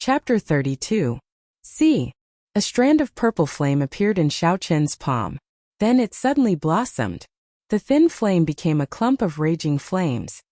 Chapter 32. See. A strand of purple flame appeared in Xiao Chen's palm. Then it suddenly blossomed. The thin flame became a clump of raging flames.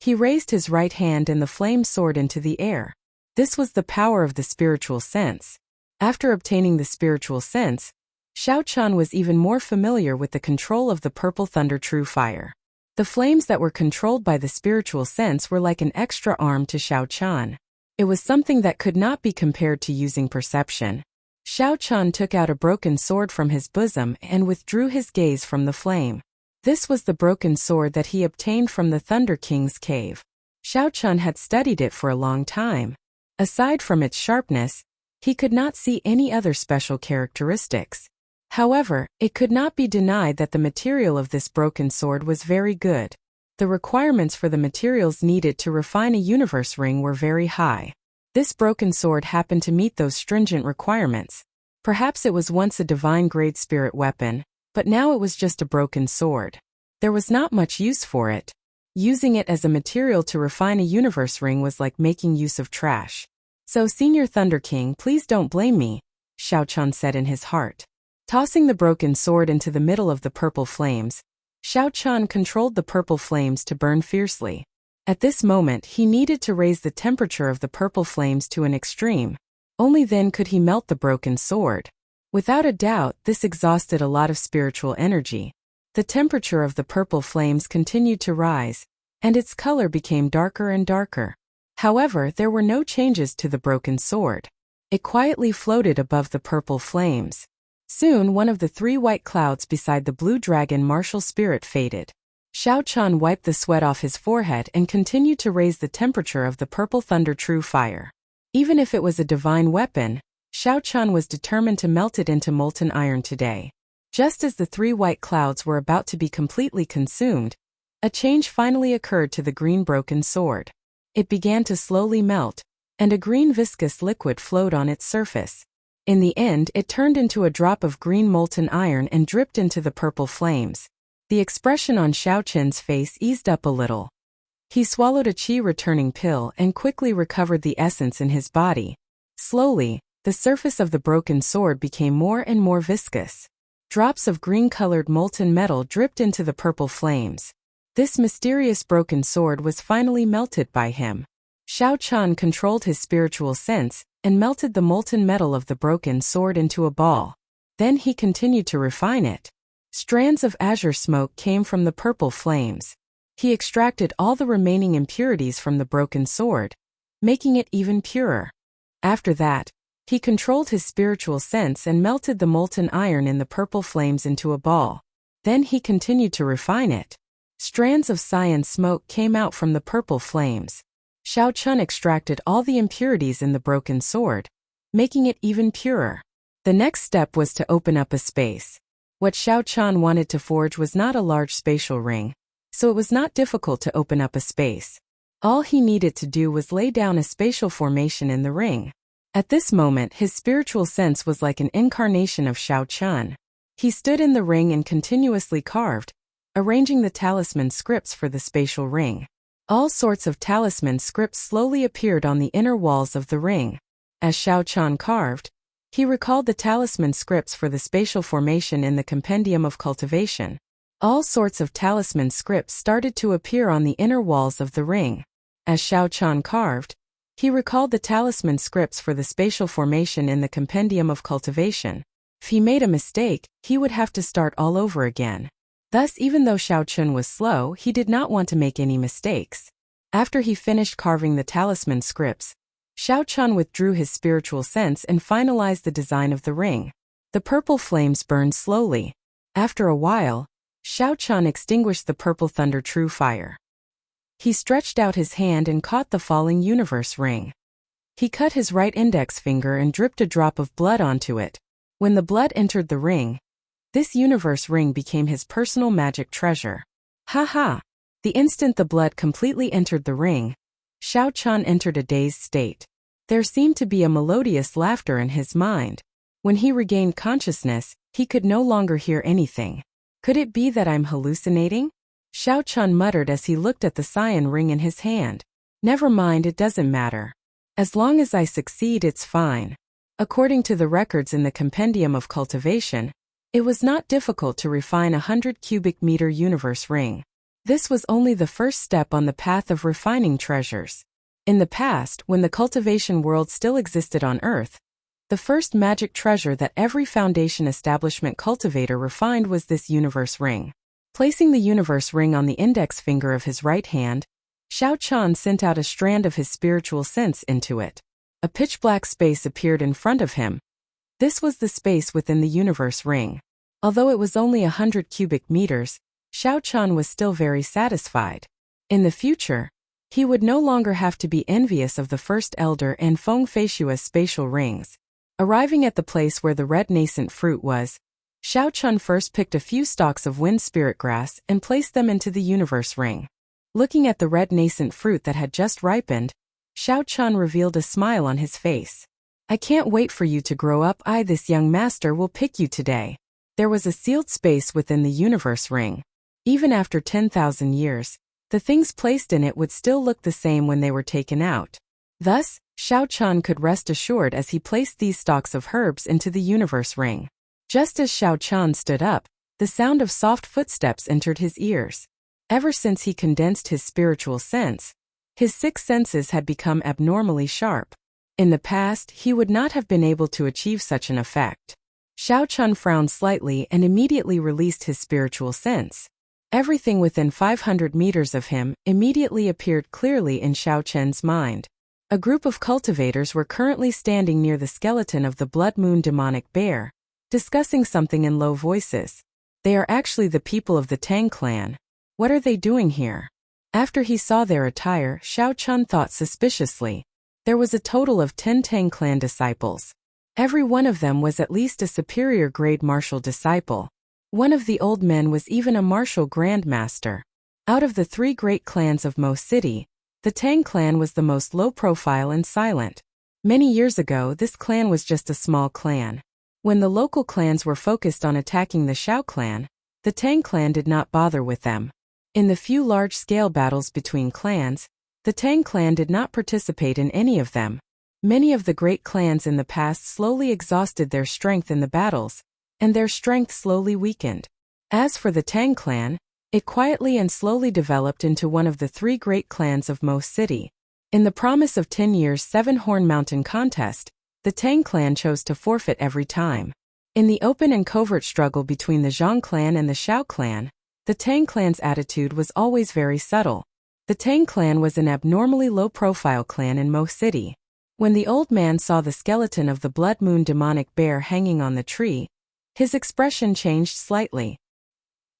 He raised his right hand and the flame soared into the air. This was the power of the spiritual sense. After obtaining the spiritual sense, Xiao Chen was even more familiar with the control of the purple thunder true fire. The flames that were controlled by the spiritual sense were like an extra arm to Xiao Chen. It was something that could not be compared to using perception. Xiao Chen took out a broken sword from his bosom and withdrew his gaze from the flame. This was the broken sword that he obtained from the Thunder King's cave. Xiao Chen had studied it for a long time. Aside from its sharpness, he could not see any other special characteristics. However, it could not be denied that the material of this broken sword was very good. The requirements for the materials needed to refine a universe ring were very high. This broken sword happened to meet those stringent requirements. Perhaps it was once a divine-grade spirit weapon, but now it was just a broken sword. There was not much use for it. Using it as a material to refine a universe ring was like making use of trash. So Senior Thunder King, please don't blame me, Xiao Chen said in his heart. Tossing the broken sword into the middle of the purple flames, Xiao Chen controlled the purple flames to burn fiercely. At this moment he needed to raise the temperature of the purple flames to an extreme. Only then could he melt the broken sword. Without a doubt, this exhausted a lot of spiritual energy. The temperature of the purple flames continued to rise, and its color became darker and darker. However, there were no changes to the broken sword. It quietly floated above the purple flames. Soon one of the three white clouds beside the blue dragon martial spirit faded. Xiao Chen wiped the sweat off his forehead and continued to raise the temperature of the purple thunder true fire. Even if it was a divine weapon, Xiao Chen was determined to melt it into molten iron today. Just as the three white clouds were about to be completely consumed, a change finally occurred to the green broken sword. It began to slowly melt, and a green viscous liquid flowed on its surface. In the end, it turned into a drop of green molten iron and dripped into the purple flames. The expression on Xiao Chen's face eased up a little. He swallowed a qi-returning pill and quickly recovered the essence in his body. Slowly, the surface of the broken sword became more and more viscous. Drops of green-colored molten metal dripped into the purple flames. This mysterious broken sword was finally melted by him. Xiao Chen controlled his spiritual sense and melted the molten metal of the broken sword into a ball. Then he continued to refine it. Strands of azure smoke came from the purple flames. He extracted all the remaining impurities from the broken sword, making it even purer. After that, he controlled his spiritual sense and melted the molten iron in the purple flames into a ball. Then he continued to refine it. Strands of cyan smoke came out from the purple flames. Xiao Chen extracted all the impurities in the broken sword, making it even purer. The next step was to open up a space. What Xiao Chen wanted to forge was not a large spatial ring, so it was not difficult to open up a space. All he needed to do was lay down a spatial formation in the ring. At this moment, his spiritual sense was like an incarnation of Xiao Chen. He stood in the ring and continuously carved, arranging the talisman scripts for the spatial ring. All sorts of talisman scripts slowly appeared on the inner walls of the ring. As Xiao Chen carved, he recalled the talisman scripts for the spatial formation in the compendium of cultivation. All sorts of talisman scripts started to appear on the inner walls of the ring. As Xiao Chen carved, he recalled the talisman scripts for the spatial formation in the compendium of cultivation. If he made a mistake, he would have to start all over again. Thus, even though Xiao Chen was slow, he did not want to make any mistakes. After he finished carving the talisman scripts, Xiao Chen withdrew his spiritual sense and finalized the design of the ring. The purple flames burned slowly. After a while, Xiao Chen extinguished the purple thunder true fire. He stretched out his hand and caught the falling universe ring. He cut his right index finger and dripped a drop of blood onto it. When the blood entered the ring, this universe ring became his personal magic treasure. Ha ha! The instant the blood completely entered the ring, Xiao Chen entered a dazed state. There seemed to be a melodious laughter in his mind. When he regained consciousness, he could no longer hear anything. Could it be that I'm hallucinating? Xiao Chen muttered as he looked at the cyan ring in his hand. Never mind, it doesn't matter. As long as I succeed, it's fine. According to the records in the Compendium of Cultivation, it was not difficult to refine a 100 cubic meter universe ring. This was only the first step on the path of refining treasures. In the past, when the cultivation world still existed on Earth, the first magic treasure that every Foundation establishment cultivator refined was this universe ring. Placing the universe ring on the index finger of his right hand, Xiao Chan sent out a strand of his spiritual sense into it. A pitch-black space appeared in front of him. This was the space within the universe ring. Although it was only 100 cubic meters, Xiao Chan was still very satisfied. In the future, he would no longer have to be envious of the first elder and Feng Feishua's spatial rings. Arriving at the place where the red nascent fruit was, Xiao Chan first picked a few stalks of wind spirit grass and placed them into the universe ring. Looking at the red nascent fruit that had just ripened, Xiao Chan revealed a smile on his face. I can't wait for you to grow up. This young master will pick you today. There was a sealed space within the universe ring. Even after 10,000 years, the things placed in it would still look the same when they were taken out. Thus, Xiao Chan could rest assured as he placed these stalks of herbs into the universe ring. Just as Xiao Chan stood up, the sound of soft footsteps entered his ears. Ever since he condensed his spiritual sense, his 6 senses had become abnormally sharp. In the past, he would not have been able to achieve such an effect. Xiao Chan frowned slightly and immediately released his spiritual sense. Everything within 500 meters of him immediately appeared clearly in Xiao Chen's mind. A group of cultivators were currently standing near the skeleton of the Blood Moon demonic bear, discussing something in low voices. They are actually the people of the Tang clan. What are they doing here? After he saw their attire, Xiao Chan thought suspiciously. There was a total of 10 Tang clan disciples. Every one of them was at least a superior grade martial disciple. One of the old men was even a martial grandmaster. Out of the 3 great clans of Mo City, the Tang clan was the most low-profile and silent. Many years ago, this clan was just a small clan. When the local clans were focused on attacking the Xiao clan, the Tang clan did not bother with them. In the few large-scale battles between clans, the Tang clan did not participate in any of them. Many of the great clans in the past slowly exhausted their strength in the battles, and their strength slowly weakened. As for the Tang clan, it quietly and slowly developed into one of the 3 great clans of Mo City. In the promise of 10 years' 7-Horn Mountain contest, the Tang clan chose to forfeit every time. In the open and covert struggle between the Zhang clan and the Xiao clan, the Tang clan's attitude was always very subtle. The Tang clan was an abnormally low-profile clan in Mo City. When the old man saw the skeleton of the Blood Moon demonic bear hanging on the tree, his expression changed slightly.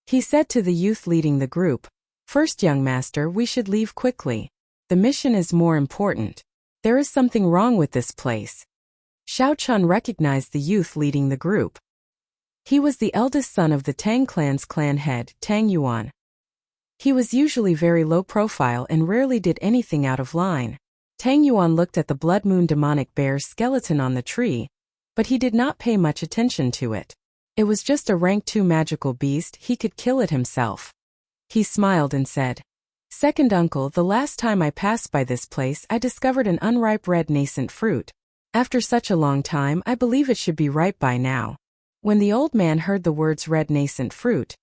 He said to the youth leading the group, "First, young master, we should leave quickly. The mission is more important. There is something wrong with this place." Xiao Chan recognized the youth leading the group. He was the eldest son of the Tang clan's clan head, Tang Yuan. He was usually very low profile and rarely did anything out of line. Tang Yuan looked at the Blood Moon demonic bear's skeleton on the tree, but he did not pay much attention to it. It was just a rank 2 magical beast, he could kill it himself. He smiled and said, "Second uncle, the last time I passed by this place I discovered an unripe red nascent fruit. After such a long time I believe it should be ripe by now." When the old man heard the words red nascent fruit,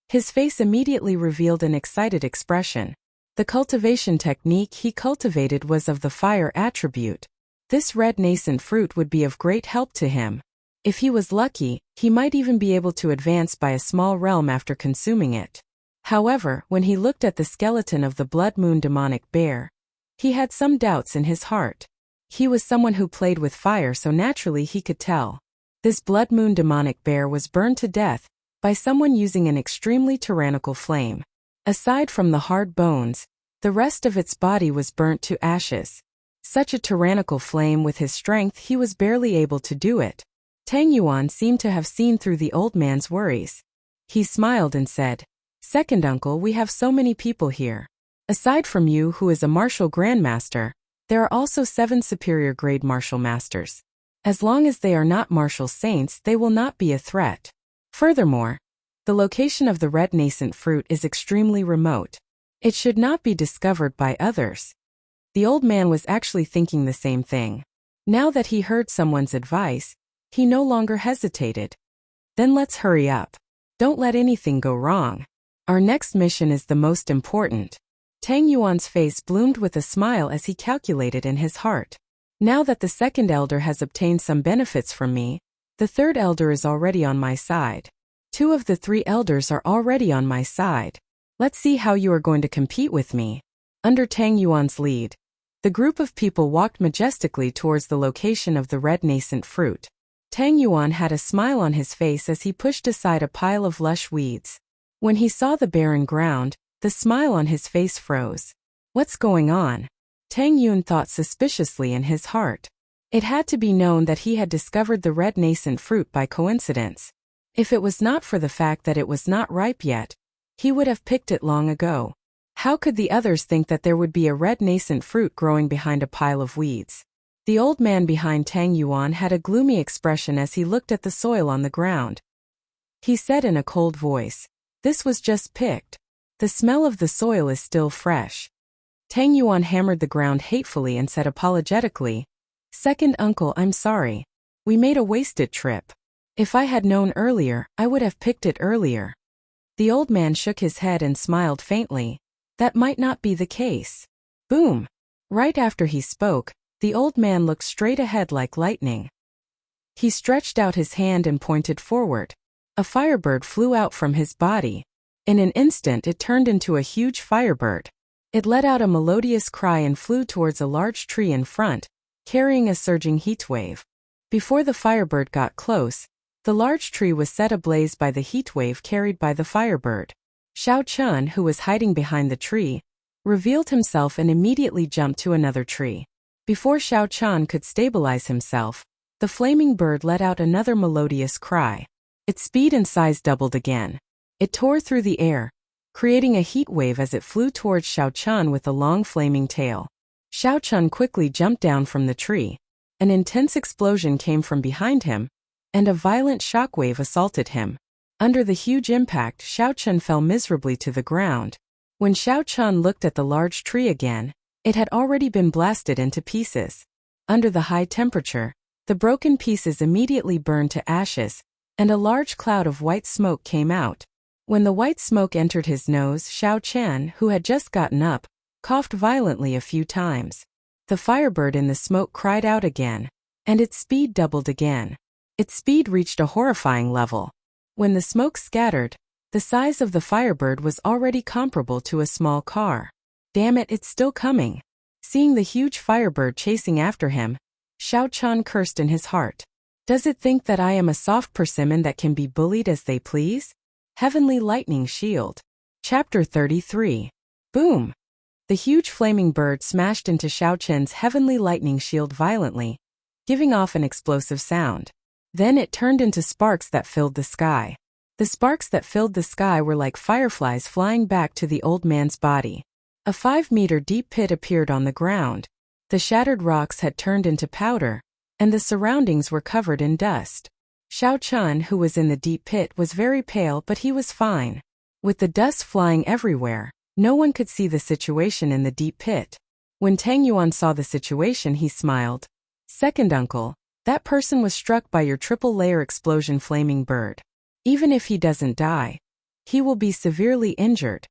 his face immediately revealed an excited expression. The cultivation technique he cultivated was of the fire attribute. This red nascent fruit would be of great help to him. If he was lucky, he might even be able to advance by a small realm after consuming it. However, when he looked at the skeleton of the Blood Moon demonic bear, he had some doubts in his heart. He was someone who played with fire, so naturally he could tell. This Blood Moon demonic bear was burned to death by someone using an extremely tyrannical flame. Aside from the hard bones, the rest of its body was burnt to ashes. Such a tyrannical flame, with his strength he was barely able to do it. Tang Yuan seemed to have seen through the old man's worries. He smiled and said, "Second uncle, we have so many people here. Aside from you, who is a martial grandmaster, there are also 7 superior grade martial masters. As long as they are not martial saints, they will not be a threat. Furthermore, the location of the red nascent fruit is extremely remote. It should not be discovered by others. The old man was actually thinking the same thing. Now that he heard someone's advice, he no longer hesitated. Then let's hurry up. Don't let anything go wrong. Our next mission is the most important. Tang Yuan's face bloomed with a smile as he calculated in his heart. Now that the second elder has obtained some benefits from me, the third elder is already on my side. 2 of the 3 elders are already on my side. Let's see how you are going to compete with me. Under Tang Yuan's lead, the group of people walked majestically towards the location of the red nascent fruit. Tang Yuan had a smile on his face as he pushed aside a pile of lush weeds. When he saw the barren ground, the smile on his face froze. What's going on? Tang Yuan thought suspiciously in his heart. It had to be known that he had discovered the red nascent fruit by coincidence. If it was not for the fact that it was not ripe yet, he would have picked it long ago. How could the others think that there would be a red nascent fruit growing behind a pile of weeds? The old man behind Tang Yuan had a gloomy expression as he looked at the soil on the ground. He said in a cold voice, "This was just picked. The smell of the soil is still fresh." Tang Yuan hammered the ground hatefully and said apologetically, "Second uncle, I'm sorry. We made a wasted trip. If I had known earlier, I would have picked it earlier." The old man shook his head and smiled faintly. That might not be the case. Boom! Right after he spoke, the old man looked straight ahead like lightning. He stretched out his hand and pointed forward. A firebird flew out from his body. In an instant it turned into a huge firebird. It let out a melodious cry and flew towards a large tree in front, carrying a surging heat wave. Before the firebird got close, the large tree was set ablaze by the heat wave carried by the firebird. Xiao Chun, who was hiding behind the tree, revealed himself and immediately jumped to another tree. Before Xiao Chun could stabilize himself, the flaming bird let out another melodious cry. Its speed and size doubled again. It tore through the air, creating a heat wave as it flew towards Xiao Chun with a long flaming tail. Xiao Chun quickly jumped down from the tree. An intense explosion came from behind him, and a violent shockwave assaulted him. Under the huge impact, Xiao Chun fell miserably to the ground. When Xiao Chun looked at the large tree again, it had already been blasted into pieces. Under the high temperature, the broken pieces immediately burned to ashes, and a large cloud of white smoke came out. When the white smoke entered his nose, Xiao Chen, who had just gotten up, coughed violently a few times. The firebird in the smoke cried out again, and its speed doubled again. Its speed reached a horrifying level. When the smoke scattered, the size of the firebird was already comparable to a small car. Damn it, it's still coming. Seeing the huge firebird chasing after him, Xiao Chun cursed in his heart. Does it think that I am a soft persimmon that can be bullied as they please? Heavenly Lightning Shield. Chapter 33. Boom! The huge flaming bird smashed into Xiao Chen's heavenly lightning shield violently, giving off an explosive sound. Then it turned into sparks that filled the sky. The sparks that filled the sky were like fireflies flying back to the old man's body. A 5-meter deep pit appeared on the ground. The shattered rocks had turned into powder, and the surroundings were covered in dust. Xiao Chun, who was in the deep pit, was very pale, but he was fine. With the dust flying everywhere, no one could see the situation in the deep pit. When Tang Yuan saw the situation, he smiled. "Second uncle, that person was struck by your triple-layer explosion flaming bird. Even if he doesn't die, he will be severely injured."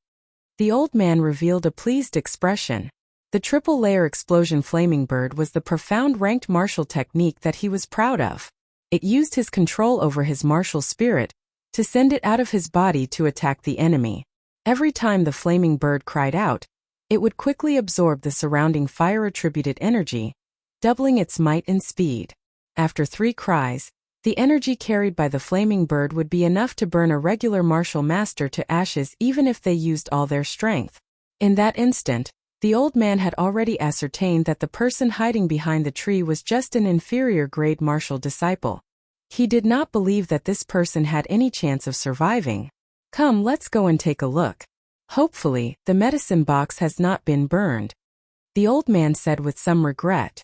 The old man revealed a pleased expression. The triple-layer explosion flaming bird was the profound ranked martial technique that he was proud of. It used his control over his martial spirit to send it out of his body to attack the enemy. Every time the flaming bird cried out, it would quickly absorb the surrounding fire-attributed energy, doubling its might and speed. After 3 cries, the energy carried by the flaming bird would be enough to burn a regular martial master to ashes even if they used all their strength. In that instant, the old man had already ascertained that the person hiding behind the tree was just an inferior-grade martial disciple. He did not believe that this person had any chance of surviving. "Come, let's go and take a look. Hopefully, the medicine box has not been burned," the old man said with some regret.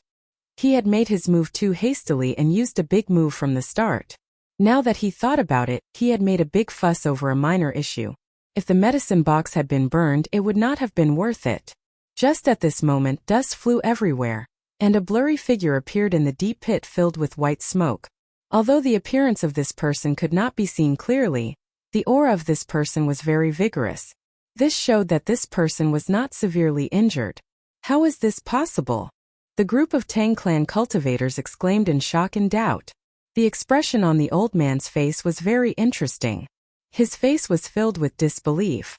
He had made his move too hastily and used a big move from the start. Now that he thought about it, he had made a big fuss over a minor issue. If the medicine box had been burned, it would not have been worth it. Just at this moment, dust flew everywhere, and a blurry figure appeared in the deep pit filled with white smoke. Although the appearance of this person could not be seen clearly, the aura of this person was very vigorous. This showed that this person was not severely injured. How is this possible? The group of Tang clan cultivators exclaimed in shock and doubt. The expression on the old man's face was very interesting. His face was filled with disbelief.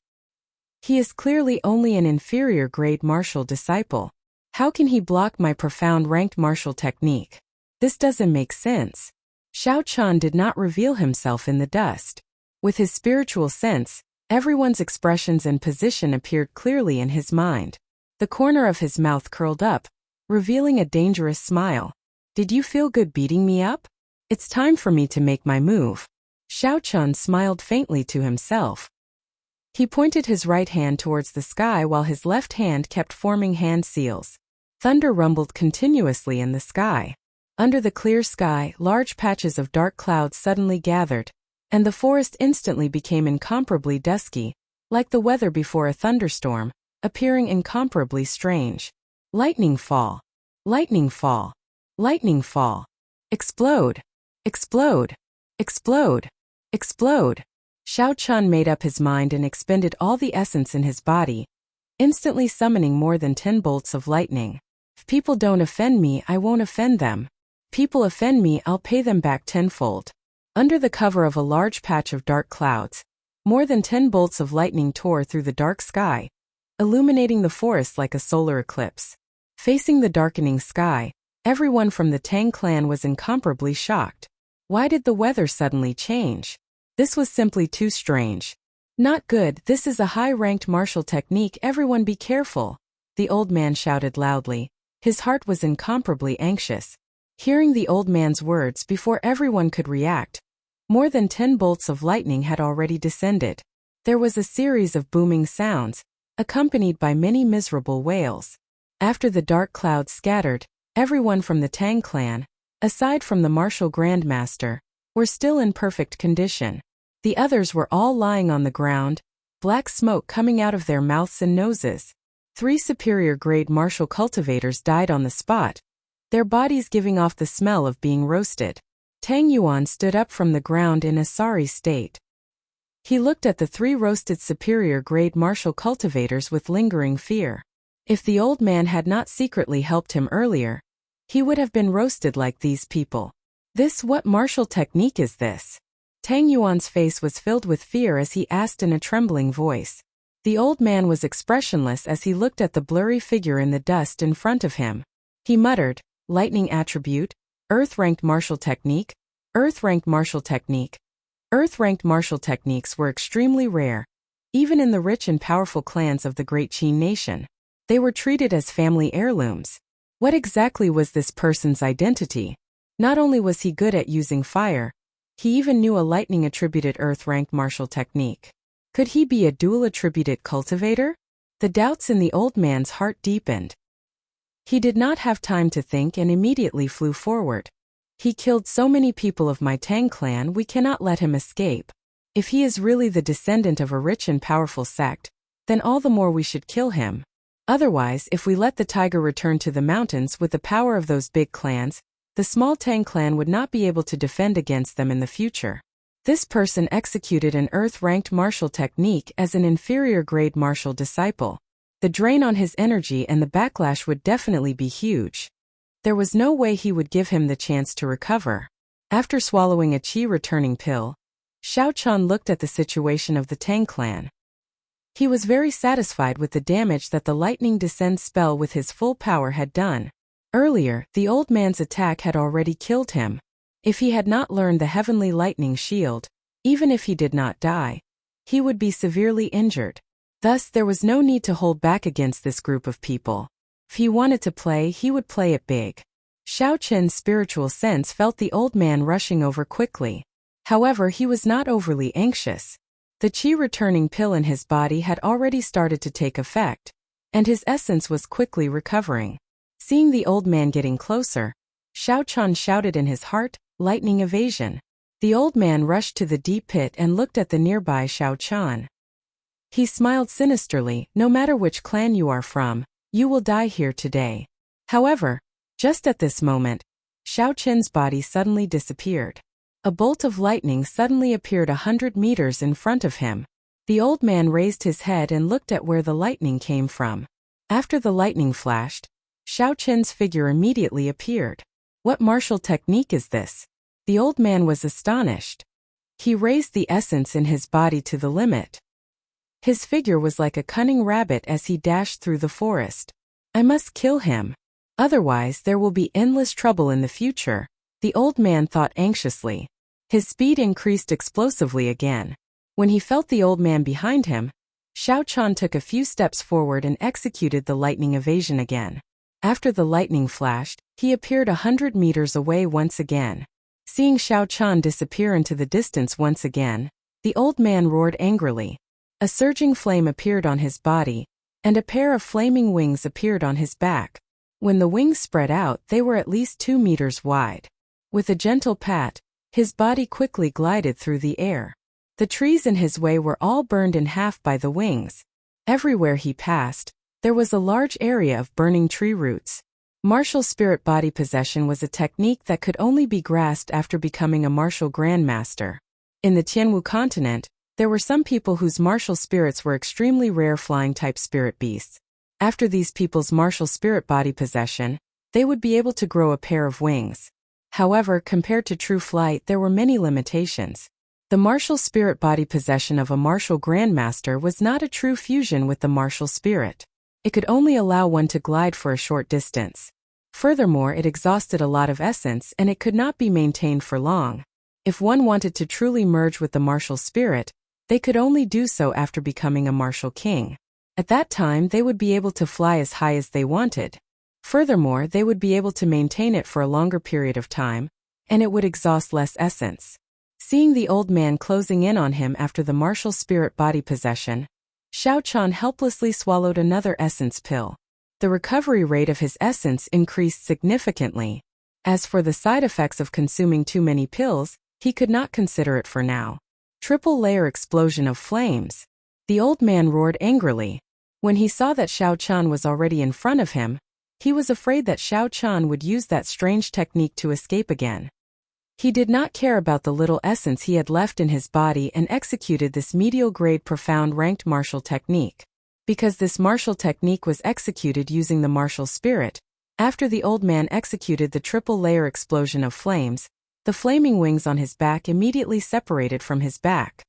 He is clearly only an inferior grade martial disciple. How can he block my profound ranked martial technique? This doesn't make sense. Xiao Chan did not reveal himself in the dust. With his spiritual sense, everyone's expressions and position appeared clearly in his mind. The corner of his mouth curled up, revealing a dangerous smile. Did you feel good beating me up? It's time for me to make my move. Xiao Chan smiled faintly to himself. He pointed his right hand towards the sky while his left hand kept forming hand seals. Thunder rumbled continuously in the sky. Under the clear sky, large patches of dark clouds suddenly gathered, and the forest instantly became incomparably dusky, like the weather before a thunderstorm, appearing incomparably strange. Lightning fall. Lightning fall. Lightning fall. Explode. Explode. Explode. Explode. Xiao Chan made up his mind and expended all the essence in his body, instantly summoning more than 10 bolts of lightning. If people don't offend me, I won't offend them. People offend me, I'll pay them back tenfold. Under the cover of a large patch of dark clouds, more than 10 bolts of lightning tore through the dark sky, illuminating the forest like a solar eclipse. Facing the darkening sky, everyone from the Tang clan was incomparably shocked. Why did the weather suddenly change? This was simply too strange. Not good, this is a high-ranked martial technique, everyone be careful. The old man shouted loudly. His heart was incomparably anxious. Hearing the old man's words before everyone could react, more than 10 bolts of lightning had already descended. There was a series of booming sounds, accompanied by many miserable wails. After the dark clouds scattered, everyone from the Tang clan, aside from the martial grandmaster, were still in perfect condition. The others were all lying on the ground, black smoke coming out of their mouths and noses. 3 superior grade martial cultivators died on the spot, their bodies giving off the smell of being roasted. Tang Yuan stood up from the ground in a sorry state. He looked at the 3 roasted superior grade martial cultivators with lingering fear. If the old man had not secretly helped him earlier, he would have been roasted like these people. What martial technique is this? Tang Yuan's face was filled with fear as he asked in a trembling voice. The old man was expressionless as he looked at the blurry figure in the dust in front of him. He muttered, lightning attribute, earth-ranked martial technique, earth-ranked martial technique. Earth-ranked martial techniques were extremely rare, even in the rich and powerful clans of the Great Qin nation. They were treated as family heirlooms. What exactly was this person's identity? Not only was he good at using fire, he even knew a lightning-attributed earth-ranked martial technique. Could he be a dual-attributed cultivator? The doubts in the old man's heart deepened. He did not have time to think and immediately flew forward. He killed so many people of my Tang clan, we cannot let him escape. If he is really the descendant of a rich and powerful sect, then all the more we should kill him. Otherwise, if we let the tiger return to the mountains with the power of those big clans, the small Tang clan would not be able to defend against them in the future. This person executed an earth-ranked martial technique as an inferior grade martial disciple. The drain on his energy and the backlash would definitely be huge. There was no way he would give him the chance to recover. After swallowing a qi-returning pill, Xiao Chan looked at the situation of the Tang clan. He was very satisfied with the damage that the lightning descend spell with his full power had done. Earlier, the old man's attack had already killed him. If he had not learned the heavenly lightning shield, even if he did not die, he would be severely injured. Thus, there was no need to hold back against this group of people. If he wanted to play, he would play it big. Xiao Chen's spiritual sense felt the old man rushing over quickly. However, he was not overly anxious. The qi-returning pill in his body had already started to take effect, and his essence was quickly recovering. Seeing the old man getting closer, Xiao Chan shouted in his heart, lightning evasion. The old man rushed to the deep pit and looked at the nearby Xiao Chan. He smiled sinisterly, no matter which clan you are from, You will die here today. However, just at this moment, Xiao Qin's body suddenly disappeared. A bolt of lightning suddenly appeared 100 meters in front of him. The old man raised his head and looked at where the lightning came from. After the lightning flashed, Xiao Qin's figure immediately appeared. What martial technique is this? The old man was astonished. He raised the essence in his body to the limit. His figure was like a cunning rabbit as he dashed through the forest. I must kill him. Otherwise there will be endless trouble in the future, the old man thought anxiously. His speed increased explosively again. When he felt the old man behind him, Xiao Qian took a few steps forward and executed the lightning evasion again. After the lightning flashed, he appeared 100 meters away once again. Seeing Xiao Qian disappear into the distance once again, the old man roared angrily. A surging flame appeared on his body, and a pair of flaming wings appeared on his back. When the wings spread out, they were at least 2 meters wide. With a gentle pat, his body quickly glided through the air. The trees in his way were all burned in half by the wings. Everywhere he passed, there was a large area of burning tree roots. Martial spirit body possession was a technique that could only be grasped after becoming a martial grandmaster. In the Tianwu continent, there were some people whose martial spirits were extremely rare flying-type spirit beasts. After these people's martial spirit body possession, they would be able to grow a pair of wings. However, compared to true flight, there were many limitations. The martial spirit body possession of a martial grandmaster was not a true fusion with the martial spirit. It could only allow one to glide for a short distance. Furthermore, it exhausted a lot of essence and it could not be maintained for long. If one wanted to truly merge with the martial spirit, they could only do so after becoming a martial king. At that time, they would be able to fly as high as they wanted. Furthermore, they would be able to maintain it for a longer period of time, and it would exhaust less essence. Seeing the old man closing in on him after the martial spirit body possession, Xiao Qian helplessly swallowed another essence pill. The recovery rate of his essence increased significantly. As for the side effects of consuming too many pills, he could not consider it for now. Triple layer explosion of flames. The old man roared angrily. When he saw that Xiao Qian was already in front of him, he was afraid that Xiao Qian would use that strange technique to escape again. He did not care about the little essence he had left in his body and executed this medial-grade profound ranked martial technique. Because this martial technique was executed using the martial spirit, after the old man executed the triple-layer explosion of flames, the flaming wings on his back immediately separated from his back.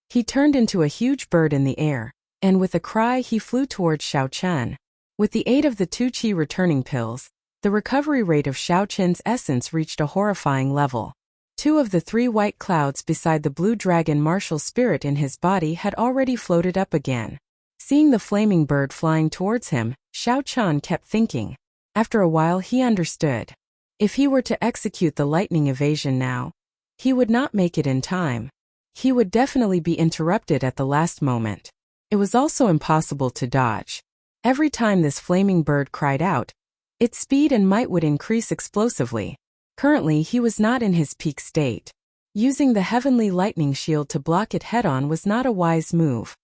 He turned into a huge bird in the air, and with a cry he flew towards Xiao Qian. With the aid of the 2 qi returning pills, the recovery rate of Xiao Qin's essence reached a horrifying level. 2 of the 3 white clouds beside the blue dragon martial spirit in his body had already floated up again. Seeing the flaming bird flying towards him, Xiao Qian kept thinking. After a while he understood. If he were to execute the lightning evasion now, he would not make it in time. He would definitely be interrupted at the last moment. It was also impossible to dodge. Every time this flaming bird cried out, its speed and might would increase explosively. Currently he was not in his peak state. Using the heavenly lightning shield to block it head-on was not a wise move.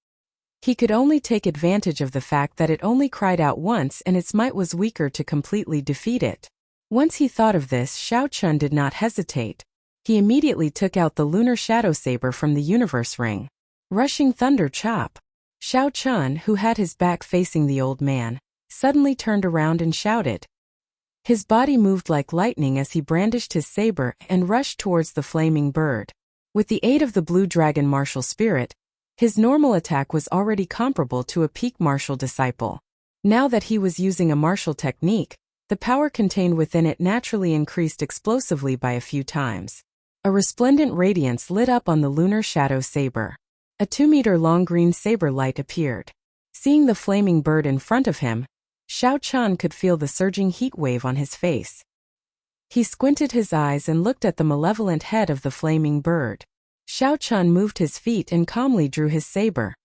He could only take advantage of the fact that it only cried out once and its might was weaker to completely defeat it. Once he thought of this, Xiao Qian did not hesitate. He immediately took out the lunar shadow saber from the universe ring. Rushing thunder chop. Xiao Qian, who had his back facing the old man, suddenly turned around and shouted. His body moved like lightning as he brandished his saber and rushed towards the flaming bird. With the aid of the blue dragon martial spirit, his normal attack was already comparable to a peak martial disciple. Now that he was using a martial technique, the power contained within it naturally increased explosively by a few times. A resplendent radiance lit up on the lunar shadow saber. A 2-meter-long green saber light appeared. Seeing the flaming bird in front of him, Xiao Qian could feel the surging heat wave on his face. He squinted his eyes and looked at the malevolent head of the flaming bird. Xiao Qian moved his feet and calmly drew his saber.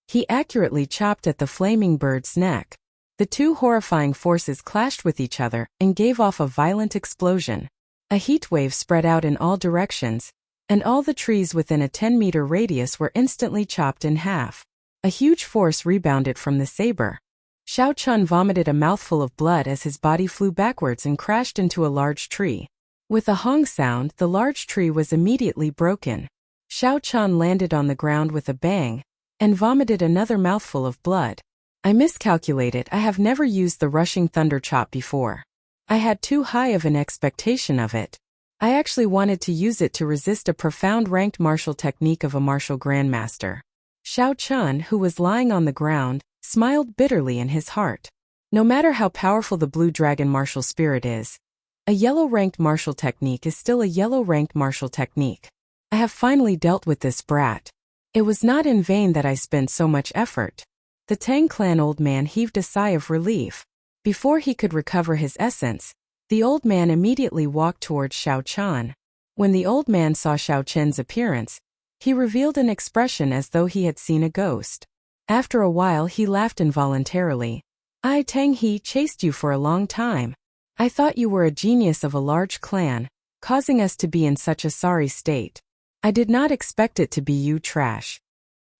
He accurately chopped at the flaming bird's neck. The 2 horrifying forces clashed with each other and gave off a violent explosion. A heat wave spread out in all directions, and all the trees within a 10-meter radius were instantly chopped in half. A huge force rebounded from the saber. Xiao Chun vomited a mouthful of blood as his body flew backwards and crashed into a large tree. With a hong sound, the large tree was immediately broken. Xiao Chun landed on the ground with a bang and vomited another mouthful of blood. I miscalculated. I have never used the rushing thunder chop before. I had too high of an expectation of it. I actually wanted to use it to resist a profound ranked martial technique of a martial grandmaster. Xiao Chun, who was lying on the ground, smiled bitterly in his heart. No matter how powerful the blue dragon martial spirit is, a yellow ranked martial technique is still a yellow ranked martial technique. I have finally dealt with this brat. It was not in vain that I spent so much effort. The Tang clan old man heaved a sigh of relief. Before he could recover his essence, the old man immediately walked towards Xiao Chun. When the old man saw Xiao Chen's appearance, he revealed an expression as though he had seen a ghost. After a while he laughed involuntarily. I, Tang He, chased you for a long time. I thought you were a genius of a large clan, causing us to be in such a sorry state. I did not expect it to be you trash.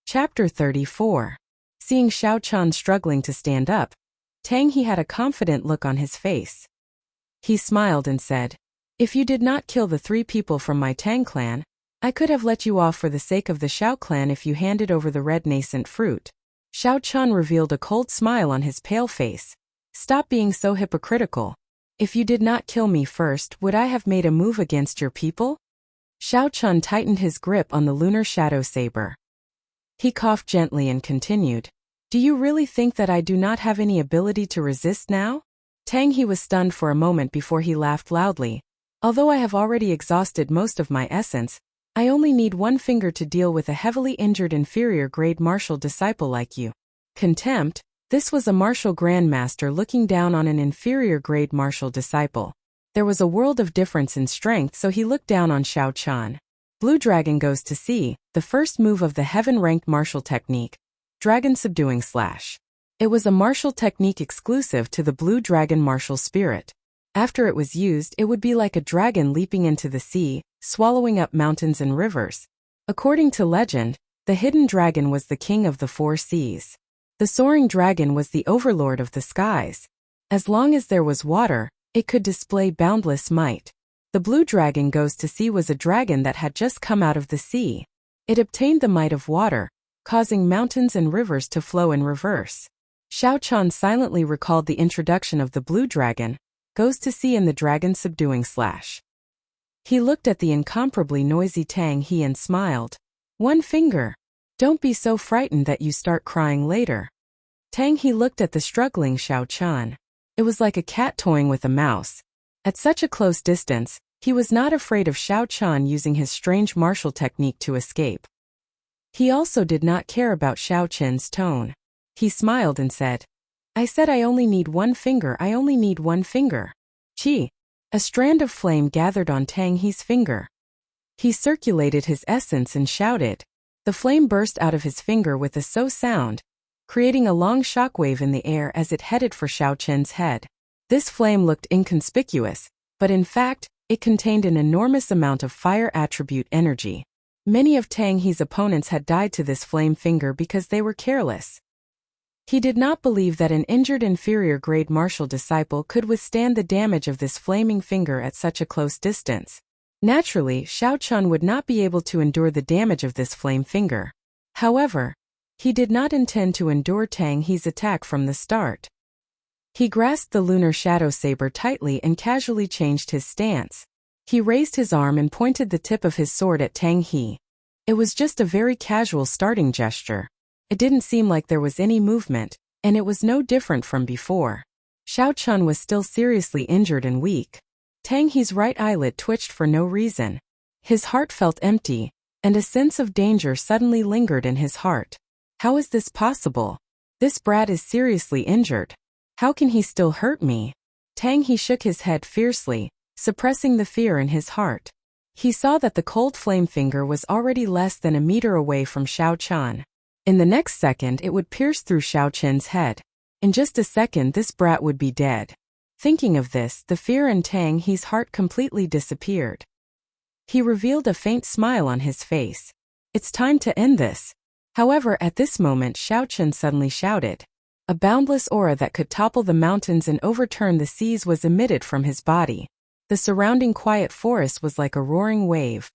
Chapter 34. Seeing Xiao Chun struggling to stand up, Tang He had a confident look on his face. He smiled and said, "If you did not kill the 3 people from my Tang clan, I could have let you off for the sake of the Xiao clan if you handed over the red nascent fruit." Xiao Chun revealed a cold smile on his pale face. "Stop being so hypocritical. If you did not kill me first, would I have made a move against your people?" Xiao Chun tightened his grip on the lunar shadow saber. He coughed gently and continued, "Do you really think that I do not have any ability to resist now?" Tang He was stunned for a moment before he laughed loudly. "Although I have already exhausted most of my essence, I only need 1 finger to deal with a heavily injured inferior grade martial disciple like you." Contempt. This was a martial grandmaster looking down on an inferior grade martial disciple. There was a world of difference in strength, so he looked down on Xiao Chun. Blue Dragon goes to sea, the first move of the heaven-ranked martial technique, Dragon Subduing Slash. It was a martial technique exclusive to the Blue Dragon martial spirit. After it was used, it would be like a dragon leaping into the sea, swallowing up mountains and rivers. According to legend, the hidden dragon was the king of the 4 seas. The soaring dragon was the overlord of the skies. As long as there was water, it could display boundless might. The blue dragon goes to sea was a dragon that had just come out of the sea. It obtained the might of water, causing mountains and rivers to flow in reverse. Xiao Chun silently recalled the introduction of the blue dragon, goes to sea in the dragon subduing slash. He looked at the incomparably noisy Tang He and smiled. 1 finger. Don't be so frightened that you start crying later. Tang He looked at the struggling Xiao Chun. It was like a cat toying with a mouse. At such a close distance, he was not afraid of Xiao Chun using his strange martial technique to escape. He also did not care about Xiao Chen's tone. He smiled and said, "I said I only need 1 finger, I only need 1 finger." Chi. A strand of flame gathered on Tang He's finger. He circulated his essence and shouted. The flame burst out of his finger with a so sound, creating a long shockwave in the air as it headed for Xiao Chen's head. This flame looked inconspicuous, but in fact, it contained an enormous amount of fire attribute energy. Many of Tang He's opponents had died to this flame finger because they were careless. He did not believe that an injured inferior grade martial disciple could withstand the damage of this flaming finger at such a close distance. Naturally, Xiao Chun would not be able to endure the damage of this flame finger. However, he did not intend to endure Tang He's attack from the start. He grasped the lunar shadow saber tightly and casually changed his stance. He raised his arm and pointed the tip of his sword at Tang He. It was just a very casual starting gesture. It didn't seem like there was any movement, and it was no different from before. Xiao Chun was still seriously injured and weak. Tang He's right eyelid twitched for no reason. His heart felt empty, and a sense of danger suddenly lingered in his heart. How is this possible? This brat is seriously injured. How can he still hurt me? Tang He shook his head fiercely, suppressing the fear in his heart. He saw that the cold flame finger was already less than a meter away from Xiao Chun. In the next second it would pierce through Xiao Chen's head. In just a second this brat would be dead. Thinking of this, the fear in Tang He's heart completely disappeared. He revealed a faint smile on his face. It's time to end this. However, at this moment Xiao Chun suddenly shouted. A boundless aura that could topple the mountains and overturn the seas was emitted from his body. The surrounding quiet forest was like a roaring wave.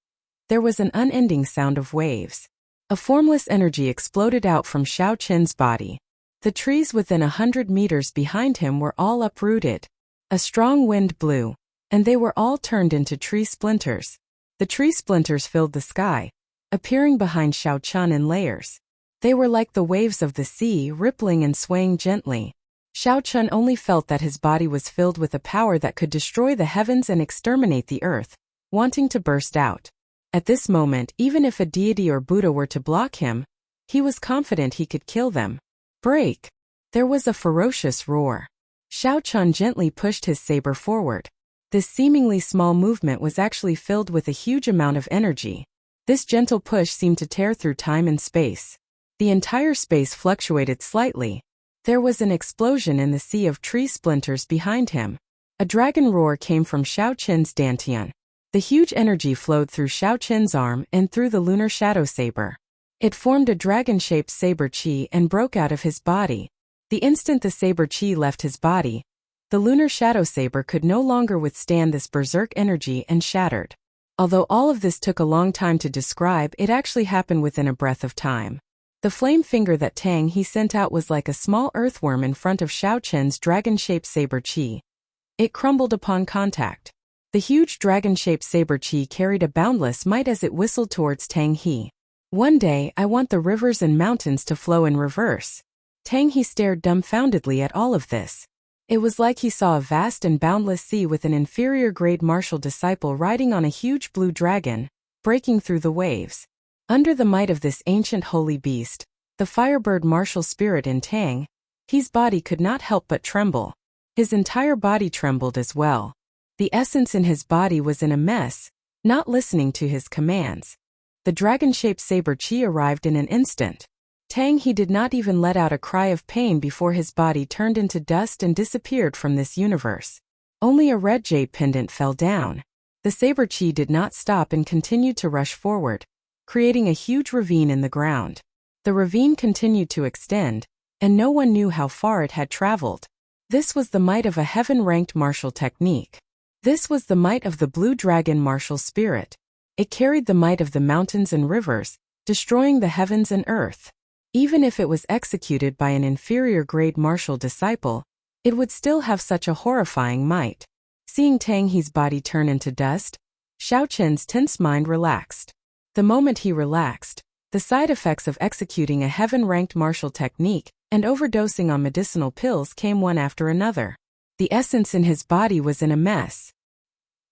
There was an unending sound of waves. A formless energy exploded out from Xiao Qin's body. The trees within 100 meters behind him were all uprooted. A strong wind blew, and they were all turned into tree splinters. The tree splinters filled the sky, appearing behind Xiao Qin in layers. They were like the waves of the sea, rippling and swaying gently. Xiao Qin only felt that his body was filled with a power that could destroy the heavens and exterminate the earth, wanting to burst out. At this moment, even if a deity or Buddha were to block him, he was confident he could kill them. Break! There was a ferocious roar. Xiao Qin gently pushed his saber forward. This seemingly small movement was actually filled with a huge amount of energy. This gentle push seemed to tear through time and space. The entire space fluctuated slightly. There was an explosion in the sea of tree splinters behind him. A dragon roar came from Xiao Qin's dantian. The huge energy flowed through Xiao Qin's arm and through the lunar shadow saber. It formed a dragon-shaped saber chi and broke out of his body. The instant the saber chi left his body, the lunar shadow saber could no longer withstand this berserk energy and shattered. Although all of this took a long time to describe, it actually happened within a breath of time. The flame finger that Tang He sent out was like a small earthworm in front of Xiao Qin's dragon-shaped saber chi. It crumbled upon contact. The huge dragon-shaped saber chi carried a boundless might as it whistled towards Tang He. One day, I want the rivers and mountains to flow in reverse. Tang He stared dumbfoundedly at all of this. It was like he saw a vast and boundless sea with an inferior-grade martial disciple riding on a huge blue dragon, breaking through the waves. Under the might of this ancient holy beast, the firebird martial spirit in Tang He's body could not help but tremble. His entire body trembled as well. The essence in his body was in a mess, not listening to his commands. The dragon-shaped saber chi arrived in an instant. Tang He did not even let out a cry of pain before his body turned into dust and disappeared from this universe. Only a red jade pendant fell down. The saber chi did not stop and continued to rush forward, creating a huge ravine in the ground. The ravine continued to extend, and no one knew how far it had traveled. This was the might of a heaven-ranked martial technique. This was the might of the blue dragon martial spirit. It carried the might of the mountains and rivers, destroying the heavens and earth. Even if it was executed by an inferior-grade martial disciple, it would still have such a horrifying might. Seeing Tang He's body turn into dust, Xiao Qin's tense mind relaxed. The moment he relaxed, the side effects of executing a heaven-ranked martial technique and overdosing on medicinal pills came one after another. The essence in his body was in a mess.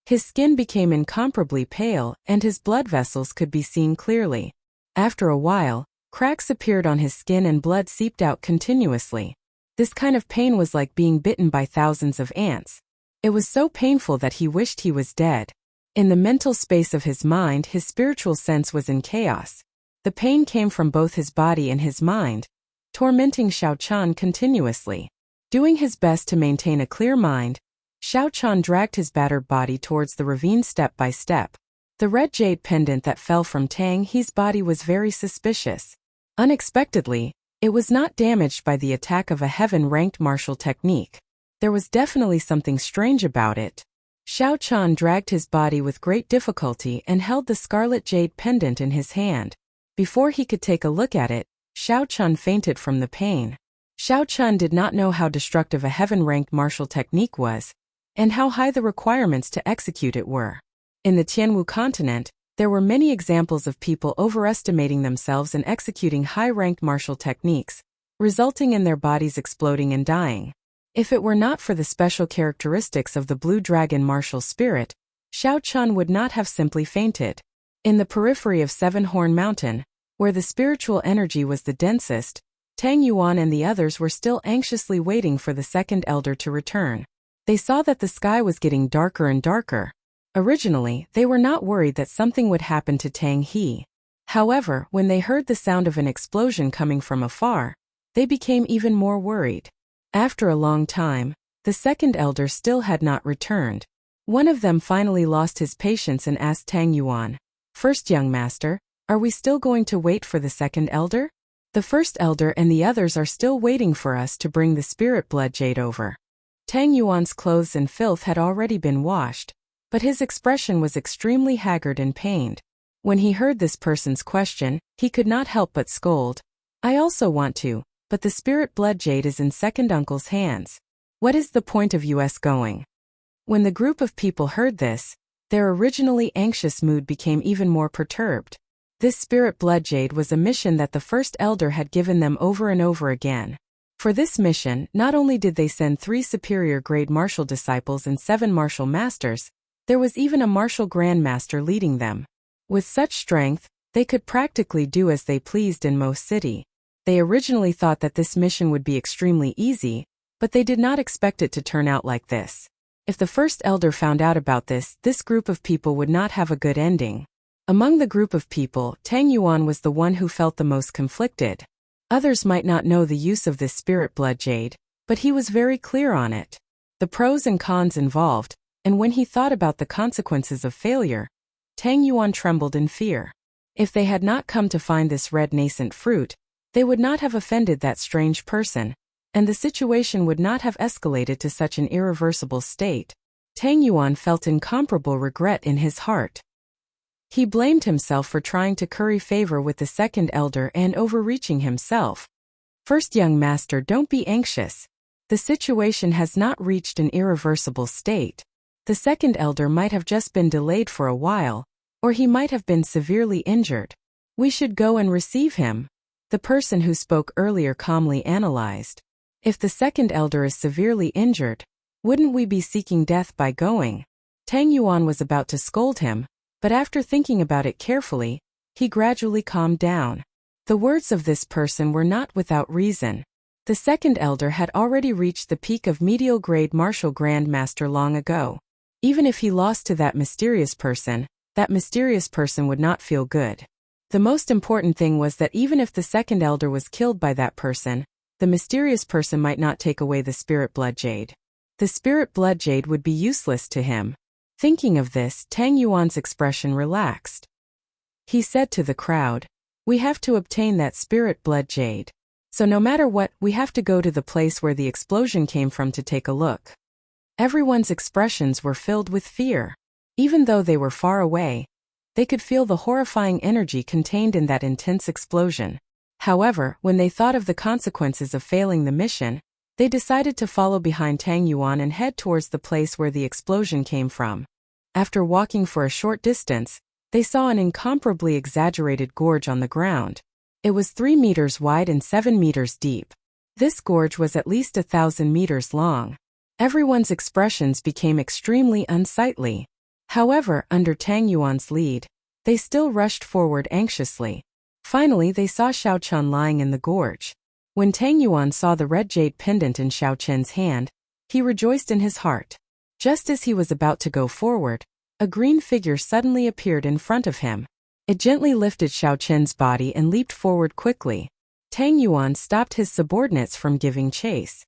His skin became incomparably pale, and his blood vessels could be seen clearly. After a while, cracks appeared on his skin and blood seeped out continuously. This kind of pain was like being bitten by thousands of ants. It was so painful that he wished he was dead. In the mental space of his mind, his spiritual sense was in chaos. The pain came from both his body and his mind, tormenting Xiao Qin continuously. Doing his best to maintain a clear mind, Xiao Qin dragged his battered body towards the ravine step by step. The red jade pendant that fell from Tang He's body was very suspicious. Unexpectedly, it was not damaged by the attack of a heaven-ranked martial technique. There was definitely something strange about it. Xiao Qin dragged his body with great difficulty and held the scarlet jade pendant in his hand. Before he could take a look at it, Xiao Qin fainted from the pain. Xiao Qin did not know how destructive a heaven-ranked martial technique was, and how high the requirements to execute it were. In the Tianwu continent, there were many examples of people overestimating themselves and executing high-ranked martial techniques, resulting in their bodies exploding and dying. If it were not for the special characteristics of the blue dragon martial spirit, Xiao Qin would not have simply fainted. In the periphery of Seven Horn Mountain, where the spiritual energy was the densest, Tang Yuan and the others were still anxiously waiting for the second elder to return. They saw that the sky was getting darker and darker. Originally, they were not worried that something would happen to Tang He. However, when they heard the sound of an explosion coming from afar, they became even more worried. After a long time, the second elder still had not returned. One of them finally lost his patience and asked Tang Yuan, "First young master, are we still going to wait for the second elder?" The first elder and the others are still waiting for us to bring the spirit blood jade over. Tang Yuan's clothes and filth had already been washed, but his expression was extremely haggard and pained. When he heard this person's question, he could not help but scold. I also want to, but the spirit blood jade is in second uncle's hands. What is the point of us going? When the group of people heard this, their originally anxious mood became even more perturbed. This spirit blood jade was a mission that the first elder had given them over and over again. For this mission, not only did they send 3 superior grade martial disciples and 7 martial masters, there was even a martial grandmaster leading them. With such strength, they could practically do as they pleased in Mo City. They originally thought that this mission would be extremely easy, but they did not expect it to turn out like this. If the first elder found out about this group of people would not have a good ending. Among the group of people, Tang Yuan was the one who felt the most conflicted. Others might not know the use of this spirit blood jade, but he was very clear on it. The pros and cons involved, and when he thought about the consequences of failure, Tang Yuan trembled in fear. If they had not come to find this red nascent fruit, they would not have offended that strange person, and the situation would not have escalated to such an irreversible state. Tang Yuan felt incomparable regret in his heart. He blamed himself for trying to curry favor with the second elder and overreaching himself. First young master, don't be anxious. The situation has not reached an irreversible state. The second elder might have just been delayed for a while, or he might have been severely injured. We should go and receive him. The person who spoke earlier calmly analyzed. If the second elder is severely injured, wouldn't we be seeking death by going? Tang Yuan was about to scold him, but after thinking about it carefully, he gradually calmed down. The words of this person were not without reason. The second elder had already reached the peak of medial grade martial grandmaster long ago. Even if he lost to that mysterious person would not feel good. The most important thing was that even if the second elder was killed by that person, the mysterious person might not take away the spirit blood jade. The spirit blood jade would be useless to him. Thinking of this, Tang Yuan's expression relaxed. He said to the crowd, "We have to obtain that spirit blood jade. So no matter what, we have to go to the place where the explosion came from to take a look." Everyone's expressions were filled with fear. Even though they were far away, they could feel the horrifying energy contained in that intense explosion. However, when they thought of the consequences of failing the mission, they decided to follow behind Tang Yuan and head towards the place where the explosion came from. After walking for a short distance, they saw an incomparably exaggerated gorge on the ground. It was 3 meters wide and 7 meters deep. This gorge was at least 1,000 meters long. Everyone's expressions became extremely unsightly. However, under Tang Yuan's lead, they still rushed forward anxiously. Finally, they saw Xiao Chun lying in the gorge. When Tang Yuan saw the red jade pendant in Xiao Chun's hand, he rejoiced in his heart. Just as he was about to go forward, a green figure suddenly appeared in front of him. It gently lifted Xiao Chun's body and leaped forward quickly. Tang Yuan stopped his subordinates from giving chase.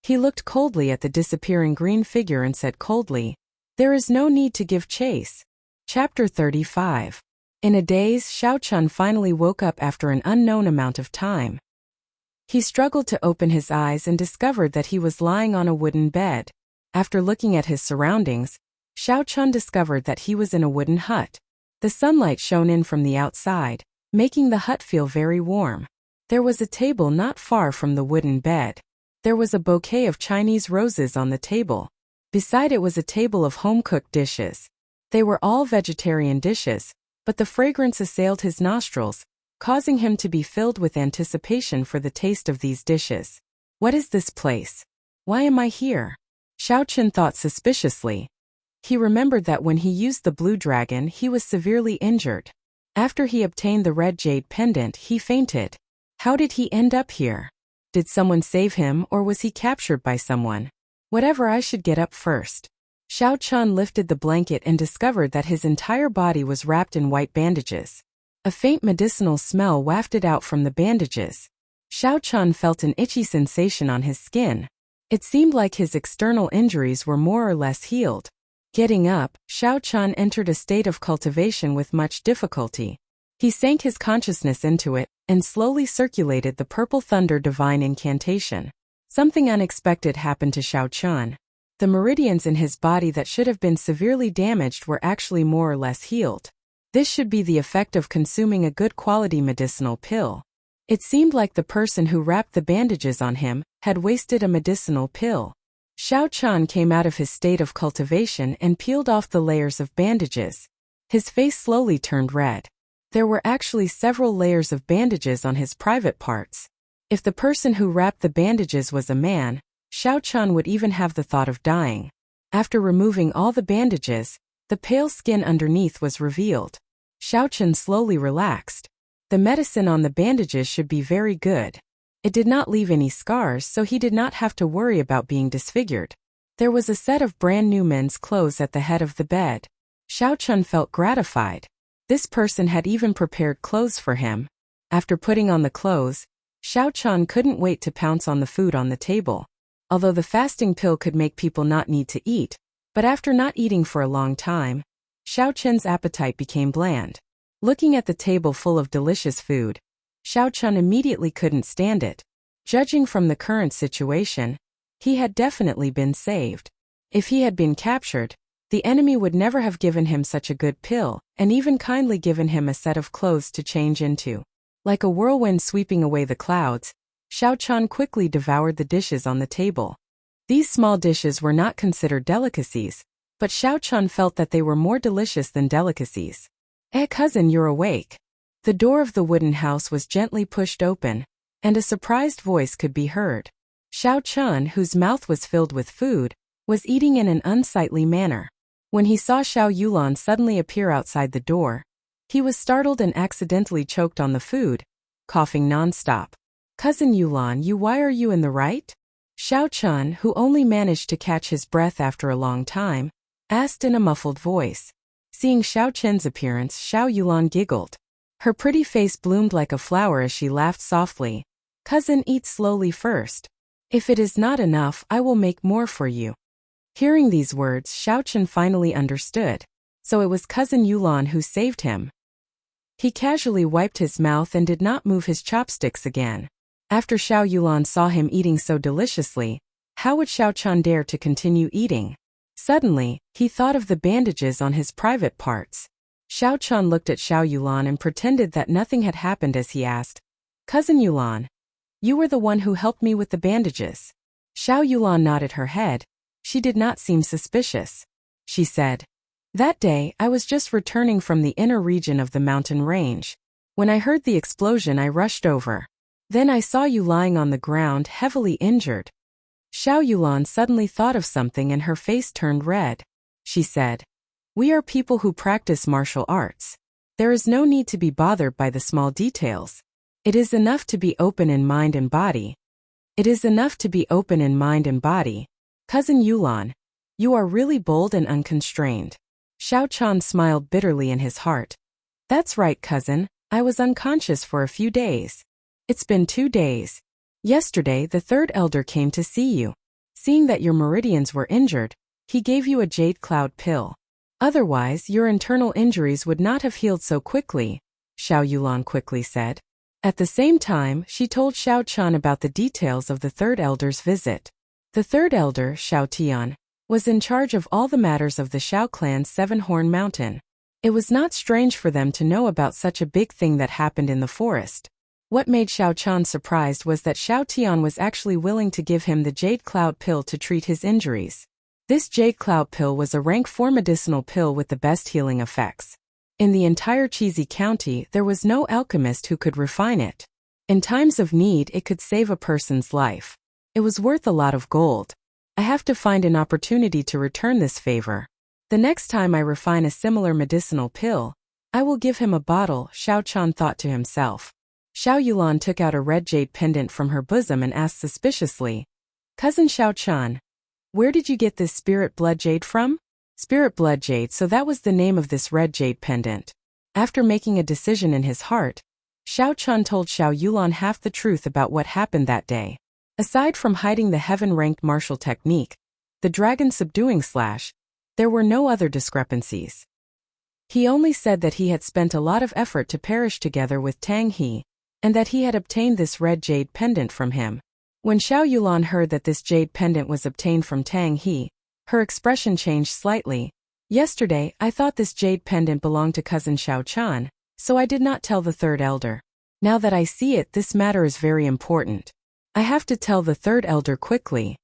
He looked coldly at the disappearing green figure and said coldly, "There is no need to give chase." Chapter 35. In a daze, Xiao Chun finally woke up after an unknown amount of time. He struggled to open his eyes and discovered that he was lying on a wooden bed. After looking at his surroundings, Xiao Chun discovered that he was in a wooden hut. The sunlight shone in from the outside, making the hut feel very warm. There was a table not far from the wooden bed. There was a bouquet of Chinese roses on the table. Beside it was a table of home-cooked dishes. They were all vegetarian dishes, but the fragrance assailed his nostrils, causing him to be filled with anticipation for the taste of these dishes. What is this place? Why am I here? Xiao Chun thought suspiciously. He remembered that when he used the blue dragon he was severely injured. After he obtained the red jade pendant he fainted. How did he end up here? Did someone save him or was he captured by someone? Whatever, I should get up first. Xiao Chun lifted the blanket and discovered that his entire body was wrapped in white bandages. A faint medicinal smell wafted out from the bandages. Xiao Chun felt an itchy sensation on his skin. It seemed like his external injuries were more or less healed. Getting up, Xiao Chun entered a state of cultivation with much difficulty. He sank his consciousness into it, and slowly circulated the purple thunder divine incantation. Something unexpected happened to Xiao Chun. The meridians in his body that should have been severely damaged were actually more or less healed. This should be the effect of consuming a good quality medicinal pill. It seemed like the person who wrapped the bandages on him had wasted a medicinal pill. Xiao Chun came out of his state of cultivation and peeled off the layers of bandages. His face slowly turned red. There were actually several layers of bandages on his private parts. If the person who wrapped the bandages was a man, Xiao Chun would even have the thought of dying. After removing all the bandages, the pale skin underneath was revealed. Xiao Chun slowly relaxed. The medicine on the bandages should be very good. It did not leave any scars, so he did not have to worry about being disfigured. There was a set of brand new men's clothes at the head of the bed. Xiao Chun felt gratified. This person had even prepared clothes for him. After putting on the clothes, Xiao Chun couldn't wait to pounce on the food on the table. Although the fasting pill could make people not need to eat, but after not eating for a long time, Xiao Chun's appetite became bland. Looking at the table full of delicious food, Xiao Chun immediately couldn't stand it. Judging from the current situation, he had definitely been saved. If he had been captured, the enemy would never have given him such a good pill, and even kindly given him a set of clothes to change into. Like a whirlwind sweeping away the clouds, Xiao Chun quickly devoured the dishes on the table. These small dishes were not considered delicacies, but Xiao Chun felt that they were more delicious than delicacies. Cousin, you're awake." The door of the wooden house was gently pushed open, and a surprised voice could be heard. Xiao Chun, whose mouth was filled with food, was eating in an unsightly manner. When he saw Xiao Yulan suddenly appear outside the door, he was startled and accidentally choked on the food, coughing non-stop. "Cousin Yulan, why are you in the right?" Xiao Chun, who only managed to catch his breath after a long time, asked in a muffled voice. Seeing Xiao Chun's appearance, Xiao Yulan giggled. Her pretty face bloomed like a flower as she laughed softly. "Cousin, eat slowly first. If it is not enough, I will make more for you." Hearing these words, Xiao Chun finally understood. So it was Cousin Yulan who saved him. He casually wiped his mouth and did not move his chopsticks again. After Xiao Yulan saw him eating so deliciously, how would Xiao Chun dare to continue eating? Suddenly, he thought of the bandages on his private parts. Xiao Chun looked at Xiao Yulan and pretended that nothing had happened as he asked, "Cousin Yulan, you were the one who helped me with the bandages?" Xiao Yulan nodded her head. She did not seem suspicious. She said, "That day, I was just returning from the inner region of the mountain range. When I heard the explosion, I rushed over. Then I saw you lying on the ground, heavily injured." Xiao Yulan suddenly thought of something and her face turned red. She said, "We are people who practice martial arts. There is no need to be bothered by the small details. It is enough to be open in mind and body. Cousin Yulan, you are really bold and unconstrained." Xiao Chun smiled bitterly in his heart. "That's right, cousin. I was unconscious for a few days. It's been 2 days. Yesterday, the third elder came to see you. Seeing that your meridians were injured, he gave you a jade cloud pill. Otherwise, your internal injuries would not have healed so quickly," Xiao Yulan quickly said. At the same time, she told Xiao Chun about the details of the third elder's visit. The third elder, Xiao Tian, was in charge of all the matters of the Xiao clan's Seven-Horn Mountain. It was not strange for them to know about such a big thing that happened in the forest. What made Xiao Chun surprised was that Xiao Tian was actually willing to give him the Jade Cloud pill to treat his injuries. This Jade Cloud pill was a rank 4 medicinal pill with the best healing effects. In the entire Cheesy County, there was no alchemist who could refine it. In times of need, it could save a person's life. It was worth a lot of gold. I have to find an opportunity to return this favor. The next time I refine a similar medicinal pill, I will give him a bottle, Xiao Chun thought to himself. Xiao Yulan took out a red jade pendant from her bosom and asked suspiciously, "Cousin Xiao Chun, where did you get this spirit blood jade from?" Spirit blood jade, so that was the name of this red jade pendant. After making a decision in his heart, Xiao Chun told Xiao Yulan half the truth about what happened that day. Aside from hiding the heaven-ranked martial technique, the dragon subduing slash, there were no other discrepancies. He only said that he had spent a lot of effort to perish together with Tang He. and that he had obtained this red jade pendant from him. When Xiao Yulan heard that this jade pendant was obtained from Tang He, her expression changed slightly. Yesterday, I thought this jade pendant belonged to cousin Xiao Chan, so I did not tell the third elder. Now that I see it, this matter is very important. I have to tell the third elder quickly.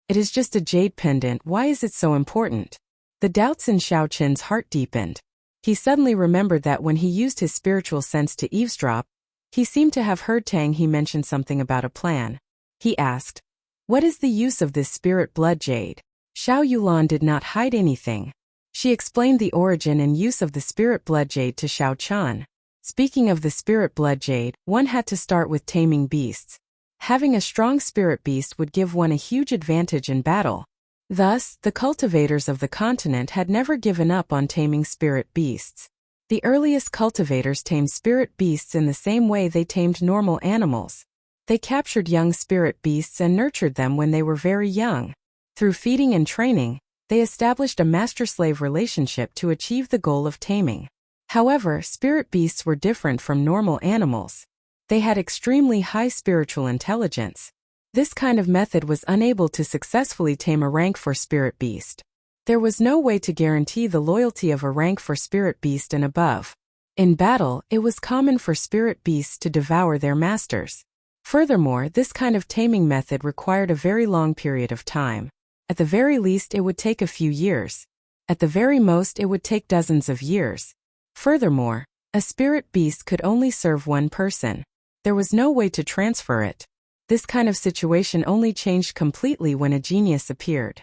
It is just a jade pendant, why is it so important? The doubts in Xiao Qin's heart deepened. He suddenly remembered that when he used his spiritual sense to eavesdrop, he seemed to have heard Tang He mention something about a plan. He asked, "What is the use of this spirit blood jade?" Xiao Yulan did not hide anything. She explained the origin and use of the spirit blood jade to Xiao Chan. Speaking of the spirit blood jade, one had to start with taming beasts. Having a strong spirit beast would give one a huge advantage in battle. Thus, the cultivators of the continent had never given up on taming spirit beasts. The earliest cultivators tamed spirit beasts in the same way they tamed normal animals. They captured young spirit beasts and nurtured them when they were very young. Through feeding and training, they established a master-slave relationship to achieve the goal of taming. However, spirit beasts were different from normal animals. They had extremely high spiritual intelligence. This kind of method was unable to successfully tame a rank 4 spirit beast. There was no way to guarantee the loyalty of a rank 4 spirit beast and above. In battle, it was common for spirit beasts to devour their masters. Furthermore, this kind of taming method required a very long period of time. At the very least, it would take a few years. At the very most, it would take dozens of years. Furthermore, a spirit beast could only serve one person. There was no way to transfer it. This kind of situation only changed completely when a genius appeared.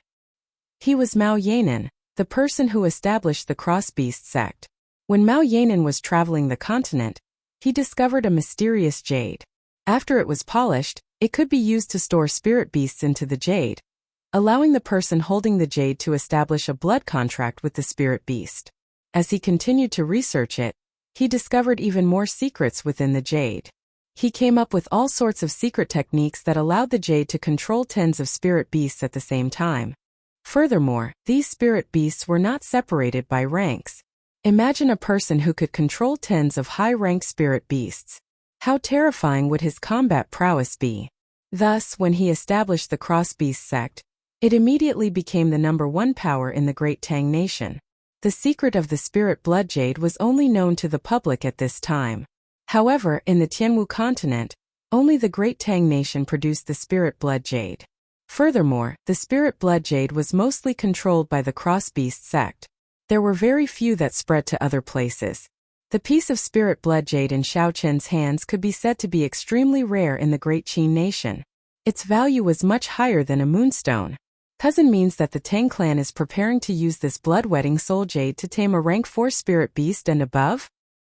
He was Mao Yanan, the person who established the cross-beast sect. When Mao Yanan was traveling the continent, he discovered a mysterious jade. After it was polished, it could be used to store spirit beasts into the jade, allowing the person holding the jade to establish a blood contract with the spirit beast. As he continued to research it, he discovered even more secrets within the jade. He came up with all sorts of secret techniques that allowed the jade to control tens of spirit beasts at the same time. Furthermore, these spirit beasts were not separated by ranks. Imagine a person who could control tens of high-ranked spirit beasts. How terrifying would his combat prowess be? Thus, when he established the cross-beast sect, it immediately became the #1 power in the Great Tang Nation. The secret of the spirit blood jade was only known to the public at this time. However, in the Tianwu continent, only the Great Tang Nation produced the spirit blood jade. Furthermore, the spirit blood jade was mostly controlled by the cross-beast sect. There were very few that spread to other places. The piece of spirit blood jade in Xiao Chen's hands could be said to be extremely rare in the Great Qin Nation. Its value was much higher than a moonstone. Cousin means that the Tang clan is preparing to use this blood-wetting soul jade to tame a rank 4 spirit beast and above?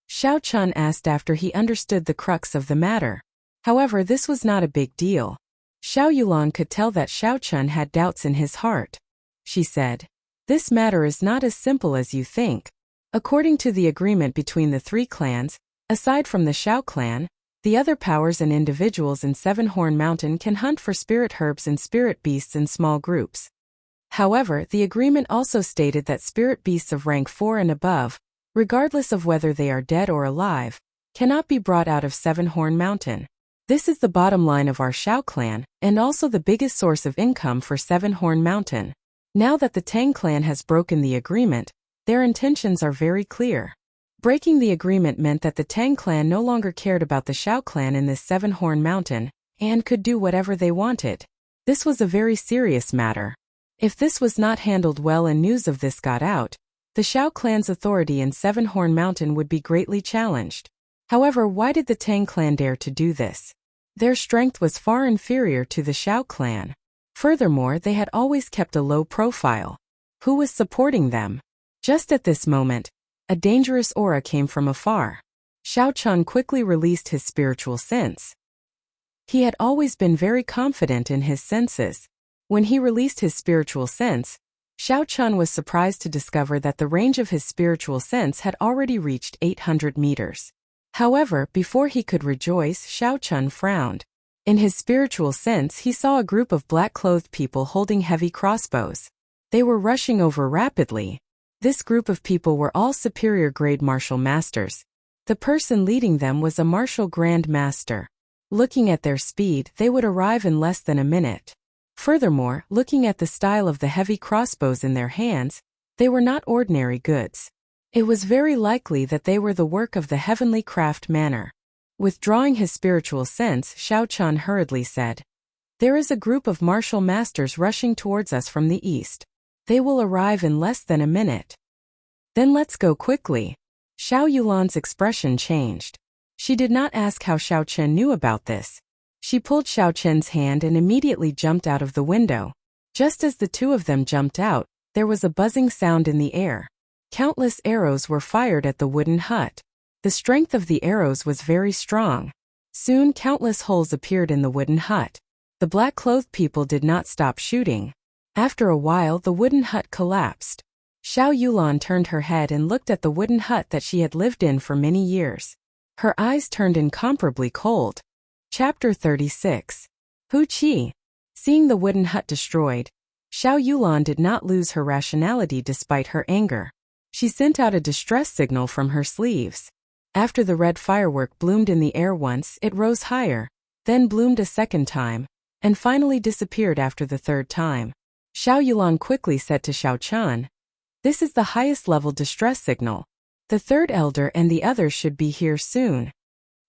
Xiao Chun asked after he understood the crux of the matter. However, this was not a big deal. Xiao Yulan could tell that Xiao Chun had doubts in his heart. She said, "This matter is not as simple as you think. According to the agreement between the 3 clans, aside from the Xiao clan, the other powers and individuals in Seven-Horn Mountain can hunt for spirit herbs and spirit beasts in small groups. However, the agreement also stated that spirit beasts of rank 4 and above, regardless of whether they are dead or alive, cannot be brought out of Seven-Horn Mountain. This is the bottom line of our Xiao clan, and also the biggest source of income for Seven-Horn Mountain. Now that the Tang clan has broken the agreement, their intentions are very clear. Breaking the agreement meant that the Tang clan no longer cared about the Xiao clan in this Seven-Horn Mountain, and could do whatever they wanted. This was a very serious matter. If this was not handled well and news of this got out, the Xiao clan's authority in Seven-Horn Mountain would be greatly challenged. However, why did the Tang clan dare to do this? Their strength was far inferior to the Xiao clan. Furthermore, they had always kept a low profile. Who was supporting them? Just at this moment, a dangerous aura came from afar. Xiao Chun quickly released his spiritual sense. He had always been very confident in his senses. When he released his spiritual sense, Xiao Chun was surprised to discover that the range of his spiritual sense had already reached 800 meters. However, before he could rejoice, Xiao Chun frowned. In his spiritual sense, he saw a group of black-clothed people holding heavy crossbows. They were rushing over rapidly. This group of people were all superior-grade martial masters. The person leading them was a martial grand master. Looking at their speed, they would arrive in less than a minute. Furthermore, looking at the style of the heavy crossbows in their hands, they were not ordinary goods. It was very likely that they were the work of the heavenly craft manner. Withdrawing his spiritual sense, Xiao Chan hurriedly said, "There is a group of martial masters rushing towards us from the east. They will arrive in less than a minute." "Then let's go quickly." Xiao Yulan's expression changed. She did not ask how Xiao Chen knew about this. She pulled Xiao Chen's hand and immediately jumped out of the window. Just as the two of them jumped out, there was a buzzing sound in the air. Countless arrows were fired at the wooden hut. The strength of the arrows was very strong. Soon countless holes appeared in the wooden hut. The black-clothed people did not stop shooting. After a while, the wooden hut collapsed. Xiao Yulan turned her head and looked at the wooden hut that she had lived in for many years. Her eyes turned incomparably cold. Chapter 36. Hu Qi. Seeing the wooden hut destroyed, Xiao Yulan did not lose her rationality despite her anger. She sent out a distress signal from her sleeves. After the red firework bloomed in the air once, it rose higher, then bloomed a second time, and finally disappeared after the third time. Xiao Yulan quickly said to Xiao Chan, "This is the highest level distress signal. The third elder and the others should be here soon."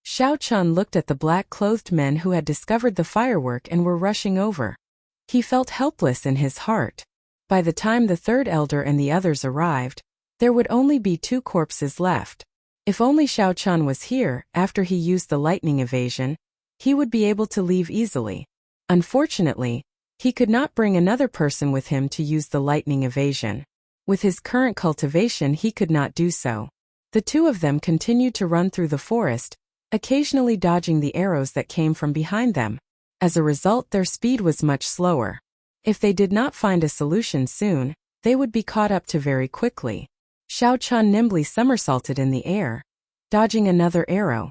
Xiao Chan looked at the black-clothed men who had discovered the firework and were rushing over. He felt helpless in his heart. By the time the third elder and the others arrived, there would only be 2 corpses left. If only Xiao Chan was here, after he used the lightning evasion, he would be able to leave easily. Unfortunately, he could not bring another person with him to use the lightning evasion. With his current cultivation, he could not do so. The two of them continued to run through the forest, occasionally dodging the arrows that came from behind them. As a result, their speed was much slower. If they did not find a solution soon, they would be caught up to very quickly. Xiao Chan nimbly somersaulted in the air, dodging another arrow.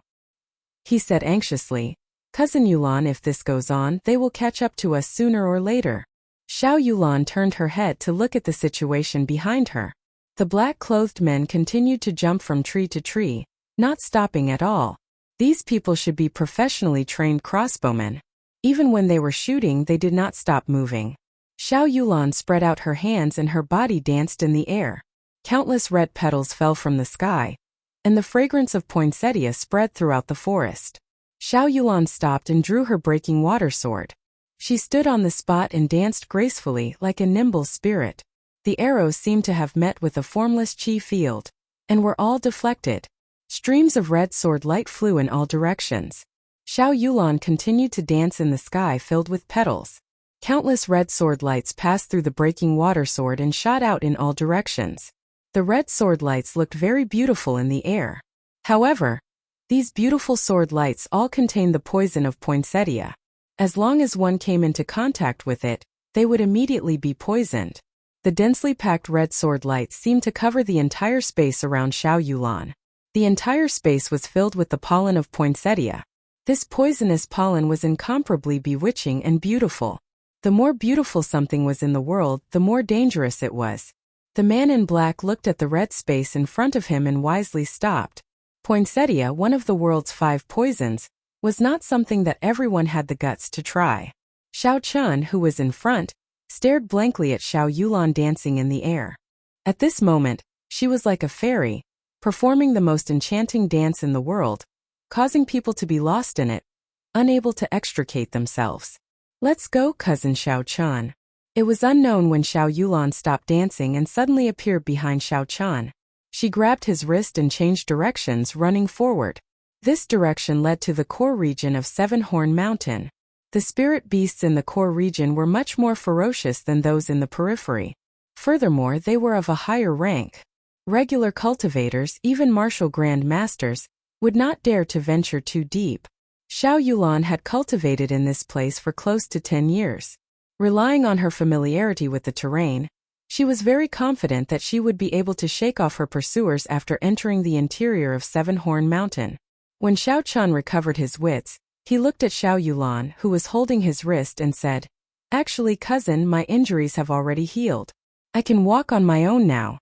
He said anxiously, "Cousin Yulan, if this goes on, they will catch up to us sooner or later." Xiao Yulan turned her head to look at the situation behind her. The black-clothed men continued to jump from tree to tree, not stopping at all. These people should be professionally trained crossbowmen. Even when they were shooting, they did not stop moving. Xiao Yulan spread out her hands and her body danced in the air. Countless red petals fell from the sky, and the fragrance of poinsettia spread throughout the forest. Xiao Yulan stopped and drew her breaking water sword. She stood on the spot and danced gracefully like a nimble spirit. The arrows seemed to have met with a formless chi field, and were all deflected. Streams of red sword light flew in all directions. Xiao Yulan continued to dance in the sky filled with petals. Countless red sword lights passed through the breaking water sword and shot out in all directions. The red sword lights looked very beautiful in the air. However, these beautiful sword lights all contained the poison of poinsettia. As long as one came into contact with it, they would immediately be poisoned. The densely packed red sword lights seemed to cover the entire space around Xiao Yulan. The entire space was filled with the pollen of poinsettia. This poisonous pollen was incomparably bewitching and beautiful. The more beautiful something was in the world, the more dangerous it was. The man in black looked at the red space in front of him and wisely stopped. Poinsettia, one of the world's 5 poisons, was not something that everyone had the guts to try. Xiao Chun, who was in front, stared blankly at Xiao Yulan dancing in the air. At this moment, she was like a fairy, performing the most enchanting dance in the world, causing people to be lost in it, unable to extricate themselves. "Let's go, cousin Xiao Chan." It was unknown when Xiao Yulan stopped dancing and suddenly appeared behind Xiao Chan. She grabbed his wrist and changed directions, running forward. This direction led to the core region of Seven Horn Mountain. The spirit beasts in the core region were much more ferocious than those in the periphery. Furthermore, they were of a higher rank. Regular cultivators, even martial grand masters, would not dare to venture too deep. Xiao Yulan had cultivated in this place for close to 10 years. Relying on her familiarity with the terrain, she was very confident that she would be able to shake off her pursuers after entering the interior of Seven Horn Mountain. When Xiao Chan recovered his wits, he looked at Xiao Yulan, who was holding his wrist, and said, "Actually, cousin, my injuries have already healed. I can walk on my own now."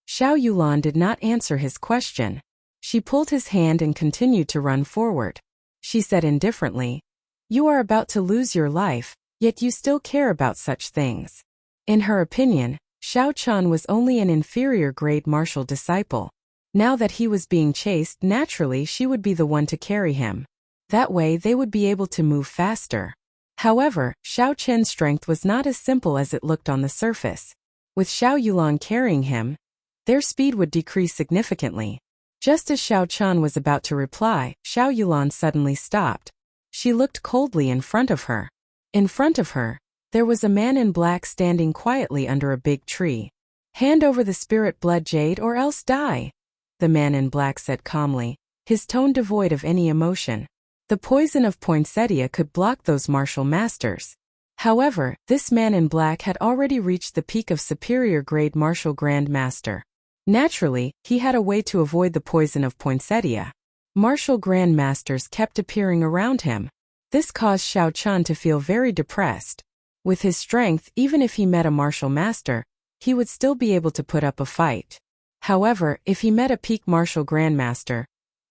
Xiao Yulan did not answer his question. She pulled his hand and continued to run forward. She said indifferently, "You are about to lose your life, yet you still care about such things." In her opinion, Xiao Chun was only an inferior grade martial disciple. Now that he was being chased, naturally she would be the one to carry him. That way they would be able to move faster. However, Xiao Chen's strength was not as simple as it looked on the surface. With Xiao Yulan carrying him, their speed would decrease significantly. Just as Xiao Chun was about to reply, Xiao Yulan suddenly stopped. She looked coldly in front of her. In front of her, there was a man in black standing quietly under a big tree. "Hand over the spirit blood jade or else die," the man in black said calmly, his tone devoid of any emotion. The poison of poinsettia could block those martial masters. However, this man in black had already reached the peak of superior grade martial grand master. Naturally, he had a way to avoid the poison of poinsettia. Martial grand masters kept appearing around him. This caused Xiao Chun to feel very depressed. With his strength, even if he met a martial master, he would still be able to put up a fight. However, if he met a peak martial grandmaster,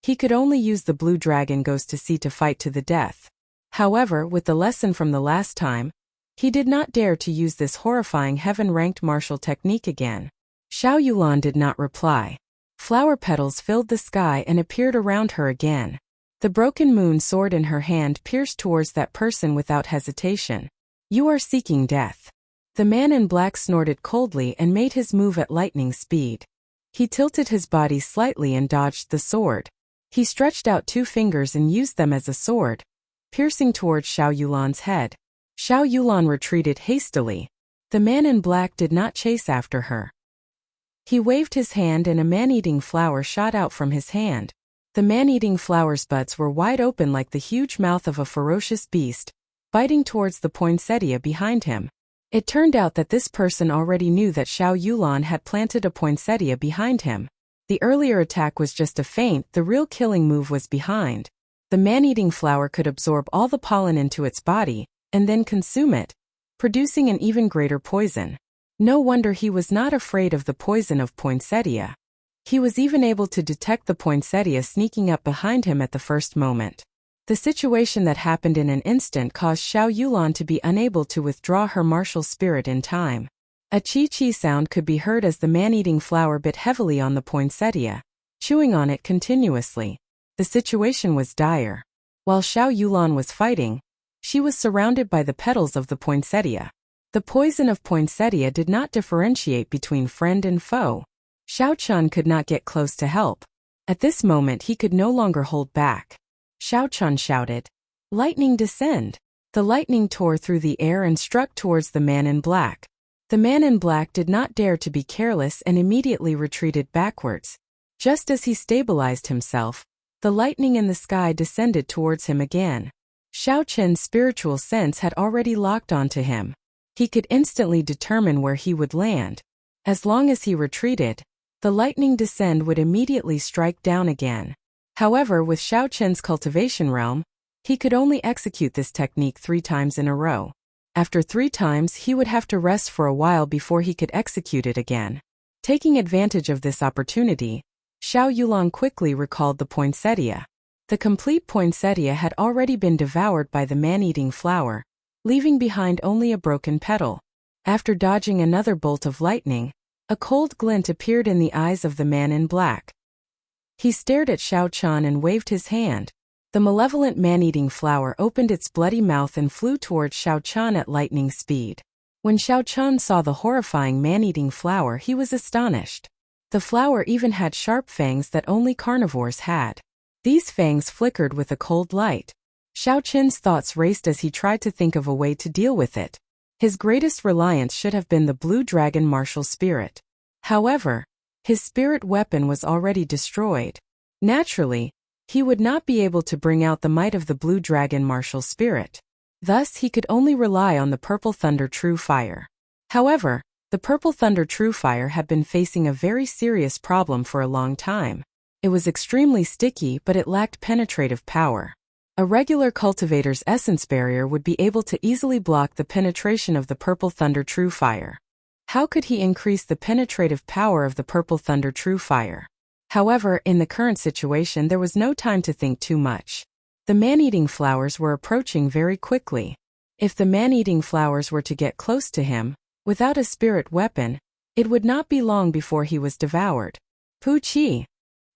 he could only use the blue dragon goes to sea to fight to the death. However, with the lesson from the last time, he did not dare to use this horrifying heaven-ranked martial technique again. Xiao Yulan did not reply. Flower petals filled the sky and appeared around her again. The broken moon sword in her hand pierced towards that person without hesitation. "You are seeking death." The man in black snorted coldly and made his move at lightning speed. He tilted his body slightly and dodged the sword. He stretched out two fingers and used them as a sword, piercing towards Xiao Yulan's head. Xiao Yulan retreated hastily. The man in black did not chase after her. He waved his hand and a man-eating flower shot out from his hand. The man-eating flower's buds were wide open like the huge mouth of a ferocious beast, biting towards the poinsettia behind him. It turned out that this person already knew that Xiao Yulan had planted a poinsettia behind him. The earlier attack was just a feint, the real killing move was behind. The man-eating flower could absorb all the pollen into its body, and then consume it, producing an even greater poison. No wonder he was not afraid of the poison of poinsettia. He was even able to detect the poinsettia sneaking up behind him at the first moment. The situation that happened in an instant caused Xiao Yulan to be unable to withdraw her martial spirit in time. A chi-chi sound could be heard as the man-eating flower bit heavily on the poinsettia, chewing on it continuously. The situation was dire. While Xiao Yulan was fighting, she was surrounded by the petals of the poinsettia. The poison of poinsettia did not differentiate between friend and foe. Xiao Chun could not get close to help. At this moment he could no longer hold back. Xiao Chun shouted, "Lightning descend!" The lightning tore through the air and struck towards the man in black. The man in black did not dare to be careless and immediately retreated backwards. Just as he stabilized himself, the lightning in the sky descended towards him again. Xiao Chen's spiritual sense had already locked onto him. He could instantly determine where he would land. As long as he retreated, the lightning descend would immediately strike down again. However, with Xiao Chen's cultivation realm, he could only execute this technique 3 times in a row. After 3 times, he would have to rest for a while before he could execute it again. Taking advantage of this opportunity, Xiao Yulan quickly recalled the poinsettia. The complete poinsettia had already been devoured by the man-eating flower, leaving behind only a broken petal. After dodging another bolt of lightning, a cold glint appeared in the eyes of the man in black. He stared at Xiao Chun and waved his hand. The malevolent man-eating flower opened its bloody mouth and flew towards Xiao Chun at lightning speed. When Xiao Chun saw the horrifying man-eating flower, he was astonished. The flower even had sharp fangs that only carnivores had. These fangs flickered with a cold light. Xiao Chun's thoughts raced as he tried to think of a way to deal with it. His greatest reliance should have been the blue dragon martial spirit. However, his spirit weapon was already destroyed. Naturally, he would not be able to bring out the might of the blue dragon martial spirit. Thus, he could only rely on the purple thunder true fire. However, the purple thunder true fire had been facing a very serious problem for a long time. It was extremely sticky, but it lacked penetrative power. A regular cultivator's essence barrier would be able to easily block the penetration of the purple thunder true fire. How could he increase the penetrative power of the purple thunder true fire? However, in the current situation there was no time to think too much. The man-eating flowers were approaching very quickly. If the man-eating flowers were to get close to him, without a spirit weapon, it would not be long before he was devoured. Pu-chi!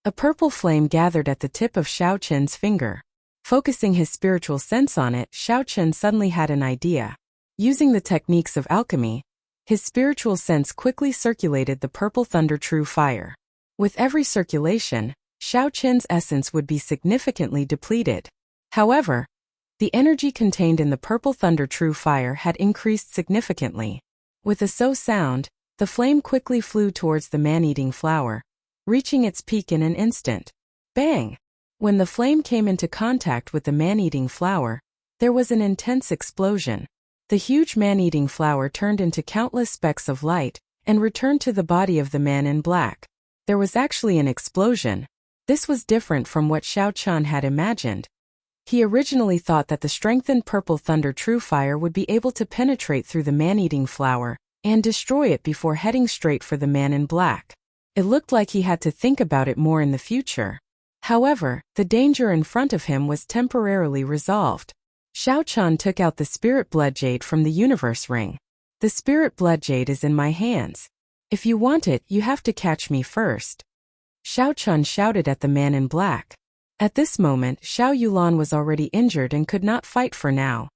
A purple flame gathered at the tip of Xiao Chen's finger. Focusing his spiritual sense on it, Xiao Chen suddenly had an idea. Using the techniques of alchemy, his spiritual sense quickly circulated the purple thunder true fire. With every circulation, Xiao Chen's essence would be significantly depleted. However, the energy contained in the purple thunder true fire had increased significantly. With a so sound, the flame quickly flew towards the man-eating flower, reaching its peak in an instant. Bang! When the flame came into contact with the man-eating flower, there was an intense explosion. The huge man-eating flower turned into countless specks of light and returned to the body of the man in black. There was actually an explosion. This was different from what Xiao Chen had imagined. He originally thought that the strengthened purple thunder true fire would be able to penetrate through the man-eating flower and destroy it before heading straight for the man in black. It looked like he had to think about it more in the future. However, the danger in front of him was temporarily resolved. Xiao Chen took out the spirit blood jade from the universe ring. The spirit blood jade is in my hands. If you want it, you have to catch me first. Xiao Chen shouted at the man in black. At this moment, Xiao Yulan was already injured and could not fight for now.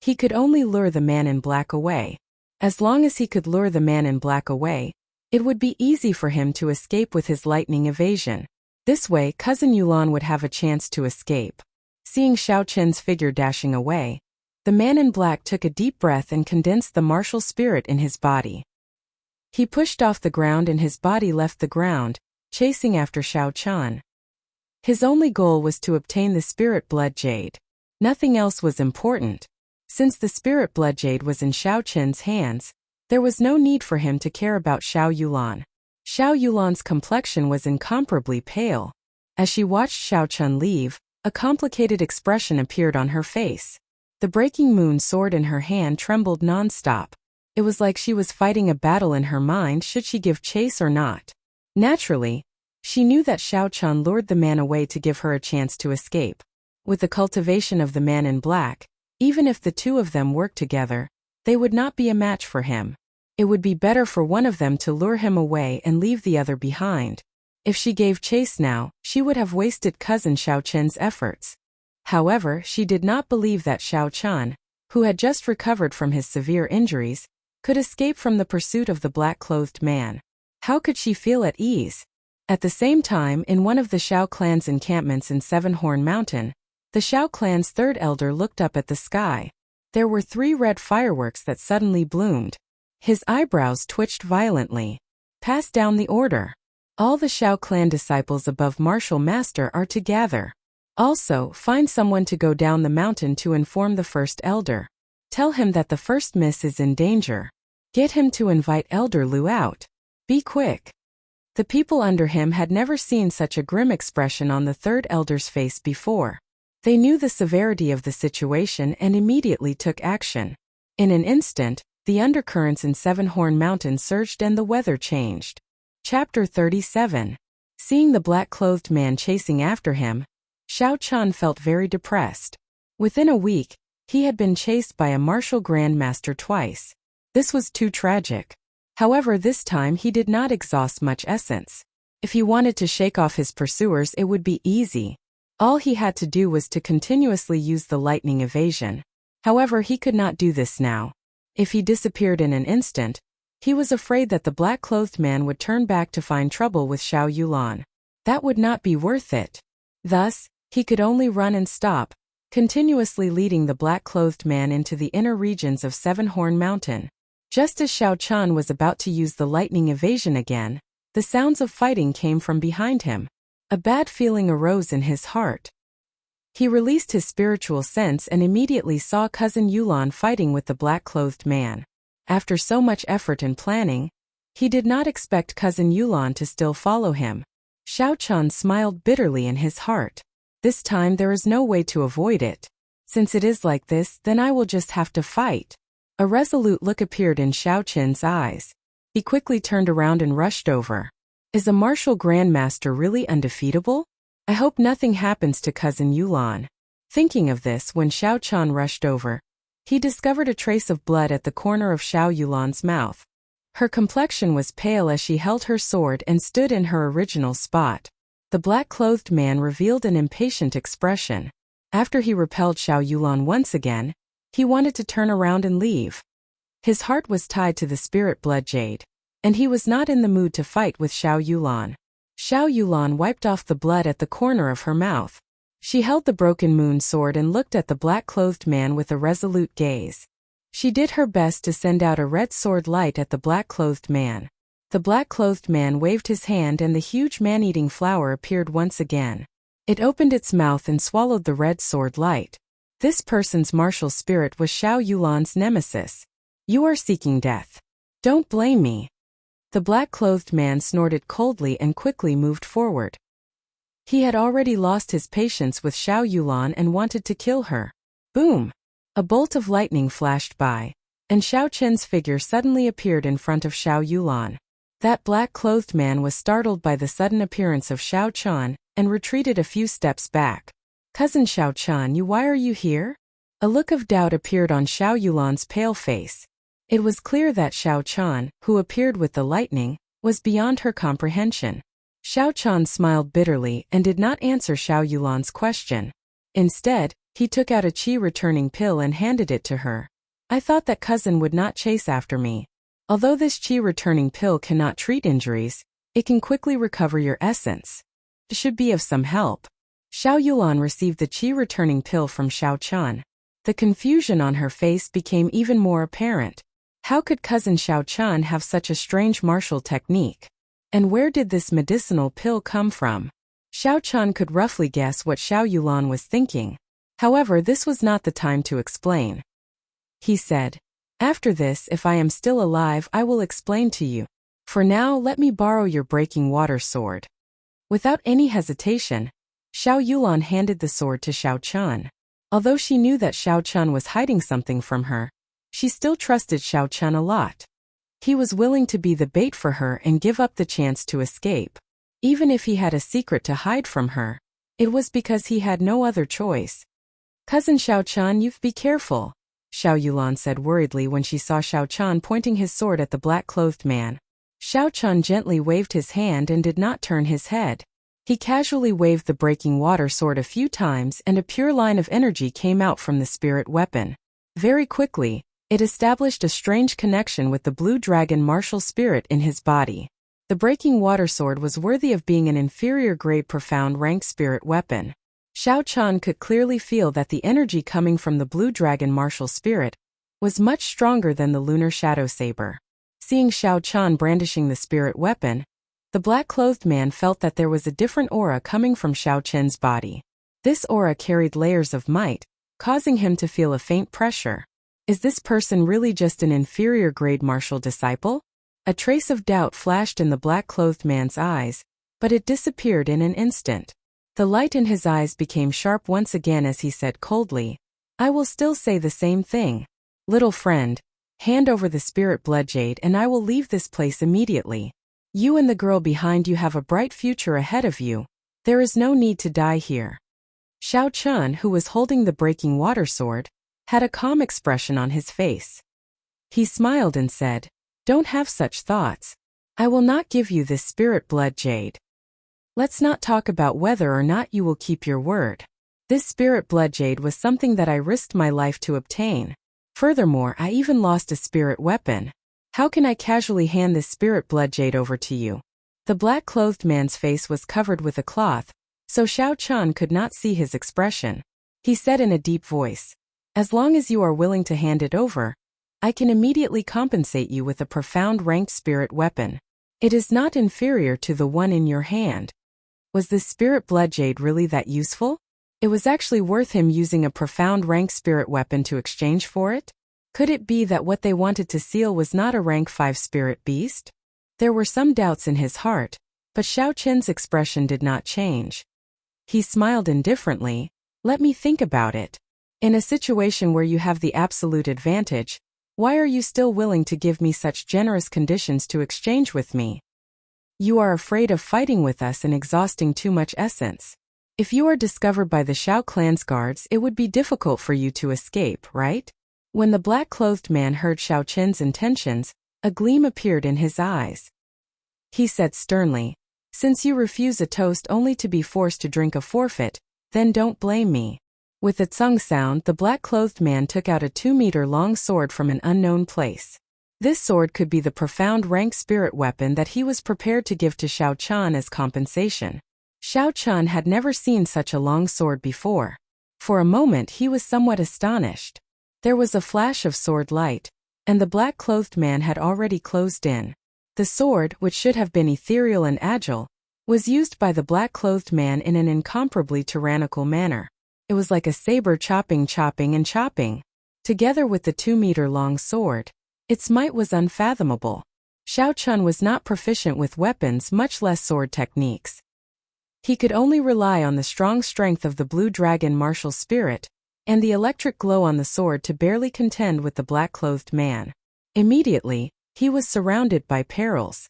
He could only lure the man in black away. As long as he could lure the man in black away, it would be easy for him to escape with his lightning evasion. This way, Cousin Yulan would have a chance to escape. Seeing Xiao Chen's figure dashing away, the man in black took a deep breath and condensed the martial spirit in his body. He pushed off the ground and his body left the ground, chasing after Xiao Chen. His only goal was to obtain the spirit blood jade. Nothing else was important. Since the spirit blood jade was in Xiao Chen's hands, there was no need for him to care about Xiao Yulan. Xiao Yulan's complexion was incomparably pale. As she watched Xiao Chen leave, a complicated expression appeared on her face. The breaking moon sword in her hand trembled non-stop. It was like she was fighting a battle in her mind should she give chase or not. Naturally, she knew that Xiao Chen lured the man away to give her a chance to escape. With the cultivation of the man in black, even if the two of them worked together, they would not be a match for him. It would be better for one of them to lure him away and leave the other behind. If she gave chase now, she would have wasted cousin Xiao Chen's efforts. However, she did not believe that Xiao Chen, who had just recovered from his severe injuries, could escape from the pursuit of the black-clothed man. How could she feel at ease? At the same time, in one of the Xiao clan's encampments in Seven-Horn Mountain, the Xiao clan's third elder looked up at the sky. There were 3 red fireworks that suddenly bloomed. His eyebrows twitched violently. Pass down the order. All the Xiao clan disciples above Martial Master are to gather. Also, find someone to go down the mountain to inform the first elder. Tell him that the first miss is in danger. Get him to invite Elder Lu out. Be quick. The people under him had never seen such a grim expression on the third elder's face before. They knew the severity of the situation and immediately took action. In an instant, the undercurrents in Seven-Horn Mountain surged and the weather changed. Chapter 37. Seeing the black-clothed man chasing after him, Xiao Chen felt very depressed. Within a week, he had been chased by a martial grandmaster twice. This was too tragic. However, this time he did not exhaust much essence. If he wanted to shake off his pursuers, it would be easy. All he had to do was to continuously use the lightning evasion. However, he could not do this now. If he disappeared in an instant, he was afraid that the black-clothed man would turn back to find trouble with Xiao Yulan. That would not be worth it. Thus, he could only run and stop, continuously leading the black-clothed man into the inner regions of Seven-Horn Mountain. Just as Xiao Chen was about to use the lightning evasion again, the sounds of fighting came from behind him. A bad feeling arose in his heart. He released his spiritual sense and immediately saw cousin Yulan fighting with the black-clothed man. After so much effort and planning, he did not expect cousin Yulan to still follow him. Xiao Chen smiled bitterly in his heart. This time there is no way to avoid it. Since it is like this, then I will just have to fight. A resolute look appeared in Xiao Chen's eyes. He quickly turned around and rushed over. Is a martial grandmaster really undefeatable? I hope nothing happens to cousin Yulan. Thinking of this when Xiao Chan rushed over, he discovered a trace of blood at the corner of Xiao Yulan's mouth. Her complexion was pale as she held her sword and stood in her original spot. The black-clothed man revealed an impatient expression. After he repelled Xiao Yulan once again, he wanted to turn around and leave. His heart was tied to the spirit blood jade, and he was not in the mood to fight with Xiao Yulan. Xiao Yulan wiped off the blood at the corner of her mouth. She held the broken moon sword and looked at the black-clothed man with a resolute gaze. She did her best to send out a red sword light at the black-clothed man. The black-clothed man waved his hand and the huge man-eating flower appeared once again. It opened its mouth and swallowed the red sword light. This person's martial spirit was Xiao Yulan's nemesis. You are seeking death. Don't blame me. The black-clothed man snorted coldly and quickly moved forward. He had already lost his patience with Xiao Yulan and wanted to kill her. Boom! A bolt of lightning flashed by, and Xiao Chen's figure suddenly appeared in front of Xiao Yulan. That black-clothed man was startled by the sudden appearance of Xiao Chan and retreated a few steps back. Cousin Xiao Chan, why are you here? A look of doubt appeared on Xiao Yulan's pale face. It was clear that Xiao Chan, who appeared with the lightning, was beyond her comprehension. Xiao Chan smiled bitterly and did not answer Xiao Yulan's question. Instead, he took out a qi-returning pill and handed it to her. I thought that cousin would not chase after me. Although this qi-returning pill cannot treat injuries, it can quickly recover your essence. It should be of some help. Xiao Yulan received the qi-returning pill from Xiao Chan. The confusion on her face became even more apparent. How could cousin Xiao Chan have such a strange martial technique? And where did this medicinal pill come from? Xiao Chan could roughly guess what Xiao Yulan was thinking. However, this was not the time to explain. He said, after this, if I am still alive, I will explain to you. For now, let me borrow your breaking water sword. Without any hesitation, Xiao Yulan handed the sword to Xiao Chan. Although she knew that Xiao Chan was hiding something from her, she still trusted Xiao Chan a lot. He was willing to be the bait for her and give up the chance to escape. Even if he had a secret to hide from her, it was because he had no other choice. Cousin Xiao Chan, you be careful, Xiao Yulan said worriedly when she saw Xiao Chan pointing his sword at the black-clothed man. Xiao Chan gently waved his hand and did not turn his head. He casually waved the breaking water sword a few times and a pure line of energy came out from the spirit weapon. Very quickly, it established a strange connection with the blue dragon martial spirit in his body. The breaking water sword was worthy of being an inferior grade profound rank spirit weapon. Xiao Chan could clearly feel that the energy coming from the blue dragon martial spirit was much stronger than the lunar shadow saber. Seeing Xiao Chan brandishing the spirit weapon, the black-clothed man felt that there was a different aura coming from Xiao Chen's body. This aura carried layers of might, causing him to feel a faint pressure. Is this person really just an inferior grade martial disciple? A trace of doubt flashed in the black-clothed man's eyes, but it disappeared in an instant. The light in his eyes became sharp once again as he said coldly, I will still say the same thing. Little friend, hand over the spirit blood jade and I will leave this place immediately. You and the girl behind you have a bright future ahead of you. There is no need to die here. Xiao Chan, who was holding the breaking water sword, had a calm expression on his face. He smiled and said, don't have such thoughts. I will not give you this spirit blood jade. Let's not talk about whether or not you will keep your word. This spirit blood jade was something that I risked my life to obtain. Furthermore, I even lost a spirit weapon. How can I casually hand this spirit blood jade over to you? The black-clothed man's face was covered with a cloth, so Xiao Chan could not see his expression. He said in a deep voice, as long as you are willing to hand it over, I can immediately compensate you with a profound ranked spirit weapon. It is not inferior to the one in your hand. Was this spirit blood jade really that useful? It was actually worth him using a profound rank spirit weapon to exchange for it? Could it be that what they wanted to seal was not a rank 5 spirit beast? There were some doubts in his heart, but Xiao Chen's expression did not change. He smiled indifferently. Let me think about it. In a situation where you have the absolute advantage, why are you still willing to give me such generous conditions to exchange with me? You are afraid of fighting with us and exhausting too much essence. If you are discovered by the Shao clan's guards, it would be difficult for you to escape, right? When the black-clothed man heard Shao Qin's intentions, a gleam appeared in his eyes. He said sternly, "Since you refuse a toast only to be forced to drink a forfeit, then don't blame me." With a tsung sound, the black-clothed man took out a 2-meter-long sword from an unknown place. This sword could be the profound rank spirit weapon that he was prepared to give to Shao Chan as compensation. Shao Chan had never seen such a long sword before. For a moment he was somewhat astonished. There was a flash of sword light, and the black-clothed man had already closed in. The sword, which should have been ethereal and agile, was used by the black-clothed man in an incomparably tyrannical manner. It was like a saber chopping and chopping. Together with the 2-meter-long sword, its might was unfathomable. Shao Chun was not proficient with weapons, much less sword techniques. He could only rely on the strong strength of the blue dragon martial spirit, and the electric glow on the sword to barely contend with the black-clothed man. Immediately, he was surrounded by perils.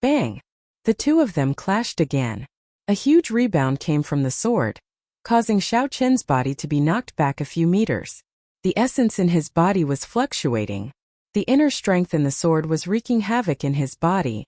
Bang! The two of them clashed again. A huge rebound came from the sword, causing Shao Qin's body to be knocked back a few meters. The essence in his body was fluctuating. The inner strength in the sword was wreaking havoc in his body.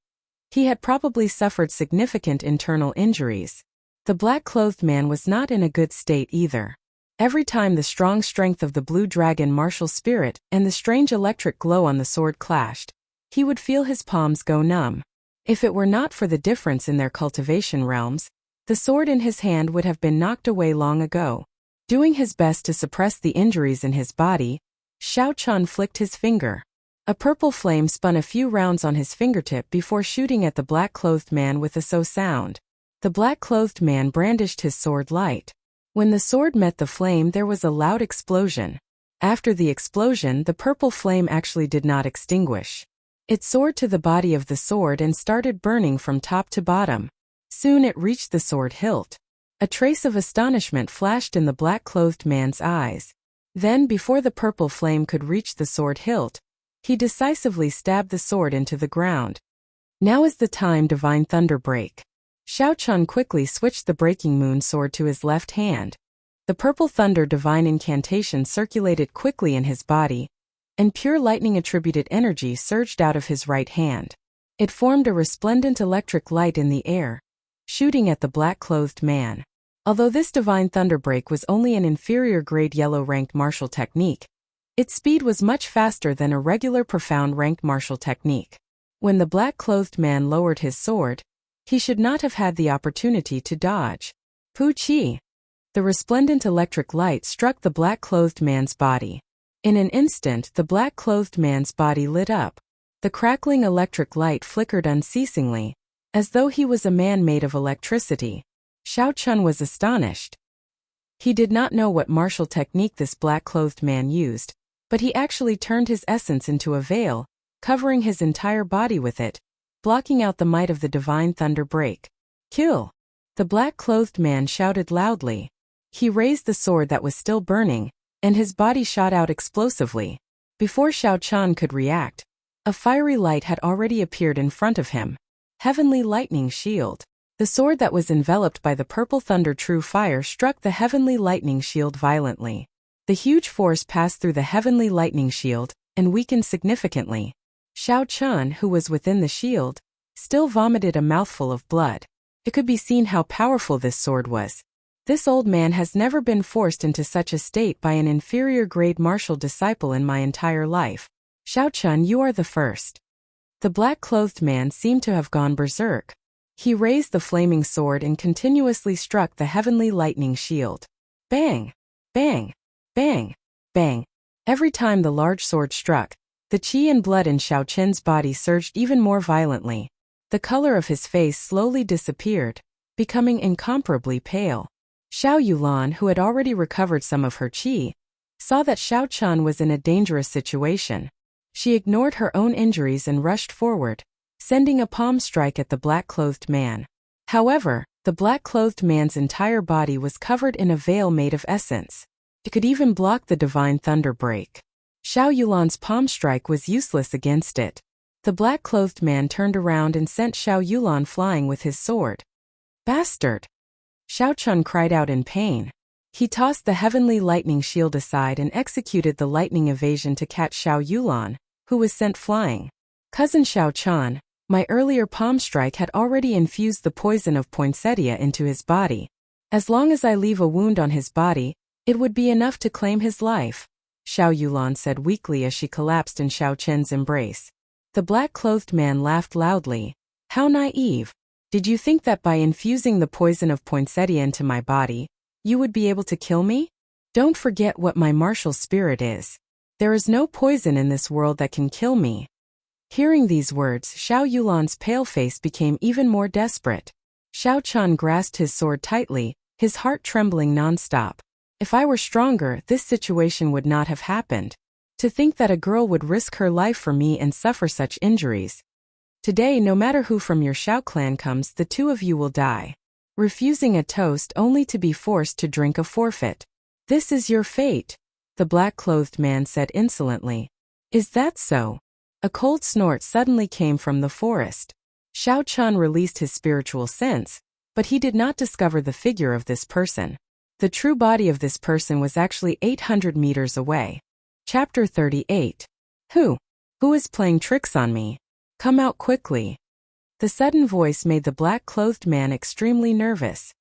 He had probably suffered significant internal injuries. The black-clothed man was not in a good state either. Every time the strong strength of the blue dragon martial spirit and the strange electric glow on the sword clashed, he would feel his palms go numb. If it were not for the difference in their cultivation realms, the sword in his hand would have been knocked away long ago. Doing his best to suppress the injuries in his body, Shao Chun flicked his finger. A purple flame spun a few rounds on his fingertip before shooting at the black-clothed man with a so sound. The black-clothed man brandished his sword light. When the sword met the flame, there was a loud explosion. After the explosion, the purple flame actually did not extinguish. It soared to the body of the sword and started burning from top to bottom. Soon it reached the sword hilt. A trace of astonishment flashed in the black-clothed man's eyes. Then, before the purple flame could reach the sword hilt, he decisively stabbed the sword into the ground. Now is the time, Divine Thunder Break. Shao Chun quickly switched the Breaking Moon sword to his left hand. The purple thunder divine incantation circulated quickly in his body, and pure lightning-attributed energy surged out of his right hand. It formed a resplendent electric light in the air, shooting at the black-clothed man. Although this Divine Thunderbreak was only an inferior-grade yellow-ranked martial technique, its speed was much faster than a regular profound-ranked martial technique. When the black-clothed man lowered his sword, he should not have had the opportunity to dodge. Pu Chi! The resplendent electric light struck the black-clothed man's body. In an instant, the black-clothed man's body lit up. The crackling electric light flickered unceasingly, as though he was a man made of electricity. Shao Chun was astonished. He did not know what martial technique this black-clothed man used, but he actually turned his essence into a veil, covering his entire body with it, blocking out the might of the Divine Thunder Break. Kill! The black-clothed man shouted loudly. He raised the sword that was still burning, and his body shot out explosively. Before Shao Chun could react, a fiery light had already appeared in front of him. Heavenly Lightning Shield. The sword that was enveloped by the purple thunder true fire struck the heavenly lightning shield violently. The huge force passed through the heavenly lightning shield and weakened significantly. Shao Chun, who was within the shield, still vomited a mouthful of blood. It could be seen how powerful this sword was. This old man has never been forced into such a state by an inferior-grade martial disciple in my entire life. Shao Chun, you are the first. The black-clothed man seemed to have gone berserk. He raised the flaming sword and continuously struck the heavenly lightning shield. Bang! Bang! Bang! Bang! Every time the large sword struck, the qi and blood in Shao Qin's body surged even more violently. The color of his face slowly disappeared, becoming incomparably pale. Xiao Yulan, who had already recovered some of her qi, saw that Shao Chun was in a dangerous situation. She ignored her own injuries and rushed forward, sending a palm strike at the black-clothed man. However, the black-clothed man's entire body was covered in a veil made of essence. It could even block the Divine Thunder Break. Xiao Yulan's palm strike was useless against it. The black-clothed man turned around and sent Xiao Yulan flying with his sword. Bastard! Xiao Chun cried out in pain. He tossed the heavenly lightning shield aside and executed the lightning evasion to catch Xiao Yulan, who was sent flying. Cousin Xiao Chun, my earlier palm strike had already infused the poison of poinsettia into his body. As long as I leave a wound on his body, it would be enough to claim his life, Xiao Yulan said weakly as she collapsed in Xiao Chen's embrace. The black-clothed man laughed loudly. How naive! Did you think that by infusing the poison of poinsettia into my body, you would be able to kill me? Don't forget what my martial spirit is. There is no poison in this world that can kill me. Hearing these words, Xiao Yulan's pale face became even more desperate. Xiao Chun grasped his sword tightly, his heart trembling non-stop. If I were stronger, this situation would not have happened. To think that a girl would risk her life for me and suffer such injuries. Today, no matter who from your Xiao clan comes, the two of you will die. Refusing a toast only to be forced to drink a forfeit. This is your fate, the black-clothed man said insolently. Is that so? A cold snort suddenly came from the forest. Xiao Chun released his spiritual sense, but he did not discover the figure of this person. The true body of this person was actually 800 meters away. Chapter 38. Who is playing tricks on me? Come out quickly. The sudden voice made the black-clothed man extremely nervous.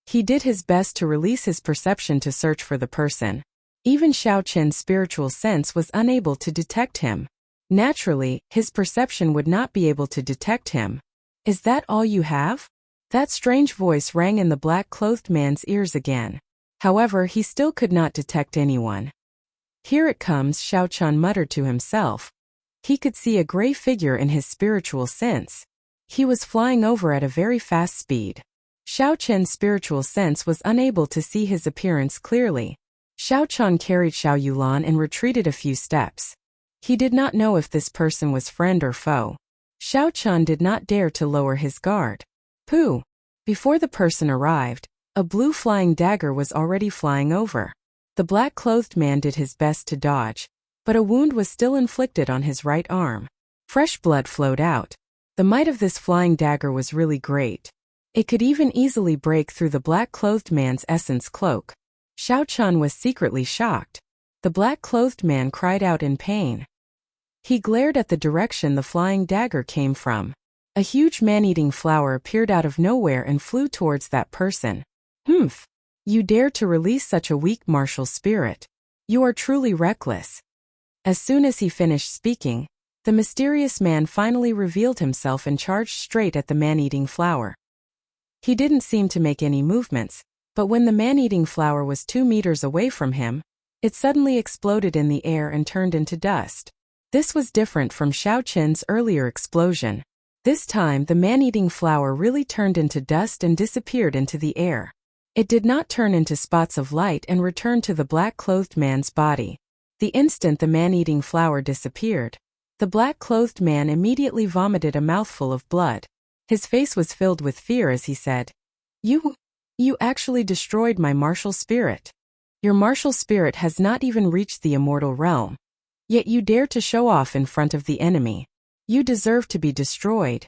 He did his best to release his perception to search for the person. Even Xiao Chen's spiritual sense was unable to detect him. Naturally, his perception would not be able to detect him. Is that all you have? That strange voice rang in the black-clothed man's ears again. However, he still could not detect anyone. Here it comes, Xiao Chun muttered to himself. He could see a gray figure in his spiritual sense. He was flying over at a very fast speed. Xiao Chen's spiritual sense was unable to see his appearance clearly. Xiao Chun carried Xiao Yulan and retreated a few steps. He did not know if this person was friend or foe. Xiao Chun did not dare to lower his guard. Pooh! Before the person arrived, a blue flying dagger was already flying over. The black-clothed man did his best to dodge, but a wound was still inflicted on his right arm. Fresh blood flowed out. The might of this flying dagger was really great. It could even easily break through the black-clothed man's essence cloak. Xiao Chun was secretly shocked. The black-clothed man cried out in pain. He glared at the direction the flying dagger came from. A huge man-eating flower appeared out of nowhere and flew towards that person. Humph! You dare to release such a weak martial spirit. You are truly reckless. As soon as he finished speaking, the mysterious man finally revealed himself and charged straight at the man-eating flower. He didn't seem to make any movements, but when the man-eating flower was 2 meters away from him, it suddenly exploded in the air and turned into dust. This was different from Xiao Chen's earlier explosion. This time, the man-eating flower really turned into dust and disappeared into the air. It did not turn into spots of light and returned to the black-clothed man's body. The instant the man-eating flower disappeared, the black-clothed man immediately vomited a mouthful of blood. His face was filled with fear as he said, You actually destroyed my martial spirit. Your martial spirit has not even reached the immortal realm. Yet you dare to show off in front of the enemy. You deserve to be destroyed.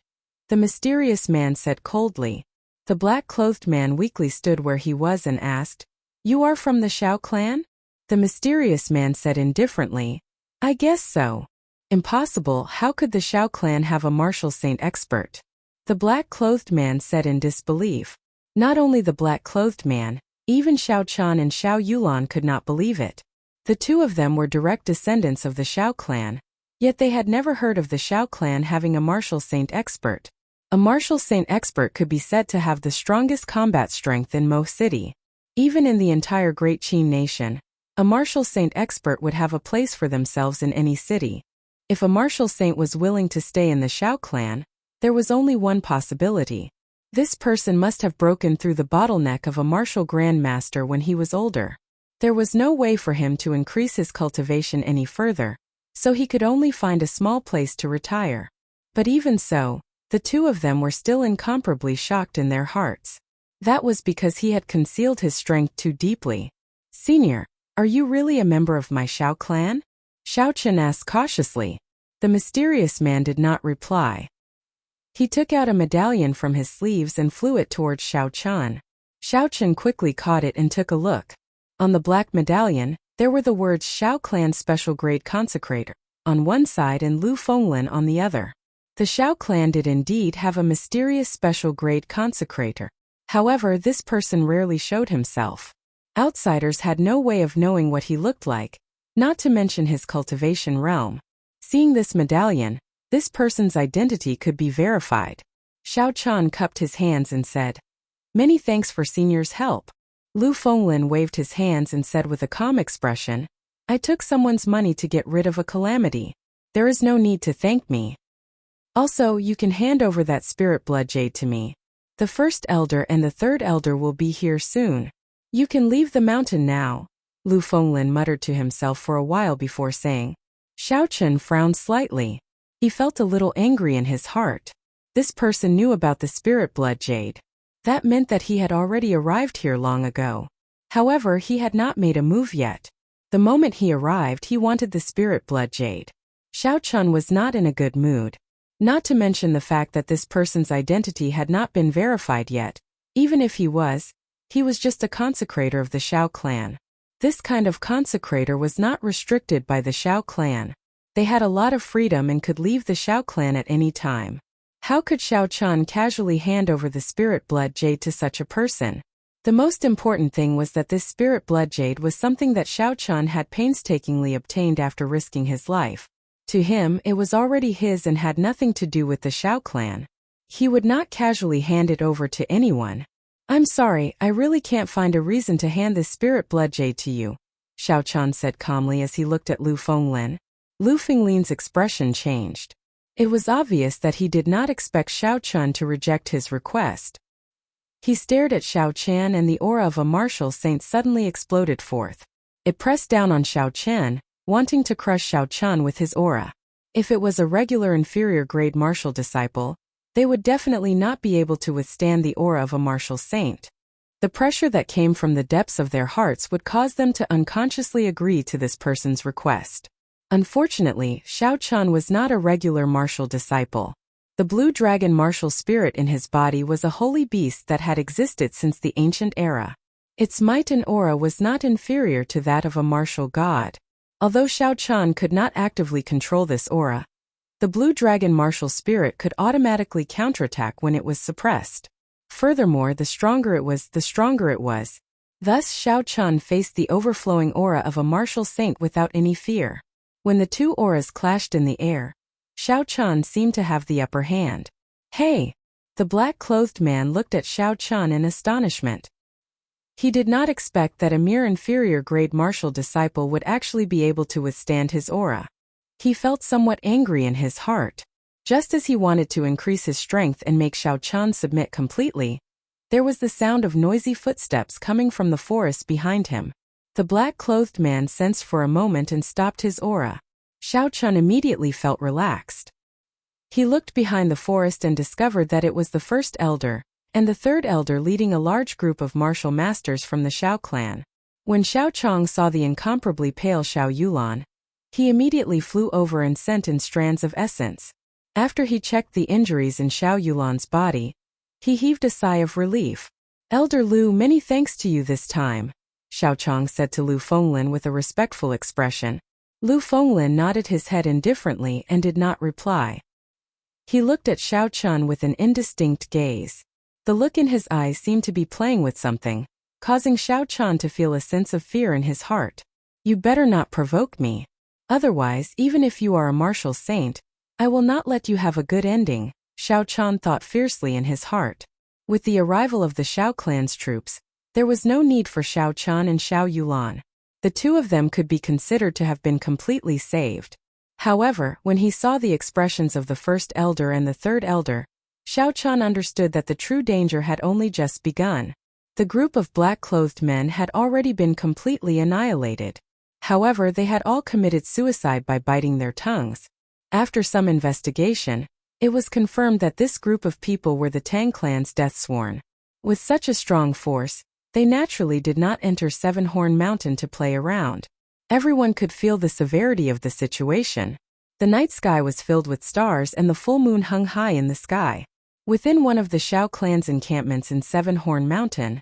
The mysterious man said coldly. The black-clothed man weakly stood where he was and asked, You are from the Xiao clan? The mysterious man said indifferently, I guess so. Impossible, how could the Xiao clan have a martial saint expert? The black-clothed man said in disbelief. Not only the black-clothed man, even Xiao Chun and Xiao Yulan could not believe it. The two of them were direct descendants of the Xiao clan, yet they had never heard of the Xiao clan having a martial saint expert. A martial saint expert could be said to have the strongest combat strength in Mo City. Even in the entire Great Qin nation, a martial saint expert would have a place for themselves in any city. If a martial saint was willing to stay in the Xiao clan, there was only one possibility. This person must have broken through the bottleneck of a martial grandmaster when he was older. There was no way for him to increase his cultivation any further, so he could only find a small place to retire. But even so, the two of them were still incomparably shocked in their hearts. That was because he had concealed his strength too deeply. Senior, are you really a member of my Xiao clan? Xiao Chen asked cautiously. The mysterious man did not reply. He took out a medallion from his sleeves and flew it towards Xiao Chen. Xiao Chen quickly caught it and took a look. On the black medallion, there were the words Xiao Clan Special Grade Consecrator on one side and Lu Fenglin on the other. The Xiao Clan did indeed have a mysterious special grade consecrator. However, this person rarely showed himself. Outsiders had no way of knowing what he looked like, not to mention his cultivation realm. Seeing this medallion, this person's identity could be verified. Xiao Chen cupped his hands and said, "Many thanks for Senior's help." Lu Fenglin waved his hands and said with a calm expression, "I took someone's money to get rid of a calamity. There is no need to thank me. Also, you can hand over that spirit blood jade to me. The first elder and the third elder will be here soon. You can leave the mountain now." Lu Fenglin muttered to himself for a while before saying. Xiao Chen frowned slightly. He felt a little angry in his heart. This person knew about the spirit blood jade. That meant that he had already arrived here long ago. However, he had not made a move yet. The moment he arrived, he wanted the spirit blood jade. Xiao Chen was not in a good mood. Not to mention the fact that this person's identity had not been verified yet. Even if he was just a consecrator of the Xiao clan. This kind of consecrator was not restricted by the Xiao clan. They had a lot of freedom and could leave the Xiao clan at any time. How could Xiao Chen casually hand over the spirit blood jade to such a person? The most important thing was that this spirit blood jade was something that Xiao Chen had painstakingly obtained after risking his life. To him, it was already his and had nothing to do with the Xiao clan. He would not casually hand it over to anyone. "I'm sorry, I really can't find a reason to hand this spirit blood jade to you," Xiao Chen said calmly as he looked at Lu Fenglin. Lu Fenglin's expression changed. It was obvious that he did not expect Xiao Chen to reject his request. He stared at Xiao Chen and the aura of a martial saint suddenly exploded forth. It pressed down on Xiao Chen, wanting to crush Xiao Chen with his aura. If it was a regular inferior grade martial disciple, they would definitely not be able to withstand the aura of a martial saint. The pressure that came from the depths of their hearts would cause them to unconsciously agree to this person's request. Unfortunately, Xiao Chen was not a regular martial disciple. The blue dragon martial spirit in his body was a holy beast that had existed since the ancient era. Its might and aura was not inferior to that of a martial god. Although Xiao Chen could not actively control this aura, the blue dragon martial spirit could automatically counterattack when it was suppressed. Furthermore, the stronger it was, the stronger it was. Thus, Xiao Chen faced the overflowing aura of a martial saint without any fear. When the two auras clashed in the air, Xiao Chen seemed to have the upper hand. "Hey!" The black-clothed man looked at Xiao Chen in astonishment. He did not expect that a mere inferior-grade martial disciple would actually be able to withstand his aura. He felt somewhat angry in his heart. Just as he wanted to increase his strength and make Xiao Chen submit completely, there was the sound of noisy footsteps coming from the forest behind him. The black-clothed man sensed for a moment and stopped his aura. Xiao Chen immediately felt relaxed. He looked behind the forest and discovered that it was the first elder, and the third elder leading a large group of martial masters from the Xiao clan. When Xiao Chong saw the incomparably pale Xiao Yulan, he immediately flew over and sent in strands of essence. After he checked the injuries in Xiao Yulan's body, he heaved a sigh of relief. "Elder Lu, many thanks to you this time," Xiao Chong said to Lu Fenglin with a respectful expression. Lu Fenglin nodded his head indifferently and did not reply. He looked at Xiao Chen with an indistinct gaze. The look in his eyes seemed to be playing with something, causing Xiao Chen to feel a sense of fear in his heart. "You better not provoke me. Otherwise, even if you are a martial saint, I will not let you have a good ending," Xiao Chen thought fiercely in his heart. With the arrival of the Xiao clan's troops, there was no need for Xiao Chen and Xiao Yulan. The two of them could be considered to have been completely saved. However, when he saw the expressions of the first elder and the third elder, Xiao Chen understood that the true danger had only just begun. The group of black-clothed men had already been completely annihilated. However, they had all committed suicide by biting their tongues. After some investigation, it was confirmed that this group of people were the Tang clan's deathsworn. With such a strong force, they naturally did not enter Seven-Horn Mountain to play around. Everyone could feel the severity of the situation. The night sky was filled with stars and the full moon hung high in the sky. Within one of the Shao clan's encampments in Seven-Horn Mountain,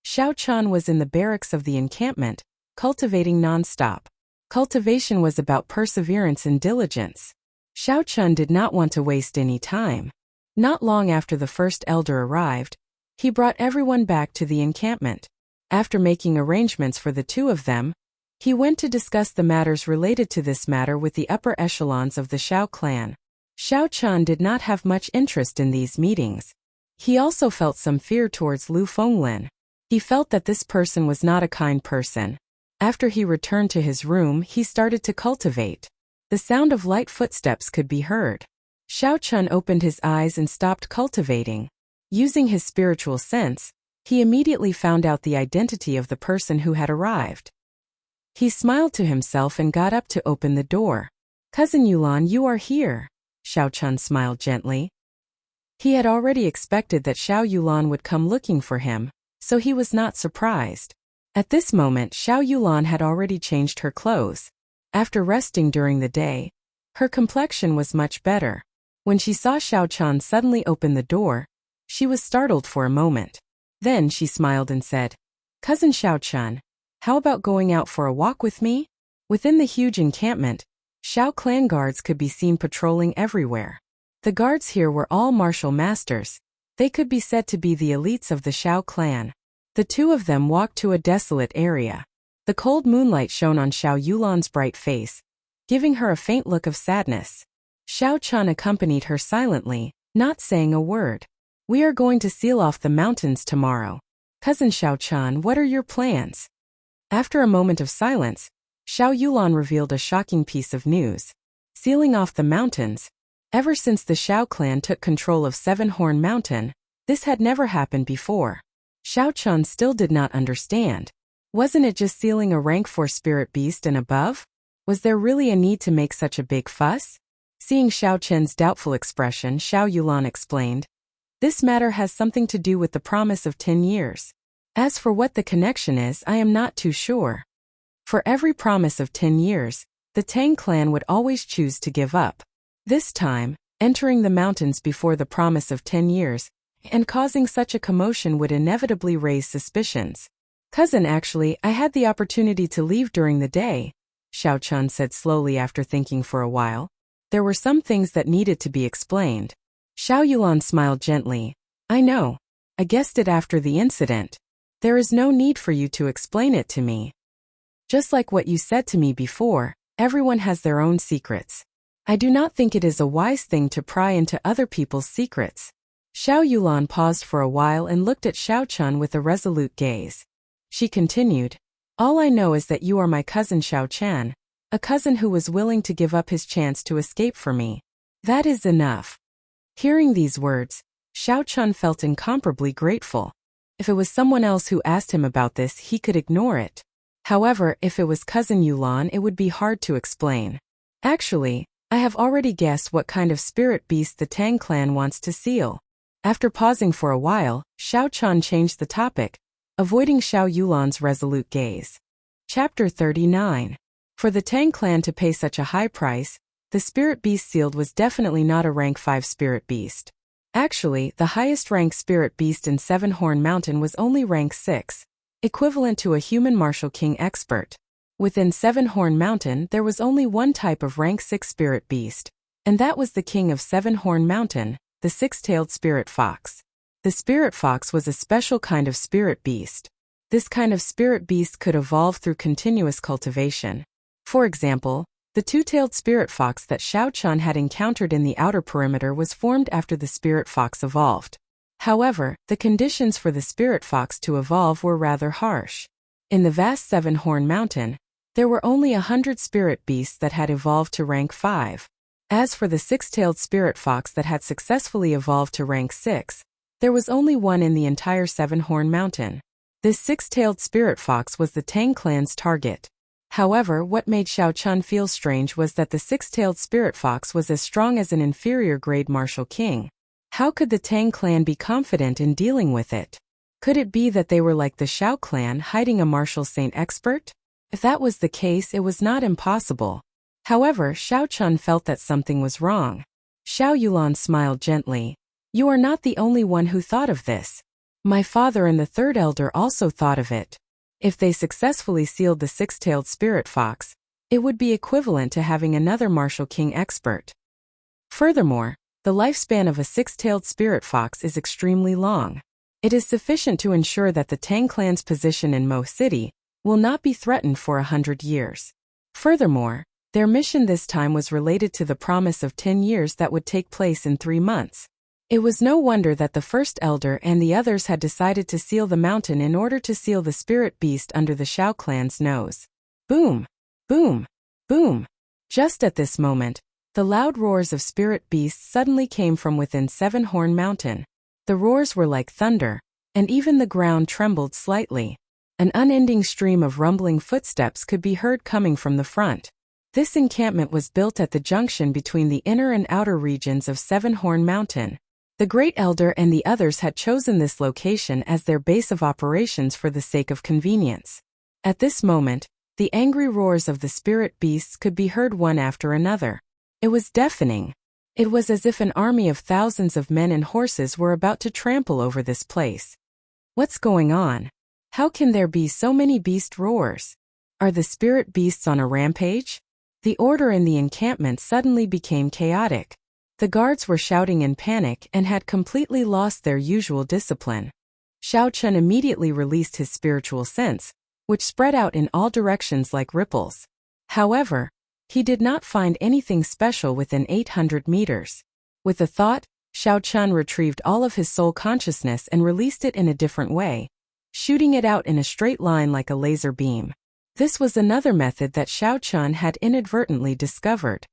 Shao Chun was in the barracks of the encampment, cultivating non-stop. Cultivation was about perseverance and diligence. Shao Chun did not want to waste any time. Not long after the first elder arrived, he brought everyone back to the encampment. After making arrangements for the two of them, he went to discuss the matters related to this matter with the upper echelons of the Shao clan. Shao Chun did not have much interest in these meetings. He also felt some fear towards Lu Fenglin. He felt that this person was not a kind person. After he returned to his room, he started to cultivate. The sound of light footsteps could be heard. Shao Chun opened his eyes and stopped cultivating. Using his spiritual sense, he immediately found out the identity of the person who had arrived. He smiled to himself and got up to open the door. "Cousin Yulan, you are here." Shao Chun smiled gently. He had already expected that Xiao Yulan would come looking for him, so he was not surprised. At this moment, Xiao Yulan had already changed her clothes. After resting during the day, her complexion was much better. When she saw Shao Chun suddenly open the door, she was startled for a moment. Then she smiled and said, "Cousin Shao Chun, how about going out for a walk with me?" Within the huge encampment, Shao clan guards could be seen patrolling everywhere. The guards here were all martial masters. They could be said to be the elites of the Shao clan. The two of them walked to a desolate area. The cold moonlight shone on Xiao Yulan's bright face, giving her a faint look of sadness. Shao Chun accompanied her silently, not saying a word. "We are going to seal off the mountains tomorrow. Cousin Shao Chun, what are your plans?" After a moment of silence, Xiao Yulan revealed a shocking piece of news. Sealing off the mountains. Ever since the Shao clan took control of Seven-Horn Mountain, this had never happened before. Shao Chun still did not understand. Wasn't it just sealing a rank 4 spirit beast and above? Was there really a need to make such a big fuss? Seeing Shao Chun's doubtful expression, Xiao Yulan explained, "This matter has something to do with the promise of 10 years. As for what the connection is, I am not too sure. For every promise of 10 years, the Tang clan would always choose to give up. This time, entering the mountains before the promise of 10 years, and causing such a commotion would inevitably raise suspicions. Cousin, actually, I had the opportunity to leave during the day," Shao Chun said slowly after thinking for a while. There were some things that needed to be explained. Xiao Yulan smiled gently. "I know. I guessed it after the incident. There is no need for you to explain it to me. Just like what you said to me before, everyone has their own secrets. I do not think it is a wise thing to pry into other people's secrets." Xiao Yulan paused for a while and looked at Shao Chun with a resolute gaze. She continued, "All I know is that you are my cousin Shao Chan, a cousin who was willing to give up his chance to escape for me. That is enough." Hearing these words, Shao Chun felt incomparably grateful. If it was someone else who asked him about this, he could ignore it. However, if it was cousin Yulan, it would be hard to explain. "Actually, I have already guessed what kind of spirit beast the Tang clan wants to seal." After pausing for a while, Shao Chun changed the topic, avoiding Xiao Yulan's resolute gaze. Chapter 39. For the Tang clan to pay such a high price, the spirit beast sealed was definitely not a rank 5 spirit beast. Actually, the highest rank spirit beast in Seven-Horn Mountain was only rank 6. Equivalent to a human martial king expert. Within Seven-Horn Mountain, there was only one type of rank 6 spirit beast, and that was the king of Seven-Horn Mountain, the six-tailed spirit fox. The spirit fox was a special kind of spirit beast. This kind of spirit beast could evolve through continuous cultivation. For example, the two-tailed spirit fox that Shao Chun had encountered in the outer perimeter was formed after the spirit fox evolved. However, the conditions for the spirit fox to evolve were rather harsh. In the vast Seven-Horn Mountain, there were only 100 spirit beasts that had evolved to rank 5. As for the six-tailed spirit fox that had successfully evolved to rank 6, there was only one in the entire Seven-Horn Mountain. This six-tailed spirit fox was the Tang clan's target. However, what made Shao Chun feel strange was that the six-tailed spirit fox was as strong as an inferior-grade martial king. How could the Tang clan be confident in dealing with it? Could it be that they were like the Shao clan, hiding a martial saint expert? If that was the case, it was not impossible. However, Xiao Chun felt that something was wrong. Xiao Yulan smiled gently. You are not the only one who thought of this. My father and the third elder also thought of it. If they successfully sealed the six-tailed spirit fox, it would be equivalent to having another martial king expert. Furthermore, the lifespan of a six-tailed spirit fox is extremely long. It is sufficient to ensure that the Tang clan's position in Mo City will not be threatened for 100 years. Furthermore, their mission this time was related to the promise of 10 years that would take place in 3 months. It was no wonder that the first elder and the others had decided to seal the mountain in order to seal the spirit beast under the Xiao clan's nose. Boom! Boom! Boom! Just at this moment, the loud roars of spirit beasts suddenly came from within Seven Horn Mountain. The roars were like thunder, and even the ground trembled slightly. An unending stream of rumbling footsteps could be heard coming from the front. This encampment was built at the junction between the inner and outer regions of Seven Horn Mountain. The Great Elder and the others had chosen this location as their base of operations for the sake of convenience. At this moment, the angry roars of the spirit beasts could be heard one after another. It was deafening. It was as if an army of thousands of men and horses were about to trample over this place. What's going on? How can there be so many beast roars? Are the spirit beasts on a rampage? The order in the encampment suddenly became chaotic. The guards were shouting in panic and had completely lost their usual discipline. Xiao Chun immediately released his spiritual sense, which spread out in all directions like ripples. However, he did not find anything special within 800 meters. With a thought, Xiao Chun retrieved all of his soul consciousness and released it in a different way, shooting it out in a straight line like a laser beam. This was another method that Xiao Chun had inadvertently discovered.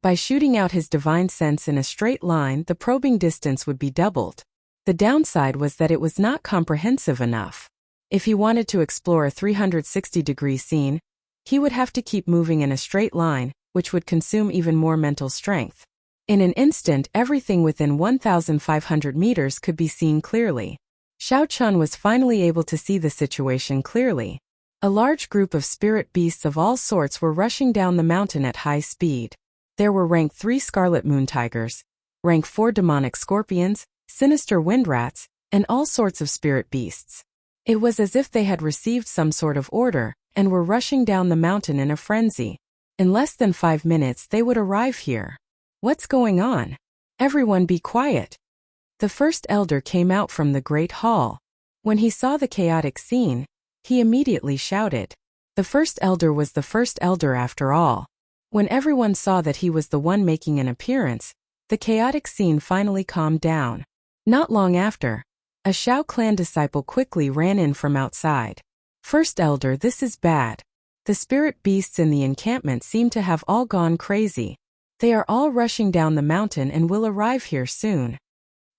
By shooting out his divine sense in a straight line, the probing distance would be doubled. The downside was that it was not comprehensive enough. If he wanted to explore a 360-degree scene, he would have to keep moving in a straight line, which would consume even more mental strength. In an instant, everything within 1,500 meters could be seen clearly. Xiao Chun was finally able to see the situation clearly. A large group of spirit beasts of all sorts were rushing down the mountain at high speed. There were rank 3 scarlet moon tigers, rank 4 demonic scorpions, sinister wind rats, and all sorts of spirit beasts. It was as if they had received some sort of order and were rushing down the mountain in a frenzy. In less than 5 minutes they would arrive here. What's going on? Everyone be quiet. The first elder came out from the great hall. When he saw the chaotic scene, he immediately shouted. The first elder was the first elder after all. When everyone saw that he was the one making an appearance, the chaotic scene finally calmed down. Not long after, a Xiao clan disciple quickly ran in from outside. First elder, this is bad. The spirit beasts in the encampment seem to have all gone crazy. They are all rushing down the mountain and will arrive here soon.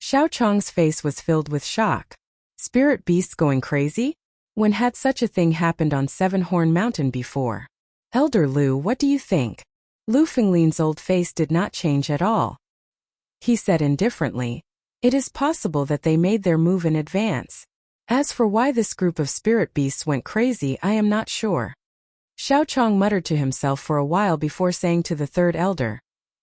Xiao Chong's face was filled with shock. Spirit beasts going crazy? When had such a thing happened on Seven Horn Mountain before? Elder Lu, what do you think? Lu Fenglin's old face did not change at all. He said indifferently, it is possible that they made their move in advance. As for why this group of spirit beasts went crazy, I am not sure. Xiao Chong muttered to himself for a while before saying to the third elder,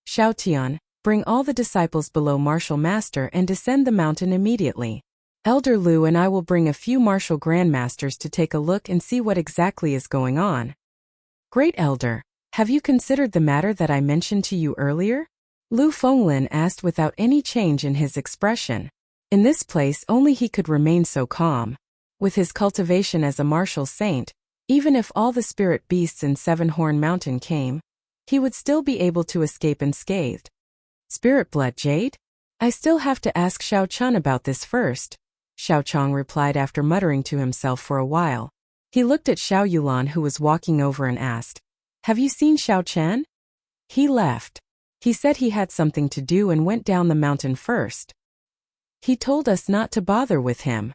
Xiao Tian, bring all the disciples below Martial Master and descend the mountain immediately. Elder Lu and I will bring a few Martial Grandmasters to take a look and see what exactly is going on. Great Elder, have you considered the matter that I mentioned to you earlier? Lu Fenglin asked without any change in his expression. In this place only he could remain so calm. With his cultivation as a martial saint, even if all the spirit beasts in Seven Horn Mountain came, he would still be able to escape unscathed. Spirit blood jade? I still have to ask Xiao Chun about this first, Xiao Chong replied after muttering to himself for a while. He looked at Xiao Yulan who was walking over and asked, have you seen Xiao Chen? He left. He said he had something to do and went down the mountain first. He told us not to bother with him.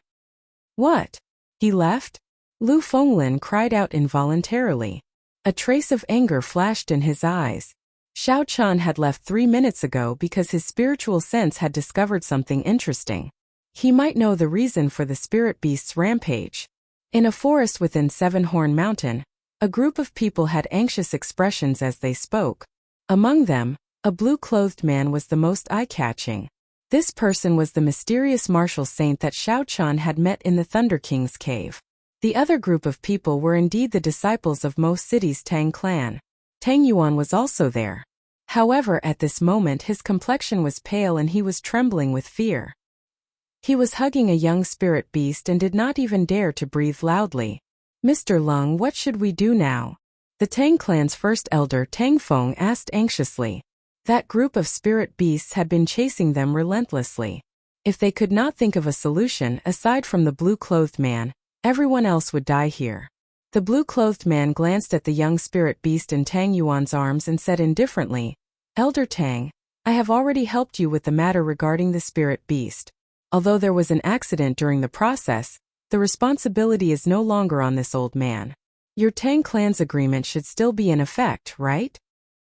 What? He left? Lu Fenglin cried out involuntarily. A trace of anger flashed in his eyes. Xiao Chun had left 3 minutes ago because his spiritual sense had discovered something interesting. He might know the reason for the spirit beast's rampage. In a forest within Seven Horn Mountain, A group of people had anxious expressions as they spoke. Among them, a blue-clothed man was the most eye-catching. This person was the mysterious martial saint that Xiao Qian had met in the Thunder King's cave. The other group of people were indeed the disciples of Mo City's Tang clan. Tang Yuan was also there. However, at this moment his complexion was pale and he was trembling with fear. He was hugging a young spirit beast and did not even dare to breathe loudly. "Mr. Lung, what should we do now?" The Tang clan's first elder Tang Feng asked anxiously. That group of spirit beasts had been chasing them relentlessly. If they could not think of a solution aside from the blue-clothed man, everyone else would die here. The blue-clothed man glanced at the young spirit beast in Tang Yuan's arms and said indifferently, "Elder Tang, I have already helped you with the matter regarding the spirit beast. Although there was an accident during the process, the responsibility is no longer on this old man. Your Tang clan's agreement should still be in effect, right?"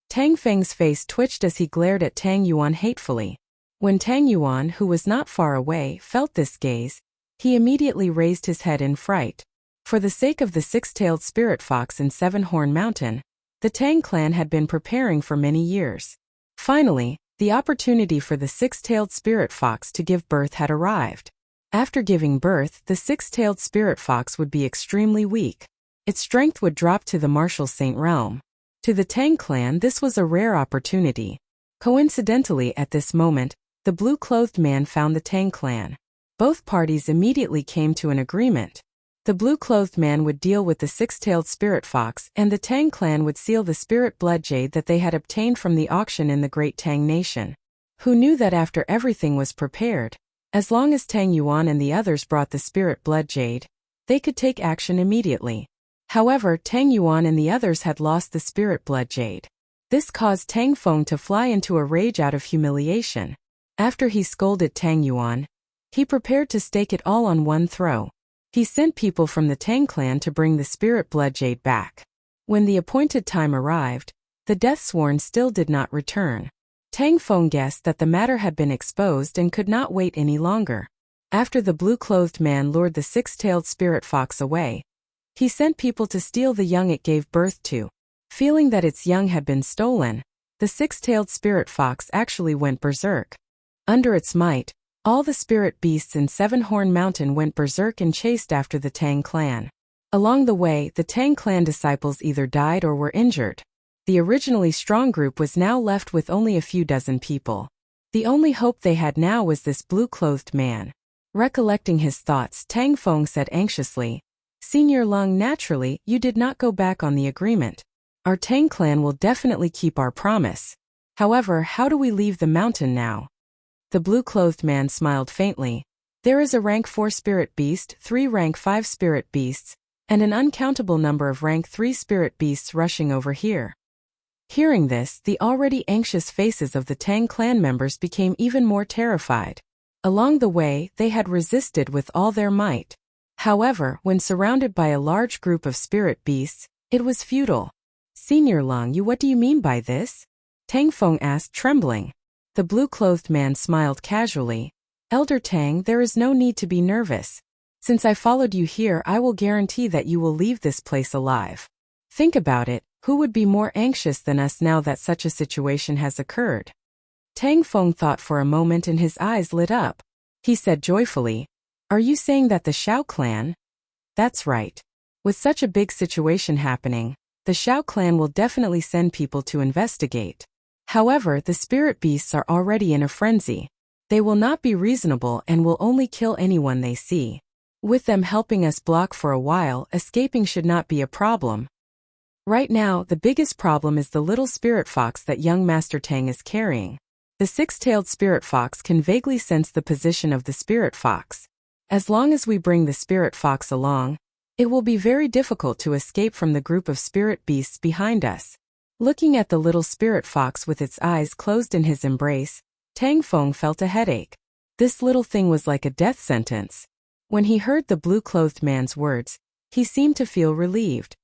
Tang Feng's face twitched as he glared at Tang Yuan hatefully. When Tang Yuan, who was not far away, felt this gaze, he immediately raised his head in fright. For the sake of the six-tailed spirit fox in Seven-Horn Mountain, the Tang clan had been preparing for many years. Finally, the opportunity for the six-tailed spirit fox to give birth had arrived. After giving birth, the six-tailed spirit fox would be extremely weak. Its strength would drop to the martial saint realm. To the Tang clan, this was a rare opportunity. Coincidentally, at this moment, the blue-clothed man found the Tang clan. Both parties immediately came to an agreement. The blue-clothed man would deal with the six-tailed spirit fox, and the Tang clan would seal the spirit blood jade that they had obtained from the auction in the Great Tang Nation. Who knew that after everything was prepared, as long as Tang Yuan and the others brought the spirit blood jade, they could take action immediately. However, Tang Yuan and the others had lost the spirit blood jade. This caused Tang Feng to fly into a rage out of humiliation. After he scolded Tang Yuan, he prepared to stake it all on one throw. He sent people from the Tang clan to bring the spirit blood jade back. When the appointed time arrived, the Deathsworn still did not return. Tang Feng guessed that the matter had been exposed and could not wait any longer. After the blue-clothed man lured the six-tailed spirit fox away, he sent people to steal the young it gave birth to. Feeling that its young had been stolen, the six-tailed spirit fox actually went berserk. Under its might, all the spirit beasts in Seven-Horn Mountain went berserk and chased after the Tang clan. Along the way, the Tang clan disciples either died or were injured. The originally strong group was now left with only a few dozen people. The only hope they had now was this blue-clothed man. Recollecting his thoughts, Tang Feng said anxiously, "Senior Lung, naturally, you did not go back on the agreement. Our Tang clan will definitely keep our promise. However, how do we leave the mountain now?" The blue-clothed man smiled faintly. "There is a rank 4 spirit beast, 3 rank 5 spirit beasts, and an uncountable number of rank 3 spirit beasts rushing over here." Hearing this, the already anxious faces of the Tang clan members became even more terrified. Along the way, they had resisted with all their might. However, when surrounded by a large group of spirit beasts, it was futile. "Senior Lung, what do you mean by this?" Tang Feng asked, trembling. The blue-clothed man smiled casually. "Elder Tang, there is no need to be nervous. Since I followed you here, I will guarantee that you will leave this place alive. Think about it, who would be more anxious than us now that such a situation has occurred?" Tang Feng thought for a moment and his eyes lit up. He said joyfully, "Are you saying that the Xiao clan?" "That's right. With such a big situation happening, the Xiao clan will definitely send people to investigate. However, the spirit beasts are already in a frenzy. They will not be reasonable and will only kill anyone they see. With them helping us block for a while, escaping should not be a problem. Right now, the biggest problem is the little spirit fox that young Master Tang is carrying. The six-tailed spirit fox can vaguely sense the position of the spirit fox. As long as we bring the spirit fox along, it will be very difficult to escape from the group of spirit beasts behind us." Looking at the little spirit fox with its eyes closed in his embrace, Tang Feng felt a headache. This little thing was like a death sentence. When he heard the blue-clothed man's words, he seemed to feel relieved.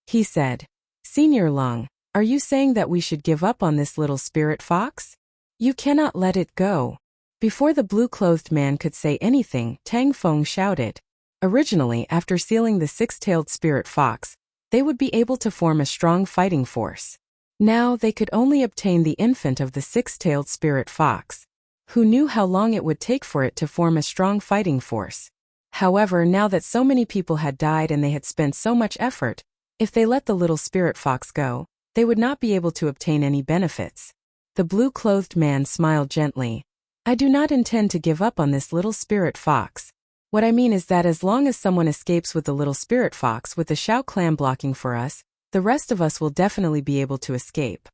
He said, "Senior Lung, are you saying that we should give up on this little spirit fox? You cannot let it go." Before the blue-clothed man could say anything, Tang Feng shouted. Originally, after sealing the six-tailed spirit fox, they would be able to form a strong fighting force. Now they could only obtain the infant of the six-tailed spirit fox. Who knew how long it would take for it to form a strong fighting force? However, now that so many people had died and they had spent so much effort, if they let the little spirit fox go, they would not be able to obtain any benefits. The blue-clothed man smiled gently. I do not intend to give up on this little spirit fox. What I mean is that as long as someone escapes with the little spirit fox with the Shao clan blocking for us, the rest of us will definitely be able to escape.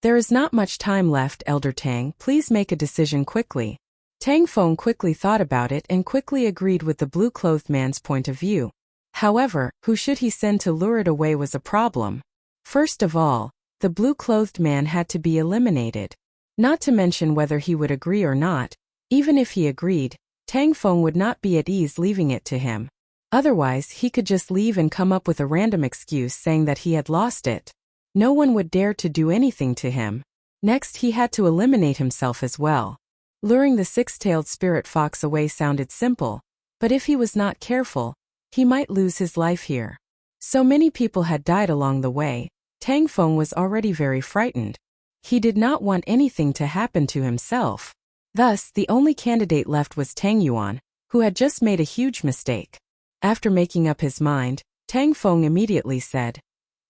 There is not much time left, Elder Tang. Please make a decision quickly. Tang Feng quickly thought about it and quickly agreed with the blue-clothed man's point of view. However, who should he send to lure it away was a problem. First of all, the blue-clothed man had to be eliminated. Not to mention whether he would agree or not. Even if he agreed, Tang Feng would not be at ease leaving it to him. Otherwise, he could just leave and come up with a random excuse saying that he had lost it. No one would dare to do anything to him. Next, he had to eliminate himself as well. Luring the six-tailed spirit fox away sounded simple, but if he was not careful, he might lose his life here. So many people had died along the way, Tang Feng was already very frightened. He did not want anything to happen to himself. Thus, the only candidate left was Tang Yuan, who had just made a huge mistake. After making up his mind, Tang Feng immediately said,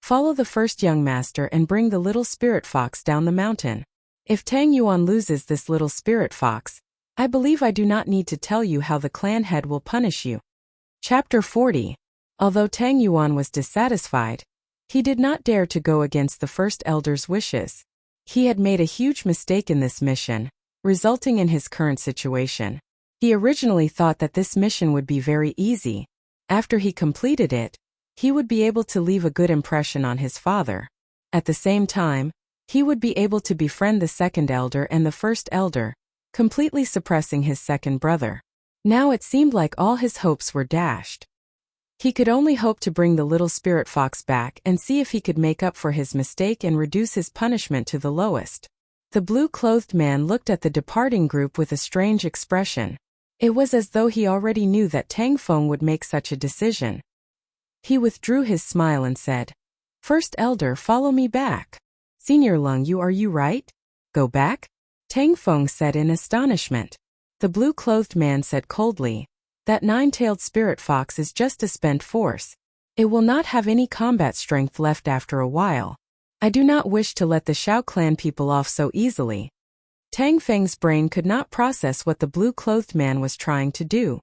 "Follow the first young master and bring the little spirit fox down the mountain. If Tang Yuan loses this little spirit fox, I believe I do not need to tell you how the clan head will punish you." Chapter 40. Although Tang Yuan was dissatisfied, he did not dare to go against the first elder's wishes. He had made a huge mistake in this mission, resulting in his current situation. He originally thought that this mission would be very easy. After he completed it, he would be able to leave a good impression on his father. At the same time, he would be able to befriend the second elder and the first elder, completely suppressing his second brother. Now it seemed like all his hopes were dashed. He could only hope to bring the little spirit fox back and see if he could make up for his mistake and reduce his punishment to the lowest. The blue-clothed man looked at the departing group with a strange expression. It was as though he already knew that Tang Feng would make such a decision. He withdrew his smile and said, "First elder, follow me back." "Senior Lung, are you right? Go back?" Tang Feng said in astonishment. The blue-clothed man said coldly, "That nine-tailed spirit fox is just a spent force. It will not have any combat strength left after a while. I do not wish to let the Shao clan people off so easily." Tang Feng's brain could not process what the blue-clothed man was trying to do.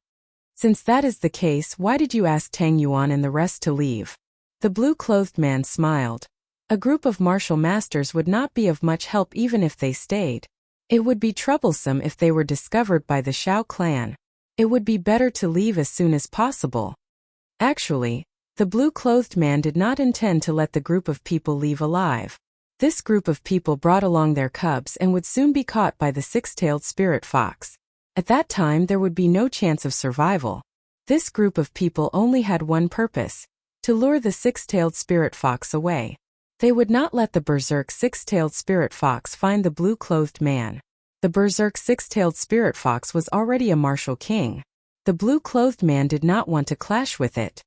"Since that is the case, why did you ask Tang Yuan and the rest to leave?" The blue-clothed man smiled. A group of martial masters would not be of much help even if they stayed. It would be troublesome if they were discovered by the Shao clan. It would be better to leave as soon as possible. Actually, the blue-clothed man did not intend to let the group of people leave alive. This group of people brought along their cubs and would soon be caught by the six-tailed spirit fox. At that time there would be no chance of survival. This group of people only had one purpose: to lure the six-tailed spirit fox away. They would not let the berserk six-tailed spirit fox find the blue-clothed man. The berserk six-tailed spirit fox was already a martial king. The blue-clothed man did not want to clash with it.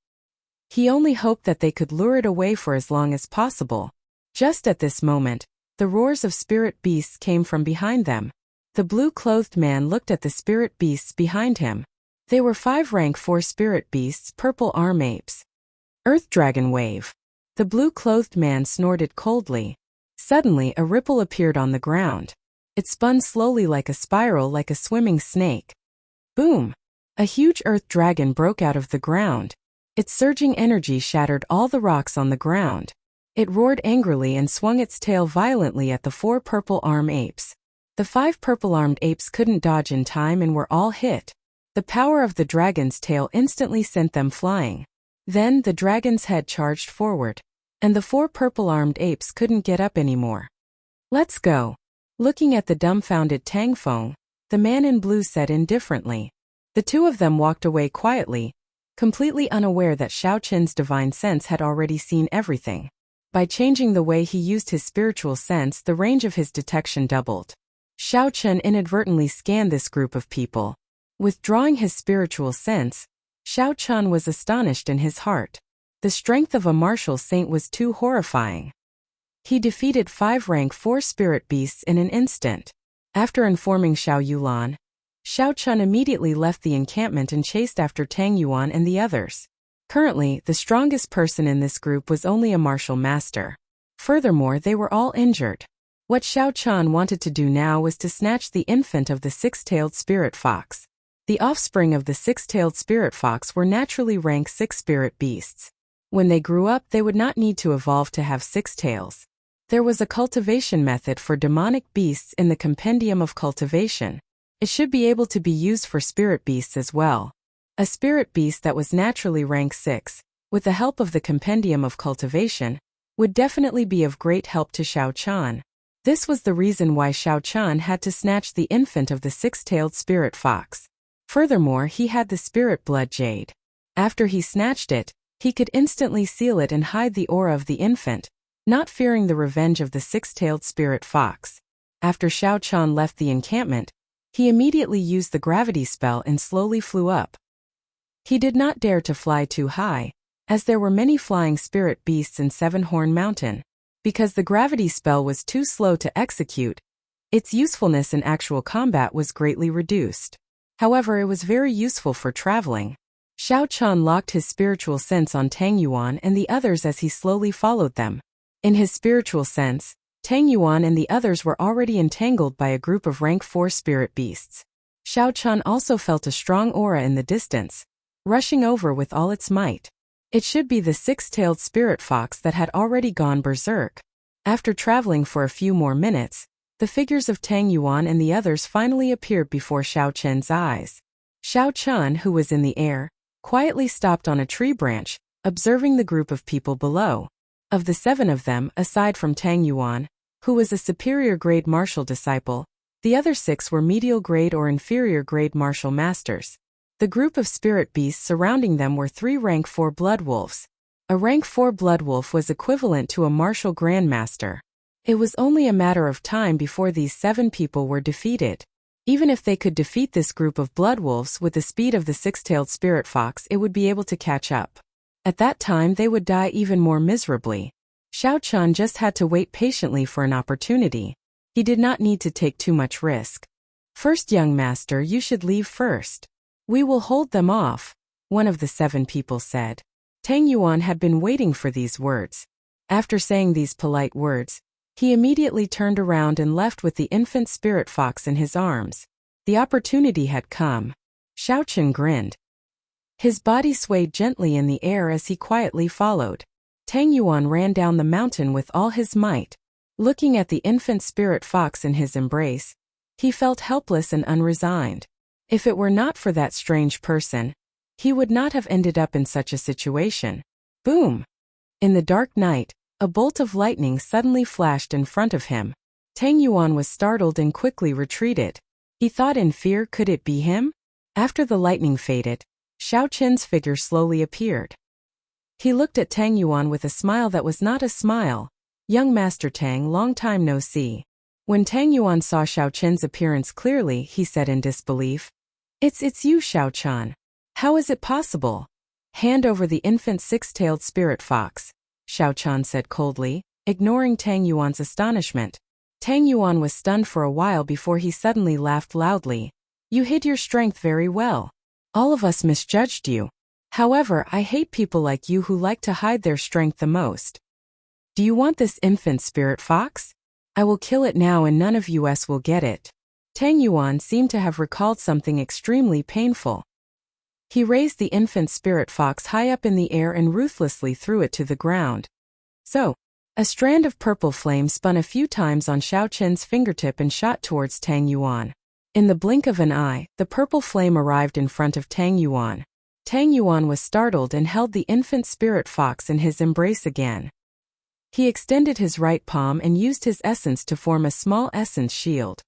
He only hoped that they could lure it away for as long as possible. Just at this moment, the roars of spirit beasts came from behind them. The blue-clothed man looked at the spirit beasts behind him. They were 5 rank 4 spirit beasts, purple arm apes. Earth Dragon Wave. The blue-clothed man snorted coldly. Suddenly a ripple appeared on the ground. It spun slowly like a spiral, like a swimming snake. Boom! A huge earth dragon broke out of the ground. Its surging energy shattered all the rocks on the ground. It roared angrily and swung its tail violently at the 4 purple arm apes. The 5 purple-armed apes couldn't dodge in time and were all hit. The power of the dragon's tail instantly sent them flying. Then the dragon's head charged forward, and the 4 purple-armed apes couldn't get up anymore. "Let's go." Looking at the dumbfounded Tang Feng, the man in blue said indifferently. The two of them walked away quietly, completely unaware that Shao Qin's divine sense had already seen everything. By changing the way he used his spiritual sense, the range of his detection doubled. Shao Qin inadvertently scanned this group of people. Withdrawing his spiritual sense, Shao Qin was astonished in his heart. The strength of a martial saint was too horrifying. He defeated 5 rank 4 spirit beasts in an instant. After informing Xiao Yulan, Xiao Chun immediately left the encampment and chased after Tang Yuan and the others. Currently, the strongest person in this group was only a martial master. Furthermore, they were all injured. What Xiao Chun wanted to do now was to snatch the infant of the 6-tailed spirit fox. The offspring of the 6-tailed spirit fox were naturally rank 6 spirit beasts. When they grew up, they would not need to evolve to have 6 tails. There was a cultivation method for demonic beasts in the Compendium of Cultivation. It should be able to be used for spirit beasts as well. A spirit beast that was naturally rank 6, with the help of the Compendium of Cultivation, would definitely be of great help to Xiao Chun. This was the reason why Xiao Chun had to snatch the infant of the 6-tailed spirit fox. Furthermore, he had the spirit blood jade. After he snatched it, he could instantly seal it and hide the aura of the infant, not fearing the revenge of the 6-tailed spirit fox. After Xiao Chun left the encampment, he immediately used the gravity spell and slowly flew up. He did not dare to fly too high, as there were many flying spirit beasts in Seven-Horn Mountain. Because the gravity spell was too slow to execute, its usefulness in actual combat was greatly reduced. However, it was very useful for traveling. Xiao Chun locked his spiritual sense on Tang Yuan and the others as he slowly followed them. In his spiritual sense, Tang Yuan and the others were already entangled by a group of rank 4 spirit beasts. Xiao Chun also felt a strong aura in the distance, rushing over with all its might. It should be the 6-tailed spirit fox that had already gone berserk. After traveling for a few more minutes, the figures of Tang Yuan and the others finally appeared before Xiao Chun's eyes. Xiao Chun, who was in the air, quietly stopped on a tree branch, observing the group of people below. Of the 7 of them, aside from Tang Yuan, who was a superior grade martial disciple, the other 6 were medial grade or inferior grade martial masters. The group of spirit beasts surrounding them were 3 rank 4 blood wolves. A rank 4 blood wolf was equivalent to a martial grandmaster. It was only a matter of time before these 7 people were defeated. Even if they could defeat this group of blood wolves with the speed of the 6-tailed spirit fox, it would be able to catch up. At that time, they would die even more miserably. Xiao Chun just had to wait patiently for an opportunity. He did not need to take too much risk. "First, young master, you should leave first. We will hold them off," one of the 7 people said. Tang Yuan had been waiting for these words. After saying these polite words, he immediately turned around and left with the infant spirit fox in his arms. The opportunity had come. Xiao Chun grinned. His body swayed gently in the air as he quietly followed. Tang Yuan ran down the mountain with all his might. Looking at the infant spirit fox in his embrace, he felt helpless and unresigned. If it were not for that strange person, he would not have ended up in such a situation. Boom! In the dark night, a bolt of lightning suddenly flashed in front of him. Tang Yuan was startled and quickly retreated. He thought in fear, could it be him? After the lightning faded, Xiao Chun's figure slowly appeared. He looked at Tang Yuan with a smile that was not a smile. "Young Master Tang, long time no see." When Tang Yuan saw Xiao Chun's appearance clearly, he said in disbelief, It's you, Xiao Chun. How is it possible?" "Hand over the infant 6-tailed spirit fox," Xiao Chun said coldly, ignoring Tang Yuan's astonishment. Tang Yuan was stunned for a while before he suddenly laughed loudly. "You hid your strength very well. All of us misjudged you. However, I hate people like you who like to hide their strength the most. Do you want this infant spirit fox? I will kill it now and none of us will get it." Tang Yuan seemed to have recalled something extremely painful. He raised the infant spirit fox high up in the air and ruthlessly threw it to the ground. So, a strand of purple flame spun a few times on Xiao Chun's fingertip and shot towards Tang Yuan. In the blink of an eye, the purple flame arrived in front of Tang Yuan. Tang Yuan was startled and held the infant spirit fox in his embrace again. He extended his right palm and used his essence to form a small essence shield.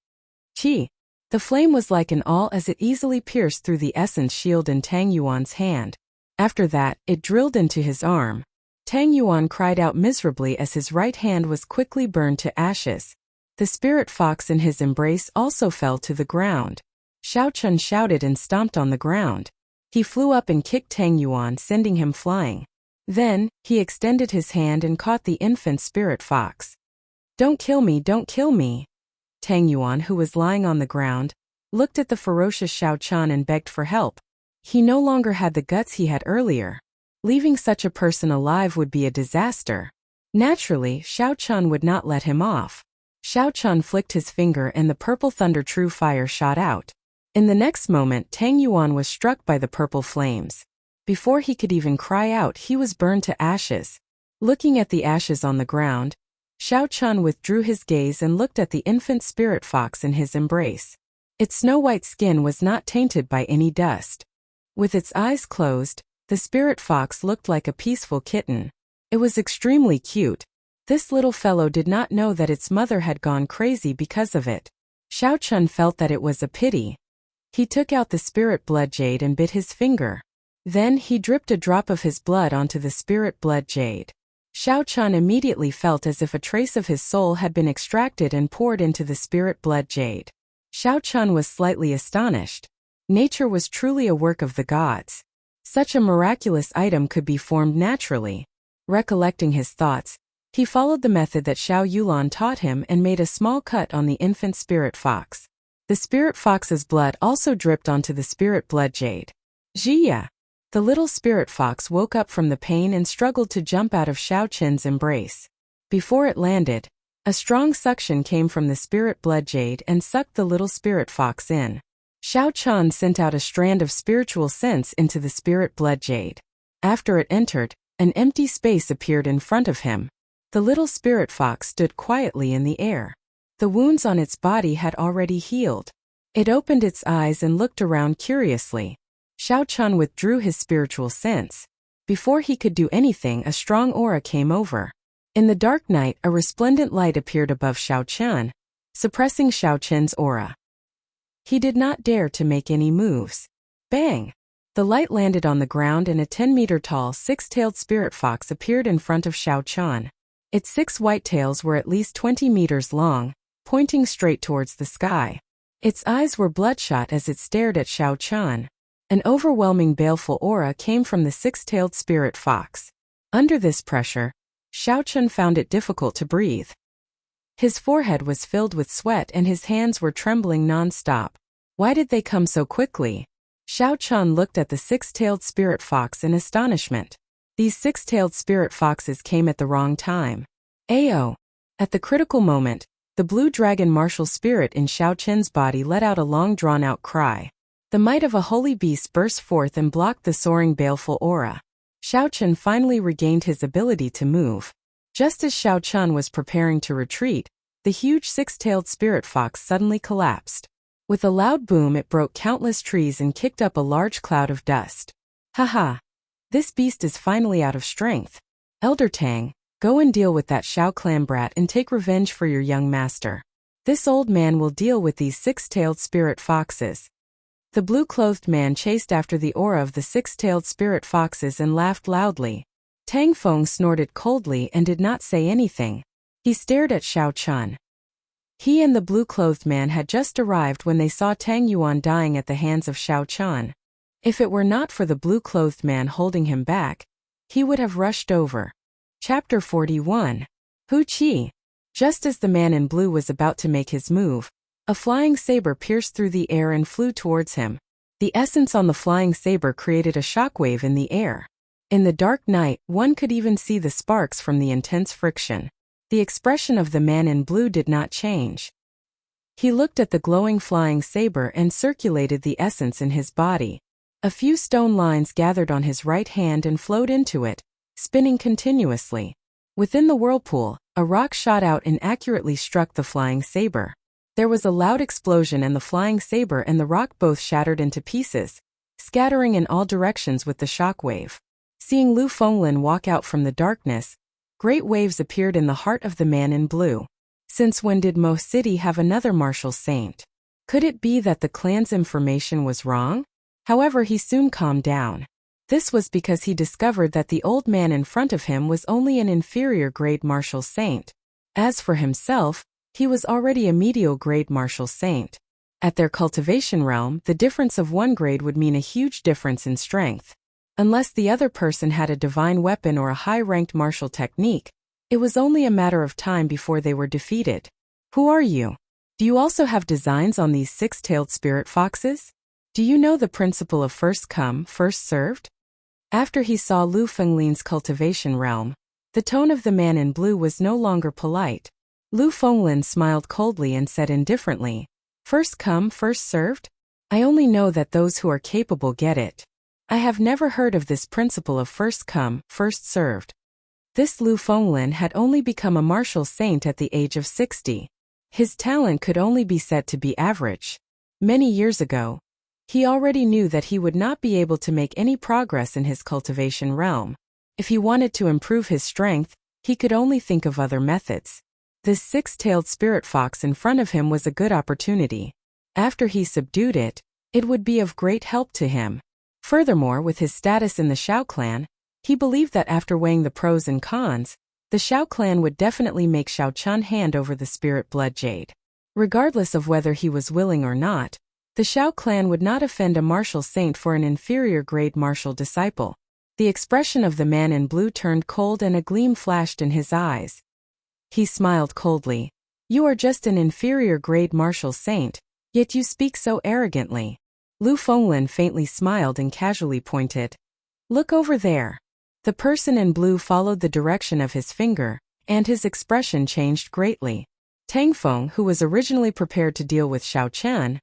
Chi! The flame was like an awl as it easily pierced through the essence shield in Tang Yuan's hand. After that, it drilled into his arm. Tang Yuan cried out miserably as his right hand was quickly burned to ashes. The spirit fox in his embrace also fell to the ground. Xiao Chun shouted and stomped on the ground. He flew up and kicked Tang Yuan, sending him flying. Then, he extended his hand and caught the infant spirit fox. "Don't kill me, don't kill me." Tang Yuan, who was lying on the ground, looked at the ferocious Xiao Chan and begged for help. He no longer had the guts he had earlier. Leaving such a person alive would be a disaster. Naturally, Xiao Chan would not let him off. Xiao Chan flicked his finger and the purple thunder true fire shot out. In the next moment, Tang Yuan was struck by the purple flames. Before he could even cry out, he was burned to ashes. Looking at the ashes on the ground, Xiao Chan withdrew his gaze and looked at the infant spirit fox in his embrace. Its snow-white skin was not tainted by any dust. With its eyes closed, the spirit fox looked like a peaceful kitten. It was extremely cute. This little fellow did not know that its mother had gone crazy because of it. Xiao Chan felt that it was a pity. He took out the spirit blood jade and bit his finger. Then he dripped a drop of his blood onto the spirit blood jade. Xiao Chan immediately felt as if a trace of his soul had been extracted and poured into the spirit blood jade. Xiao Chan was slightly astonished. Nature was truly a work of the gods. Such a miraculous item could be formed naturally. Recollecting his thoughts, he followed the method that Xiao Yulan taught him and made a small cut on the infant spirit fox. The spirit fox's blood also dripped onto the spirit blood jade. Jia! The little spirit fox woke up from the pain and struggled to jump out of Xiao Chen's embrace. Before it landed, a strong suction came from the spirit blood jade and sucked the little spirit fox in. Xiao Chan sent out a strand of spiritual sense into the spirit blood jade. After it entered, an empty space appeared in front of him. The little spirit fox stood quietly in the air. The wounds on its body had already healed. It opened its eyes and looked around curiously. Xiao Chan withdrew his spiritual sense. Before he could do anything, a strong aura came over. In the dark night, a resplendent light appeared above Xiao Chan, suppressing Xiao Chen's aura. He did not dare to make any moves. Bang! The light landed on the ground and a 10-meter-tall six-tailed spirit fox appeared in front of Xiao Chan. Its 6 white tails were at least 20 meters long, pointing straight towards the sky. Its eyes were bloodshot as it stared at Xiao Chan. An overwhelming baleful aura came from the six-tailed spirit fox. Under this pressure, Xiao Chan found it difficult to breathe. His forehead was filled with sweat and his hands were trembling non-stop. Why did they come so quickly? Xiao Chan looked at the six-tailed spirit fox in astonishment. These six-tailed spirit foxes came at the wrong time. Ayo! At the critical moment, the blue dragon martial spirit in Xiao Chen's body let out a long drawn-out cry. The might of a holy beast burst forth and blocked the soaring baleful aura. Xiao Chen finally regained his ability to move. Just as Xiao Chan was preparing to retreat, the huge six-tailed spirit fox suddenly collapsed. With a loud boom, it broke countless trees and kicked up a large cloud of dust. Haha! This beast is finally out of strength. Elder Tang, go and deal with that Xiao clan brat and take revenge for your young master. This old man will deal with these six-tailed spirit foxes. The blue-clothed man chased after the aura of the six-tailed spirit foxes and laughed loudly. Tang Feng snorted coldly and did not say anything. He stared at Xiao Chan. He and the blue-clothed man had just arrived when they saw Tang Yuan dying at the hands of Xiao Chan. If it were not for the blue-clothed man holding him back, he would have rushed over. Chapter 41. Hu Qi. Just as the man in blue was about to make his move, a flying saber pierced through the air and flew towards him. The essence on the flying saber created a shockwave in the air. In the dark night, one could even see the sparks from the intense friction. The expression of the man in blue did not change. He looked at the glowing flying saber and circulated the essence in his body. A few stone lines gathered on his right hand and flowed into it, spinning continuously. Within the whirlpool, a rock shot out and accurately struck the flying saber. There was a loud explosion and the flying saber and the rock both shattered into pieces, scattering in all directions with the shockwave. Seeing Lu Fenglin walk out from the darkness, great waves appeared in the heart of the man in blue. Since when did Mo City have another martial saint? Could it be that the clan's information was wrong? However, he soon calmed down. This was because he discovered that the old man in front of him was only an inferior grade martial saint. As for himself, he was already a medial grade martial saint. At their cultivation realm, the difference of one grade would mean a huge difference in strength. Unless the other person had a divine weapon or a high-ranked martial technique, it was only a matter of time before they were defeated. Who are you? Do you also have designs on these six-tailed spirit foxes? Do you know the principle of first come, first served? After he saw Lu Fenglin's cultivation realm, the tone of the man in blue was no longer polite. Lu Fenglin smiled coldly and said indifferently, "First come, first served? I only know that those who are capable get it. I have never heard of this principle of first come, first served." This Lu Fenglin had only become a martial saint at the age of 60. His talent could only be said to be average. Many years ago, he already knew that he would not be able to make any progress in his cultivation realm. If he wanted to improve his strength, he could only think of other methods. This six-tailed spirit fox in front of him was a good opportunity. After he subdued it, it would be of great help to him. Furthermore, with his status in the Shao clan, he believed that after weighing the pros and cons, the Shao clan would definitely make Shao Chun hand over the spirit blood jade. Regardless of whether he was willing or not, the Shao clan would not offend a martial saint for an inferior grade martial disciple. The expression of the man in blue turned cold and a gleam flashed in his eyes. He smiled coldly. "You are just an inferior grade martial saint, yet you speak so arrogantly." Lu Fenglin faintly smiled and casually pointed. "Look over there." The person in blue followed the direction of his finger, and his expression changed greatly. Tang Feng, who was originally prepared to deal with Shao Chen,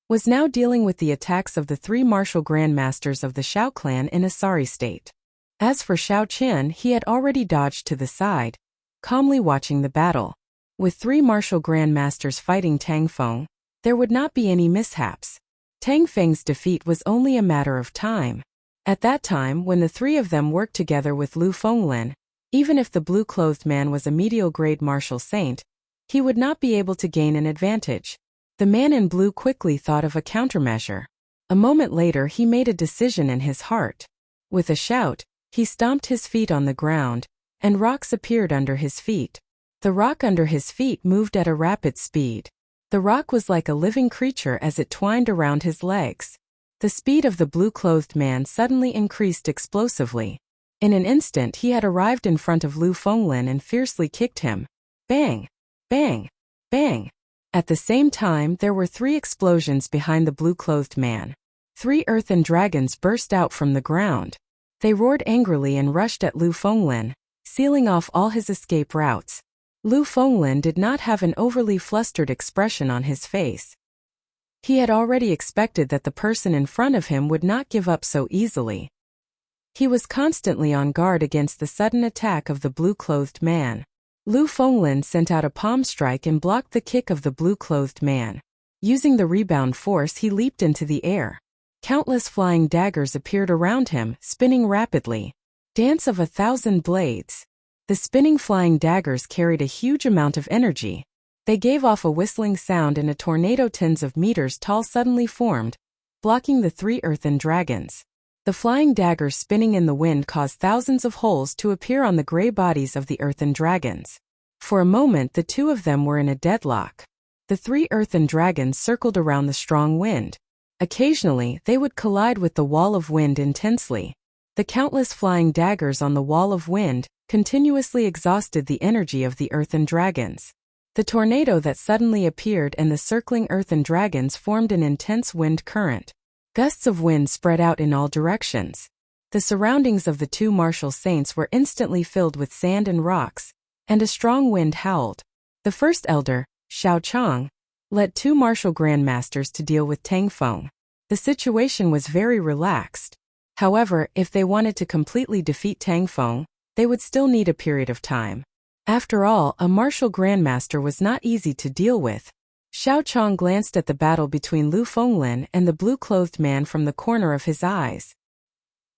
was now dealing with the attacks of the three martial grandmasters of the Shao clan in a sorry state. As for Shao Chen, he had already dodged to the side, calmly watching the battle. With three martial grandmasters fighting Tang Feng, there would not be any mishaps. Tang Feng's defeat was only a matter of time. At that time, when the three of them worked together with Lu Fenglin, even if the blue-clothed man was a medial-grade martial saint, he would not be able to gain an advantage. The man in blue quickly thought of a countermeasure. A moment later he made a decision in his heart. With a shout, he stomped his feet on the ground, and rocks appeared under his feet. The rock under his feet moved at a rapid speed. The rock was like a living creature as it twined around his legs. The speed of the blue-clothed man suddenly increased explosively. In an instant he had arrived in front of Lu Fenglin and fiercely kicked him. Bang! Bang! Bang! At the same time there were three explosions behind the blue-clothed man. Three earthen dragons burst out from the ground. They roared angrily and rushed at Lu Fenglin, sealing off all his escape routes. Lu Fenglin did not have an overly flustered expression on his face. He had already expected that the person in front of him would not give up so easily. He was constantly on guard against the sudden attack of the blue-clothed man. Lu Fenglin sent out a palm strike and blocked the kick of the blue-clothed man. Using the rebound force, he leaped into the air. Countless flying daggers appeared around him, spinning rapidly. Dance of 1,000 blades. The spinning flying daggers carried a huge amount of energy. They gave off a whistling sound and a tornado tens of meters tall suddenly formed, blocking the three earthen dragons. The flying daggers spinning in the wind caused thousands of holes to appear on the gray bodies of the earthen dragons. For a moment the two of them were in a deadlock. The three earthen dragons circled around the strong wind. Occasionally they would collide with the wall of wind intensely. The countless flying daggers on the wall of wind continuously exhausted the energy of the earthen dragons. The tornado that suddenly appeared and the circling earthen dragons formed an intense wind current. Gusts of wind spread out in all directions. The surroundings of the two martial saints were instantly filled with sand and rocks, and a strong wind howled. The first elder, Shao Chang, led two martial grandmasters to deal with Tang Feng. The situation was very relaxed. However, if they wanted to completely defeat Tang Feng, they would still need a period of time. After all, a martial grandmaster was not easy to deal with. Shao Chang glanced at the battle between Lu Fenglin and the blue-clothed man from the corner of his eyes.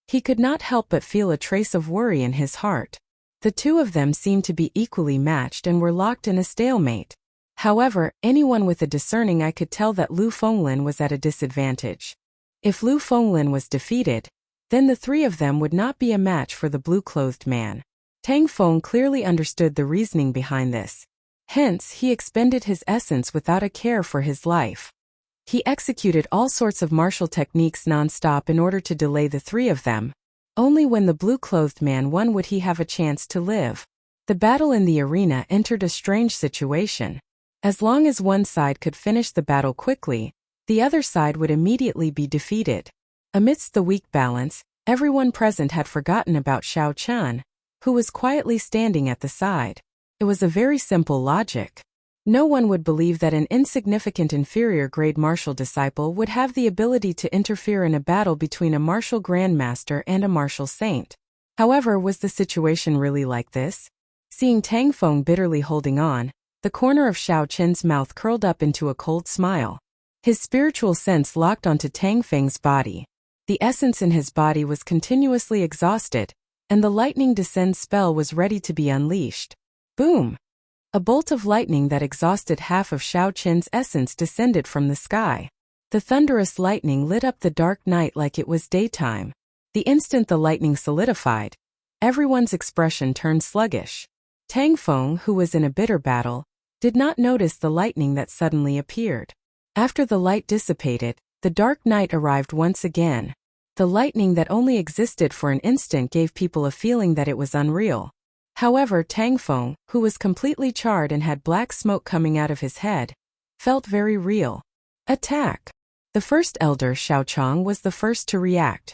He could not help but feel a trace of worry in his heart. The two of them seemed to be equally matched and were locked in a stalemate. However, anyone with a discerning eye could tell that Lu Fenglin was at a disadvantage. If Lu Fenglin was defeated, then the three of them would not be a match for the blue-clothed man. Tang Feng clearly understood the reasoning behind this. Hence, he expended his essence without a care for his life. He executed all sorts of martial techniques non-stop in order to delay the three of them, Only when the blue-clothed man won would he have a chance to live. The battle in the arena entered a strange situation. As long as one side could finish the battle quickly, the other side would immediately be defeated. Amidst the weak balance, everyone present had forgotten about Xiao Chun, who was quietly standing at the side. It was a very simple logic. No one would believe that an insignificant inferior-grade martial disciple would have the ability to interfere in a battle between a martial grandmaster and a martial saint. However, was the situation really like this? Seeing Tang Feng bitterly holding on, the corner of Xiao Chen's mouth curled up into a cold smile. His spiritual sense locked onto Tang Feng's body. The essence in his body was continuously exhausted, and the lightning descend spell was ready to be unleashed. Boom! A bolt of lightning that exhausted half of Xiao Chen's essence descended from the sky. The thunderous lightning lit up the dark night like it was daytime. The instant the lightning solidified, everyone's expression turned sluggish. Tang Feng, who was in a bitter battle, did not notice the lightning that suddenly appeared. After the light dissipated, the dark night arrived once again. The lightning that only existed for an instant gave people a feeling that it was unreal. However, Tang Feng, who was completely charred and had black smoke coming out of his head, felt very real. Attack! The first elder, Xiao Chong, was the first to react.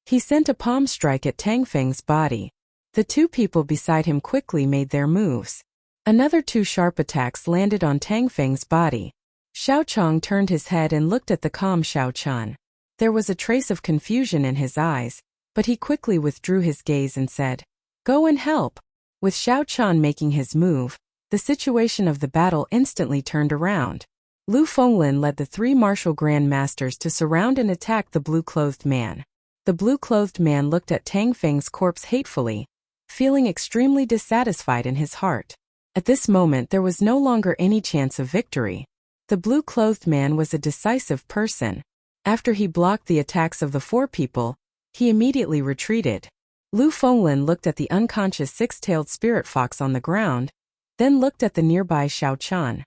He sent a palm strike at Tang Feng's body. The two people beside him quickly made their moves. Another two sharp attacks landed on Tang Feng's body. Xiao Chong turned his head and looked at the calm Xiao Chun. There was a trace of confusion in his eyes, but he quickly withdrew his gaze and said, "Go and help." With Xiao Chun making his move, the situation of the battle instantly turned around. Lu Fenglin led the three martial grand masters to surround and attack the blue-clothed man. The blue-clothed man looked at Tang Feng's corpse hatefully, feeling extremely dissatisfied in his heart. At this moment there was no longer any chance of victory. The blue-clothed man was a decisive person. After he blocked the attacks of the four people, he immediately retreated. Lu Fenglin looked at the unconscious six-tailed spirit fox on the ground, then looked at the nearby Xiao Chun.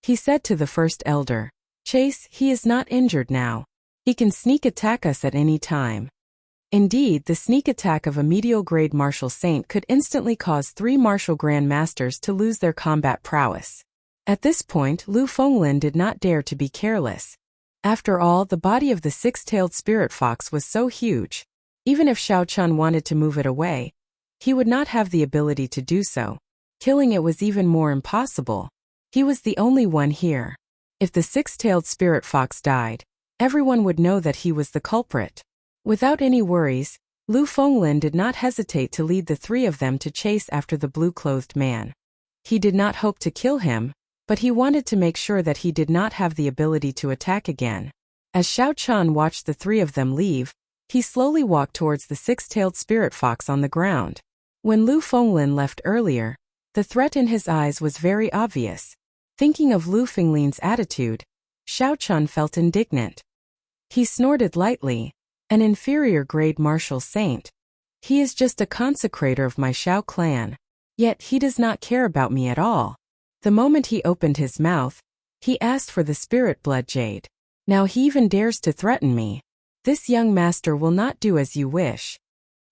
He said to the first elder, "Chase, he is not injured now. He can sneak attack us at any time." Indeed, the sneak attack of a medial-grade martial saint could instantly cause three martial grand masters to lose their combat prowess. At this point, Lu Fenglin did not dare to be careless. After all, the body of the six-tailed spirit fox was so huge. Even if Xiao Chun wanted to move it away, he would not have the ability to do so. Killing it was even more impossible. He was the only one here. If the six-tailed spirit fox died, everyone would know that he was the culprit. Without any worries, Lu Fenglin did not hesitate to lead the three of them to chase after the blue-clothed man. He did not hope to kill him, but he wanted to make sure that he did not have the ability to attack again. As Xiao Chun watched the three of them leave, he slowly walked towards the six-tailed spirit fox on the ground. When Lu Fenglin left earlier, the threat in his eyes was very obvious. Thinking of Lu Fenglin's attitude, Xiao Chun felt indignant. He snorted lightly. An inferior-grade martial saint. He is just a consecrator of my Xiao clan. Yet he does not care about me at all. The moment he opened his mouth, he asked for the spirit blood jade. Now he even dares to threaten me. This young master will not do as you wish.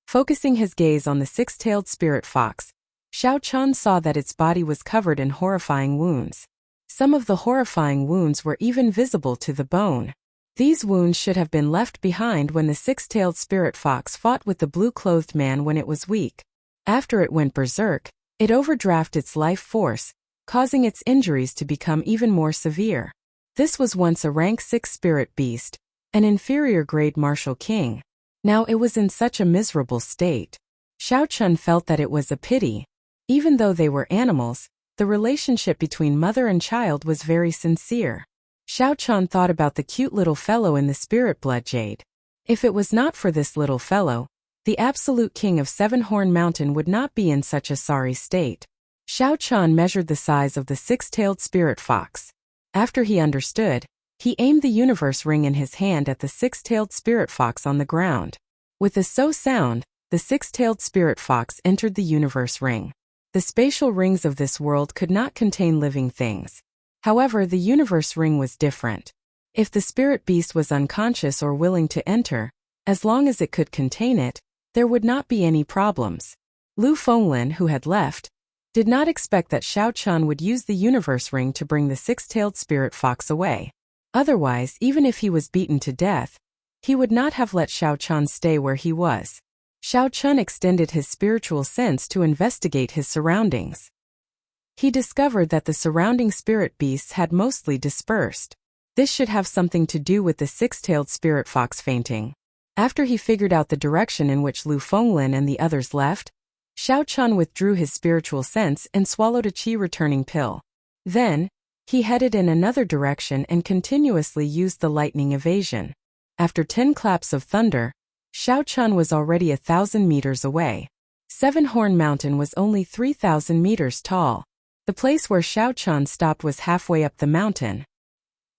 Focusing his gaze on the six-tailed spirit fox, Xiao Chun saw that its body was covered in horrifying wounds. Some of the horrifying wounds were even visible to the bone. These wounds should have been left behind when the six-tailed spirit fox fought with the blue-clothed man when it was weak. After it went berserk, it overdrafted its life force, causing its injuries to become even more severe. This was once a rank 6 spirit beast, an inferior-grade martial king. Now it was in such a miserable state. Xiao Chun felt that it was a pity. Even though they were animals, the relationship between mother and child was very sincere. Xiao Chun thought about the cute little fellow in the spirit blood jade. If it was not for this little fellow, the absolute king of Seven-Horn Mountain would not be in such a sorry state. Xiao Chun measured the size of the six-tailed spirit fox. After he understood, he aimed the universe ring in his hand at the six-tailed spirit fox on the ground. With a so sound, the six-tailed spirit fox entered the universe ring. The spatial rings of this world could not contain living things. However, the universe ring was different. If the spirit beast was unconscious or willing to enter, As long as it could contain it, there would not be any problems. Lu Fenglin, who had left, did not expect that Xiao Chun would use the universe ring to bring the six-tailed spirit fox away. Otherwise, even if he was beaten to death, he would not have let Xiao Chun stay where he was. Xiao Chun extended his spiritual sense to investigate his surroundings. He discovered that the surrounding spirit beasts had mostly dispersed. This should have something to do with the six-tailed spirit fox fainting. After he figured out the direction in which Lu Fenglin and the others left, Xiao Chun withdrew his spiritual sense and swallowed a qi-returning pill. Then, he headed in another direction and continuously used the lightning evasion. After 10 claps of thunder, Xiao Chun was already 1,000 meters away. Seven-Horn Mountain was only 3,000 meters tall. The place where Xiao Chun stopped was halfway up the mountain.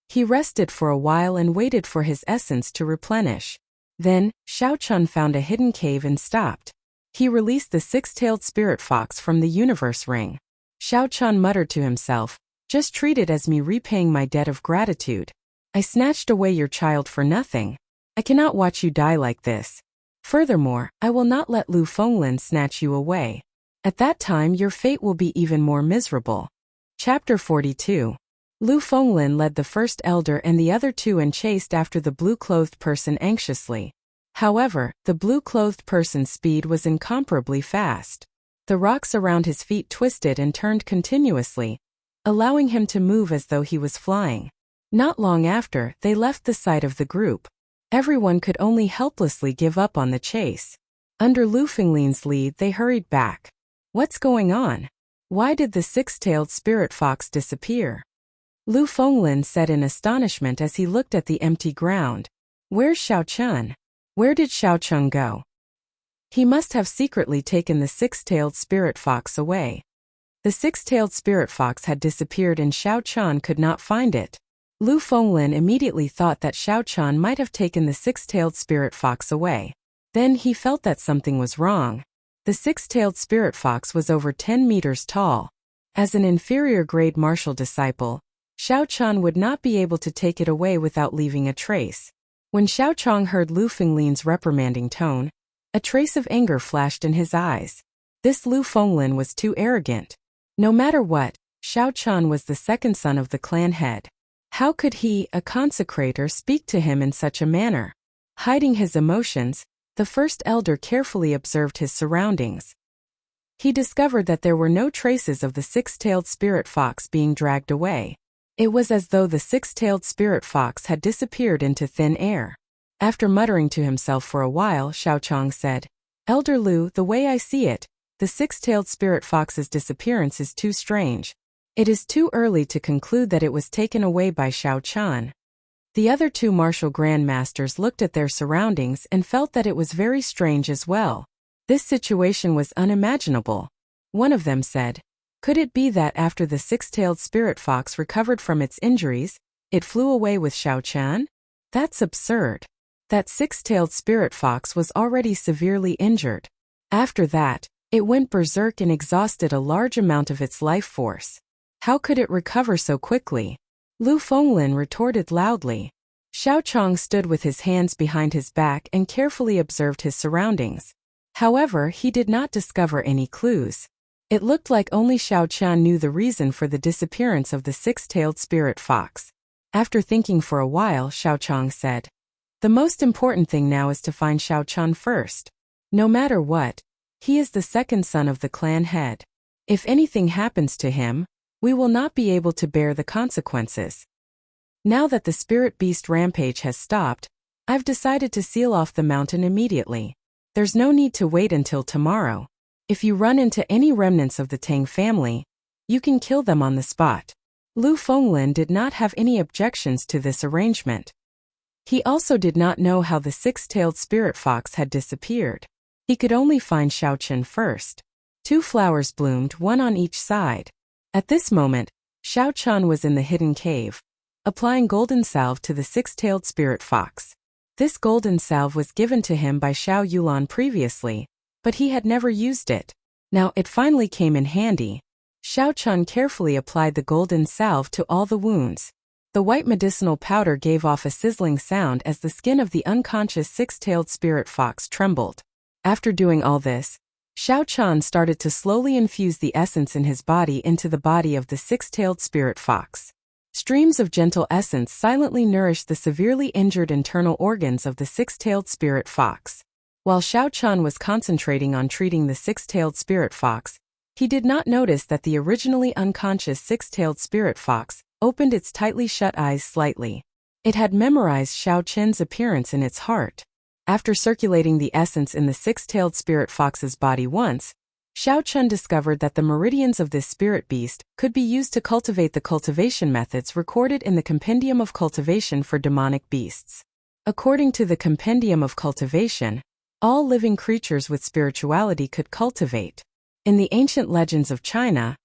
He rested for a while and waited for his essence to replenish. Then, Xiao Chun found a hidden cave and stopped. He released the six-tailed spirit fox from the universe ring. Xiao Chun muttered to himself, "Just treat it as me repaying my debt of gratitude. I snatched away your child for nothing. I cannot watch you die like this. Furthermore, I will not let Lu Fenglin snatch you away. At that time your fate will be even more miserable." Chapter 42. Lu Fenglin led the first elder and the other two and chased after the blue-clothed person anxiously. However, the blue-clothed person's speed was incomparably fast. The rocks around his feet twisted and turned continuously, allowing him to move as though he was flying. Not long after, they left the sight of the group. Everyone could only helplessly give up on the chase. Under Lu Fenglin's lead, they hurried back. What's going on? Why did the six-tailed spirit fox disappear? Lu Fenglin said in astonishment as he looked at the empty ground. Where's Xiao Chun? Where did Xiao Chun go? He must have secretly taken the six-tailed spirit fox away. The six-tailed spirit fox had disappeared and Xiao Chun could not find it. Lu Fenglin immediately thought that Xiao Chun might have taken the six-tailed spirit fox away. Then he felt that something was wrong. The six-tailed spirit fox was over 10 meters tall. As an inferior-grade martial disciple, Xiao Chun would not be able to take it away without leaving a trace. When Xiao Chun heard Lu Fenglin's reprimanding tone, a trace of anger flashed in his eyes. This Lu Fenglin was too arrogant. No matter what, Xiao Chun was the second son of the clan head. How could he, a consecrator, speak to him in such a manner? Hiding his emotions, the first elder carefully observed his surroundings. He discovered that there were no traces of the six-tailed spirit fox being dragged away. It was as though the six-tailed spirit fox had disappeared into thin air. After muttering to himself for a while, Xiao Chun said, "Elder Lu, the way I see it, the six-tailed spirit fox's disappearance is too strange. It is too early to conclude that it was taken away by Xiao Chun." The other two martial grandmasters looked at their surroundings and felt that it was very strange as well. This situation was unimaginable. One of them said, "Could it be that after the six-tailed spirit fox recovered from its injuries, it flew away with Xiao Chun? That's absurd. That six-tailed spirit fox was already severely injured. After that, it went berserk and exhausted a large amount of its life force. How could it recover so quickly?" Lu Fenglin retorted loudly. Xiao Chun stood with his hands behind his back and carefully observed his surroundings. However, he did not discover any clues. It looked like only Xiao Chun knew the reason for the disappearance of the six-tailed spirit fox. After thinking for a while, Xiao Chun said, "The most important thing now is to find Xiao Chun first. No matter what, he is the second son of the clan head. If anything happens to him, we will not be able to bear the consequences. Now that the spirit beast rampage has stopped, I've decided to seal off the mountain immediately. There's no need to wait until tomorrow. If you run into any remnants of the Tang family, you can kill them on the spot." Lu Fenglin did not have any objections to this arrangement. He also did not know how the six-tailed spirit fox had disappeared. He could only find Xiao Chun first. 2 flowers bloomed, one on each side. At this moment, Xiao Chun was in the hidden cave, applying golden salve to the six-tailed spirit fox. This golden salve was given to him by Xiao Yulan previously, but he had never used it. Now it finally came in handy. Xiao Chun carefully applied the golden salve to all the wounds. The white medicinal powder gave off a sizzling sound as the skin of the unconscious six-tailed spirit fox trembled. After doing all this, Xiao Chan started to slowly infuse the essence in his body into the body of the six-tailed spirit fox. Streams of gentle essence silently nourished the severely injured internal organs of the six-tailed spirit fox. While Xiao Chan was concentrating on treating the six-tailed spirit fox, he did not notice that the originally unconscious six-tailed spirit fox opened its tightly shut eyes slightly. It had memorized Xiao Chen's appearance in its heart. After circulating the essence in the six-tailed spirit fox's body once, Xiao Chen discovered that the meridians of this spirit beast could be used to cultivate the cultivation methods recorded in the Compendium of Cultivation for Demonic Beasts. According to the Compendium of Cultivation, all living creatures with spirituality could cultivate. In the ancient legends of China,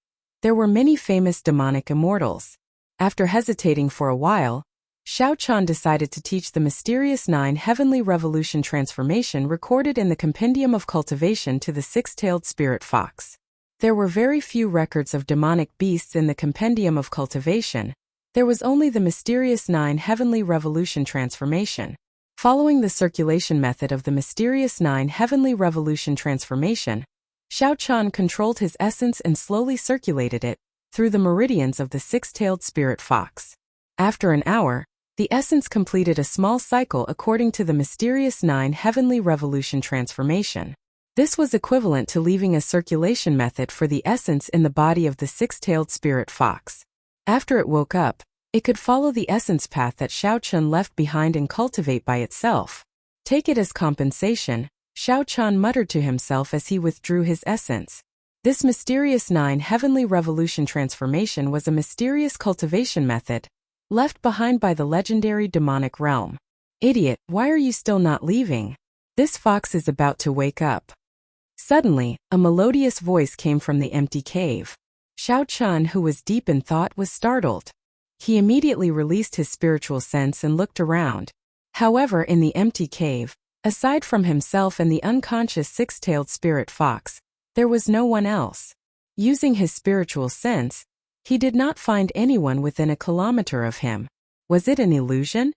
there were many famous demonic immortals. After hesitating for a while, Xiao Chan decided to teach the mysterious 9 heavenly revolution transformation recorded in the Compendium of Cultivation to the six-tailed spirit fox. There were very few records of demonic beasts in the Compendium of Cultivation. There was only the mysterious 9 heavenly revolution transformation. Following the circulation method of the mysterious 9 heavenly revolution transformation, Xiao Chan controlled his essence and slowly circulated it through the meridians of the six-tailed spirit fox. After an hour, the essence completed a small cycle according to the mysterious 9 heavenly revolution transformation. This was equivalent to leaving a circulation method for the essence in the body of the six-tailed spirit fox. After it woke up, it could follow the essence path that Xiao Chan left behind and cultivate by itself. Take it as compensation, Xiao Chan muttered to himself as he withdrew his essence. This mysterious 9 heavenly revolution transformation was a mysterious cultivation method left behind by the legendary demonic realm. Idiot, why are you still not leaving? This fox is about to wake up. Suddenly, a melodious voice came from the empty cave. Xiao Chan, who was deep in thought, was startled. He immediately released his spiritual sense and looked around. However, in the empty cave, aside from himself and the unconscious six-tailed spirit fox, there was no one else. Using his spiritual sense, he did not find anyone within a kilometer of him. Was it an illusion?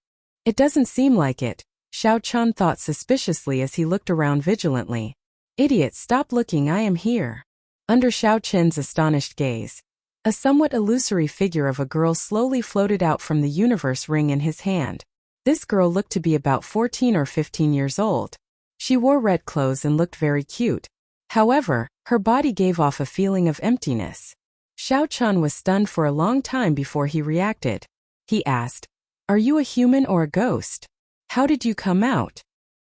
It doesn't seem like it, Xiao Chan thought suspiciously as he looked around vigilantly. Idiot, stop looking, I am here. Under Xiao Chen's astonished gaze, a somewhat illusory figure of a girl slowly floated out from the universe ring in his hand. This girl looked to be about 14 or 15 years old. She wore red clothes and looked very cute. However, her body gave off a feeling of emptiness. Xiao Chan was stunned for a long time before he reacted. He asked, "Are you a human or a ghost? How did you come out?"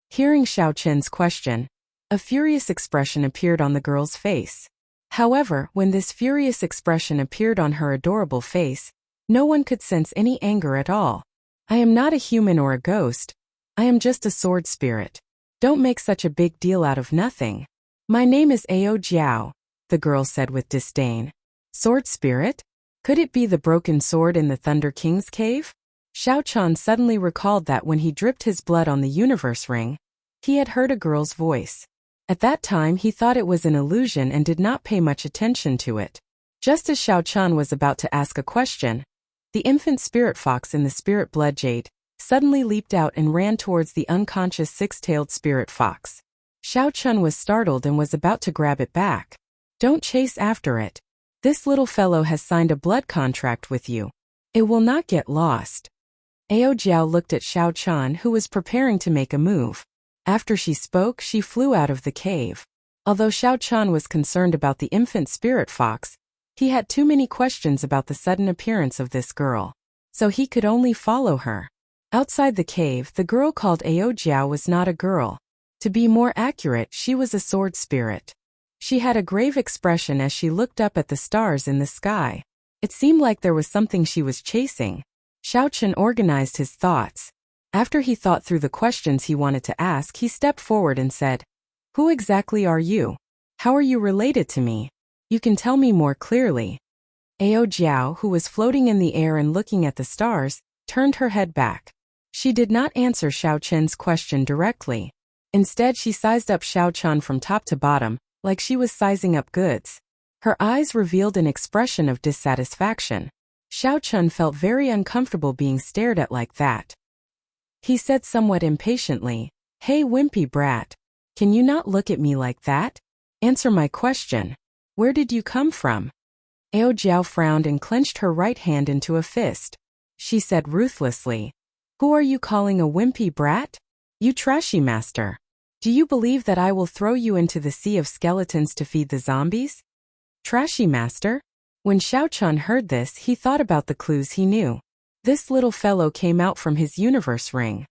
Hearing Xiao Chen's question, a furious expression appeared on the girl's face. However, when this furious expression appeared on her adorable face, no one could sense any anger at all. "I am not a human or a ghost. I am just a sword spirit. Don't make such a big deal out of nothing. My name is Ao Jiao," the girl said with disdain. Sword spirit? Could it be the broken sword in the Thunder King's cave? Xiao Chan suddenly recalled that when he dripped his blood on the universe ring, he had heard a girl's voice. At that time he thought it was an illusion and did not pay much attention to it. Just as Xiao Chan was about to ask a question, the infant spirit fox in the spirit blood jade suddenly leaped out and ran towards the unconscious six-tailed spirit fox. Xiao Chan was startled and was about to grab it back. "Don't chase after it. This little fellow has signed a blood contract with you. It will not get lost." Ao Jiao looked at Xiao Chan, who was preparing to make a move. After she spoke, she flew out of the cave. Although Xiao Chan was concerned about the infant spirit fox, he had too many questions about the sudden appearance of this girl, so he could only follow her. Outside the cave, the girl called Ao Jiao was not a girl. To be more accurate, she was a sword spirit. She had a grave expression as she looked up at the stars in the sky. It seemed like there was something she was chasing. Xiao Chen organized his thoughts. After he thought through the questions he wanted to ask, he stepped forward and said, "Who exactly are you? How are you related to me? You can tell me more clearly." Ao Jiao, who was floating in the air and looking at the stars, turned her head back. She did not answer Xiao Chen's question directly. Instead, she sized up Xiao Chan from top to bottom, like she was sizing up goods. Her eyes revealed an expression of dissatisfaction. Xiao Chun felt very uncomfortable being stared at like that. He said somewhat impatiently, "Hey wimpy brat. Can you not look at me like that? Answer my question. Where did you come from?" Ao Jiao frowned and clenched her right hand into a fist. She said ruthlessly, "Who are you calling a wimpy brat? You trashy master. Do you believe that I will throw you into the sea of skeletons to feed the zombies? Trashy master?" When Xiao Chun heard this, he thought about the clues he knew. This little fellow came out from his universe ring.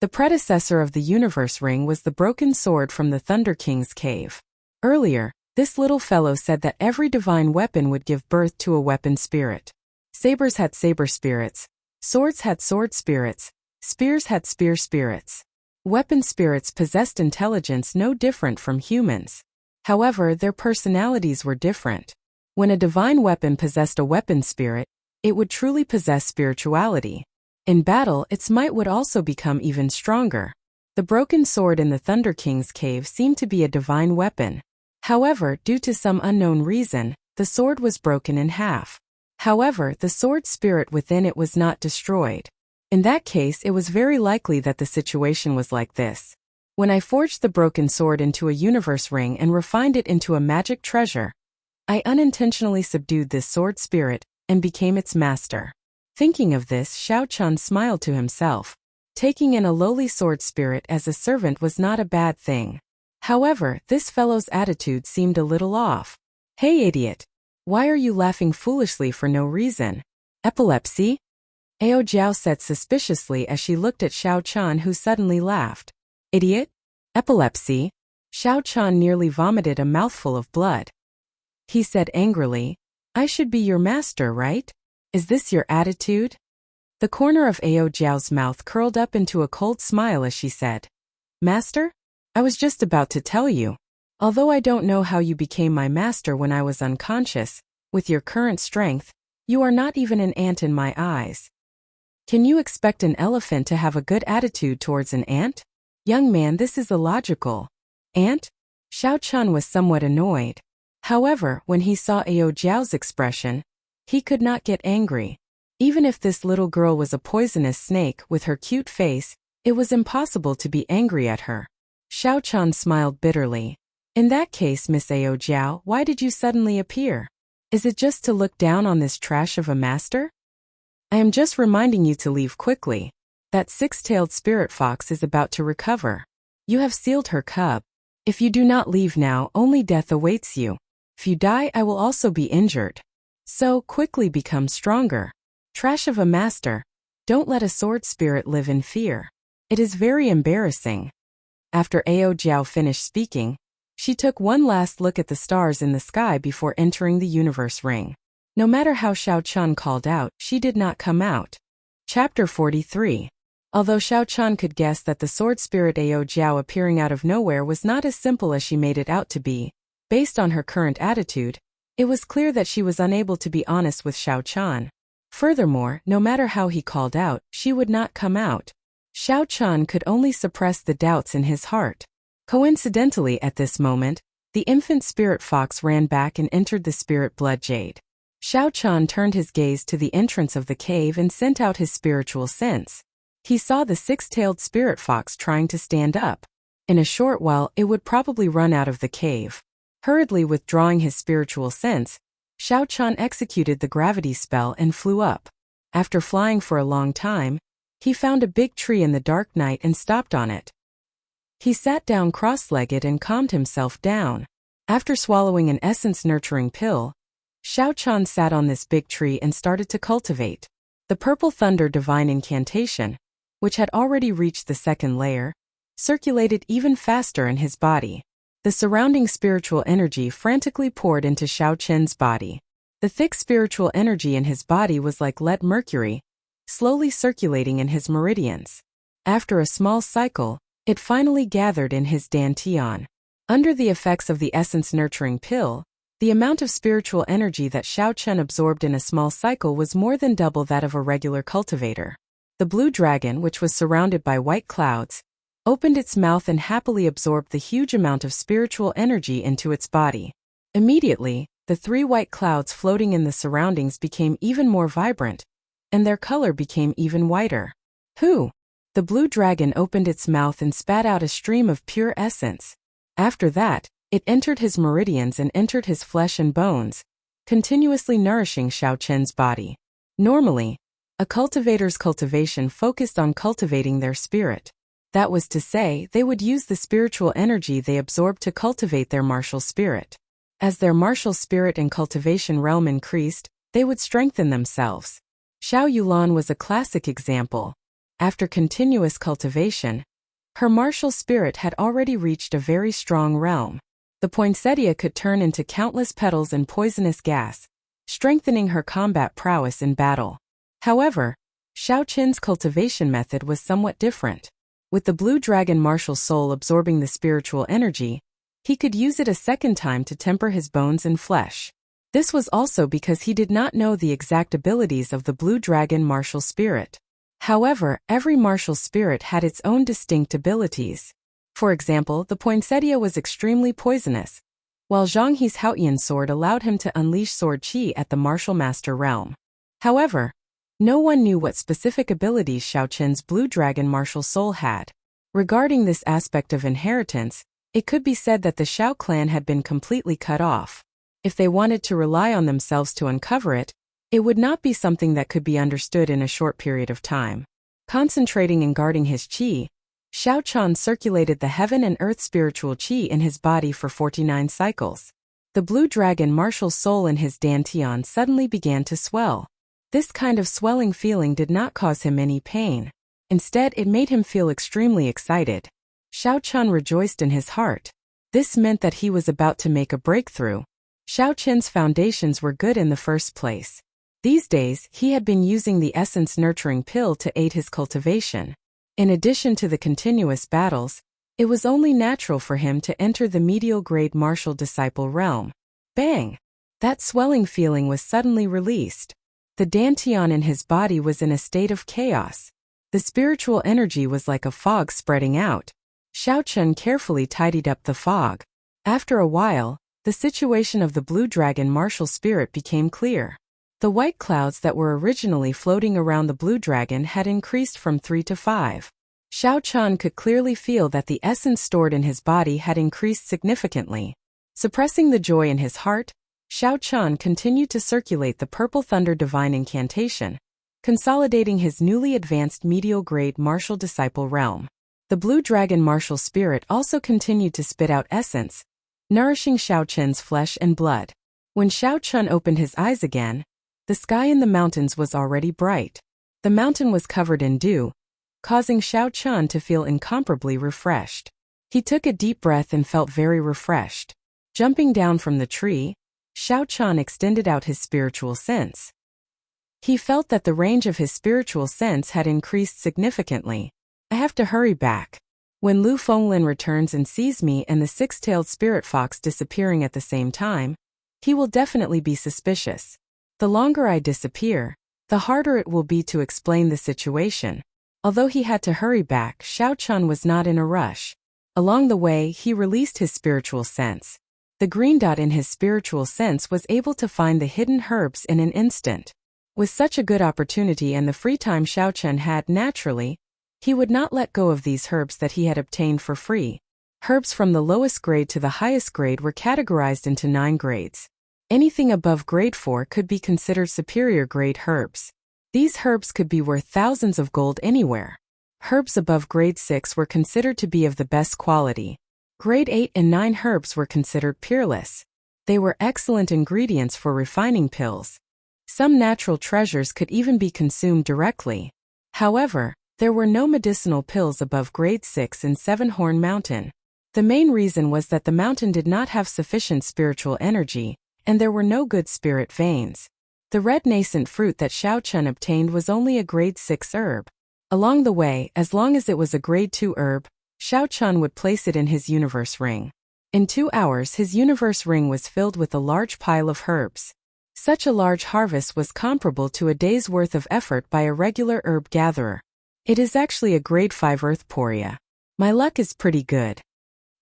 The predecessor of the universe ring was the broken sword from the Thunder King's cave. Earlier, this little fellow said that every divine weapon would give birth to a weapon spirit. Sabers had saber spirits, swords had sword spirits, spears had spear spirits. Weapon spirits possessed intelligence no different from humans. However, their personalities were different. When a divine weapon possessed a weapon spirit, it would truly possess spirituality. In battle, its might would also become even stronger. The broken sword in the Thunder King's cave seemed to be a divine weapon. However, due to some unknown reason, the sword was broken in half. However, the sword spirit within it was not destroyed. In that case, it was very likely that the situation was like this. When I forged the broken sword into a universe ring and refined it into a magic treasure, I unintentionally subdued this sword spirit and became its master. Thinking of this, Xiao Chun smiled to himself. Taking in a lowly sword spirit as a servant was not a bad thing. However, this fellow's attitude seemed a little off. "Hey idiot! Why are you laughing foolishly for no reason? Epilepsy?" Ao Jiao said suspiciously as she looked at Xiao Chun, who suddenly laughed. "Idiot? Epilepsy?" Xiao Chun nearly vomited a mouthful of blood. He said angrily, "I should be your master, right? Is this your attitude?" The corner of Ao Jiao's mouth curled up into a cold smile as she said, "Master? I was just about to tell you. Although I don't know how you became my master when I was unconscious, with your current strength, you are not even an ant in my eyes. Can you expect an elephant to have a good attitude towards an ant? Young man, this is illogical." "Ant?" Xiao Chun was somewhat annoyed. However, when he saw Ao Jiao's expression, he could not get angry. Even if this little girl was a poisonous snake with her cute face, it was impossible to be angry at her. Xiao Chun smiled bitterly. "In that case, Miss Ao Jiao, why did you suddenly appear? Is it just to look down on this trash of a master? I am just reminding you to leave quickly. That six-tailed spirit fox is about to recover. You have sealed her cub. If you do not leave now, only death awaits you. If you die, I will also be injured. So, quickly become stronger. Trash of a master. Don't let a sword spirit live in fear. It is very embarrassing." After Ao Jiao finished speaking, she took one last look at the stars in the sky before entering the universe ring. No matter how Xiao Chun called out, she did not come out. Chapter 43. Although Xiao Chun could guess that the sword spirit Ao Jiao appearing out of nowhere was not as simple as she made it out to be, based on her current attitude, it was clear that she was unable to be honest with Xiao Chun. Furthermore, no matter how he called out, she would not come out. Xiao Chun could only suppress the doubts in his heart. Coincidentally, at this moment, the infant spirit fox ran back and entered the spirit blood jade. Xiao Chun turned his gaze to the entrance of the cave and sent out his spiritual sense. He saw the six-tailed spirit fox trying to stand up. In a short while, it would probably run out of the cave. Hurriedly withdrawing his spiritual sense, Xiao Chun executed the gravity spell and flew up. After flying for a long time, he found a big tree in the dark night and stopped on it. He sat down cross-legged and calmed himself down. After swallowing an essence-nurturing pill, Xiao Chun sat on this big tree and started to cultivate. The purple thunder divine incantation, which had already reached the second layer, circulated even faster in his body. The surrounding spiritual energy frantically poured into Xiao Chun's body. The thick spiritual energy in his body was like lead mercury, slowly circulating in his meridians. After a small cycle, it finally gathered in his dantian. Under the effects of the essence-nurturing pill, the amount of spiritual energy that Xiao Chun absorbed in a small cycle was more than double that of a regular cultivator. The blue dragon, which was surrounded by white clouds, opened its mouth and happily absorbed the huge amount of spiritual energy into its body. Immediately, the 3 white clouds floating in the surroundings became even more vibrant, and their color became even whiter. Who? The blue dragon opened its mouth and spat out a stream of pure essence. After that, it entered his meridians and entered his flesh and bones, continuously nourishing Xiao Chen's body. Normally, a cultivator's cultivation focused on cultivating their spirit. That was to say, they would use the spiritual energy they absorbed to cultivate their martial spirit. As their martial spirit and cultivation realm increased, they would strengthen themselves. Xiao Yulan was a classic example. After continuous cultivation, her martial spirit had already reached a very strong realm. The poinsettia could turn into countless petals and poisonous gas, strengthening her combat prowess in battle. However, Xiao Qin's cultivation method was somewhat different. With the blue dragon martial soul absorbing the spiritual energy, he could use it a second time to temper his bones and flesh. This was also because he did not know the exact abilities of the blue dragon martial spirit. However, every martial spirit had its own distinct abilities. For example, the poinsettia was extremely poisonous, while Zhang He's Haoyan sword allowed him to unleash sword qi at the martial master realm. However, no one knew what specific abilities Xiao Qin's blue dragon martial soul had. Regarding this aspect of inheritance, it could be said that the Xiao clan had been completely cut off. If they wanted to rely on themselves to uncover it, it would not be something that could be understood in a short period of time. Concentrating and guarding his qi, Xiao Qian circulated the heaven and earth spiritual qi in his body for 49 cycles. The blue dragon martial soul in his dantian suddenly began to swell. This kind of swelling feeling did not cause him any pain. Instead, it made him feel extremely excited. Xiao Qian rejoiced in his heart. This meant that he was about to make a breakthrough. Xiao Qin's foundations were good in the first place. These days, he had been using the essence nurturing pill to aid his cultivation. In addition to the continuous battles, it was only natural for him to enter the medial grade martial disciple realm. Bang! That swelling feeling was suddenly released. The dantian in his body was in a state of chaos. The spiritual energy was like a fog spreading out. Xiao Chen carefully tidied up the fog. After a while, the situation of the blue dragon martial spirit became clear. The white clouds that were originally floating around the blue dragon had increased from 3 to 5. Xiao Qian could clearly feel that the essence stored in his body had increased significantly. Suppressing the joy in his heart, Xiao Qian continued to circulate the Purple Thunder Divine Incantation, consolidating his newly advanced medial grade martial disciple realm. The blue dragon martial spirit also continued to spit out essence, nourishing Xiao Qian's flesh and blood. When Xiao Qian opened his eyes again, the sky in the mountains was already bright. The mountain was covered in dew, causing Xiao Qian to feel incomparably refreshed. He took a deep breath and felt very refreshed. Jumping down from the tree, Xiao Qian extended out his spiritual sense. He felt that the range of his spiritual sense had increased significantly. I have to hurry back. When Lu Fenglin returns and sees me and the six-tailed spirit fox disappearing at the same time, he will definitely be suspicious. The longer I disappear, the harder it will be to explain the situation. Although he had to hurry back, Xiao Qian was not in a rush. Along the way, he released his spiritual sense. The green dot in his spiritual sense was able to find the hidden herbs in an instant. With such a good opportunity and the free time Xiao Qian had naturally, he would not let go of these herbs that he had obtained for free. Herbs from the lowest grade to the highest grade were categorized into 9 grades. Anything above grade 4 could be considered superior grade herbs. These herbs could be worth thousands of gold anywhere. Herbs above grade 6 were considered to be of the best quality. Grade 8 and 9 herbs were considered peerless. They were excellent ingredients for refining pills. Some natural treasures could even be consumed directly. However, there were no medicinal pills above grade 6 in Seven Horn Mountain. The main reason was that the mountain did not have sufficient spiritual energy, and there were no good spirit veins. The red nascent fruit that Xiao Qian obtained was only a grade 6 herb. Along the way, as long as it was a grade 2 herb, Xiao Qian would place it in his universe ring. In 2 hours his universe ring was filled with a large pile of herbs. Such a large harvest was comparable to a day's worth of effort by a regular herb gatherer. It is actually a grade 5 earth poria. My luck is pretty good.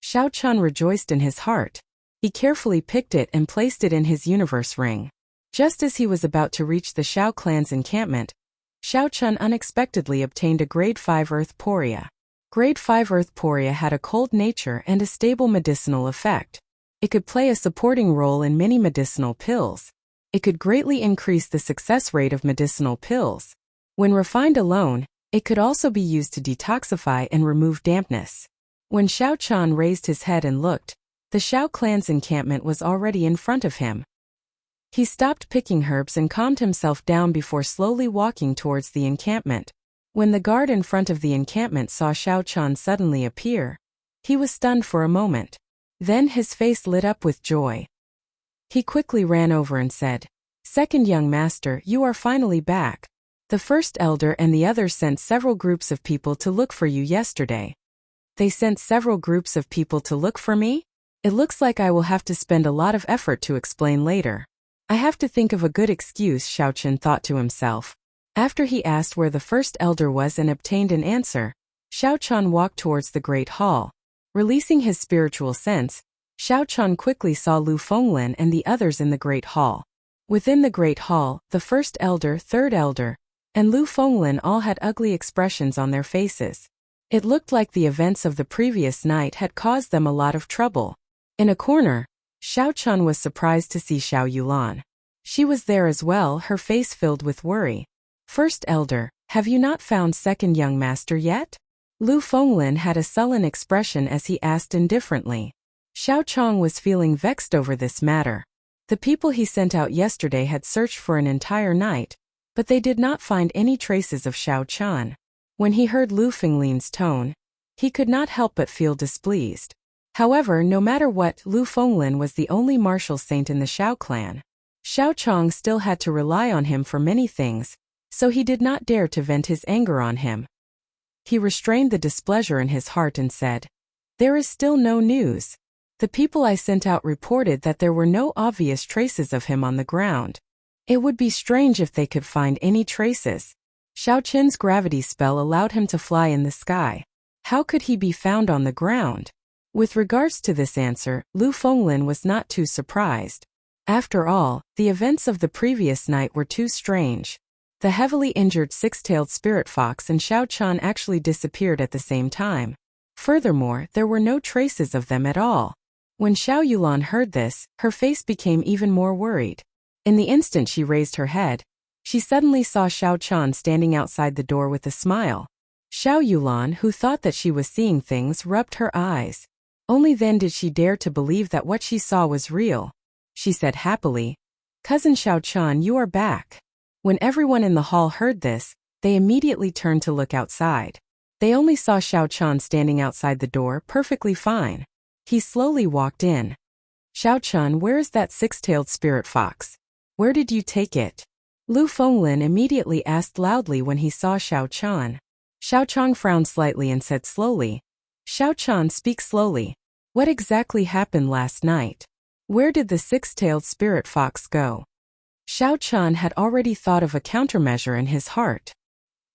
Xiao Qian rejoiced in his heart. He carefully picked it and placed it in his universe ring. Just as he was about to reach the Shao clan's encampment, Shao Chun unexpectedly obtained a Grade 5 Earth Poria. Grade 5 Earth Poria had a cold nature and a stable medicinal effect. It could play a supporting role in many medicinal pills. It could greatly increase the success rate of medicinal pills. When refined alone, it could also be used to detoxify and remove dampness. When Shao Chun raised his head and looked, the Shao clan's encampment was already in front of him. He stopped picking herbs and calmed himself down before slowly walking towards the encampment. When the guard in front of the encampment saw Shao Chun suddenly appear, he was stunned for a moment. Then his face lit up with joy. He quickly ran over and said, "Second young master, you are finally back. The first elder and the others sent several groups of people to look for you yesterday." "They sent several groups of people to look for me? It looks like I will have to spend a lot of effort to explain later. I have to think of a good excuse," Shao Chun thought to himself. After he asked where the first elder was and obtained an answer, Shao Chun walked towards the Great Hall. Releasing his spiritual sense, Shao Chun quickly saw Lu Fenglin and the others in the Great Hall. Within the Great Hall, the first elder, third elder, and Lu Fenglin all had ugly expressions on their faces. It looked like the events of the previous night had caused them a lot of trouble. In a corner, Shao Chun was surprised to see Xiao Yulan. She was there as well, her face filled with worry. "First elder, have you not found second young master yet?" Lu Fenglin had a sullen expression as he asked indifferently. Xiao Chong was feeling vexed over this matter. The people he sent out yesterday had searched for an entire night, but they did not find any traces of Shao Chun. When he heard Lu Fenglin's tone, he could not help but feel displeased. However, no matter what, Lu Fenglin was the only martial saint in the Shao clan. Xiao Chong still had to rely on him for many things, so he did not dare to vent his anger on him. He restrained the displeasure in his heart and said, "There is still no news. The people I sent out reported that there were no obvious traces of him on the ground. It would be strange if they could find any traces." Shao Chen's gravity spell allowed him to fly in the sky. How could he be found on the ground? With regards to this answer, Lu Fenglin was not too surprised. After all, the events of the previous night were too strange. The heavily injured six-tailed spirit fox and Shao Chun actually disappeared at the same time. Furthermore, there were no traces of them at all. When Xiao Yulan heard this, her face became even more worried. In the instant she raised her head, she suddenly saw Shao Chun standing outside the door with a smile. Xiao Yulan, who thought that she was seeing things, rubbed her eyes. Only then did she dare to believe that what she saw was real. She said happily, "Cousin Shao Chun, you are back." When everyone in the hall heard this, they immediately turned to look outside. They only saw Shao Chun standing outside the door, perfectly fine. He slowly walked in. "Shao Chun, where is that six-tailed spirit fox? Where did you take it?" Lu Fenglin immediately asked loudly when he saw Shao Chun. Shao Chong frowned slightly and said slowly, "Shao Chun, speak slowly. What exactly happened last night? Where did the six-tailed spirit fox go?" Shao Chun had already thought of a countermeasure in his heart.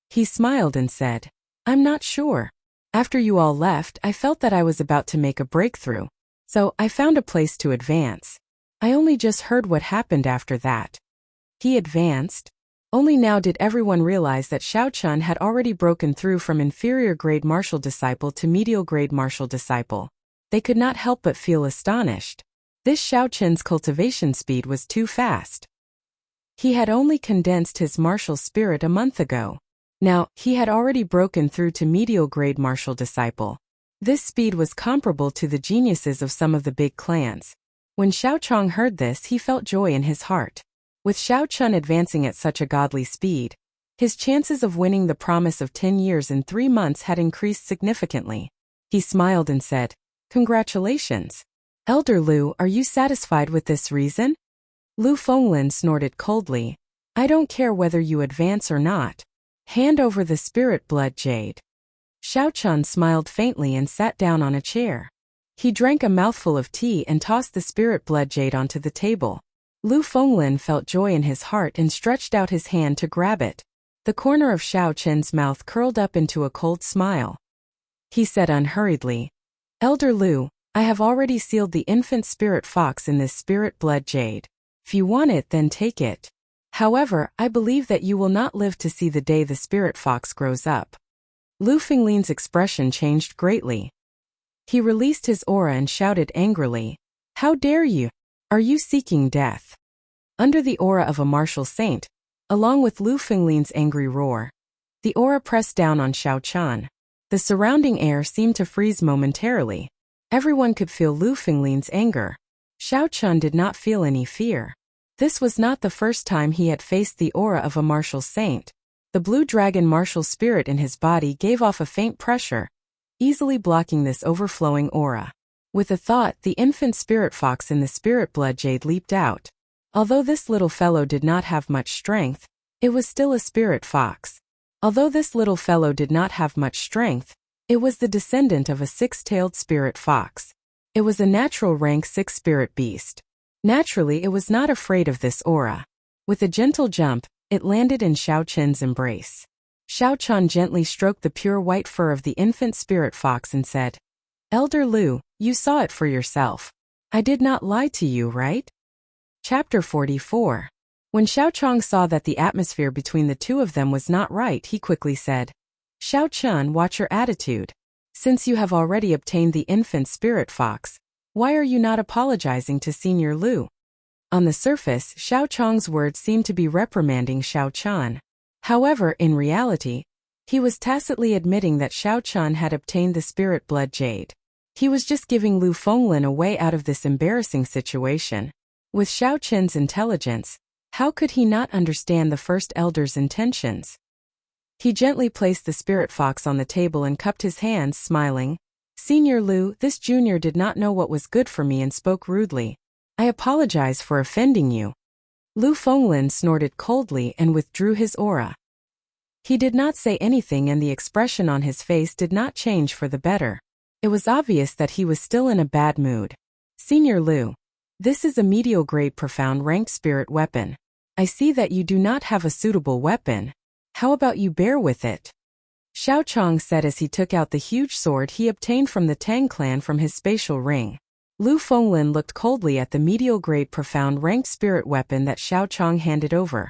He smiled and said, "I'm not sure. After you all left, I felt that I was about to make a breakthrough, so I found a place to advance. I only just heard what happened after that." He advanced. Only now did everyone realize that Shao Chun had already broken through from inferior grade martial disciple to medial grade martial disciple. They could not help but feel astonished. This Shao Chun's cultivation speed was too fast. He had only condensed his martial spirit a month ago. Now, he had already broken through to medial grade martial disciple. This speed was comparable to the geniuses of some of the big clans. When Shao Chong heard this, he felt joy in his heart. With Shao Chun advancing at such a godly speed, his chances of winning the promise of 10 years in 3 months had increased significantly. He smiled and said, "Congratulations. Elder Lu, are you satisfied with this reason?" Lu Fenglin snorted coldly, "I don't care whether you advance or not. Hand over the spirit blood jade." Shao Chun smiled faintly and sat down on a chair. He drank a mouthful of tea and tossed the spirit blood jade onto the table. Lu Fenglin felt joy in his heart and stretched out his hand to grab it. The corner of Shao Chen's mouth curled up into a cold smile. He said unhurriedly, "Elder Lu, I have already sealed the infant spirit fox in this spirit blood jade. If you want it, then take it. However, I believe that you will not live to see the day the spirit fox grows up. Lu Fenglin's expression changed greatly. He released his aura and shouted angrily, "How dare you? Are you seeking death?" Under the aura of a martial saint, along with Lu Fenglin's angry roar, the aura pressed down on Xiao Chan. The surrounding air seemed to freeze momentarily. Everyone could feel Lu Fenglin's anger. Xiao Chan did not feel any fear. This was not the first time he had faced the aura of a martial saint. The blue dragon martial spirit in his body gave off a faint pressure, easily blocking this overflowing aura. With a thought, the infant spirit fox in the spirit blood jade leaped out. Although this little fellow did not have much strength, it was still a spirit fox. Although this little fellow did not have much strength, it was the descendant of a six-tailed spirit fox. It was a natural rank 6 spirit beast. Naturally, it was not afraid of this aura. With a gentle jump, it landed in Xiao Chen's embrace. Xiao Chan gently stroked the pure white fur of the infant spirit fox and said, "Elder Lu, you saw it for yourself. I did not lie to you, right?" Chapter 44. When Xiao Chang saw that the atmosphere between the two of them was not right, he quickly said, "Xiao Chun, watch your attitude. Since you have already obtained the infant spirit fox, why are you not apologizing to Senior Lu?" On the surface, Xiao Chang's words seemed to be reprimanding Xiao Chan. However, in reality, he was tacitly admitting that Xiao Chan had obtained the spirit blood jade. He was just giving Lu Fenglin a way out of this embarrassing situation. With Xiao Chen's intelligence, how could he not understand the first elder's intentions? He gently placed the spirit fox on the table and cupped his hands, smiling. "Senior Lu, this junior did not know what was good for me and spoke rudely. I apologize for offending you." Lu Fenglin snorted coldly and withdrew his aura. He did not say anything and the expression on his face did not change for the better. It was obvious that he was still in a bad mood. "Senior Lu, this is a medial grade profound ranked spirit weapon. I see that you do not have a suitable weapon. How about you bear with it?" Xiao Chang said as he took out the huge sword he obtained from the Tang clan from his spatial ring. Lu Fenglin looked coldly at the medial grade profound ranked spirit weapon that Xiao Chang handed over.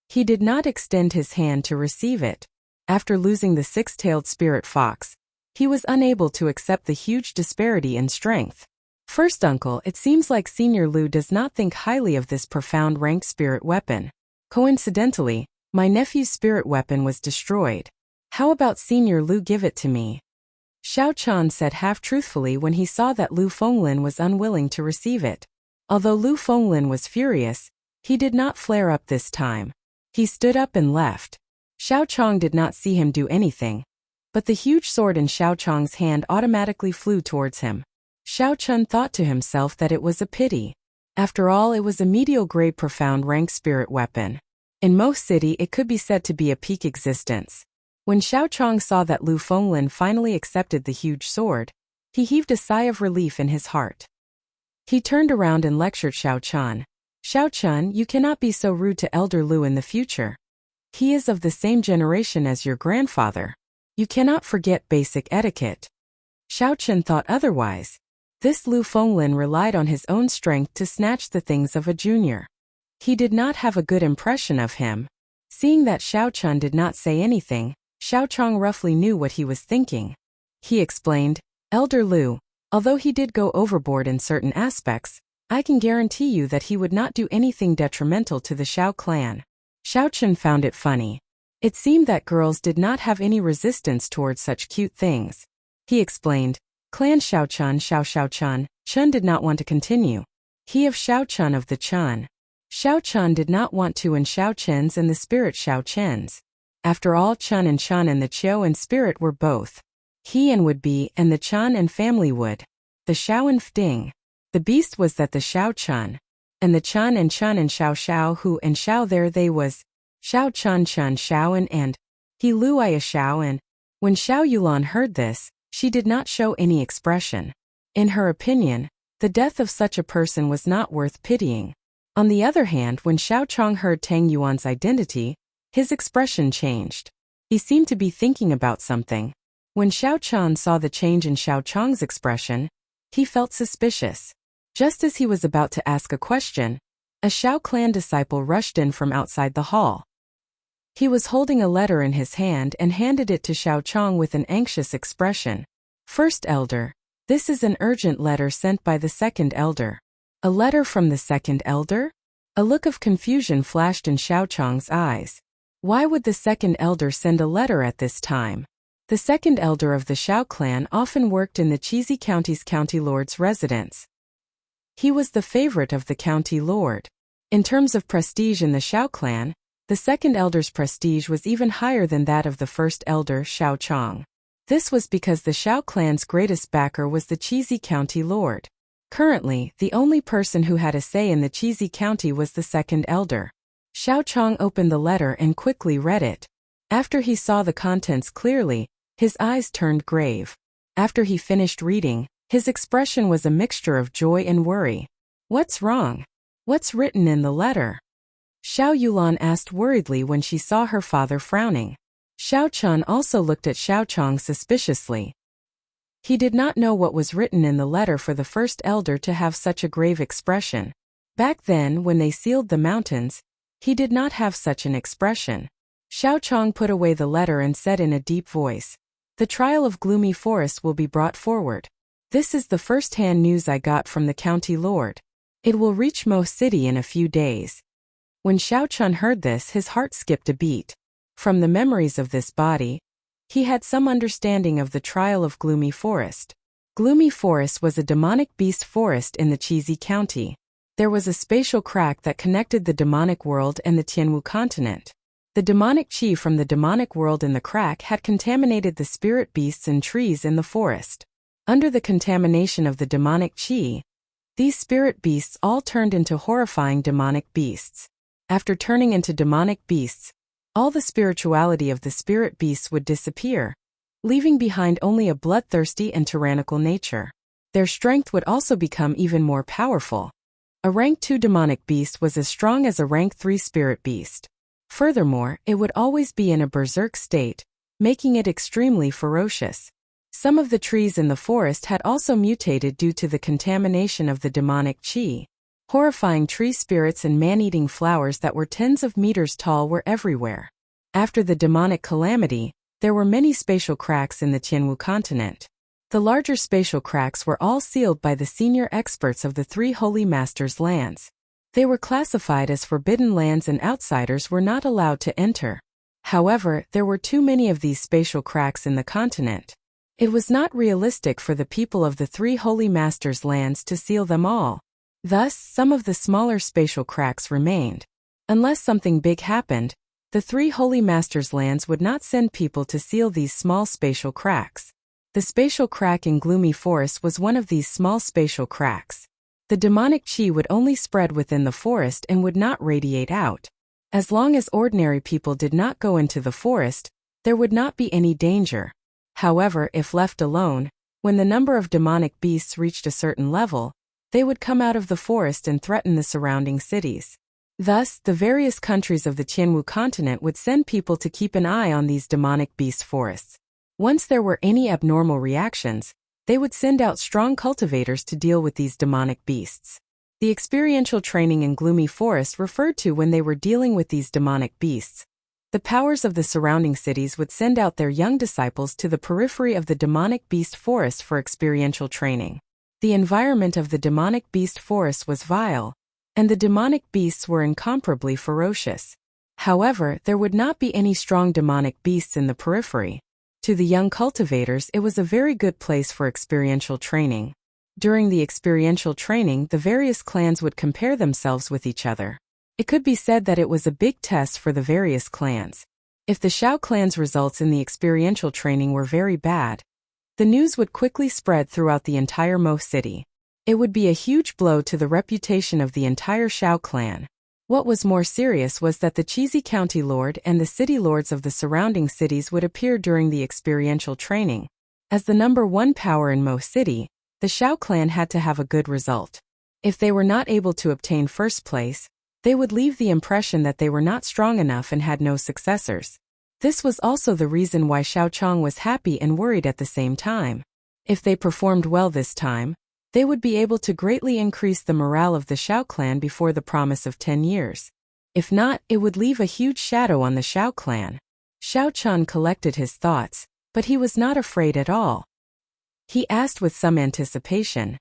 He did not extend his hand to receive it. After losing the six-tailed spirit fox, he was unable to accept the huge disparity in strength. "First uncle, it seems like Senior Lu does not think highly of this profound ranked spirit weapon. Coincidentally, my nephew's spirit weapon was destroyed. How about Senior Lu give it to me?" Xiao Chan said half-truthfully when he saw that Lu Fenglin was unwilling to receive it. Although Lu Fenglin was furious, he did not flare up this time. He stood up and left. Xiao Chang did not see him do anything, but the huge sword in Xiao Chang's hand automatically flew towards him. Xiao Chun thought to himself that it was a pity. After all, it was a medial grade profound rank spirit weapon. In most city, it could be said to be a peak existence. When Xiao Chang saw that Lu Fenglin finally accepted the huge sword, he heaved a sigh of relief in his heart. He turned around and lectured Xiao Chan. "Xiao Chun, you cannot be so rude to Elder Lu in the future. He is of the same generation as your grandfather. You cannot forget basic etiquette." Xiao Chun thought otherwise. This Lu Fenglin relied on his own strength to snatch the things of a junior. He did not have a good impression of him. Seeing that Xiao Chun did not say anything, Xiao Chang roughly knew what he was thinking. He explained, "Elder Lu, although he did go overboard in certain aspects, I can guarantee you that he would not do anything detrimental to the Xiao clan." Xiao Chun found it funny. It seemed that girls did not have any resistance towards such cute things. He explained, "Clan Xiao Chun, Chun did not want to continue. He of Xiao Chun of the Chun. Xiao Chun did not want to and Xiao Chen's and the spirit Xiao Chen's. After all, Chun and the Chiu and spirit were both. He and would be, and the Chun and family would. The Xiao and Fding. The beast was that the Xiao Chun. And the Chun and Xiao who and Xiao there they was. Xiao Chun Xiao and. He Lu I a Xiao and. When Xiao Yulan heard this, she did not show any expression. In her opinion, the death of such a person was not worth pitying. On the other hand, when Xiao Chang heard Tang Yuan's identity, his expression changed. He seemed to be thinking about something. When Xiao Chan saw the change in Xiao Chang's expression, He felt suspicious. Just as he was about to ask a question, a Shao clan disciple rushed in from outside the hall. He was holding a letter in his hand and handed it to Shao Chong with an anxious expression. First Elder, this is an urgent letter sent by the second elder. A letter from the second elder? A look of confusion flashed in Shao Chong's eyes. Why would the second elder send a letter at this time? The second elder of the Shao clan often worked in the Cheesy County's county lord's residence. He was the favorite of the county lord. In terms of prestige in the Shao clan, the second elder's prestige was even higher than that of the first elder, Shao Chong. This was because the Shao clan's greatest backer was the Cheesy County lord. Currently, the only person who had a say in the Cheesy County was the second elder. Shao Chong opened the letter and quickly read it. After he saw the contents clearly, his eyes turned grave. After he finished reading, his expression was a mixture of joy and worry. What's wrong? What's written in the letter? Xiao Yulan asked worriedly when she saw her father frowning. Shao Chun also looked at Shao Chong suspiciously. He did not know what was written in the letter for the first elder to have such a grave expression. Back then, when they sealed the mountains, he did not have such an expression. Shao Chong put away the letter and said in a deep voice, "The trial of Gloomy Forest will be brought forward. This is the first-hand news I got from the county lord. It will reach Mo City in a few days." When Shao Chun heard this, his heart skipped a beat. From the memories of this body, he had some understanding of the trial of Gloomy Forest. Gloomy Forest was a demonic beast forest in the Cheesy County. There was a spatial crack that connected the demonic world and the Tianwu continent. The demonic chi from the demonic world in the crack had contaminated the spirit beasts and trees in the forest. Under the contamination of the demonic chi, these spirit beasts all turned into horrifying demonic beasts. After turning into demonic beasts, all the spirituality of the spirit beasts would disappear, leaving behind only a bloodthirsty and tyrannical nature. Their strength would also become even more powerful. A rank 2 demonic beast was as strong as a rank 3 spirit beast. Furthermore, it would always be in a berserk state, making it extremely ferocious. Some of the trees in the forest had also mutated due to the contamination of the demonic chi. Horrifying tree spirits and man-eating flowers that were tens of meters tall were everywhere. After the demonic calamity, there were many spatial cracks in the Tianwu continent. The larger spatial cracks were all sealed by the senior experts of the 3 Holy Masters' lands. They were classified as forbidden lands and outsiders were not allowed to enter. However, there were too many of these spatial cracks in the continent. It was not realistic for the people of the 3 Holy Masters' lands to seal them all. Thus, some of the smaller spatial cracks remained. Unless something big happened, the 3 Holy Masters' lands would not send people to seal these small spatial cracks. The spatial crack in Gloomy Forest was one of these small spatial cracks. The demonic chi would only spread within the forest and would not radiate out. As long as ordinary people did not go into the forest, there would not be any danger. However, if left alone, when the number of demonic beasts reached a certain level, they would come out of the forest and threaten the surrounding cities. Thus, the various countries of the Tianwu continent would send people to keep an eye on these demonic beast forests. Once there were any abnormal reactions, they would send out strong cultivators to deal with these demonic beasts. The experiential training in Gloomy Forest referred to when they were dealing with these demonic beasts. The powers of the surrounding cities would send out their young disciples to the periphery of the demonic beast forest for experiential training. The environment of the demonic beast forest was vile, and the demonic beasts were incomparably ferocious. However, there would not be any strong demonic beasts in the periphery. To the young cultivators, it was a very good place for experiential training. During the experiential training, the various clans would compare themselves with each other. It could be said that it was a big test for the various clans. If the Shao clan's results in the experiential training were very bad, the news would quickly spread throughout the entire Mo city. It would be a huge blow to the reputation of the entire Shao clan. What was more serious was that the Cheesy County Lord and the city lords of the surrounding cities would appear during the experiential training. As the number 1 power in Mo City, the Shao clan had to have a good result. If they were not able to obtain first place, they would leave the impression that they were not strong enough and had no successors. This was also the reason why Shao Chong was happy and worried at the same time. If they performed well this time, They would be able to greatly increase the morale of the Shao clan before the promise of 10 years. If not, it would leave a huge shadow on the Shao clan. Shao Chun collected his thoughts, but he was not afraid at all. He asked with some anticipation,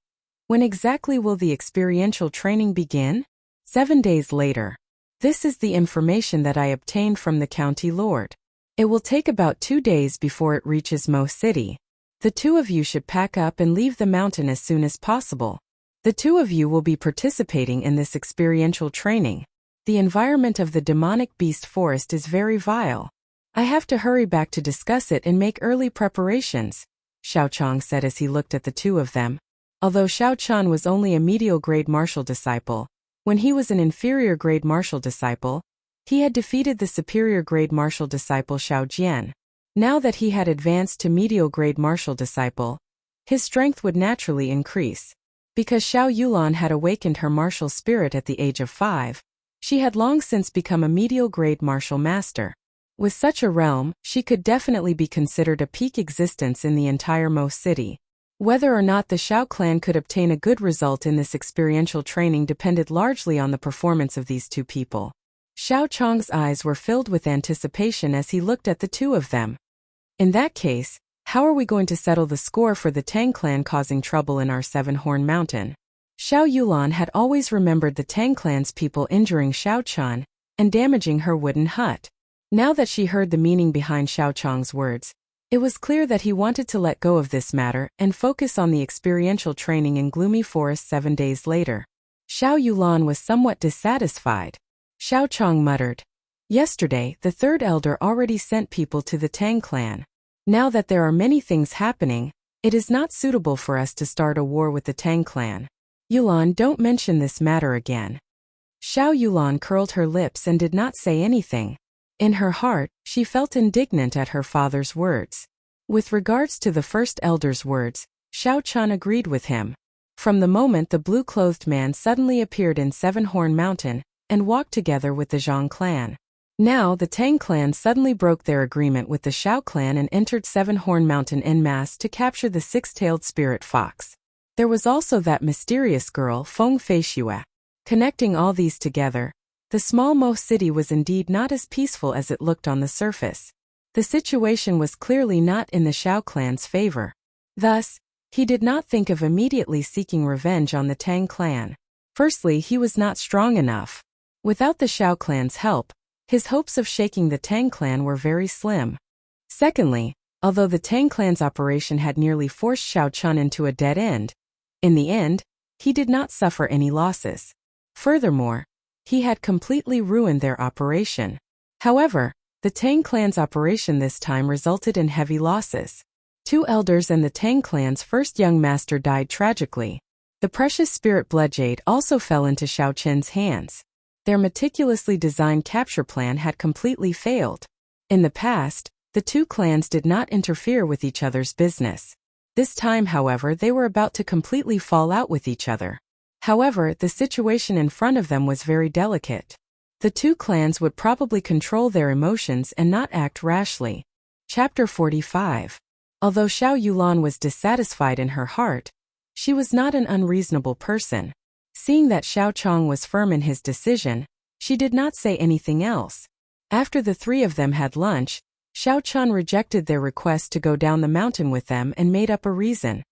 "When exactly will the experiential training begin?" 7 days later. This is the information that I obtained from the county lord. It will take about 2 days before it reaches Mo City. The two of you should pack up and leave the mountain as soon as possible. The two of you will be participating in this experiential training. The environment of the demonic beast forest is very vile. I have to hurry back to discuss it and make early preparations, Xiao Chong said as he looked at the two of them. Although Xiao Chun was only a medial grade martial disciple, when he was an inferior grade martial disciple, he had defeated the superior grade martial disciple Xiao Jian. Now that he had advanced to medial grade martial disciple, his strength would naturally increase. Because Xiao Yulan had awakened her martial spirit at the age of 5, she had long since become a medial grade martial master. With such a realm, she could definitely be considered a peak existence in the entire Mo City. Whether or not the Shao clan could obtain a good result in this experiential training depended largely on the performance of these two people. Xiao Chong's eyes were filled with anticipation as he looked at the two of them. In that case, how are we going to settle the score for the Tang clan causing trouble in our Seven-Horn Mountain? Xiao Yulan had always remembered the Tang clan's people injuring Xiao Chun and damaging her wooden hut. Now that she heard the meaning behind Xiao Chong's words, it was clear that he wanted to let go of this matter and focus on the experiential training in Gloomy Forest 7 days later. Xiao Yulan was somewhat dissatisfied. Xiao Chong muttered, "Yesterday, the third elder already sent people to the Tang clan. Now that there are many things happening, it is not suitable for us to start a war with the Tang clan. Yulan, don't mention this matter again." Xiao Yulan curled her lips and did not say anything. In her heart, she felt indignant at her father's words. With regards to the first elder's words, Xiao Chun agreed with him. From the moment the blue-clothed man suddenly appeared in Seven-Horn Mountain and walked together with the Zhang clan. Now the Tang clan suddenly broke their agreement with the Xiao clan and entered Seven-Horn Mountain en masse to capture the six-tailed spirit fox. There was also that mysterious girl Feng Feixue. Connecting all these together, the small Mo city was indeed not as peaceful as it looked on the surface. The situation was clearly not in the Xiao clan's favor. Thus, he did not think of immediately seeking revenge on the Tang clan. Firstly, he was not strong enough. Without the Xiao clan's help, his hopes of shaking the Tang clan were very slim. Secondly, although the Tang clan's operation had nearly forced Xiao Chun into a dead end, in the end, he did not suffer any losses. Furthermore, he had completely ruined their operation. However, the Tang clan's operation this time resulted in heavy losses. 2 elders and the Tang clan's first young master died tragically. The precious spirit bloodjade also fell into Xiao Chen's hands. Their meticulously designed capture plan had completely failed. In the past, the 2 clans did not interfere with each other's business. This time, however, they were about to completely fall out with each other. However, the situation in front of them was very delicate. The 2 clans would probably control their emotions and not act rashly. Chapter 45. Although Xiao Yulan was dissatisfied in her heart, she was not an unreasonable person. Seeing that Xiao Chong was firm in his decision, she did not say anything else. After the 3 of them had lunch, Xiao Chun rejected their request to go down the mountain with them and made up a reason.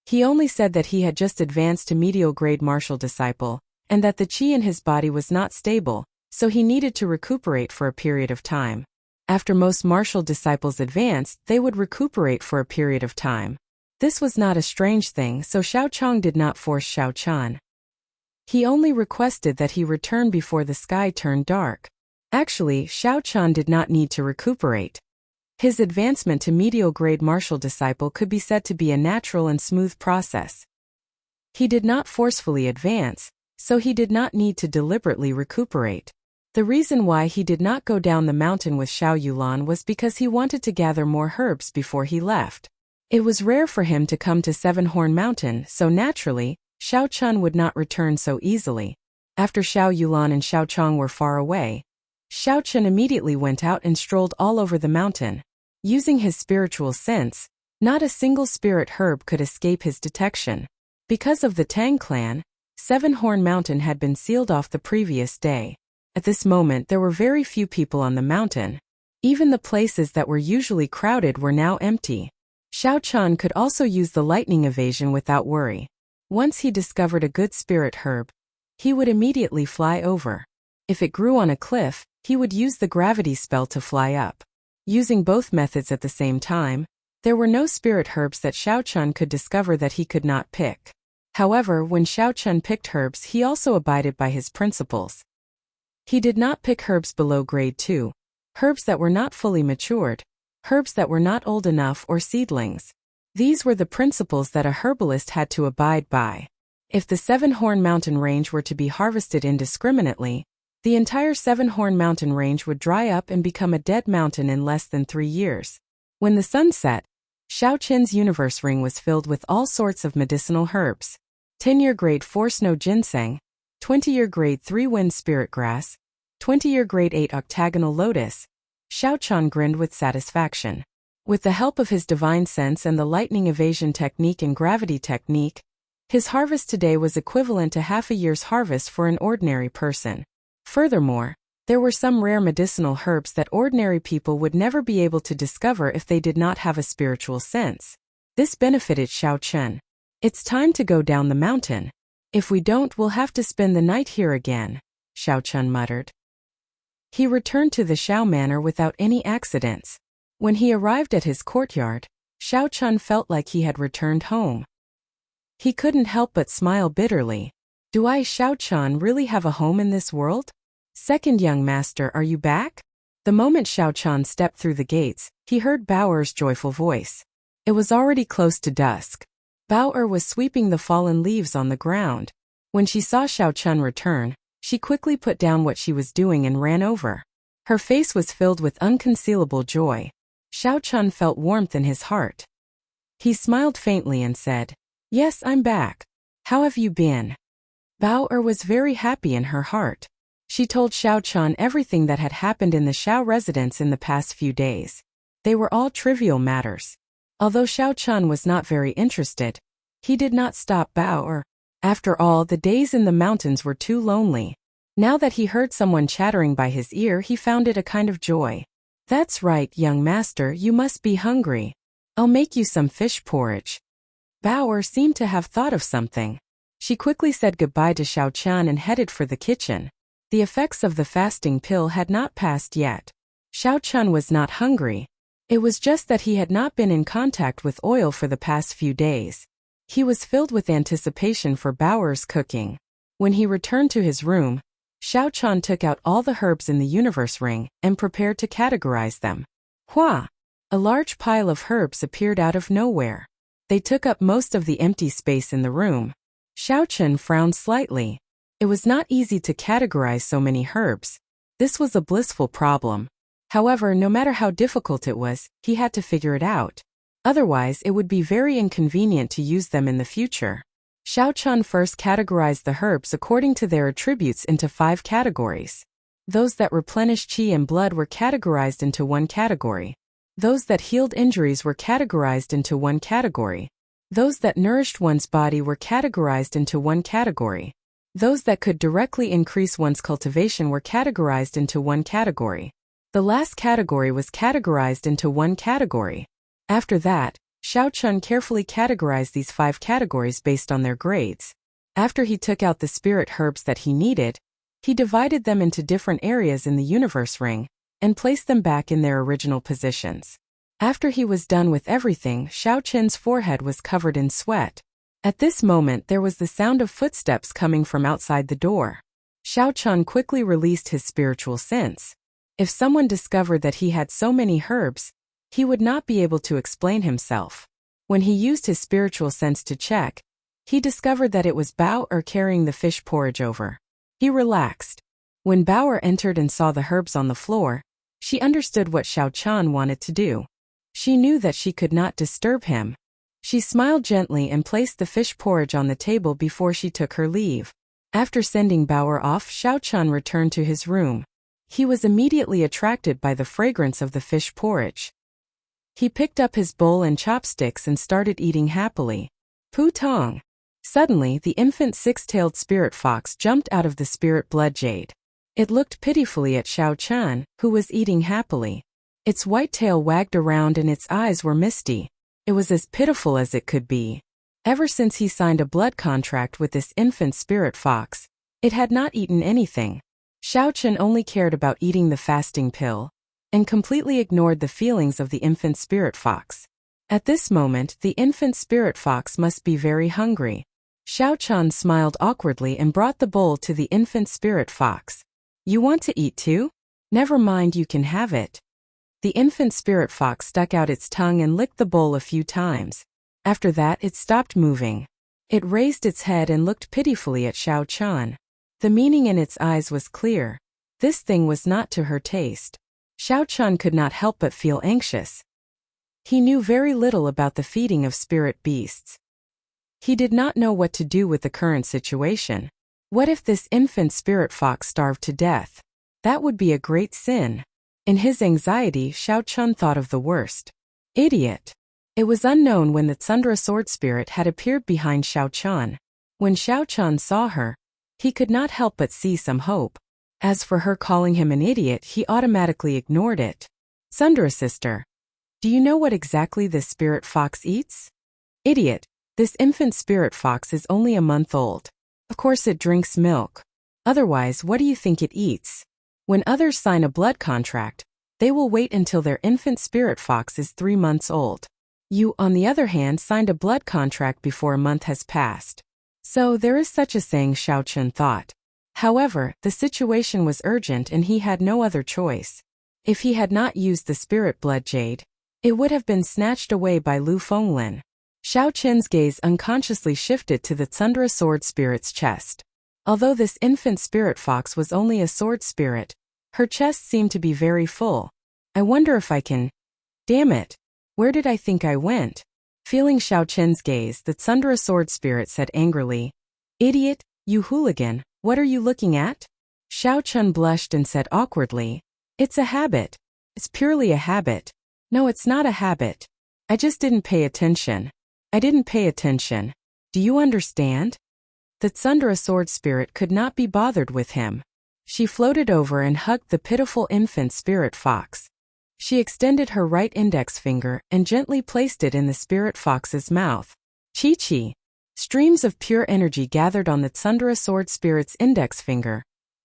He only said that he had just advanced to medial grade martial disciple, and that the qi in his body was not stable, so he needed to recuperate for a period of time. After most martial disciples advanced, they would recuperate for a period of time. This was not a strange thing, so Xiao Chong did not force Xiao Chun. He only requested that he return before the sky turned dark. Actually, Xiao Chun did not need to recuperate. His advancement to medial grade martial disciple could be said to be a natural and smooth process. He did not forcefully advance, so he did not need to deliberately recuperate. The reason why he did not go down the mountain with Xiao Yulan was because he wanted to gather more herbs before he left. It was rare for him to come to Seven-Horn Mountain, so naturally, Xiao Chun would not return so easily. After Xiao Yulan and Xiao Chong were far away, Xiao Chun immediately went out and strolled all over the mountain. Using his spiritual sense, not a single spirit herb could escape his detection. Because of the Tang clan, Seven Horn Mountain had been sealed off the previous day. At this moment there were very few people on the mountain. Even the places that were usually crowded were now empty. Xiao Chun could also use the lightning evasion without worry. Once he discovered a good spirit herb, he would immediately fly over. If it grew on a cliff, he would use the gravity spell to fly up. Using both methods at the same time, there were no spirit herbs that Xiao Chun could discover that he could not pick. However, when Xiao Chun picked herbs, he also abided by his principles. He did not pick herbs below grade 2, herbs that were not fully matured, herbs that were not old enough, or seedlings. These were the principles that a herbalist had to abide by. If the Seven Horn Mountain Range were to be harvested indiscriminately, the entire Seven Horn Mountain Range would dry up and become a dead mountain in less than 3 years. When the sun set, Xiao Qin's universe ring was filled with all sorts of medicinal herbs. 10-year grade 4 snow ginseng, 20-year grade 3 wind spirit grass, 20-year grade 8 octagonal lotus. Xiao Chun grinned with satisfaction. With the help of his divine sense and the lightning evasion technique and gravity technique, his harvest today was equivalent to half a year's harvest for an ordinary person. Furthermore, there were some rare medicinal herbs that ordinary people would never be able to discover if they did not have a spiritual sense. This benefited Xiao Chun. It's time to go down the mountain. If we don't, we'll have to spend the night here again, Xiao Chun muttered. He returned to the Xiao Manor without any accidents. When he arrived at his courtyard, Xiao Chun felt like he had returned home. He couldn't help but smile bitterly. Do I, Xiao Chun, really have a home in this world? Second young master, are you back? The moment Xiao Chun stepped through the gates, he heard Bao'er's joyful voice. It was already close to dusk. Bao'er was sweeping the fallen leaves on the ground. When she saw Xiao Chun return, she quickly put down what she was doing and ran over. Her face was filled with unconcealable joy. Xiao Chun felt warmth in his heart. He smiled faintly and said, "Yes, I'm back. How have you been?" Bao'er was very happy in her heart. She told Xiao Chun everything that had happened in the Xiao residence in the past few days. They were all trivial matters. Although Xiao Chun was not very interested, he did not stop Bao'er. After all, the days in the mountains were too lonely. Now that he heard someone chattering by his ear, he found it a kind of joy. "That's right, young master, you must be hungry. I'll make you some fish porridge." Bao'er seemed to have thought of something. She quickly said goodbye to Xiao Chun and headed for the kitchen. The effects of the fasting pill had not passed yet. Xiao Chun was not hungry. It was just that he had not been in contact with oil for the past few days. He was filled with anticipation for Bao'er's cooking. When he returned to his room, Xiao Chun took out all the herbs in the universe ring and prepared to categorize them. Hua! A large pile of herbs appeared out of nowhere. They took up most of the empty space in the room. Xiao Chun frowned slightly. It was not easy to categorize so many herbs. This was a blissful problem. However, no matter how difficult it was, he had to figure it out. Otherwise, it would be very inconvenient to use them in the future. Xiao Chun first categorized the herbs according to their attributes into 5 categories. Those that replenished qi and blood were categorized into 1 category. Those that healed injuries were categorized into 1 category. Those that nourished one's body were categorized into 1 category. Those that could directly increase one's cultivation were categorized into 1 category. The last category was categorized into 1 category. After that, Xiao Chun carefully categorized these 5 categories based on their grades. After he took out the spirit herbs that he needed, he divided them into different areas in the universe ring and placed them back in their original positions. After he was done with everything, Xiao Chun's forehead was covered in sweat. At this moment there was the sound of footsteps coming from outside the door. Xiao Chun quickly released his spiritual sense. If someone discovered that he had so many herbs, he would not be able to explain himself. When he used his spiritual sense to check, he discovered that it was Bao'er carrying the fish porridge over. He relaxed. When Bao'er entered and saw the herbs on the floor, she understood what Xiao Chun wanted to do. She knew that she could not disturb him. She smiled gently and placed the fish porridge on the table before she took her leave. After sending Bao'er off, Xiao Chun returned to his room. He was immediately attracted by the fragrance of the fish porridge. He picked up his bowl and chopsticks and started eating happily. Pu Tong! Suddenly, the infant six-tailed spirit fox jumped out of the spirit blood jade. It looked pitifully at Xiao Chan, who was eating happily. Its white tail wagged around and its eyes were misty. It was as pitiful as it could be. Ever since he signed a blood contract with this infant spirit fox, it had not eaten anything. Xiao Chan only cared about eating the fasting pill, and completely ignored the feelings of the infant spirit fox. At this moment, the infant spirit fox must be very hungry. Xiao Chan smiled awkwardly and brought the bowl to the infant spirit fox. You want to eat too? Never mind, you can have it. The infant spirit fox stuck out its tongue and licked the bowl a few times. After that, it stopped moving. It raised its head and looked pitifully at Xiao Chan. The meaning in its eyes was clear. This thing was not to her taste. Xiao Chan could not help but feel anxious. He knew very little about the feeding of spirit beasts. He did not know what to do with the current situation. What if this infant spirit fox starved to death? That would be a great sin. In his anxiety, Xiao Chan thought of the worst. Idiot! It was unknown when the Tsundra sword spirit had appeared behind Xiao Chan. When Xiao Chan saw her, he could not help but see some hope. As for her calling him an idiot, he automatically ignored it. Tsundra sister, do you know what exactly this spirit fox eats? Idiot! This infant spirit fox is only a month old. Of course it drinks milk. Otherwise, what do you think it eats? When others sign a blood contract, they will wait until their infant spirit fox is 3 months old. You, on the other hand, signed a blood contract before a month has passed. So there is such a saying, Xiao Chan thought. However, the situation was urgent and he had no other choice. If he had not used the spirit blood jade, it would have been snatched away by Lu Fenglin. Xiao Chen's gaze unconsciously shifted to the Tsundra sword spirit's chest. Although this infant spirit fox was only a sword spirit, her chest seemed to be very full. I wonder if I can... Damn it! Where did I think I went? Feeling Xiao Chen's gaze, the Tsundra sword spirit said angrily, Idiot, you hooligan, what are you looking at? Xiao Chen blushed and said awkwardly, It's a habit. It's purely a habit. No, it's not a habit. I just didn't pay attention. I didn't pay attention. Do you understand? The Tsundra sword spirit could not be bothered with him. She floated over and hugged the pitiful infant spirit fox. She extended her right index finger and gently placed it in the spirit fox's mouth. Chi-chi! Streams of pure energy gathered on the Tsundra sword spirit's index finger,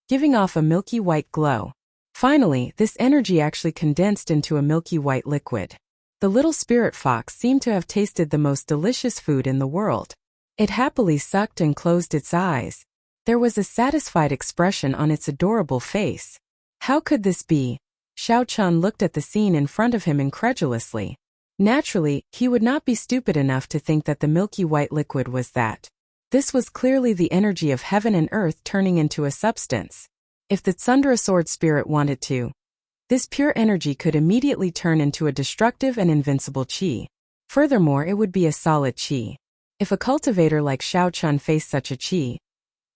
giving off a milky white glow. Finally, this energy actually condensed into a milky white liquid. The little spirit fox seemed to have tasted the most delicious food in the world. It happily sucked and closed its eyes. There was a satisfied expression on its adorable face. How could this be? Xiao Chan looked at the scene in front of him incredulously. Naturally, he would not be stupid enough to think that the milky white liquid was that. This was clearly the energy of heaven and earth turning into a substance. If the Tsundra sword spirit wanted to, this pure energy could immediately turn into a destructive and invincible qi. Furthermore, it would be a solid qi. If a cultivator like Xiao Chan faced such a qi,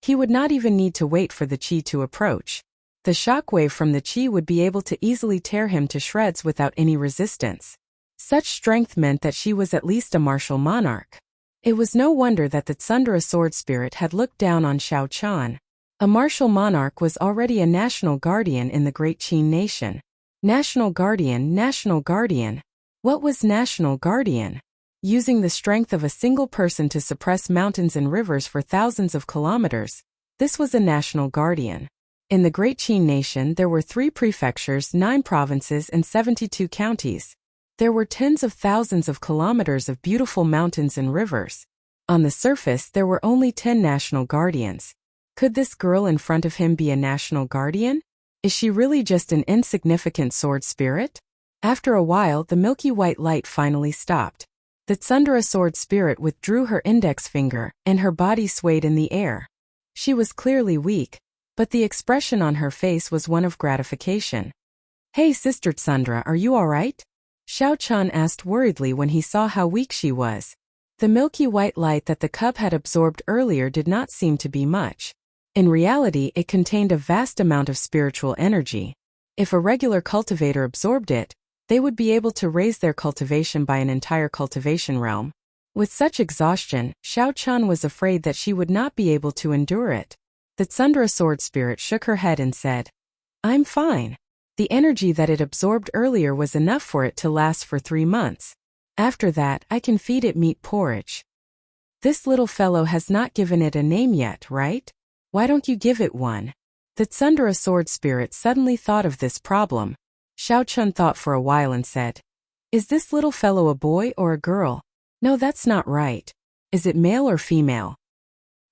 he would not even need to wait for the qi to approach. The shockwave from the qi would be able to easily tear him to shreds without any resistance. Such strength meant that she was at least a martial monarch. It was no wonder that the Tsundra sword spirit had looked down on Xiao Chan. A martial monarch was already a national guardian in the great Qin nation. National guardian, national guardian. What was national guardian? Using the strength of a single person to suppress mountains and rivers for thousands of kilometers. This was a national guardian. In the great Qin nation there were 3 prefectures, 9 provinces and 72 counties. There were tens of thousands of kilometers of beautiful mountains and rivers. On the surface there were only 10 national guardians. Could this girl in front of him be a national guardian? Is she really just an insignificant sword spirit? After a while the milky white light finally stopped. The Tsundra sword spirit withdrew her index finger, and her body swayed in the air. She was clearly weak, but the expression on her face was one of gratification. Hey Sister Tsundra, are you alright? Xiao Chan asked worriedly when he saw how weak she was. The milky white light that the cub had absorbed earlier did not seem to be much. In reality, it contained a vast amount of spiritual energy. If a regular cultivator absorbed it, they would be able to raise their cultivation by an entire cultivation realm. With such exhaustion, Xiao Chun was afraid that she would not be able to endure it. The Tsundra sword spirit shook her head and said, "I'm fine. The energy that it absorbed earlier was enough for it to last for 3 months. After that, I can feed it meat porridge." "This little fellow has not given it a name yet, right? Why don't you give it one?" The Tsundra sword spirit suddenly thought of this problem. Xiao Chun thought for a while and said, "Is this little fellow a boy or a girl? No, that's not right. Is it male or female?"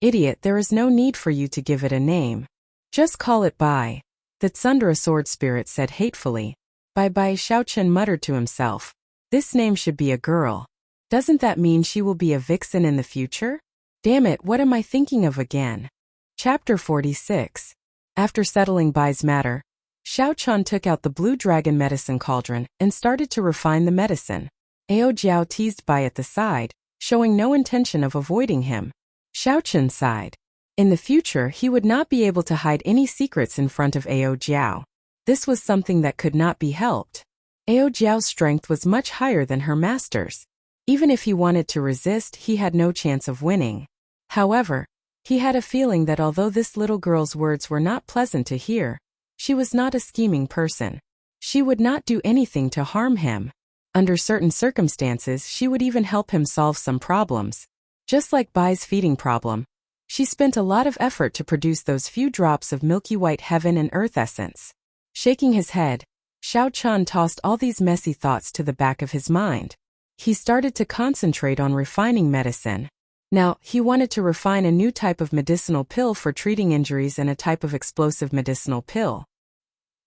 "Idiot, there is no need for you to give it a name. Just call it Bai," the Tsundra sword spirit said hatefully. "Bai Bai," Xiao Chun muttered to himself. "This name should be a girl. Doesn't that mean she will be a vixen in the future? Damn it, what am I thinking of again?" Chapter 46. After settling Bai's matter, Xiao Chun took out the blue dragon medicine cauldron and started to refine the medicine. Ao Jiao teased Bai at the side, showing no intention of avoiding him. Xiao Chun sighed. In the future, he would not be able to hide any secrets in front of Ao Jiao. This was something that could not be helped. Ao Jiao's strength was much higher than her master's. Even if he wanted to resist, he had no chance of winning. However, he had a feeling that although this little girl's words were not pleasant to hear, she was not a scheming person. She would not do anything to harm him. Under certain circumstances, she would even help him solve some problems. Just like Bai's feeding problem, she spent a lot of effort to produce those few drops of milky white heaven and earth essence. Shaking his head, Xiao Chun tossed all these messy thoughts to the back of his mind. He started to concentrate on refining medicine. Now, he wanted to refine a new type of medicinal pill for treating injuries and a type of explosive medicinal pill.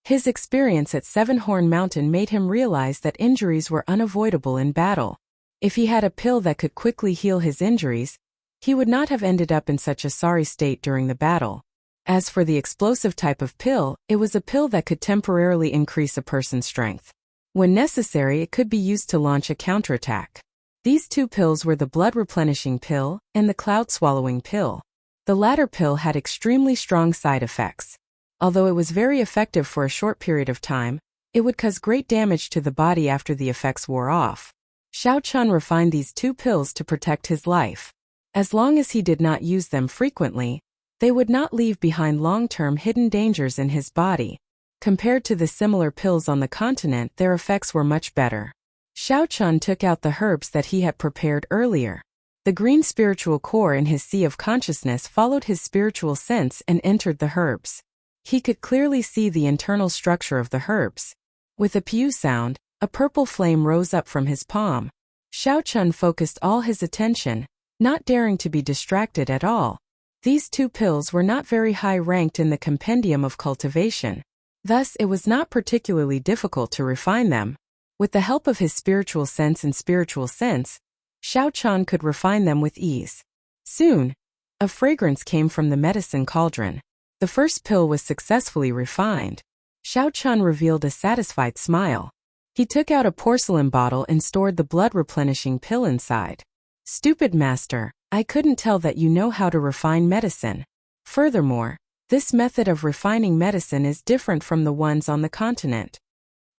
His experience at Seven Horn Mountain made him realize that injuries were unavoidable in battle. If he had a pill that could quickly heal his injuries, he would not have ended up in such a sorry state during the battle. As for the explosive type of pill, it was a pill that could temporarily increase a person's strength. When necessary, it could be used to launch a counterattack. These two pills were the blood-replenishing pill and the cloud-swallowing pill. The latter pill had extremely strong side effects. Although it was very effective for a short period of time, it would cause great damage to the body after the effects wore off. Xiao Chun refined these two pills to protect his life. As long as he did not use them frequently, they would not leave behind long-term hidden dangers in his body. Compared to the similar pills on the continent, their effects were much better. Xiao Chun took out the herbs that he had prepared earlier. The green spiritual core in his sea of consciousness followed his spiritual sense and entered the herbs. He could clearly see the internal structure of the herbs. With a pew sound, a purple flame rose up from his palm. Xiao Chun focused all his attention, not daring to be distracted at all. These two pills were not very high ranked in the compendium of cultivation. Thus, it was not particularly difficult to refine them. With the help of his spiritual sense and spiritual sense, Xiao Chun could refine them with ease. Soon, a fragrance came from the medicine cauldron. The first pill was successfully refined. Xiao Chun revealed a satisfied smile. He took out a porcelain bottle and stored the blood-replenishing pill inside. "Stupid master, I couldn't tell that you know how to refine medicine. Furthermore, this method of refining medicine is different from the ones on the continent."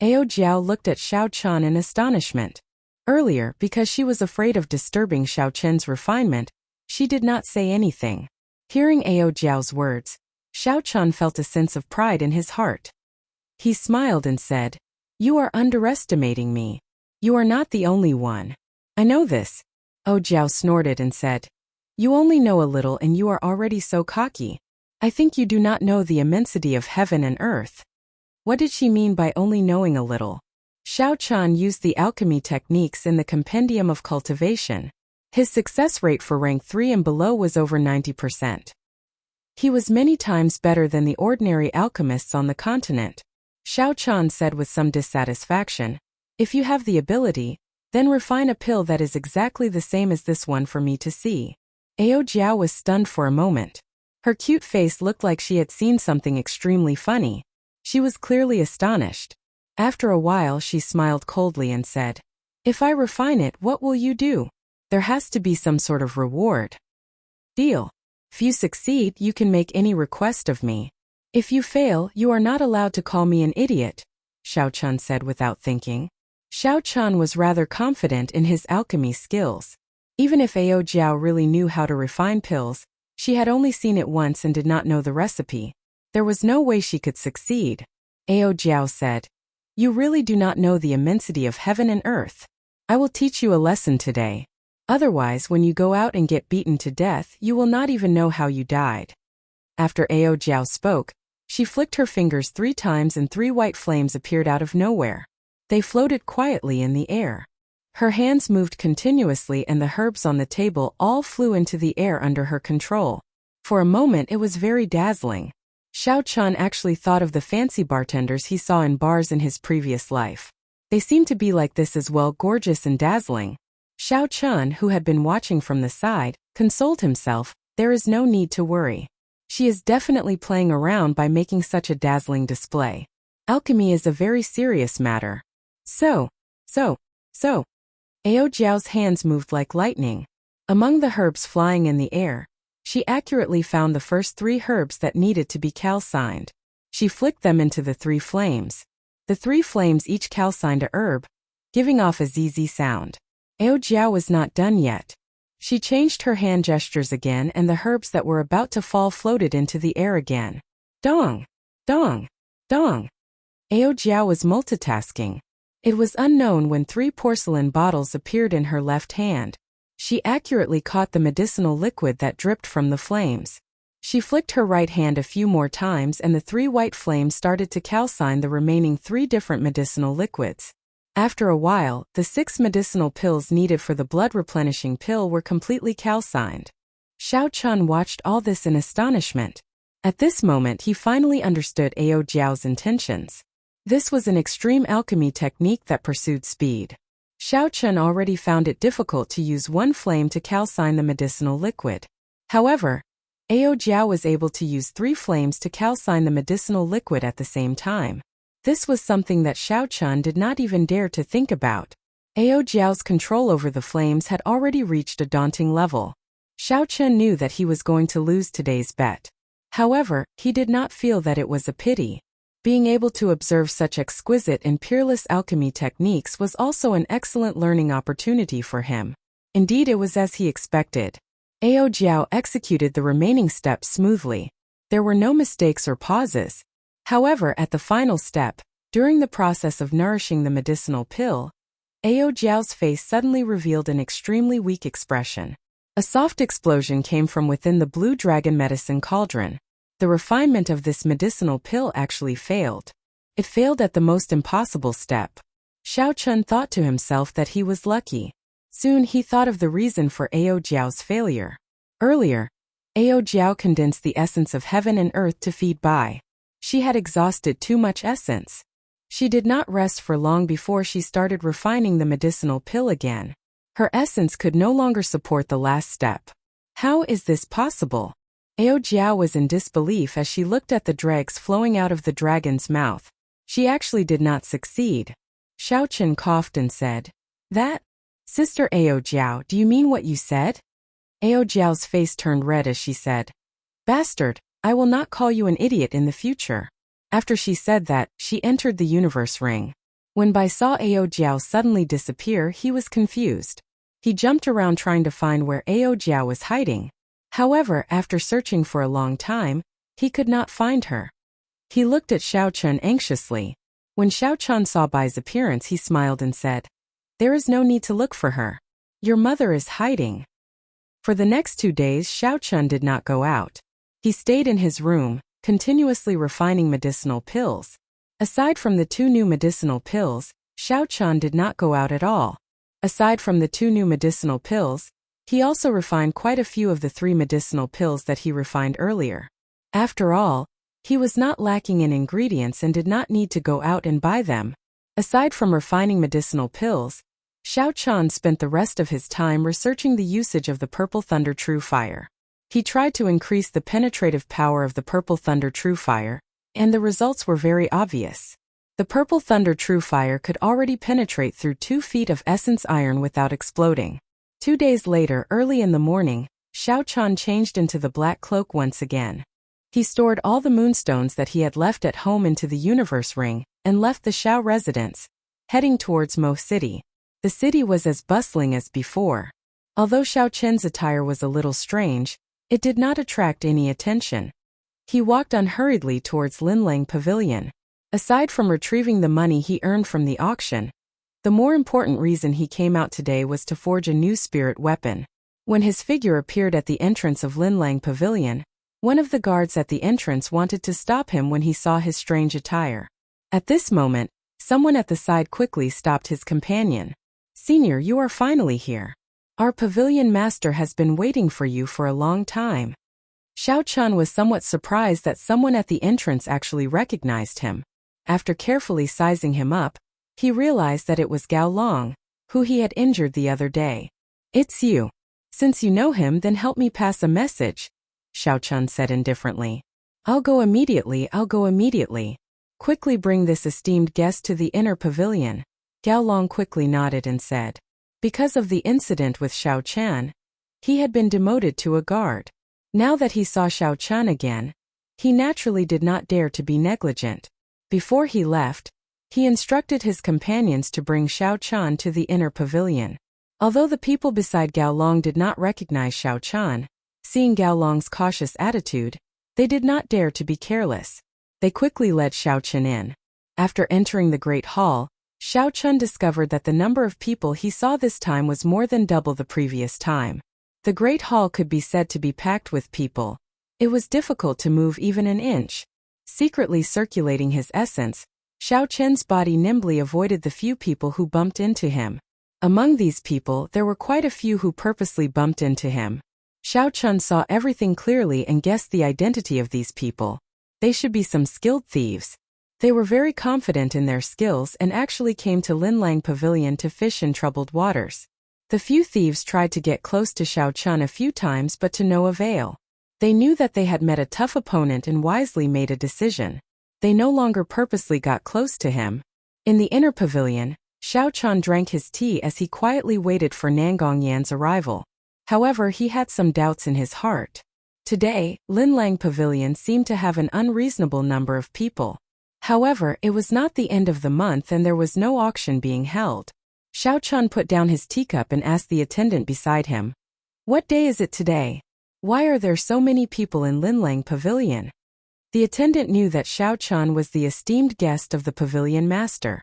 Ao Jiao looked at Xiao Chun in astonishment. Earlier, because she was afraid of disturbing Xiao Chun's refinement, she did not say anything. Hearing Ao Jiao's words, Xiao Chun felt a sense of pride in his heart. He smiled and said, "You are underestimating me. You are not the only one." "I know this." Ao Jiao snorted and said, "You only know a little and you are already so cocky. I think you do not know the immensity of heaven and earth." What did she mean by only knowing a little? Xiao Chun used the alchemy techniques in the compendium of cultivation. His success rate for rank 3 and below was over 90%. He was many times better than the ordinary alchemists on the continent. Xiao Chun said with some dissatisfaction, "If you have the ability, then refine a pill that is exactly the same as this one for me to see." Ao Jiao was stunned for a moment. Her cute face looked like she had seen something extremely funny. She was clearly astonished. After a while she smiled coldly and said, "If I refine it, what will you do? There has to be some sort of reward." "Deal. If you succeed, you can make any request of me. If you fail, you are not allowed to call me an idiot," Xiao Chun said without thinking. Xiao Chun was rather confident in his alchemy skills. Even if Ao Jiao really knew how to refine pills, she had only seen it once and did not know the recipe. There was no way she could succeed. Ao Jiao said, "You really do not know the immensity of heaven and earth. I will teach you a lesson today. Otherwise, when you go out and get beaten to death, you will not even know how you died." After Ao Jiao spoke, she flicked her fingers 3 times and 3 white flames appeared out of nowhere. They floated quietly in the air. Her hands moved continuously and the herbs on the table all flew into the air under her control. For a moment it was very dazzling. Xiao Chun actually thought of the fancy bartenders he saw in bars in his previous life. They seemed to be like this as well, gorgeous and dazzling. Xiao Chun, who had been watching from the side, consoled himself, "There is no need to worry. She is definitely playing around by making such a dazzling display. Alchemy is a very serious matter." So. Ao Jiao's hands moved like lightning. Among the herbs flying in the air, she accurately found the first 3 herbs that needed to be calcined. She flicked them into the 3 flames. The 3 flames each calcined a herb, giving off a zzz sound. Ao Jiao was not done yet. She changed her hand gestures again and the herbs that were about to fall floated into the air again. Dong! Dong! Dong! Ao Jiao was multitasking. It was unknown when 3 porcelain bottles appeared in her left hand. She accurately caught the medicinal liquid that dripped from the flames. She flicked her right hand a few more times and the 3 white flames started to calcine the remaining 3 different medicinal liquids. After a while, the 6 medicinal pills needed for the blood replenishing pill were completely calcined. Xiao Chun watched all this in astonishment. At this moment he finally understood Ao Jiao's intentions. This was an extreme alchemy technique that pursued speed. Xiao Chun already found it difficult to use 1 flame to calcine the medicinal liquid. However, Ao Jiao was able to use 3 flames to calcine the medicinal liquid at the same time. This was something that Xiao Chun did not even dare to think about. Ao Jiao's control over the flames had already reached a daunting level. Xiao Chun knew that he was going to lose today's bet. However, he did not feel that it was a pity. Being able to observe such exquisite and peerless alchemy techniques was also an excellent learning opportunity for him. Indeed, it was as he expected. Ao Jiao executed the remaining steps smoothly. There were no mistakes or pauses. However, at the final step, during the process of nourishing the medicinal pill, Ao Jiao's face suddenly revealed an extremely weak expression. A soft explosion came from within the blue dragon medicine cauldron. The refinement of this medicinal pill actually failed. It failed at the most impossible step. Xiao Chun thought to himself that he was lucky. Soon he thought of the reason for Ao Jiao's failure. Earlier, Ao Jiao condensed the essence of heaven and earth to feed Bai. She had exhausted too much essence. She did not rest for long before she started refining the medicinal pill again. Her essence could no longer support the last step. How is this possible? Ao Jiao was in disbelief as she looked at the dregs flowing out of the dragon's mouth. She actually did not succeed. Xiao Chun coughed and said, "That? Sister Ao Jiao, do you mean what you said?" Ao Jiao's face turned red as she said, "Bastard, I will not call you an idiot in the future." After she said that, she entered the universe ring. When Bai saw Ao Jiao suddenly disappear, he was confused. He jumped around trying to find where Ao Jiao was hiding. However, after searching for a long time, he could not find her. He looked at Xiao Chun anxiously. When Xiao Chun saw Bai's appearance, he smiled and said, "There is no need to look for her. Your mother is hiding." For the next 2 days, Xiao Chun did not go out. He stayed in his room, continuously refining medicinal pills. Aside from the 2 new medicinal pills, Xiao Chun did not go out at all. Aside from the 2 new medicinal pills, he also refined quite a few of the 3 medicinal pills that he refined earlier. After all, he was not lacking in ingredients and did not need to go out and buy them. Aside from refining medicinal pills, Xiao Chun spent the rest of his time researching the usage of the Purple Thunder True Fire. He tried to increase the penetrative power of the Purple Thunder True Fire, and the results were very obvious. The Purple Thunder True Fire could already penetrate through 2 feet of essence iron without exploding. 2 days later, early in the morning, Xiao Chun changed into the black cloak once again. He stored all the moonstones that he had left at home into the universe ring, and left the Xiao residence, heading towards Mo City. The city was as bustling as before. Although Xiao Chen's attire was a little strange, it did not attract any attention. He walked unhurriedly towards Linlang Pavilion. Aside from retrieving the money he earned from the auction, the more important reason he came out today was to forge a new spirit weapon. When his figure appeared at the entrance of Linlang Pavilion, one of the guards at the entrance wanted to stop him when he saw his strange attire. At this moment, someone at the side quickly stopped his companion. "Senior, you are finally here. Our pavilion master has been waiting for you for a long time." Xiao Chun was somewhat surprised that someone at the entrance actually recognized him. After carefully sizing him up, he realized that it was Gao Long, who he had injured the other day. "It's you. Since you know him, then help me pass a message," Xiao Chun said indifferently. I'll go immediately. Quickly bring this esteemed guest to the inner pavilion." Gao Long quickly nodded and said. Because of the incident with Xiao Chan, he had been demoted to a guard. Now that he saw Xiao Chan again, he naturally did not dare to be negligent. Before he left, he instructed his companions to bring Xiao Chan to the inner pavilion. Although the people beside Gao Long did not recognize Xiao Chan, seeing Gao Long's cautious attitude, they did not dare to be careless. They quickly led Xiao Chan in. After entering the Great Hall, Xiao Chun discovered that the number of people he saw this time was more than double the previous time. The Great Hall could be said to be packed with people. It was difficult to move even an inch. Secretly circulating his essence, Xiao Chen's body nimbly avoided the few people who bumped into him. Among these people, there were quite a few who purposely bumped into him. Xiao Chun saw everything clearly and guessed the identity of these people. They should be some skilled thieves. They were very confident in their skills and actually came to Linlang Pavilion to fish in troubled waters. The few thieves tried to get close to Xiao Chun a few times but to no avail. They knew that they had met a tough opponent and wisely made a decision. They no longer purposely got close to him. In the inner pavilion, Xiao Chun drank his tea as he quietly waited for Nangong Yan's arrival. However, he had some doubts in his heart. Today, Linlang Pavilion seemed to have an unreasonable number of people. However, it was not the end of the month and there was no auction being held. Xiao Chun put down his teacup and asked the attendant beside him, "What day is it today? Why are there so many people in Linlang Pavilion?" The attendant knew that Xiao Chun was the esteemed guest of the pavilion master.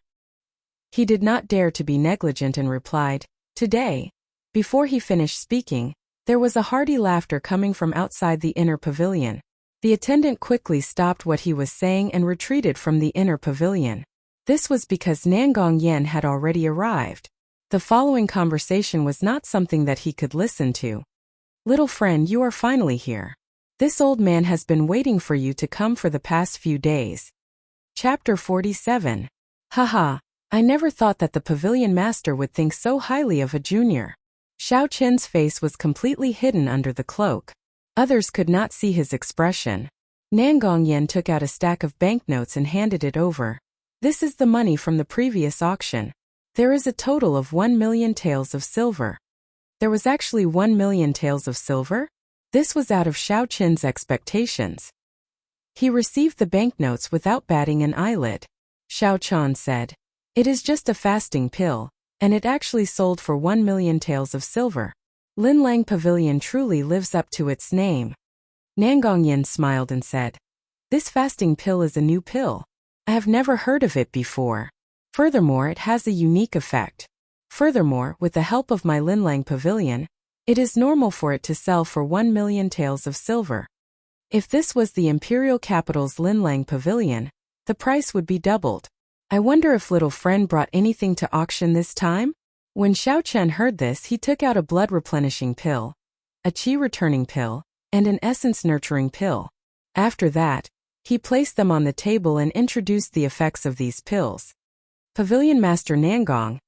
He did not dare to be negligent and replied, "Today." Before he finished speaking, there was a hearty laughter coming from outside the inner pavilion. The attendant quickly stopped what he was saying and retreated from the inner pavilion. This was because Nangong Yan had already arrived. The following conversation was not something that he could listen to. "Little friend, you are finally here. This old man has been waiting for you to come for the past few days." Chapter 47. Haha, I never thought that the pavilion master would think so highly of a junior. Xiao Chen's face was completely hidden under the cloak. Others could not see his expression. Nangong Yan took out a stack of banknotes and handed it over. "This is the money from the previous auction. There is a total of 1 million taels of silver." There was actually 1 million taels of silver? This was out of Xiao Chen's expectations. He received the banknotes without batting an eyelid. Xiao Chen said, "It is just a fasting pill, and it actually sold for 1 million taels of silver. Linlang Pavilion truly lives up to its name." Nangong Yan smiled and said, "This fasting pill is a new pill. I have never heard of it before. Furthermore, it has a unique effect. Furthermore, with the help of my Linlang Pavilion, it is normal for it to sell for 1 million taels of silver. If this was the imperial capital's Linlang Pavilion, the price would be doubled. I wonder if little friend brought anything to auction this time?" When Xiao Chen heard this, he took out a blood replenishing pill, a qi returning pill, and an essence nurturing pill. After that, he placed them on the table and introduced the effects of these pills. "Pavilion Master Nangong,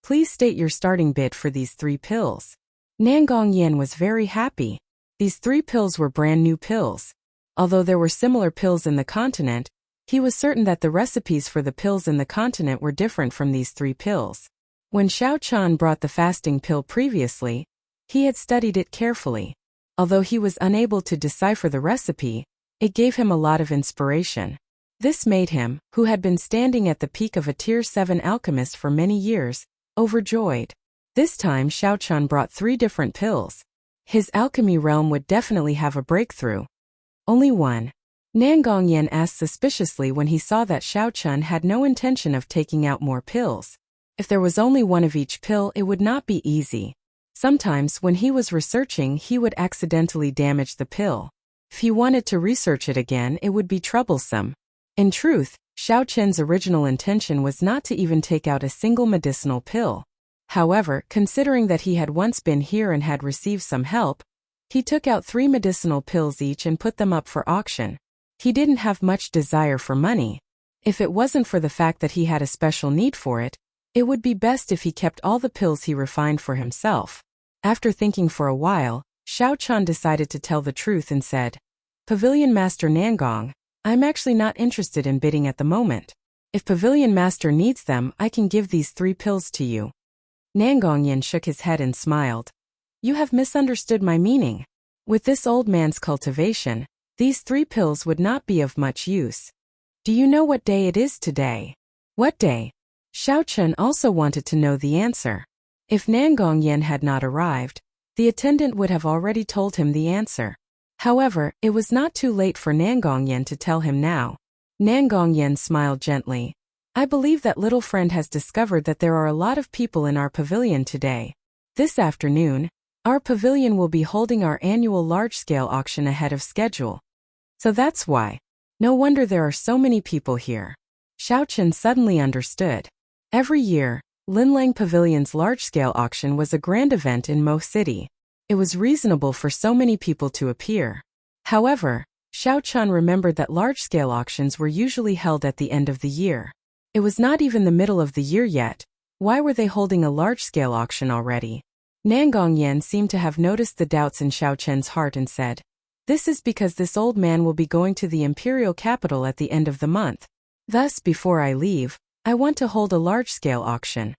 please state your starting bid for these 3 pills." Nangong Yan was very happy. These 3 pills were brand new pills. Although there were similar pills in the continent, he was certain that the recipes for the pills in the continent were different from these 3 pills. When Xiao Chan brought the fasting pill previously, he had studied it carefully. Although he was unable to decipher the recipe, it gave him a lot of inspiration. This made him, who had been standing at the peak of a Tier 7 alchemist for many years, overjoyed. This time Xiao Chun brought 3 different pills. His alchemy realm would definitely have a breakthrough. Only one. Nangongyan asked suspiciously when he saw that Xiao Chun had no intention of taking out more pills. If there was only one of each pill, it would not be easy. Sometimes when he was researching, he would accidentally damage the pill. If he wanted to research it again, it would be troublesome. In truth, Xiao Chun's original intention was not to even take out a single medicinal pill. However, considering that he had once been here and had received some help, he took out 3 medicinal pills each and put them up for auction. He didn't have much desire for money. If it wasn't for the fact that he had a special need for it, it would be best if he kept all the pills he refined for himself. After thinking for a while, Xiao Chun decided to tell the truth and said, "Pavilion Master Nangong, I'm actually not interested in bidding at the moment. If Pavilion Master needs them, I can give these 3 pills to you." Nangongyan shook his head and smiled. "You have misunderstood my meaning. With this old man's cultivation, these 3 pills would not be of much use. Do you know what day it is today?" "What day?" Xiao Chun also wanted to know the answer. If Nangongyan had not arrived, the attendant would have already told him the answer. However, it was not too late for Nangongyan to tell him now. Nangongyan smiled gently. "I believe that little friend has discovered that there are a lot of people in our pavilion today. This afternoon, our pavilion will be holding our annual large-scale auction ahead of schedule. So that's why. No wonder there are so many people here." Xiao Chun suddenly understood. Every year, Linlang Pavilion's large-scale auction was a grand event in Mo City. It was reasonable for so many people to appear. However, Xiao Chun remembered that large-scale auctions were usually held at the end of the year. It was not even the middle of the year yet. Why were they holding a large-scale auction already? Nangongyan seemed to have noticed the doubts in Xiao Chun's heart and said, "This is because this old man will be going to the imperial capital at the end of the month. Thus, before I leave, I want to hold a large-scale auction."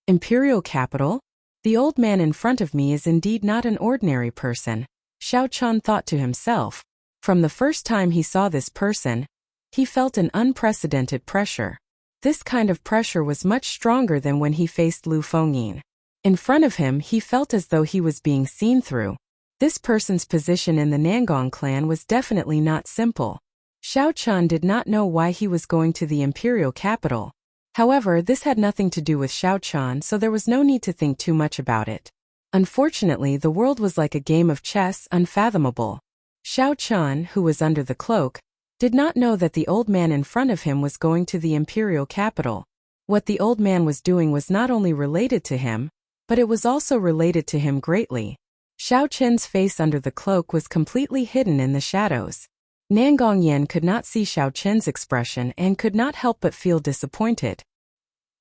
Imperial capital? The old man in front of me is indeed not an ordinary person, Xiao Chun thought to himself. From the first time he saw this person, he felt an unprecedented pressure. This kind of pressure was much stronger than when he faced Lu Fengyin. In front of him, he felt as though he was being seen through. This person's position in the Nangong clan was definitely not simple. Xiao Chun did not know why he was going to the imperial capital. However, this had nothing to do with Xiao Chun, so there was no need to think too much about it. Unfortunately, the world was like a game of chess, unfathomable. Xiao Chun, who was under the cloak, did not know that the old man in front of him was going to the imperial capital. What the old man was doing was not only related to him, but it was also related to him greatly. Xiao Chun's face under the cloak was completely hidden in the shadows. Nangongyan could not see Xiao Chun's expression and could not help but feel disappointed.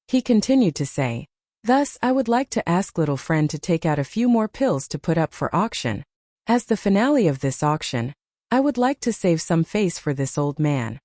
He continued to say, "Thus, I would like to ask little friend to take out a few more pills to put up for auction. As the finale of this auction, I would like to save some face for this old man."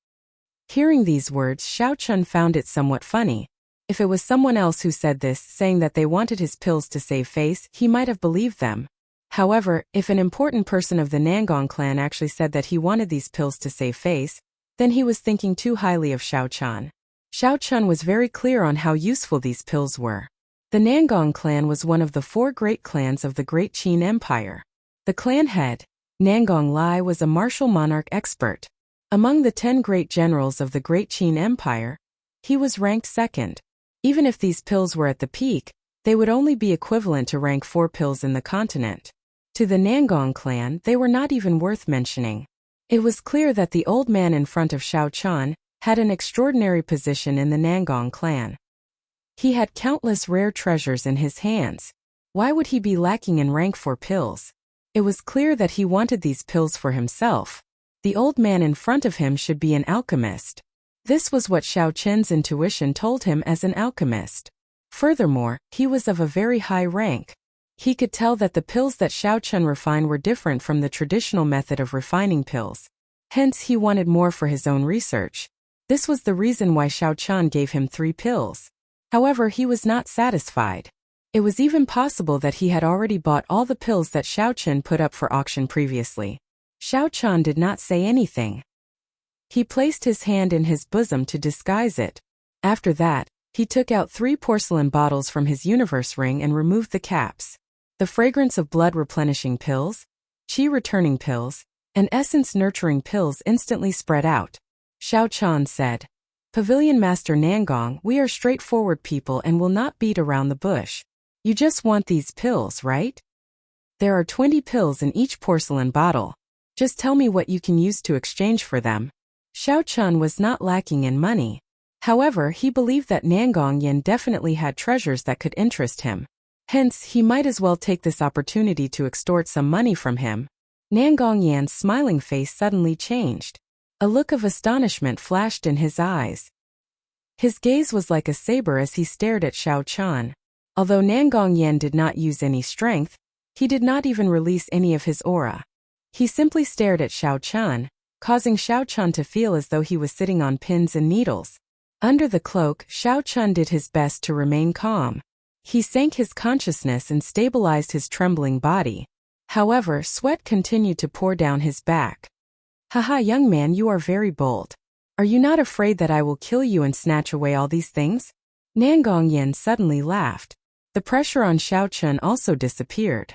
Hearing these words, Xiao Chun found it somewhat funny. If it was someone else who said this, saying that they wanted his pills to save face, he might have believed them. However, if an important person of the Nangong clan actually said that he wanted these pills to save face, then he was thinking too highly of Xiao Chun. Xiao Chun was very clear on how useful these pills were. The Nangong clan was one of the 4 great clans of the Great Qin Empire. The clan head, Nangong Lai, was a martial monarch expert. Among the 10 great generals of the Great Qin Empire, he was ranked second. Even if these pills were at the peak, they would only be equivalent to rank 4 pills in the continent. To the Nangong clan, they were not even worth mentioning. It was clear that the old man in front of Xiao Chun had an extraordinary position in the Nangong clan. He had countless rare treasures in his hands. Why would he be lacking in rank 4 pills? It was clear that he wanted these pills for himself. The old man in front of him should be an alchemist. This was what Xiao Chun's intuition told him as an alchemist. Furthermore, he was of a very high rank. He could tell that the pills that Xiao Chun refined were different from the traditional method of refining pills. Hence, he wanted more for his own research. This was the reason why Xiao Chun gave him 3 pills. However, he was not satisfied. It was even possible that he had already bought all the pills that Xiao Chun put up for auction previously. Xiao Chun did not say anything. He placed his hand in his bosom to disguise it. After that, He took out 3 porcelain bottles from his universe ring and removed the caps. The fragrance of blood-replenishing pills, chi-returning pills, and essence-nurturing pills instantly spread out. Xiao Chan said, "Pavilion Master Nangong, we are straightforward people and will not beat around the bush. You just want these pills, right? There are 20 pills in each porcelain bottle. Just tell me what you can use to exchange for them." Xiao Chan was not lacking in money. However, he believed that Nangong Yin definitely had treasures that could interest him. Hence, he might as well take this opportunity to extort some money from him. Nangong Yan's smiling face suddenly changed. A look of astonishment flashed in his eyes. His gaze was like a saber as he stared at Xiao Chan. Although Nangong Yan did not use any strength, he did not even release any of his aura. He simply stared at Xiao Chan, causing Xiao Chan to feel as though he was sitting on pins and needles. Under the cloak, Xiao Chan did his best to remain calm. He sank his consciousness and stabilized his trembling body. However, sweat continued to pour down his back. "Haha, young man, you are very bold. Are you not afraid that I will kill you and snatch away all these things?" Nangong Yin suddenly laughed. The pressure on Xiao Chan also disappeared.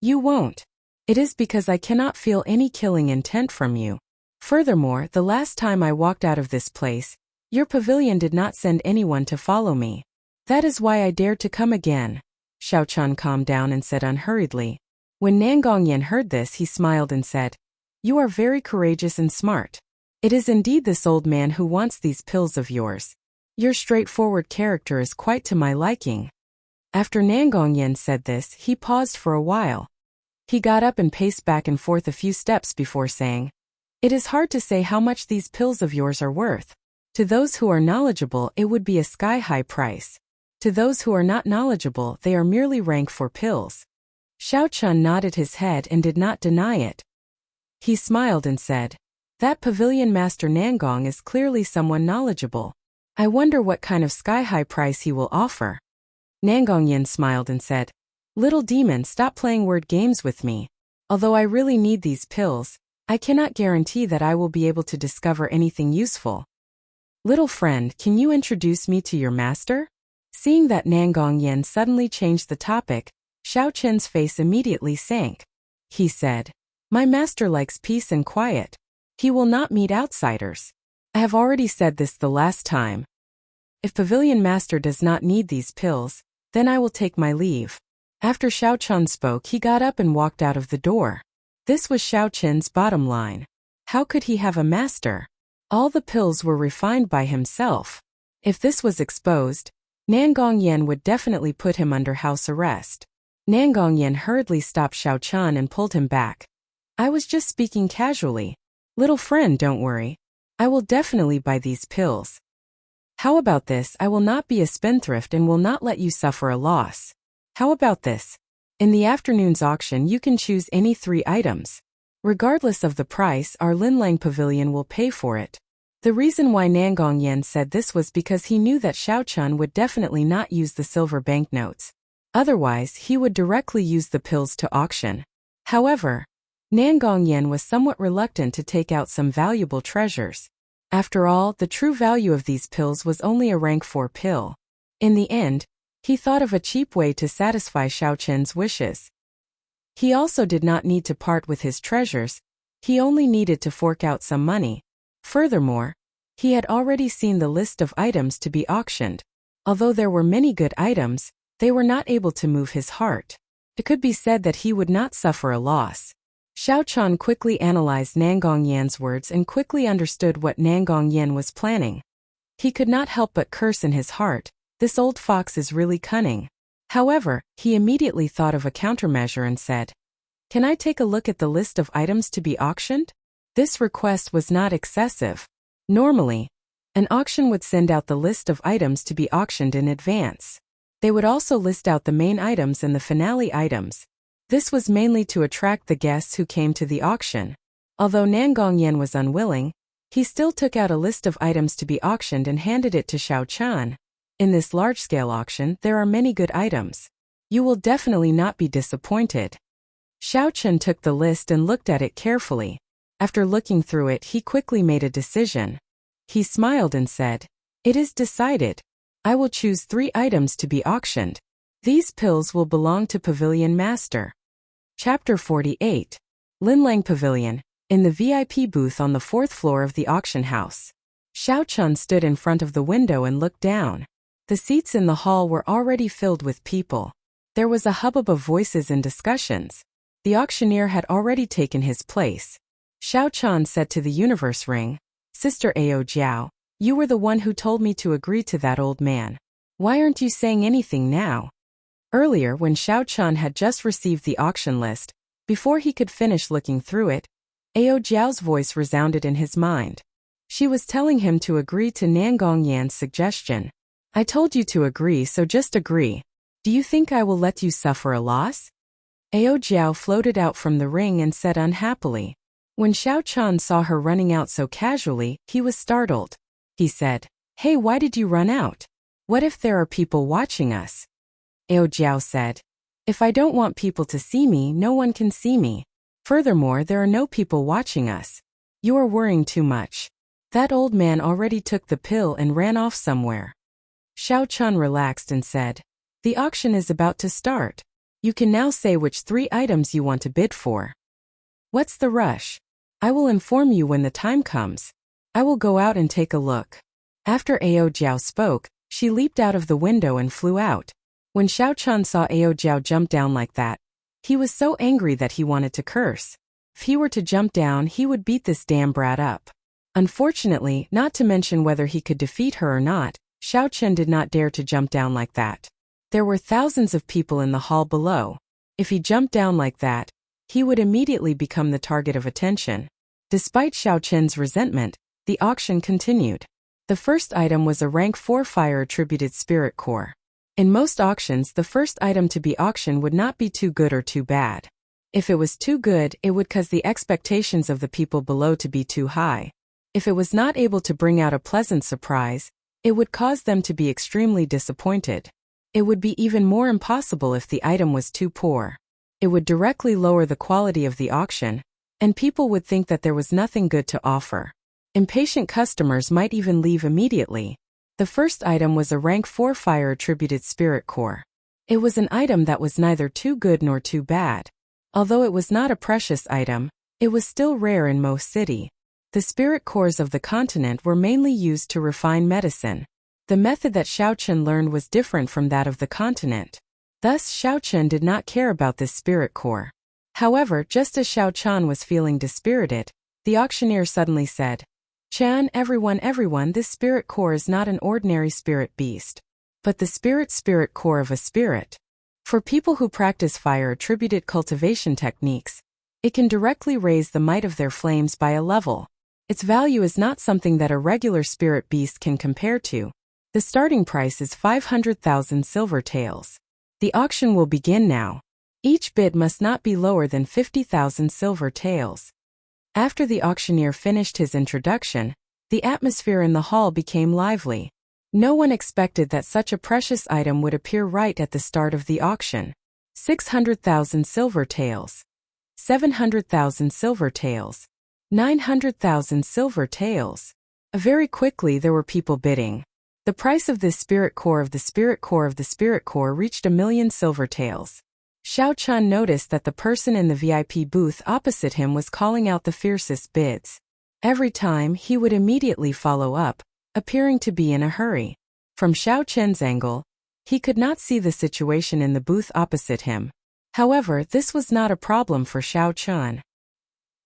"You won't. It is because I cannot feel any killing intent from you. Furthermore, the last time I walked out of this place, your pavilion did not send anyone to follow me. That is why I dared to come again." Xiao Chan calmed down and said unhurriedly. When Nangong Yin heard this, he smiled and said, "You are very courageous and smart. It is indeed this old man who wants these pills of yours. Your straightforward character is quite to my liking." After Nangong Yin said this, he paused for a while. He got up and paced back and forth a few steps before saying, "It is hard to say how much these pills of yours are worth. To those who are knowledgeable, it would be a sky-high price. To those who are not knowledgeable, they are merely rank 4 pills." Xiao Chan nodded his head and did not deny it. He smiled and said, "That pavilion master Nangong is clearly someone knowledgeable. I wonder what kind of sky-high price he will offer." Nangong Yin smiled and said, "Little demon, stop playing word games with me. Although I really need these pills, I cannot guarantee that I will be able to discover anything useful. Little friend, can you introduce me to your master?" Seeing that Nangong Yin suddenly changed the topic, Xiao Chen's face immediately sank. He said, "My master likes peace and quiet. He will not meet outsiders. I have already said this the last time. If Pavilion Master does not need these pills, then I will take my leave." After Xiao Chen spoke, he got up and walked out of the door. This was Xiao Chen's bottom line. How could he have a master? All the pills were refined by himself. If this was exposed, Nangong Yen would definitely put him under house arrest. Nangong Yen hurriedly stopped Xiao Chan and pulled him back. "I was just speaking casually. Little friend, don't worry. I will definitely buy these pills. How about this? I will not be a spendthrift and will not let you suffer a loss. How about this? In the afternoon's auction, you can choose any 3 items. Regardless of the price, our Linlang Pavilion will pay for it." The reason why Nangong Yen said this was because he knew that Xiao Chun would definitely not use the silver banknotes. Otherwise, he would directly use the pills to auction. However, Nangong Yen was somewhat reluctant to take out some valuable treasures. After all, the true value of these pills was only a rank 4 pill. In the end, he thought of a cheap way to satisfy Xiao Chen's wishes. He also did not need to part with his treasures, he only needed to fork out some money. Furthermore, he had already seen the list of items to be auctioned. Although there were many good items, they were not able to move his heart. It could be said that he would not suffer a loss. Xiao Chan quickly analyzed Nangong Yan's words and quickly understood what Nangong Yan was planning. He could not help but curse in his heart, this old fox is really cunning. However, he immediately thought of a countermeasure and said, "Can I take a look at the list of items to be auctioned?" This request was not excessive. Normally, an auction would send out the list of items to be auctioned in advance. They would also list out the main items and the finale items. This was mainly to attract the guests who came to the auction. Although Nangong Yan was unwilling, he still took out a list of items to be auctioned and handed it to Xiao Chan. In this large-scale auction, there are many good items. You will definitely not be disappointed. Xiao Chan took the list and looked at it carefully. After looking through it, he quickly made a decision. He smiled and said, "It is decided. I will choose 3 items to be auctioned. These pills will belong to Pavilion Master. Chapter 48. Linlang Pavilion. In the VIP booth on the 4th floor of the auction house. Xiao Chun stood in front of the window and looked down. The seats in the hall were already filled with people. There was a hubbub of voices and discussions. The auctioneer had already taken his place. Xiao Chun said to the universe ring, "Sister Ao Jiao, you were the one who told me to agree to that old man. Why aren't you saying anything now?" Earlier, when Xiao Chun had just received the auction list, before he could finish looking through it, Ao Jiao's voice resounded in his mind. She was telling him to agree to Nangong Yan's suggestion. "I told you to agree, so just agree. Do you think I will let you suffer a loss?" Ao Jiao floated out from the ring and said unhappily. When Xiao Chun saw her running out so casually, he was startled. He said, "Hey, why did you run out? What if there are people watching us?" Ao Jiao said, "If I don't want people to see me, no one can see me. Furthermore, there are no people watching us. You are worrying too much. That old man already took the pill and ran off somewhere." Xiao Chun relaxed and said, "The auction is about to start. You can now say which 3 items you want to bid for." "What's the rush? I will inform you when the time comes. I will go out and take a look." After Ao Jiao spoke, she leaped out of the window and flew out. When Xiao Chun saw Ao Jiao jump down like that, he was so angry that he wanted to curse. If he were to jump down, he would beat this damn brat up. Unfortunately, not to mention whether he could defeat her or not, Xiao Chun did not dare to jump down like that. There were thousands of people in the hall below. If he jumped down like that, he would immediately become the target of attention. Despite Xiao Chun's resentment, the auction continued. The first item was a rank 4 fire-attributed spirit core. In most auctions, the first item to be auctioned would not be too good or too bad. If it was too good, it would cause the expectations of the people below to be too high. If it was not able to bring out a pleasant surprise, it would cause them to be extremely disappointed. It would be even more impossible if the item was too poor. It would directly lower the quality of the auction, and people would think that there was nothing good to offer. Impatient customers might even leave immediately. The first item was a rank 4 fire-attributed spirit core. It was an item that was neither too good nor too bad. Although it was not a precious item, it was still rare in Mo City. The spirit cores of the continent were mainly used to refine medicine. The method that Xiao Chun learned was different from that of the continent. Thus, Xiao Chun did not care about this spirit core. However, just as Xiao Chun was feeling dispirited, the auctioneer suddenly said, "Chan, everyone, this spirit core is not an ordinary spirit beast, but the spirit core of a spirit. For people who practice fire-attributed cultivation techniques, it can directly raise the might of their flames by a level. Its value is not something that a regular spirit beast can compare to. The starting price is 500,000 silver taels. The auction will begin now. Each bid must not be lower than 50,000 silver taels." After the auctioneer finished his introduction, the atmosphere in the hall became lively. No one expected that such a precious item would appear right at the start of the auction. 600,000 silver taels. 700,000 silver taels. 900,000 silver taels. Very quickly there were people bidding. The price of this spirit core of the spirit core of the spirit core reached 1,000,000 silver taels. Xiao Chun noticed that the person in the VIP booth opposite him was calling out the fiercest bids. Every time, he would immediately follow up, appearing to be in a hurry. From Xiao Chun's angle, he could not see the situation in the booth opposite him. However, this was not a problem for Xiao Chun.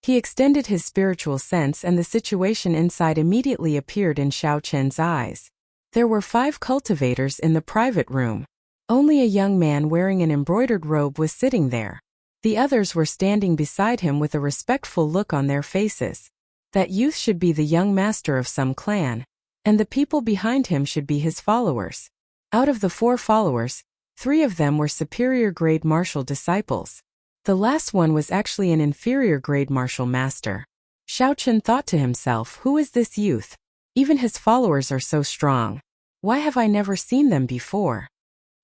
He extended his spiritual sense and the situation inside immediately appeared in Xiao Chun's eyes. There were 5 cultivators in the private room. Only a young man wearing an embroidered robe was sitting there. The others were standing beside him with a respectful look on their faces. That youth should be the young master of some clan, and the people behind him should be his followers. Out of the 4 followers, 3 of them were superior grade martial disciples. The last one was actually an inferior grade martial master. Xiao Chun thought to himself, who is this youth? Even his followers are so strong. Why have I never seen them before?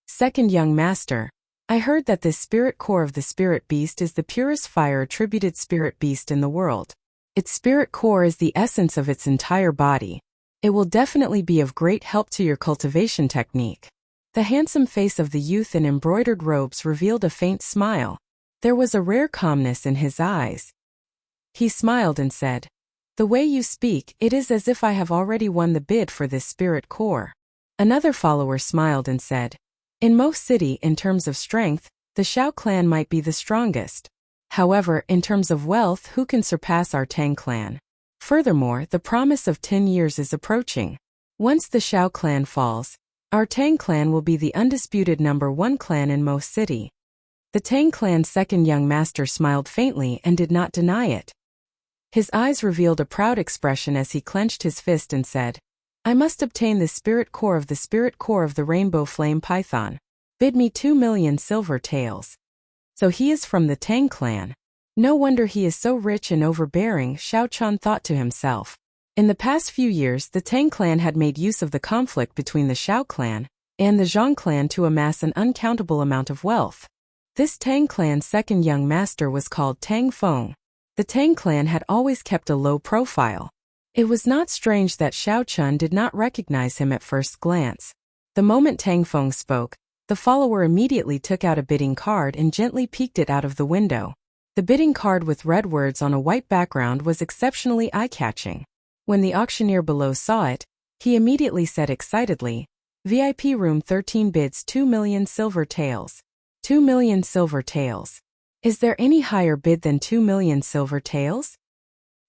Second young master, I heard that this spirit core of the spirit beast is the purest fire-attributed spirit beast in the world. Its spirit core is the essence of its entire body. It will definitely be of great help to your cultivation technique. The handsome face of the youth in embroidered robes revealed a faint smile. There was a rare calmness in his eyes. He smiled and said, "The way you speak, it is as if I have already won the bid for this spirit core." Another follower smiled and said, "In most city, in terms of strength, the Shao clan might be the strongest. However, in terms of wealth, who can surpass our Tang clan? Furthermore, the promise of 10 years is approaching. Once the Shao clan falls, our Tang clan will be the undisputed #1 clan in most city." The Tang clan's second young master smiled faintly and did not deny it. His eyes revealed a proud expression as he clenched his fist and said, "I must obtain the spirit core of the rainbow flame python. Bid me 2 million silver taels." So he is from the Tang clan. No wonder he is so rich and overbearing, Xiao Chan thought to himself. In the past few years, the Tang clan had made use of the conflict between the Shao clan and the Zhang clan to amass an uncountable amount of wealth. This Tang clan's second young master was called Tang Feng. The Tang clan had always kept a low profile. It was not strange that Xiao Chun did not recognize him at first glance. The moment Tang Feng spoke, the follower immediately took out a bidding card and gently peeked it out of the window. The bidding card with red words on a white background was exceptionally eye-catching. When the auctioneer below saw it, he immediately said excitedly, "VIP room 13 bids 2 million silver taels. 2 million silver taels. Is there any higher bid than 2 million silver taels?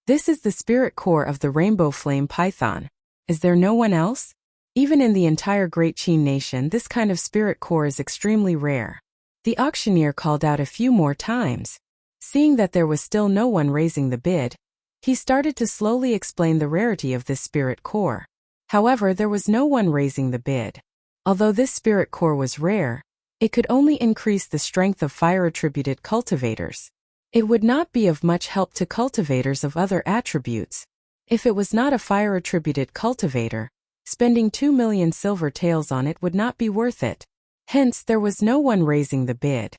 This is the spirit core of the rainbow flame python. Is there no one else? Even in the entire Great Qin nation, this kind of spirit core is extremely rare." The auctioneer called out a few more times. Seeing that there was still no one raising the bid, he started to slowly explain the rarity of this spirit core. However, there was no one raising the bid. Although this spirit core was rare, it could only increase the strength of fire-attributed cultivators. It would not be of much help to cultivators of other attributes. If it was not a fire-attributed cultivator, spending 2 million silver taels on it would not be worth it. Hence, there was no one raising the bid.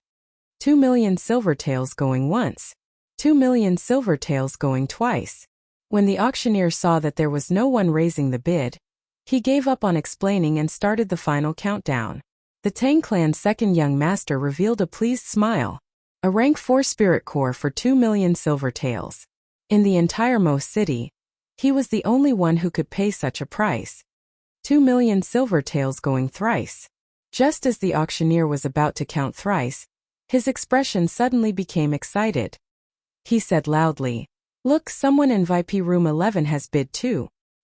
2 million silver taels going once. 2 million silver taels going twice. When the auctioneer saw that there was no one raising the bid, he gave up on explaining and started the final countdown. The Tang clan's second young master revealed a pleased smile. A rank 4 spirit core for 2 million silver taels. In the entire Mo city, he was the only one who could pay such a price. 2 million silver taels going thrice. Just as the auctioneer was about to count thrice, his expression suddenly became excited. He said loudly, "Look, someone in VIP room 11 has bid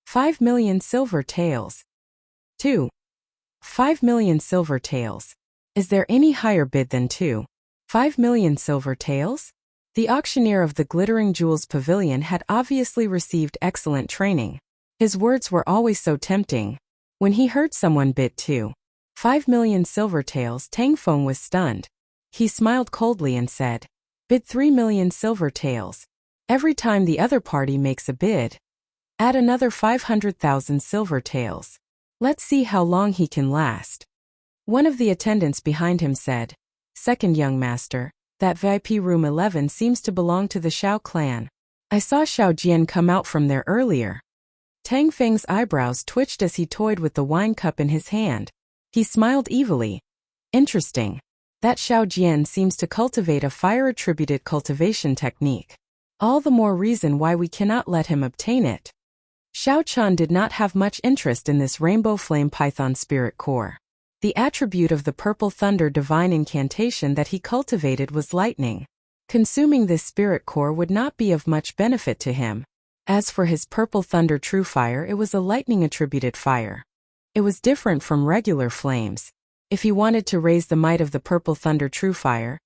5 million silver taels. 5 million silver taels. Is there any higher bid than 5 million silver taels?" The auctioneer of the Glittering Jewels Pavilion had obviously received excellent training. His words were always so tempting. When he heard someone bid 5 million silver taels, Tang Feng was stunned. He smiled coldly and said, "Bid 3 million silver taels. Every time the other party makes a bid, add another 500,000 silver taels. Let's see how long he can last." One of the attendants behind him said, "Second young master, that VIP room 11 seems to belong to the Shao clan. I saw Xiao Jian come out from there earlier." Tang Feng's eyebrows twitched as he toyed with the wine cup in his hand. He smiled evilly. "Interesting. That Xiao Jian seems to cultivate a fire-attributed cultivation technique. All the more reason why we cannot let him obtain it." Xiao Chan did not have much interest in this rainbow flame python spirit core. The attribute of the purple thunder divine incantation that he cultivated was lightning. Consuming this spirit core would not be of much benefit to him. As for his purple thunder true fire, it was a lightning-attributed fire. It was different from regular flames. If he wanted to raise the might of the purple thunder true fire,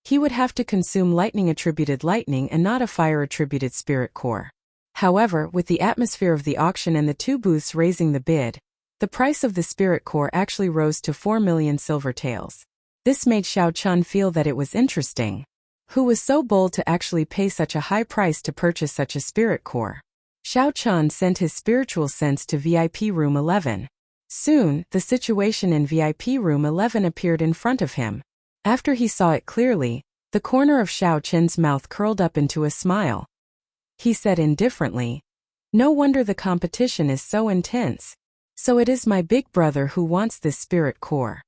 he would have to consume lightning-attributed lightning and not a fire-attributed spirit core. However, with the atmosphere of the auction and the 2 booths raising the bid, the price of the spirit core actually rose to 4 million silver taels. This made Xiao Chun feel that it was interesting. Who was so bold to actually pay such a high price to purchase such a spirit core? Xiao Chun sent his spiritual sense to VIP room 11. Soon, the situation in VIP room 11 appeared in front of him. After he saw it clearly, the corner of Xiao Chen's mouth curled up into a smile. He said indifferently, No wonder the competition is so intense. So it is my big brother who wants this spirit core.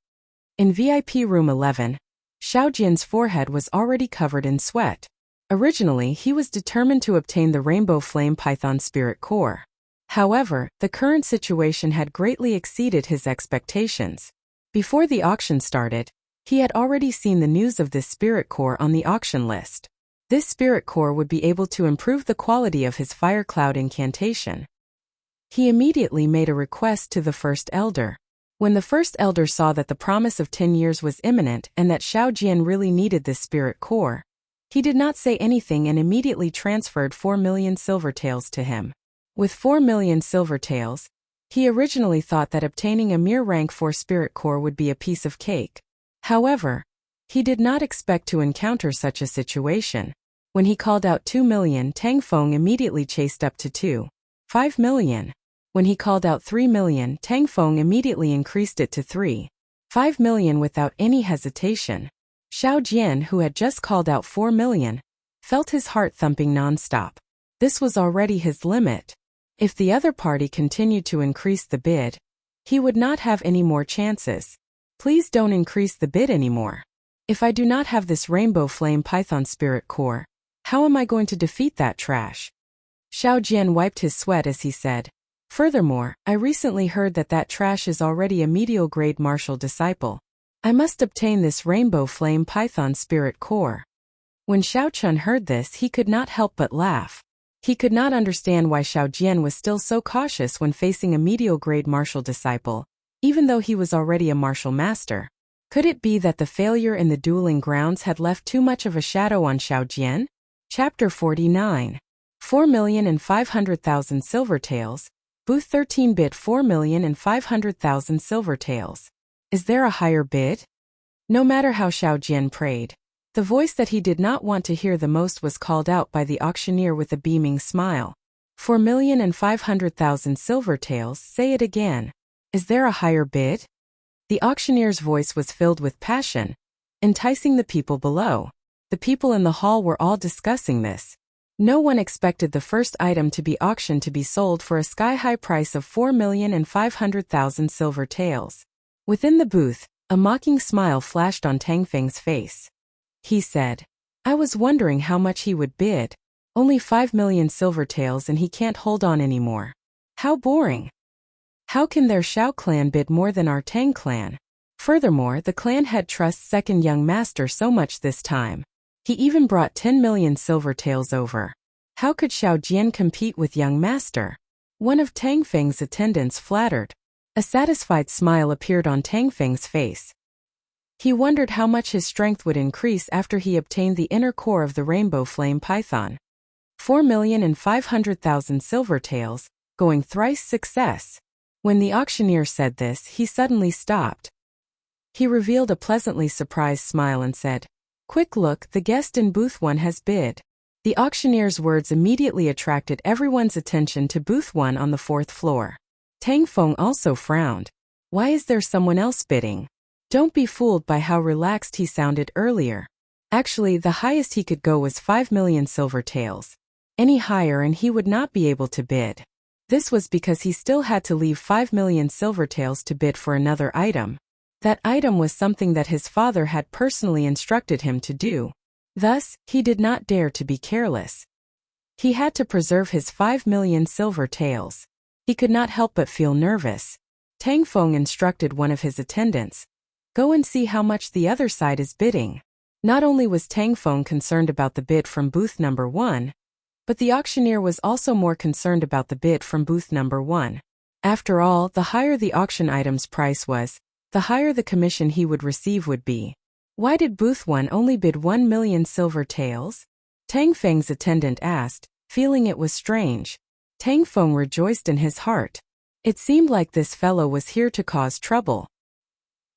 In VIP room 11, Xiaojian's forehead was already covered in sweat. Originally, he was determined to obtain the Rainbow Flame Python Spirit Core. However, the current situation had greatly exceeded his expectations. Before the auction started, he had already seen the news of this Spirit Core on the auction list. This Spirit Core would be able to improve the quality of his Fire Cloud incantation. He immediately made a request to the First Elder. When the First Elder saw that the promise of 10 years was imminent and that Xiaojian really needed this Spirit Core, he did not say anything and immediately transferred 4 million silver taels to him. With 4 million silver taels, he originally thought that obtaining a mere rank 4 Spirit Core would be a piece of cake. However, he did not expect to encounter such a situation. When he called out 2 million, Tang Feng immediately chased up to 5 million. When he called out 3 million, Tang Feng immediately increased it to 5 million without any hesitation. Xiaojian, who had just called out 4 million, felt his heart thumping non-stop. This was already his limit. If the other party continued to increase the bid, he would not have any more chances. Please don't increase the bid anymore. If I do not have this Rainbow Flame Python Spirit Core, how am I going to defeat that trash? Xiaojian wiped his sweat as he said, "Furthermore, I recently heard that that trash is already a medial grade martial disciple. I must obtain this Rainbow Flame Python Spirit Core." When Xiaochun heard this, he could not help but laugh. He could not understand why Xiaojian was still so cautious when facing a medial grade martial disciple, even though he was already a martial master. Could it be that the failure in the dueling grounds had left too much of a shadow on Xiaojian? Chapter 49. 4,500,000 silver taels. Booth 13 bid 4,500,000 silver taels. Is there a higher bid? No matter how Xiaojian prayed, the voice that he did not want to hear the most was called out by the auctioneer with a beaming smile. 4,500,000 silver taels, say it again. Is there a higher bid? The auctioneer's voice was filled with passion, enticing the people below. The people in the hall were all discussing this. No one expected the first item to be auctioned to be sold for a sky-high price of 4,500,000 silver taels. Within the booth, a mocking smile flashed on Tang Feng's face. He said, "I was wondering how much he would bid. Only 5 million silver taels and he can't hold on anymore. How boring. How can their Xiao clan bid more than our Tang clan? Furthermore, the clan head trusts second young master so much this time. He even brought 10 million silver taels over. How could Xiaojian compete with young master?" One of Tang Feng's attendants flattered. A satisfied smile appeared on Tang Feng's face. He wondered how much his strength would increase after he obtained the inner core of the Rainbow Flame Python. 4,500,000 silver taels, going thrice success. When the auctioneer said this, he suddenly stopped. He revealed a pleasantly surprised smile and said, "Quick look, the guest in booth 1 has bid." The auctioneer's words immediately attracted everyone's attention to booth 1 on the 4th floor. Tang Feng also frowned. Why is there someone else bidding? Don't be fooled by how relaxed he sounded earlier. Actually, the highest he could go was 5 million silver taels. Any higher and he would not be able to bid. This was because he still had to leave 5 million silver taels to bid for another item. That item was something that his father had personally instructed him to do. Thus, he did not dare to be careless. He had to preserve his 5 million silver taels. He could not help but feel nervous. Tang Feng instructed one of his attendants, "Go and see how much the other side is bidding." Not only was Tang Feng concerned about the bid from booth number 1, but the auctioneer was also more concerned about the bid from booth number 1. After all, the higher the auction item's price was, the higher the commission he would receive would be. Why did booth 1 only bid 1 million silver taels? Tang Feng's attendant asked, feeling it was strange. Tang Feng rejoiced in his heart. It seemed like this fellow was here to cause trouble.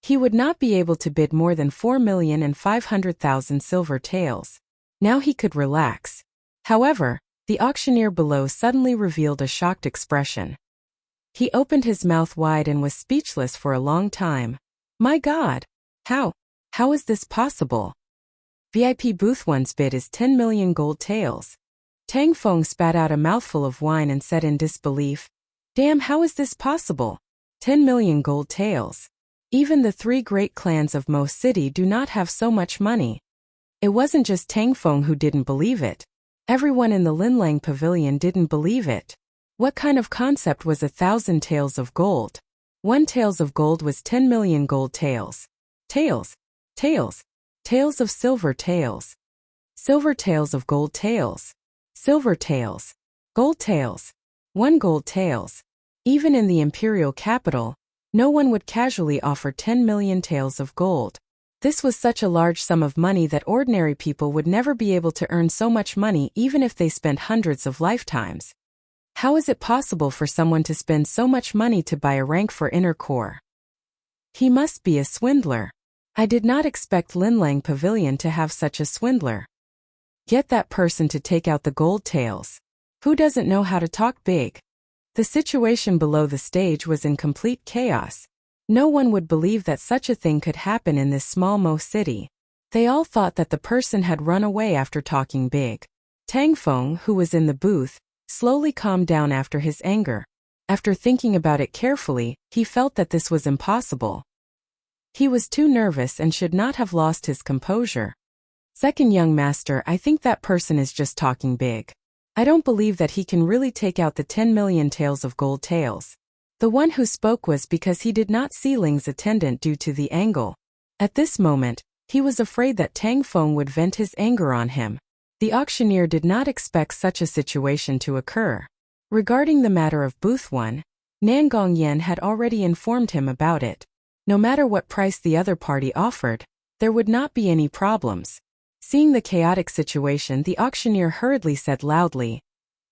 He would not be able to bid more than 4,500,000 silver taels. Now he could relax. However, the auctioneer below suddenly revealed a shocked expression. He opened his mouth wide and was speechless for a long time. My God! How is this possible? VIP Booth 1's bid is 10 million gold taels. Tang Feng spat out a mouthful of wine and said in disbelief, "Damn, how is this possible? 10 million gold taels. Even the 3 great clans of Mo City do not have so much money." It wasn't just Tang Feng who didn't believe it. Everyone in the Linlang Pavilion didn't believe it. What kind of concept was 1,000 taels of gold? 1 taels of gold was 10 million gold taels. Taels. Taels. Taels of silver taels. Silver taels of gold taels. Silver taels. Gold taels. 1 gold taels. Even in the imperial capital, no one would casually offer 10 million taels of gold. This was such a large sum of money that ordinary people would never be able to earn so much money even if they spent hundreds of lifetimes. How is it possible for someone to spend so much money to buy a rank for inner core? He must be a swindler. I did not expect Linlang Pavilion to have such a swindler. Get that person to take out the gold taels. Who doesn't know how to talk big? The situation below the stage was in complete chaos. No one would believe that such a thing could happen in this small Mo city. They all thought that the person had run away after talking big. Tang Feng, who was in the booth, slowly calmed down after his anger. After thinking about it carefully, he felt that this was impossible. He was too nervous and should not have lost his composure. "Second young master, I think that person is just talking big. I don't believe that he can really take out the 10 million taels of gold taels." The one who spoke was because he did not see Ling's attendant due to the angle. At this moment, he was afraid that Tang Feng would vent his anger on him. The auctioneer did not expect such a situation to occur. Regarding the matter of Booth 1, Nangong Yen had already informed him about it. No matter what price the other party offered, there would not be any problems. Seeing the chaotic situation, the auctioneer hurriedly said loudly,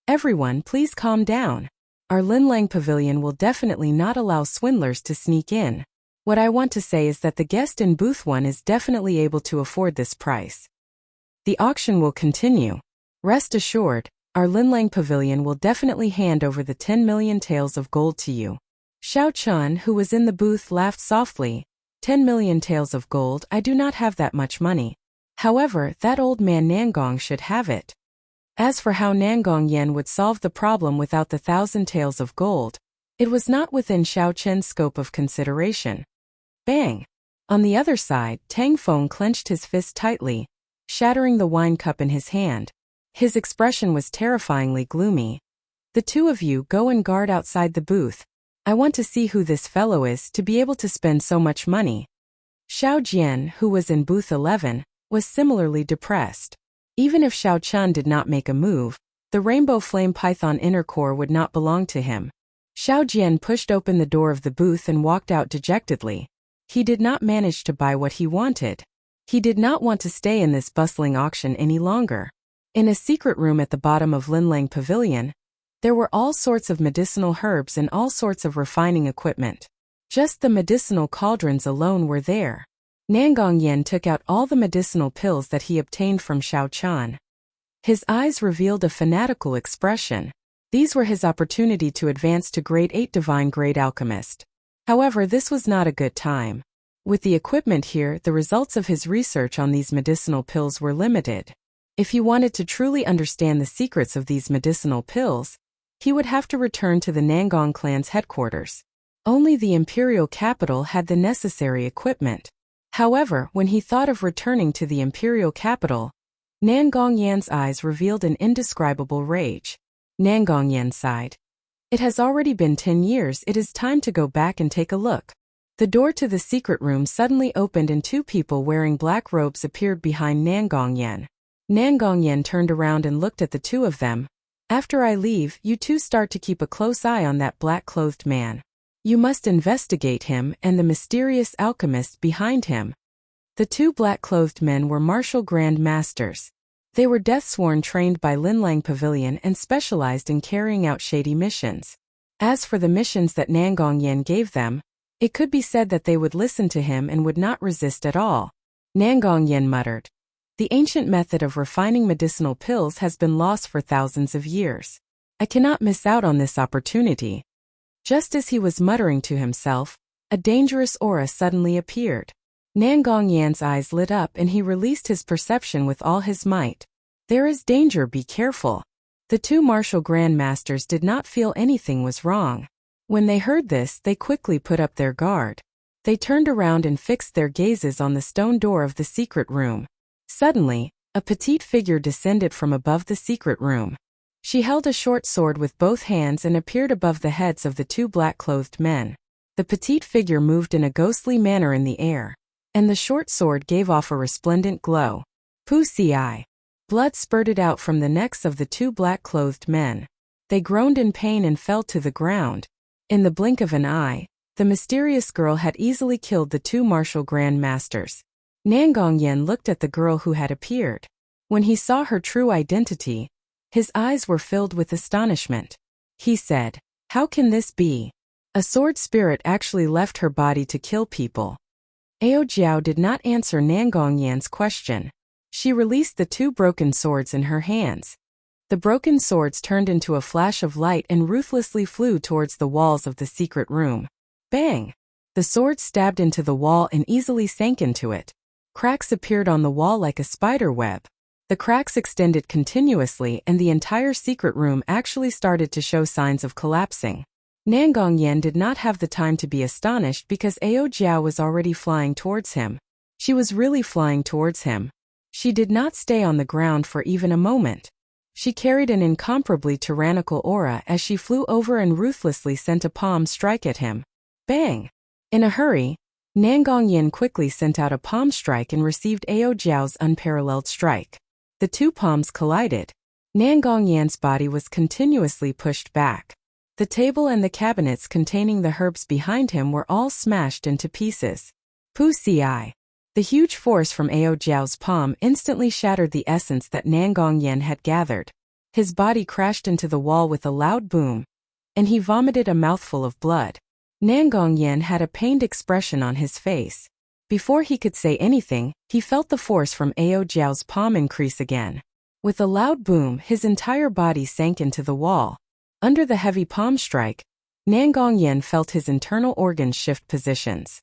"Everyone, please calm down. Our Linlang Pavilion will definitely not allow swindlers to sneak in. What I want to say is that the guest in Booth 1 is definitely able to afford this price. The auction will continue. Rest assured, our Linlang Pavilion will definitely hand over the 10 million taels of gold to you." Xiao Chun, who was in the booth, laughed softly. 10 million taels of gold, I do not have that much money. However, that old man Nangong should have it. As for how Nangong Yen would solve the problem without the 1,000 taels of gold, it was not within Xiao Chen's scope of consideration. Bang! On the other side, Tang Feng clenched his fist tightly, shattering the wine cup in his hand. His expression was terrifyingly gloomy. "The 2 of you go and guard outside the booth. I want to see who this fellow is to be able to spend so much money." Xiao Jian, who was in booth 11, was similarly depressed. Even if Xiao Chun did not make a move, the Rainbow Flame Python inner core would not belong to him. Xiao Jian pushed open the door of the booth and walked out dejectedly. He did not manage to buy what he wanted. He did not want to stay in this bustling auction any longer. In a secret room at the bottom of Linlang Pavilion, there were all sorts of medicinal herbs and all sorts of refining equipment. Just the medicinal cauldrons alone were there. Nangong Yen took out all the medicinal pills that he obtained from Xiao Chan. His eyes revealed a fanatical expression. These were his opportunity to advance to grade 8 divine grade alchemist. However, this was not a good time. With the equipment here, the results of his research on these medicinal pills were limited. If he wanted to truly understand the secrets of these medicinal pills, he would have to return to the Nangong clan's headquarters. Only the imperial capital had the necessary equipment. However, when he thought of returning to the imperial capital, Nangong Yan's eyes revealed an indescribable rage. Nangong Yan sighed. "It has already been 10 years, it is time to go back and take a look." The door to the secret room suddenly opened and 2 people wearing black robes appeared behind Nangong Yan. Nangong Yan turned around and looked at the 2 of them. "After I leave, you 2 start to keep a close eye on that black-clothed man. You must investigate him and the mysterious alchemist behind him." The 2 black-clothed men were martial grand masters. They were death-sworn, trained by Linlang Pavilion, and specialized in carrying out shady missions. As for the missions that Nangong Yen gave them, it could be said that they would listen to him and would not resist at all. Nangong Yen muttered, "The ancient method of refining medicinal pills has been lost for thousands of years. I cannot miss out on this opportunity." Just as he was muttering to himself, a dangerous aura suddenly appeared. Nangong Yan's eyes lit up and he released his perception with all his might. "There is danger, be careful." The two martial grandmasters did not feel anything was wrong. When they heard this, they quickly put up their guard. They turned around and fixed their gazes on the stone door of the secret room. Suddenly, a petite figure descended from above the secret room. She held a short sword with both hands and appeared above the heads of the two black-clothed men. The petite figure moved in a ghostly manner in the air, and the short sword gave off a resplendent glow. Pussy. Blood spurted out from the necks of the two black-clothed men. They groaned in pain and fell to the ground. In the blink of an eye, the mysterious girl had easily killed the two martial grandmasters. Nangongyen looked at the girl who had appeared. When he saw her true identity, his eyes were filled with astonishment. He said, "How can this be? A sword spirit actually left her body to kill people." Ao Jiao did not answer Nangongyen's question. She released the two broken swords in her hands. The broken swords turned into a flash of light and ruthlessly flew towards the walls of the secret room. Bang! The swords stabbed into the wall and easily sank into it. Cracks appeared on the wall like a spider web. The cracks extended continuously and the entire secret room actually started to show signs of collapsing. Nangongyen did not have the time to be astonished because Ao Jiao was already flying towards him. She was really flying towards him. She did not stay on the ground for even a moment. She carried an incomparably tyrannical aura as she flew over and ruthlessly sent a palm strike at him. Bang! In a hurry, Nangongyen quickly sent out a palm strike and received Ao Jiao's unparalleled strike. The two palms collided. Nangongyen's body was continuously pushed back. The table and the cabinets containing the herbs behind him were all smashed into pieces. Pussy. The huge force from Ao Jiao's palm instantly shattered the essence that Nangongyen had gathered. His body crashed into the wall with a loud boom, and he vomited a mouthful of blood. Nangongyen had a pained expression on his face. Before he could say anything, he felt the force from Ao Jiao's palm increase again. With a loud boom, his entire body sank into the wall. Under the heavy palm strike, Nangongyen felt his internal organs shift positions.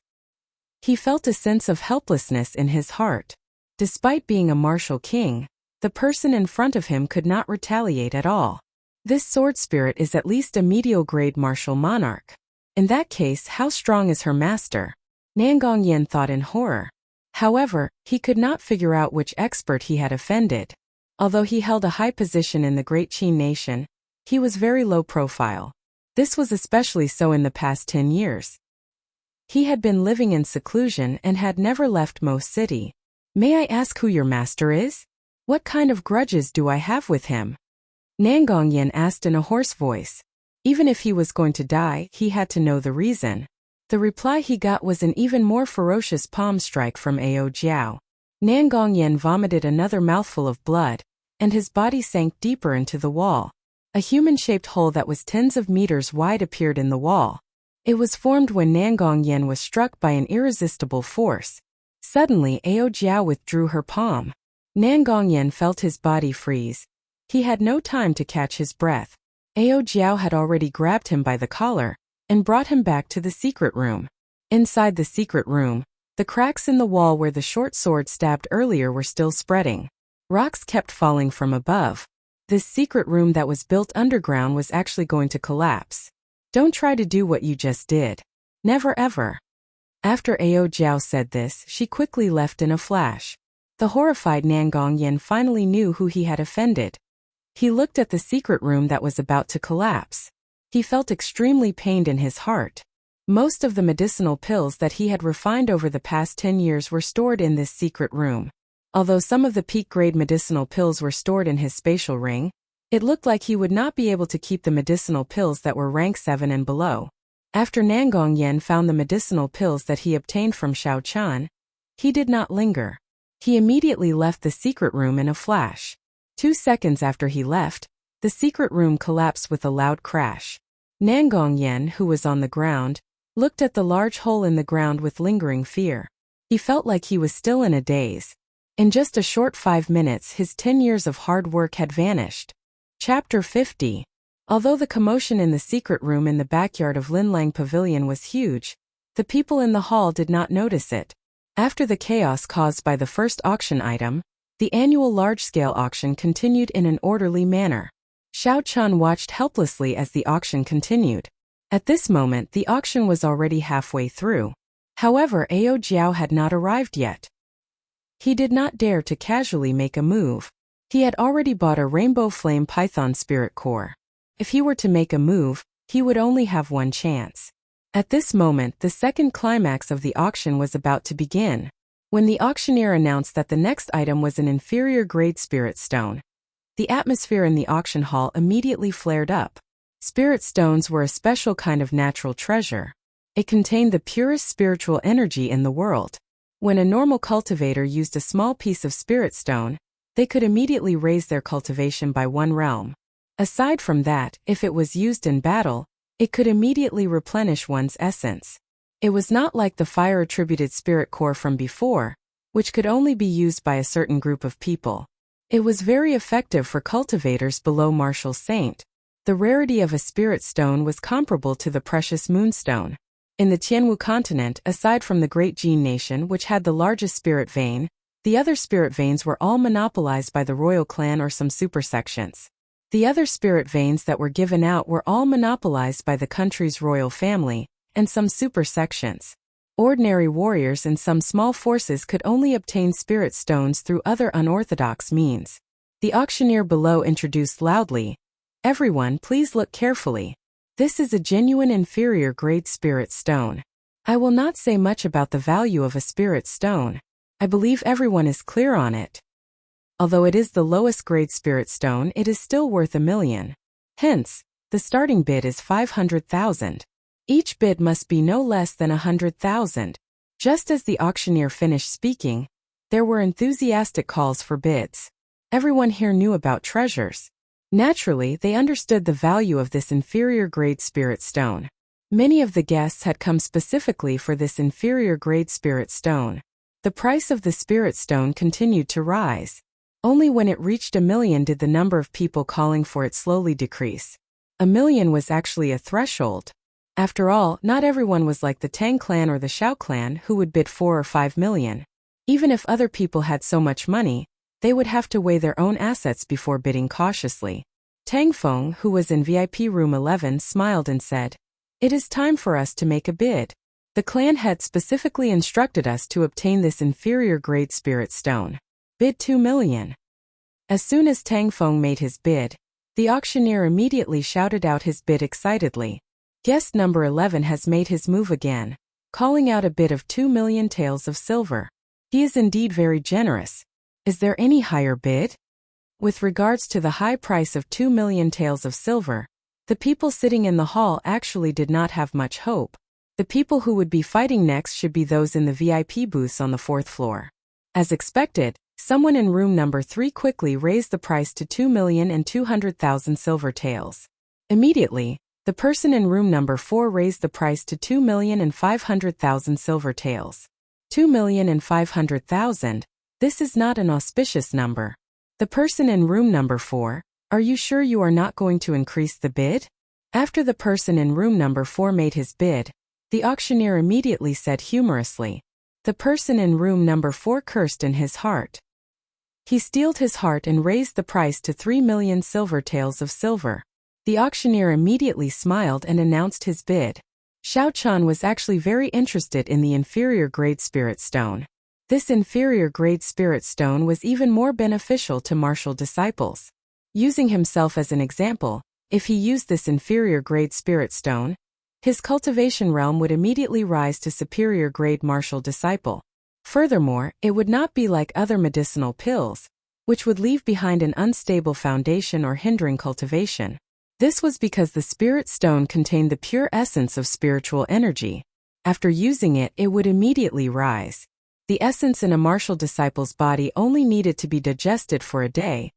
He felt a sense of helplessness in his heart. Despite being a martial king, the person in front of him could not retaliate at all. This sword spirit is at least a medial-grade martial monarch. In that case, how strong is her master? Nangongyen thought in horror. However, he could not figure out which expert he had offended. Although he held a high position in the Great Qin nation, he was very low profile. This was especially so in the past 10 years. He had been living in seclusion and had never left Mo City. "May I ask who your master is? What kind of grudges do I have with him?" Nangongyen asked in a hoarse voice. Even if he was going to die, he had to know the reason. The reply he got was an even more ferocious palm strike from Ao Jiao. Nangongyen vomited another mouthful of blood, and his body sank deeper into the wall. A human-shaped hole that was tens of meters wide appeared in the wall. It was formed when Nangongyen was struck by an irresistible force. Suddenly, Ao Jiao withdrew her palm. Nangongyen felt his body freeze. He had no time to catch his breath. Ao Jiao had already grabbed him by the collar and brought him back to the secret room. Inside the secret room, the cracks in the wall where the short sword stabbed earlier were still spreading. Rocks kept falling from above. This secret room that was built underground was actually going to collapse. Don't try to do what you just did. Never ever. After Ao Jiao said this, she quickly left in a flash. The horrified Nangongyen finally knew who he had offended. He looked at the secret room that was about to collapse. He felt extremely pained in his heart. Most of the medicinal pills that he had refined over the past 10 years were stored in this secret room. Although some of the peak-grade medicinal pills were stored in his spatial ring, it looked like he would not be able to keep the medicinal pills that were rank 7 and below. After Nangongyen found the medicinal pills that he obtained from Xiao Chan, he did not linger. He immediately left the secret room in a flash. 2 seconds after he left, the secret room collapsed with a loud crash. Nangongyen, who was on the ground, looked at the large hole in the ground with lingering fear. He felt like he was still in a daze. In just a short 5 minutes, his 10 years of hard work had vanished. Chapter 50. Although the commotion in the secret room in the backyard of Linlang Pavilion was huge, the people in the hall did not notice it. After the chaos caused by the first auction item, the annual large-scale auction continued in an orderly manner. Xiao Chun watched helplessly as the auction continued. At this moment, the auction was already halfway through. However, Ao Jiao had not arrived yet. He did not dare to casually make a move. He had already bought a Rainbow Flame Python Spirit Core. If he were to make a move, he would only have one chance. At this moment, the second climax of the auction was about to begin. When the auctioneer announced that the next item was an inferior grade spirit stone, the atmosphere in the auction hall immediately flared up. Spirit stones were a special kind of natural treasure. It contained the purest spiritual energy in the world. When a normal cultivator used a small piece of spirit stone, they could immediately raise their cultivation by one realm. Aside from that, if it was used in battle, it could immediately replenish one's essence. It was not like the fire-attributed spirit core from before, which could only be used by a certain group of people. It was very effective for cultivators below Martial Saint. The rarity of a spirit stone was comparable to the precious moonstone. In the Tianwu continent, aside from the Great Jin nation which had the largest spirit vein, the other spirit veins were all monopolized by the royal clan or some supersections. The other spirit veins that were given out were all monopolized by the country's royal family and some supersections. Ordinary warriors and some small forces could only obtain spirit stones through other unorthodox means. The auctioneer below introduced loudly, "Everyone, please look carefully. This is a genuine inferior grade spirit stone. I will not say much about the value of a spirit stone. I believe everyone is clear on it. Although it is the lowest grade spirit stone, it is still worth 1 million. Hence, the starting bid is 500,000. Each bid must be no less than 100,000. Just as the auctioneer finished speaking, there were enthusiastic calls for bids. Everyone here knew about treasures. Naturally, they understood the value of this inferior grade spirit stone. Many of the guests had come specifically for this inferior grade spirit stone. The price of the spirit stone continued to rise. Only when it reached 1 million did the number of people calling for it slowly decrease. 1 million was actually a threshold. After all, not everyone was like the Tang clan or the Xiao clan who would bid 4 or 5 million. Even if other people had so much money, they would have to weigh their own assets before bidding cautiously. Tang Feng, who was in VIP room 11, smiled and said, "It is time for us to make a bid. The clan had specifically instructed us to obtain this inferior grade spirit stone. Bid 2 million. As soon as Tang Feng made his bid, the auctioneer immediately shouted out his bid excitedly. Guest number 11 has made his move again, calling out a bid of 2 million taels of silver. He is indeed very generous. Is there any higher bid? With regards to the high price of 2 million taels of silver, the people sitting in the hall actually did not have much hope. The people who would be fighting next should be those in the VIP booths on the 4th floor. As expected, someone in room number 3 quickly raised the price to 2,200,000 silver taels. Immediately, the person in room number 4 raised the price to 2,500,000 silver taels. 2,500,000? This is not an auspicious number. The person in room number 4, are you sure you are not going to increase the bid? After the person in room number 4 made his bid, the auctioneer immediately said humorously. The person in room number 4 cursed in his heart. He steeled his heart and raised the price to 3 million silver taels of silver. The auctioneer immediately smiled and announced his bid. Xiao Chun was actually very interested in the inferior grade spirit stone. This inferior grade spirit stone was even more beneficial to martial disciples. Using himself as an example, if he used this inferior grade spirit stone, his cultivation realm would immediately rise to superior grade martial disciple. Furthermore, it would not be like other medicinal pills, which would leave behind an unstable foundation or hindering cultivation. This was because the spirit stone contained the pure essence of spiritual energy. After using it, it would immediately rise. The essence in a martial disciple's body only needed to be digested for a day,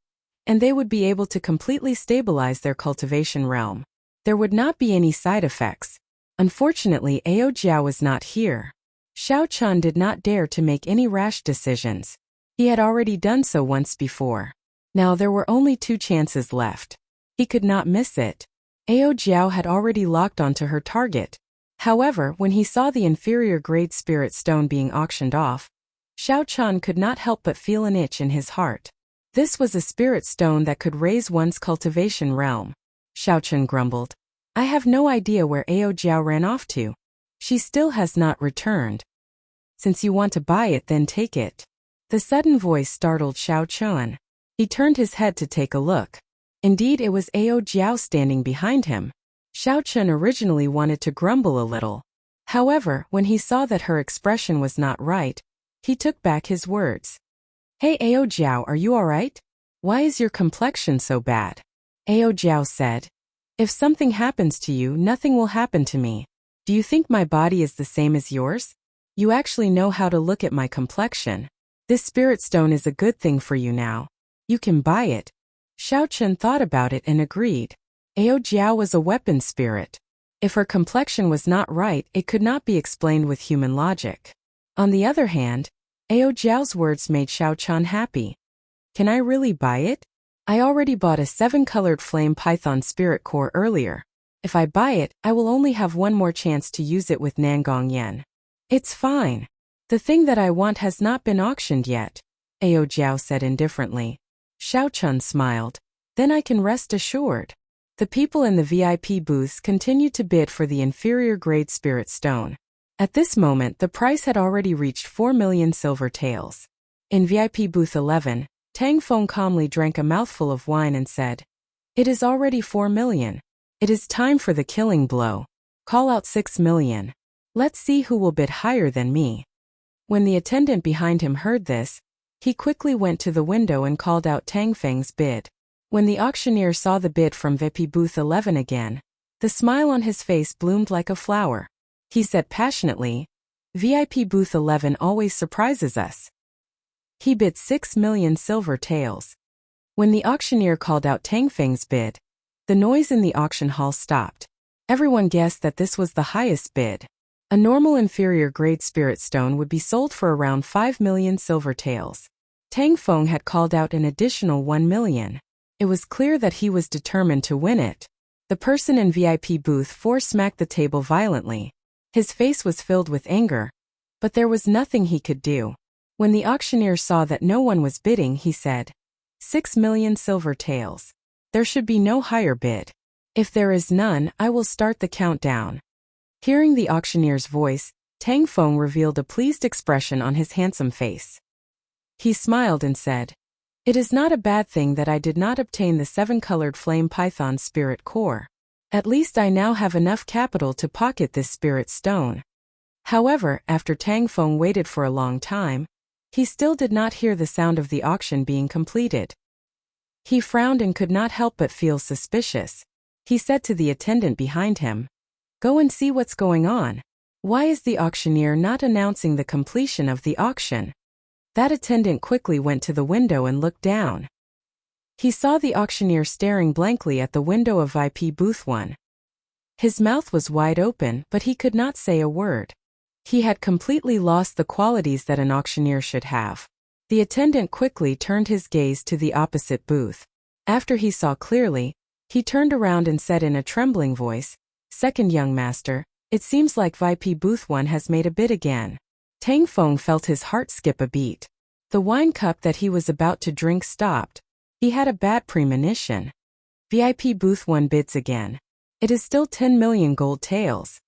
and they would be able to completely stabilize their cultivation realm. There would not be any side effects. Unfortunately, Ao Jiao was not here. Xiao Chun did not dare to make any rash decisions. He had already done so once before. Now there were only 2 chances left. He could not miss it. Ao Jiao had already locked onto her target. However, when he saw the inferior grade spirit stone being auctioned off, Xiao Chun could not help but feel an itch in his heart. This was a spirit stone that could raise one's cultivation realm. Xiaochen grumbled. I have no idea where Ao Jiao ran off to. She still has not returned. Since you want to buy it, then take it. The sudden voice startled Xiaochen. He turned his head to take a look. Indeed, it was Ao Jiao standing behind him. Xiaochen originally wanted to grumble a little. However, when he saw that her expression was not right, he took back his words. Hey Ao Jiao, are you alright? Why is your complexion so bad? Ao Jiao said. If something happens to you, nothing will happen to me. Do you think my body is the same as yours? You actually know how to look at my complexion. This spirit stone is a good thing for you now. You can buy it. Xiaochen thought about it and agreed. Ao Jiao was a weapon spirit. If her complexion was not right, it could not be explained with human logic. On the other hand, Ao Jiao's words made Xiaochen happy. Can I really buy it? I already bought a 7-colored flame python spirit core earlier. If I buy it, I will only have one more chance to use it with Nangong Yen. It's fine. The thing that I want has not been auctioned yet, Ao Jiao said indifferently. Xiaochen smiled. Then I can rest assured. The people in the VIP booths continued to bid for the inferior grade spirit stone. At this moment, the price had already reached 4 million silver taels. In VIP booth 11, Tang Feng calmly drank a mouthful of wine and said, It is already 4 million. It is time for the killing blow. Call out 6 million. Let's see who will bid higher than me. When the attendant behind him heard this, he quickly went to the window and called out Tang Feng's bid. When the auctioneer saw the bid from VIP booth 11 again, the smile on his face bloomed like a flower. He said passionately, VIP booth 11 always surprises us. He bid 6 million silver taels. When the auctioneer called out Tang Feng's bid, the noise in the auction hall stopped. Everyone guessed that this was the highest bid. A normal inferior grade spirit stone would be sold for around 5 million silver taels. Tang Feng had called out an additional 1 million. It was clear that he was determined to win it. The person in VIP booth 4 smacked the table violently. His face was filled with anger, but there was nothing he could do. When the auctioneer saw that no one was bidding, he said, 6 million silver taels. There should be no higher bid. If there is none, I will start the countdown. Hearing the auctioneer's voice, Tang Feng revealed a pleased expression on his handsome face. He smiled and said, It is not a bad thing that I did not obtain the 7-colored flame python spirit core. At least I now have enough capital to pocket this spirit stone. However, after Tang Feng waited for a long time, he still did not hear the sound of the auction being completed. He frowned and could not help but feel suspicious. He said to the attendant behind him, Go and see what's going on. Why is the auctioneer not announcing the completion of the auction? That attendant quickly went to the window and looked down. He saw the auctioneer staring blankly at the window of VIP booth 1. His mouth was wide open, but he could not say a word. He had completely lost the qualities that an auctioneer should have. The attendant quickly turned his gaze to the opposite booth. After he saw clearly, he turned around and said in a trembling voice, Second young master, it seems like VIP booth 1 has made a bid again. Tang Feng felt his heart skip a beat. The wine cup that he was about to drink stopped. He had a bad premonition. VIP booth 1 bids again. It is still 10 million gold taels.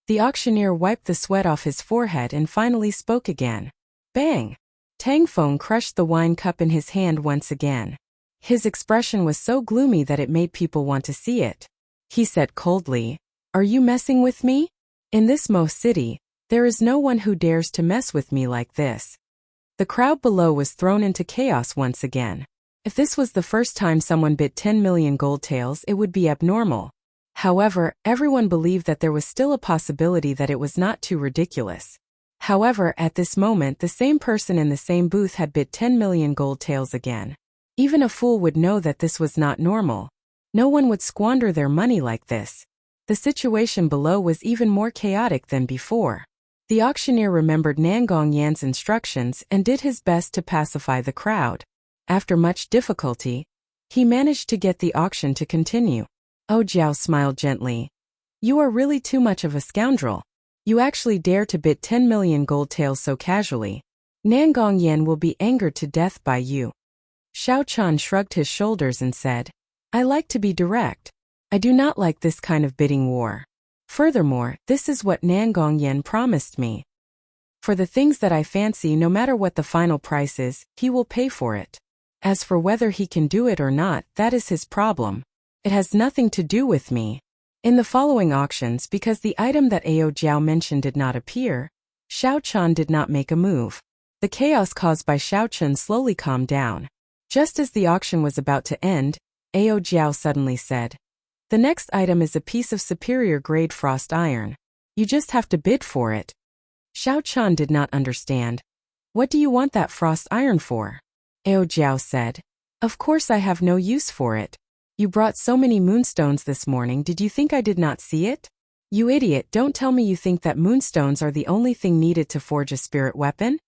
The auctioneer wiped the sweat off his forehead and finally spoke again. Bang! Tang Feng crushed the wine cup in his hand once again. His expression was so gloomy that it made people want to see it. He said coldly, Are you messing with me? In this Mo city, there is no one who dares to mess with me like this. The crowd below was thrown into chaos once again. If this was the first time someone bid 10 million gold taels, it would be abnormal. However, everyone believed that there was still a possibility that it was not too ridiculous. However, at this moment the same person in the same booth had bid 10 million gold taels again. Even a fool would know that this was not normal. No one would squander their money like this. The situation below was even more chaotic than before. The auctioneer remembered Nangong Yan's instructions and did his best to pacify the crowd. After much difficulty, he managed to get the auction to continue. Ao Jiao smiled gently. You are really too much of a scoundrel. You actually dare to bid 10 million gold taels so casually. Nangong Yan will be angered to death by you. Xiao Chan shrugged his shoulders and said, I like to be direct. I do not like this kind of bidding war. Furthermore, this is what Nangong Yen promised me. For the things that I fancy, no matter what the final price is, he will pay for it. As for whether he can do it or not, that is his problem. It has nothing to do with me. In the following auctions, because the item that Ao Jiao mentioned did not appear, Xiao Chan did not make a move. The chaos caused by Xiao Chan slowly calmed down. Just as the auction was about to end, Ao Jiao suddenly said, the next item is a piece of superior grade frost iron. You just have to bid for it. Xiao Chan did not understand. What do you want that frost iron for? Ao Jiao said, of course I have no use for it. You brought so many moonstones this morning, did you think I did not see it? You idiot, don't tell me you think that moonstones are the only thing needed to forge a spirit weapon?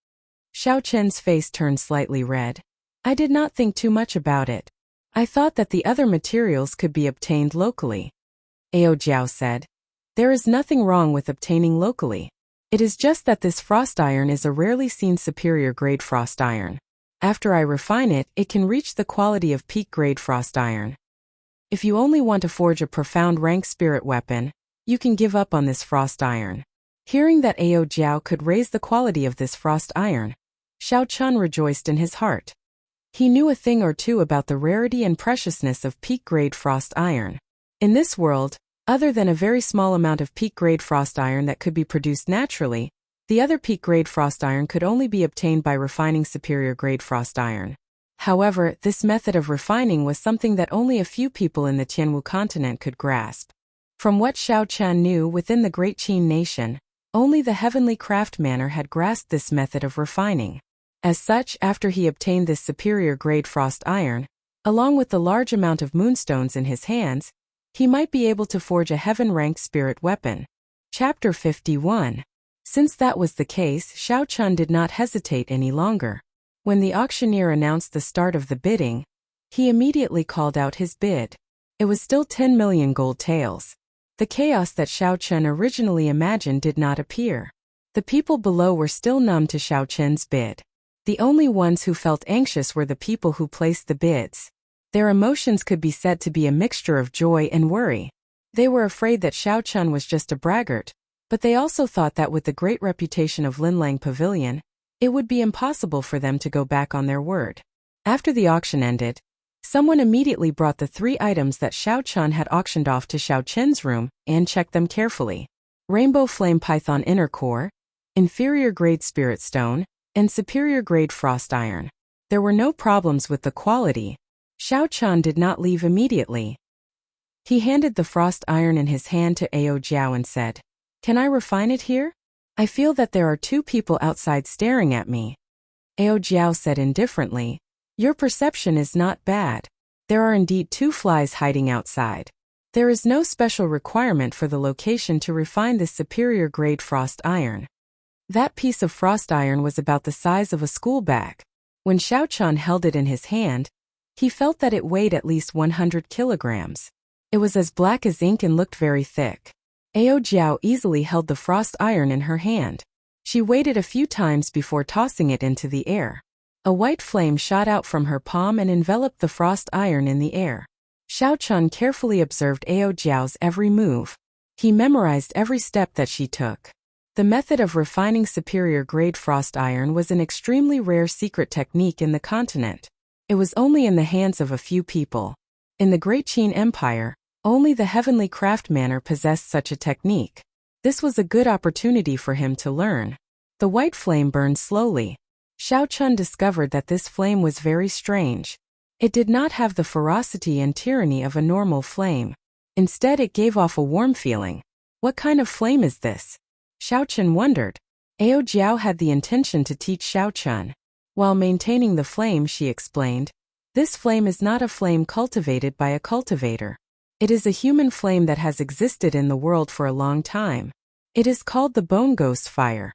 Xiao Chen's face turned slightly red. I did not think too much about it. I thought that the other materials could be obtained locally. Ao Jiao said, there is nothing wrong with obtaining locally. It is just that this frost iron is a rarely seen superior grade frost iron. After I refine it, it can reach the quality of peak grade frost iron. If you only want to forge a profound rank spirit weapon, you can give up on this frost iron. Hearing that Ao Jiao could raise the quality of this frost iron, Xiao Chan rejoiced in his heart. He knew a thing or two about the rarity and preciousness of peak-grade frost iron. In this world, other than a very small amount of peak-grade frost iron that could be produced naturally, the other peak-grade frost iron could only be obtained by refining superior-grade frost iron. However, this method of refining was something that only a few people in the Tianwu continent could grasp. From what Xiao Chan knew within the Great Qin nation, only the heavenly craftsman had grasped this method of refining. As such, after he obtained this superior-grade frost iron, along with the large amount of moonstones in his hands, he might be able to forge a heaven-ranked spirit weapon. Chapter 51. Since that was the case, Xiao Chan did not hesitate any longer. When the auctioneer announced the start of the bidding, he immediately called out his bid. It was still 10 million gold taels. The chaos that Xiao Chan originally imagined did not appear. The people below were still numb to Xiao Chen's bid. The only ones who felt anxious were the people who placed the bids. Their emotions could be said to be a mixture of joy and worry. They were afraid that Xiao Chan was just a braggart, but they also thought that with the great reputation of Linlang Pavilion, it would be impossible for them to go back on their word. After the auction ended, someone immediately brought the 3 items that Xiao Chan had auctioned off to Xiao Chen's room and checked them carefully. Rainbow Flame Python Inner Core, Inferior Grade Spirit Stone, and superior grade frost iron. There were no problems with the quality. Xiao Chan did not leave immediately. He handed the frost iron in his hand to Ao Jiao and said, can I refine it here? I feel that there are 2 people outside staring at me. Ao Jiao said indifferently, your perception is not bad. There are indeed 2 flies hiding outside. There is no special requirement for the location to refine this superior grade frost iron. That piece of frost iron was about the size of a school bag. When Xiao Chan held it in his hand, he felt that it weighed at least 100 kilograms. It was as black as ink and looked very thick. Ao Jiao easily held the frost iron in her hand. She waited a few times before tossing it into the air. A white flame shot out from her palm and enveloped the frost iron in the air. Xiao Chan carefully observed Ao Jiao's every move. He memorized every step that she took. The method of refining superior-grade frost iron was an extremely rare secret technique in the continent. It was only in the hands of a few people. In the Great Qin Empire, only the heavenly craftsman possessed such a technique. This was a good opportunity for him to learn. The white flame burned slowly. Xiao Chan discovered that this flame was very strange. It did not have the ferocity and tyranny of a normal flame. Instead, it gave off a warm feeling. What kind of flame is this? Xiao Chan wondered. Ao Jiao had the intention to teach Xiao Chan. While maintaining the flame, she explained, this flame is not a flame cultivated by a cultivator. It is a human flame that has existed in the world for a long time. It is called the Bone Ghost Fire.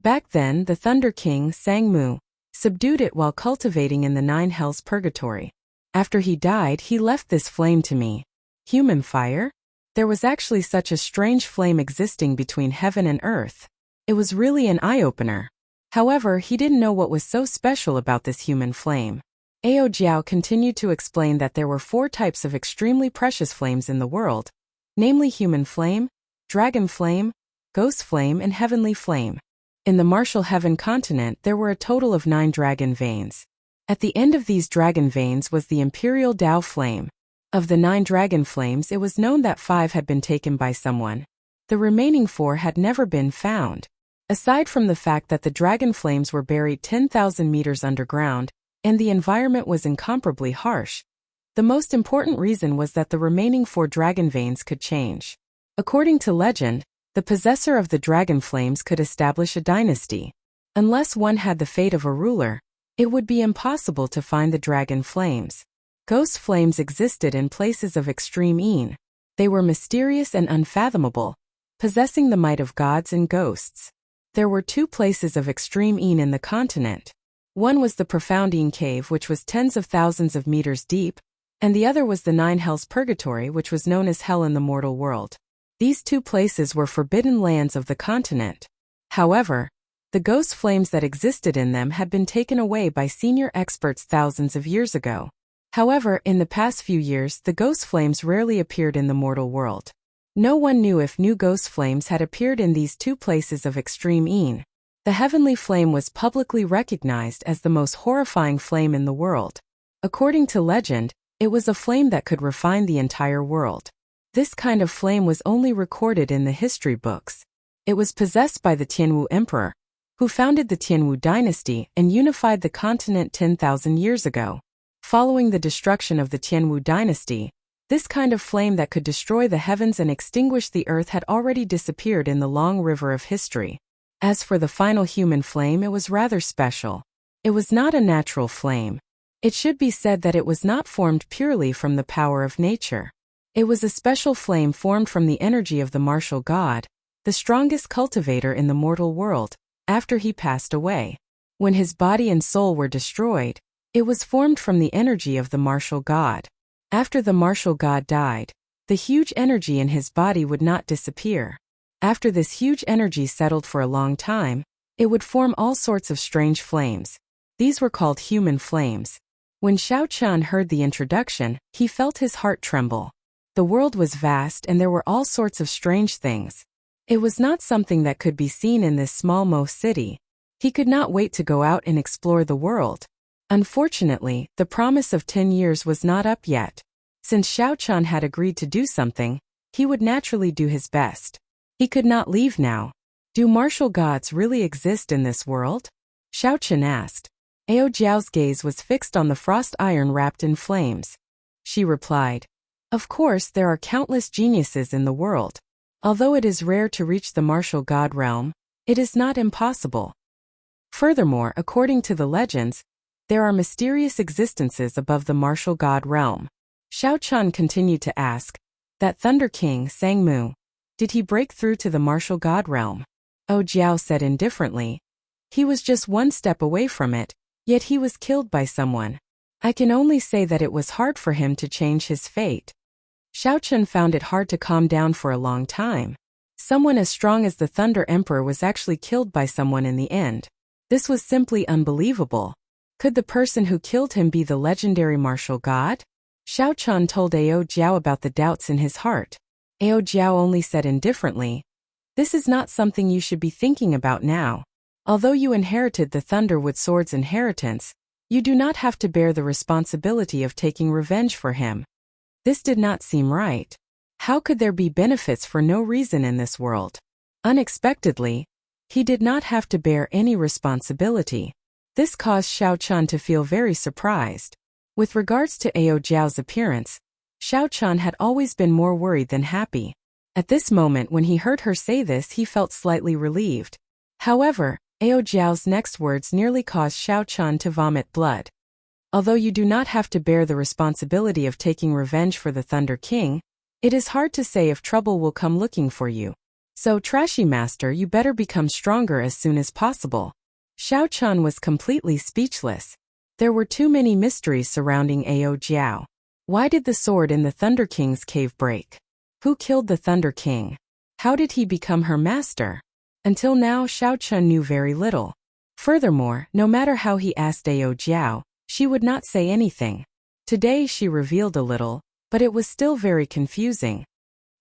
Back then, the Thunder King, Sangmu, subdued it while cultivating in the 9 Hells Purgatory. After he died, he left this flame to me. Human fire? There was actually such a strange flame existing between heaven and earth. It was really an eye-opener. However, he didn't know what was so special about this human flame. Ao Jiao continued to explain that there were 4 types of extremely precious flames in the world, namely human flame, dragon flame, ghost flame, and heavenly flame. In the martial heaven continent, there were a total of 9 dragon veins. At the end of these dragon veins was the imperial Tao flame. Of the 9 dragon flames, it was known that 5 had been taken by someone. The remaining 4 had never been found. Aside from the fact that the dragon flames were buried 10,000 meters underground, and the environment was incomparably harsh, the most important reason was that the remaining 4 dragon veins could change. According to legend, the possessor of the dragon flames could establish a dynasty. Unless one had the fate of a ruler, it would be impossible to find the dragon flames. Ghost flames existed in places of extreme Yin. They were mysterious and unfathomable, possessing the might of gods and ghosts. There were 2 places of extreme Yin in the continent. One was the profound Yin cave, which was tens of thousands of meters deep, and the other was the 9 hells purgatory, which was known as hell in the mortal world. These 2 places were forbidden lands of the continent. However, the ghost flames that existed in them had been taken away by senior experts thousands of years ago. However, in the past few years, the ghost flames rarely appeared in the mortal world. No one knew if new ghost flames had appeared in these 2 places of extreme Yin. The heavenly flame was publicly recognized as the most horrifying flame in the world. According to legend, it was a flame that could refine the entire world. This kind of flame was only recorded in the history books. It was possessed by the Tianwu Emperor, who founded the Tianwu dynasty and unified the continent 10,000 years ago. Following the destruction of the Tianwu dynasty, this kind of flame that could destroy the heavens and extinguish the earth had already disappeared in the long river of history. As for the final human flame, it was rather special. It was not a natural flame. It should be said that it was not formed purely from the power of nature. It was a special flame formed from the energy of the martial god, the strongest cultivator in the mortal world, after he passed away. When his body and soul were destroyed, it was formed from the energy of the martial god. After the martial god died, the huge energy in his body would not disappear. After this huge energy settled for a long time, it would form all sorts of strange flames. These were called human flames. When Xiao Qian heard the introduction, he felt his heart tremble. The world was vast and there were all sorts of strange things. It was not something that could be seen in this small Mo city. He could not wait to go out and explore the world. Unfortunately, the promise of 10 years was not up yet. Since Xiao Qian had agreed to do something, he would naturally do his best. He could not leave now. Do martial gods really exist in this world? Xiao Qian asked. Ao Jiao's gaze was fixed on the frost iron wrapped in flames. She replied, "Of course there are countless geniuses in the world. Although it is rare to reach the martial god realm, it is not impossible. Furthermore, according to the legends, there are mysterious existences above the martial god realm." Xiao Qian continued to ask, "That Thunder King, Sang Mu, did he break through to the martial god realm?" Ao Jiao said indifferently, "He was just one step away from it, yet he was killed by someone. I can only say that it was hard for him to change his fate." Xiao Qian found it hard to calm down for a long time. Someone as strong as the Thunder Emperor was actually killed by someone in the end. This was simply unbelievable. Could the person who killed him be the legendary martial god? Xiao Qian told Ao Jiao about the doubts in his heart. Ao Jiao only said indifferently, "This is not something you should be thinking about now. Although you inherited the Thunderwood Sword's inheritance, you do not have to bear the responsibility of taking revenge for him." This did not seem right. How could there be benefits for no reason in this world? Unexpectedly, he did not have to bear any responsibility. This caused Xiao Qian to feel very surprised. With regards to Ao Jiao's appearance, Xiao Qian had always been more worried than happy. At this moment, when he heard her say this, he felt slightly relieved. However, Ao Jiao's next words nearly caused Xiao Qian to vomit blood. "Although you do not have to bear the responsibility of taking revenge for the Thunder King, it is hard to say if trouble will come looking for you. So, Trashy Master, you better become stronger as soon as possible." Xiao Qian was completely speechless. There were too many mysteries surrounding Ao Jiao. Why did the sword in the Thunder King's cave break? Who killed the Thunder King? How did he become her master? Until now, Xiao Qian knew very little. Furthermore, no matter how he asked Ao Jiao, She would not say anything. Today she revealed a little, but it was still very confusing.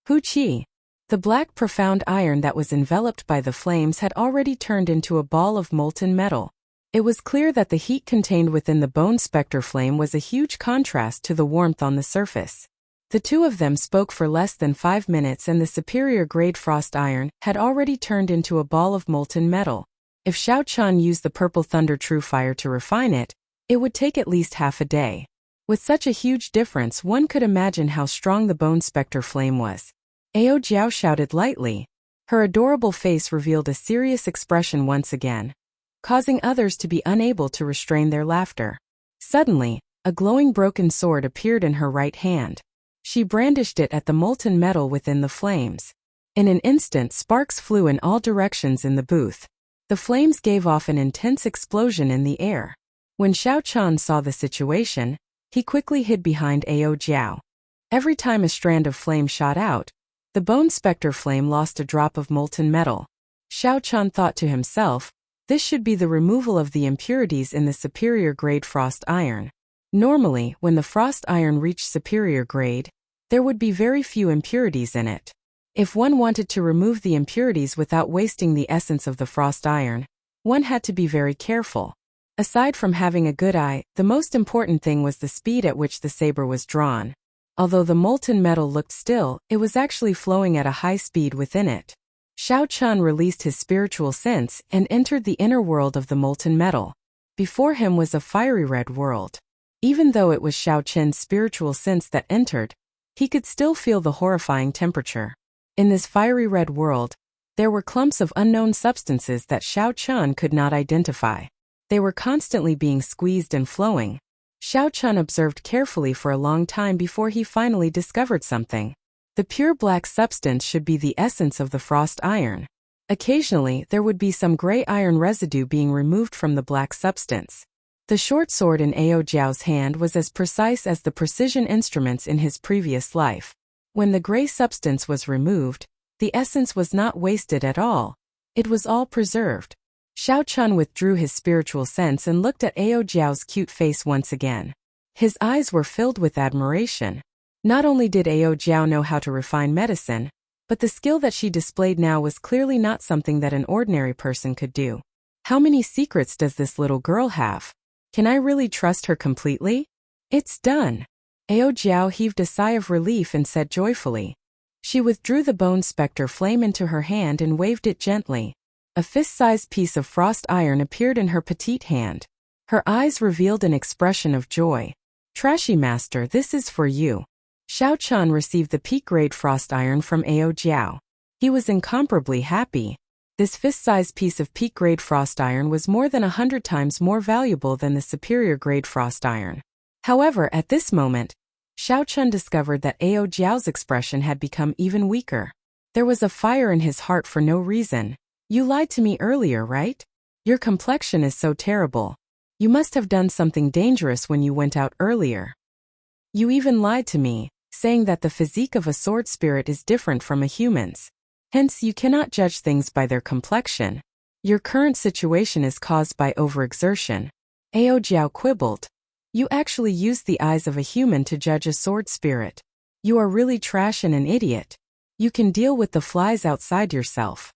Hu Qi. The black profound iron that was enveloped by the flames had already turned into a ball of molten metal. It was clear that the heat contained within the bone spectre flame was a huge contrast to the warmth on the surface. The two of them spoke for less than 5 minutes and the superior grade frost iron had already turned into a ball of molten metal. If Xiao Qian used the purple thunder true fire to refine it, it would take at least half a day. With such a huge difference, one could imagine how strong the bone spectre flame was. Ao Jiao shouted lightly. Her adorable face revealed a serious expression once again, causing others to be unable to restrain their laughter. Suddenly, a glowing broken sword appeared in her right hand. She brandished it at the molten metal within the flames. In an instant, sparks flew in all directions in the booth. The flames gave off an intense explosion in the air. When Xiao Qian saw the situation, he quickly hid behind Ao Jiao. Every time a strand of flame shot out, the bone spectre flame lost a drop of molten metal. Xiao Qian thought to himself, this should be the removal of the impurities in the superior grade frost iron. Normally, when the frost iron reached superior grade, there would be very few impurities in it. If one wanted to remove the impurities without wasting the essence of the frost iron, one had to be very careful. Aside from having a good eye, the most important thing was the speed at which the saber was drawn. Although the molten metal looked still, it was actually flowing at a high speed within it. Xiao Qian released his spiritual sense and entered the inner world of the molten metal. Before him was a fiery red world. Even though it was Xiao Qian's spiritual sense that entered, he could still feel the horrifying temperature. In this fiery red world, there were clumps of unknown substances that Xiao Qian could not identify. They were constantly being squeezed and flowing. Xiao Qian observed carefully for a long time before he finally discovered something. The pure black substance should be the essence of the frost iron. Occasionally, there would be some gray iron residue being removed from the black substance. The short sword in Ao Jiao's hand was as precise as the precision instruments in his previous life. When the gray substance was removed, the essence was not wasted at all. It was all preserved. Xiao Qian withdrew his spiritual sense and looked at Ao Jiao's cute face once again. His eyes were filled with admiration. Not only did Ao Jiao know how to refine medicine, but the skill that she displayed now was clearly not something that an ordinary person could do. How many secrets does this little girl have? Can I really trust her completely? It's done. Ao Jiao heaved a sigh of relief and said joyfully. She withdrew the bone spectre flame into her hand and waved it gently. A fist-sized piece of frost iron appeared in her petite hand. Her eyes revealed an expression of joy. Trashy master, this is for you. Xiao Qian received the peak-grade frost iron from Ao Jiao. He was incomparably happy. This fist-sized piece of peak-grade frost iron was more than 100 times more valuable than the superior-grade frost iron. However, at this moment, Xiao Qian discovered that Ao Jiao's expression had become even weaker. There was a fire in his heart for no reason. You lied to me earlier, right? Your complexion is so terrible. You must have done something dangerous when you went out earlier. You even lied to me, saying that the physique of a sword spirit is different from a human's. Hence, you cannot judge things by their complexion. Your current situation is caused by overexertion. Ao Jiao quibbled. You actually used the eyes of a human to judge a sword spirit. You are really trash and an idiot. You can deal with the flies outside yourself.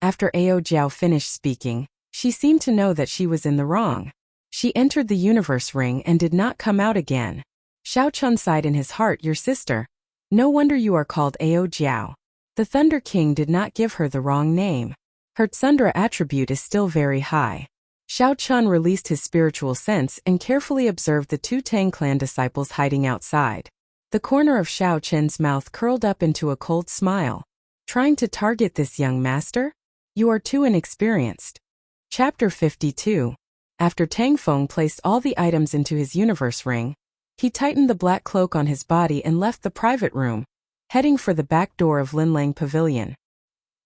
After Ao Jiao finished speaking, she seemed to know that she was in the wrong. She entered the universe ring and did not come out again. Xiao Qian sighed in his heart, your sister. No wonder you are called Ao Jiao. The Thunder King did not give her the wrong name. Her Tsundra attribute is still very high. Xiao Qian released his spiritual sense and carefully observed the two Tang clan disciples hiding outside. The corner of Xiao Qian's mouth curled up into a cold smile. Trying to target this young master? You are too inexperienced. Chapter 52. After Tang Feng placed all the items into his universe ring, he tightened the black cloak on his body and left the private room, heading for the back door of Linlang Pavilion.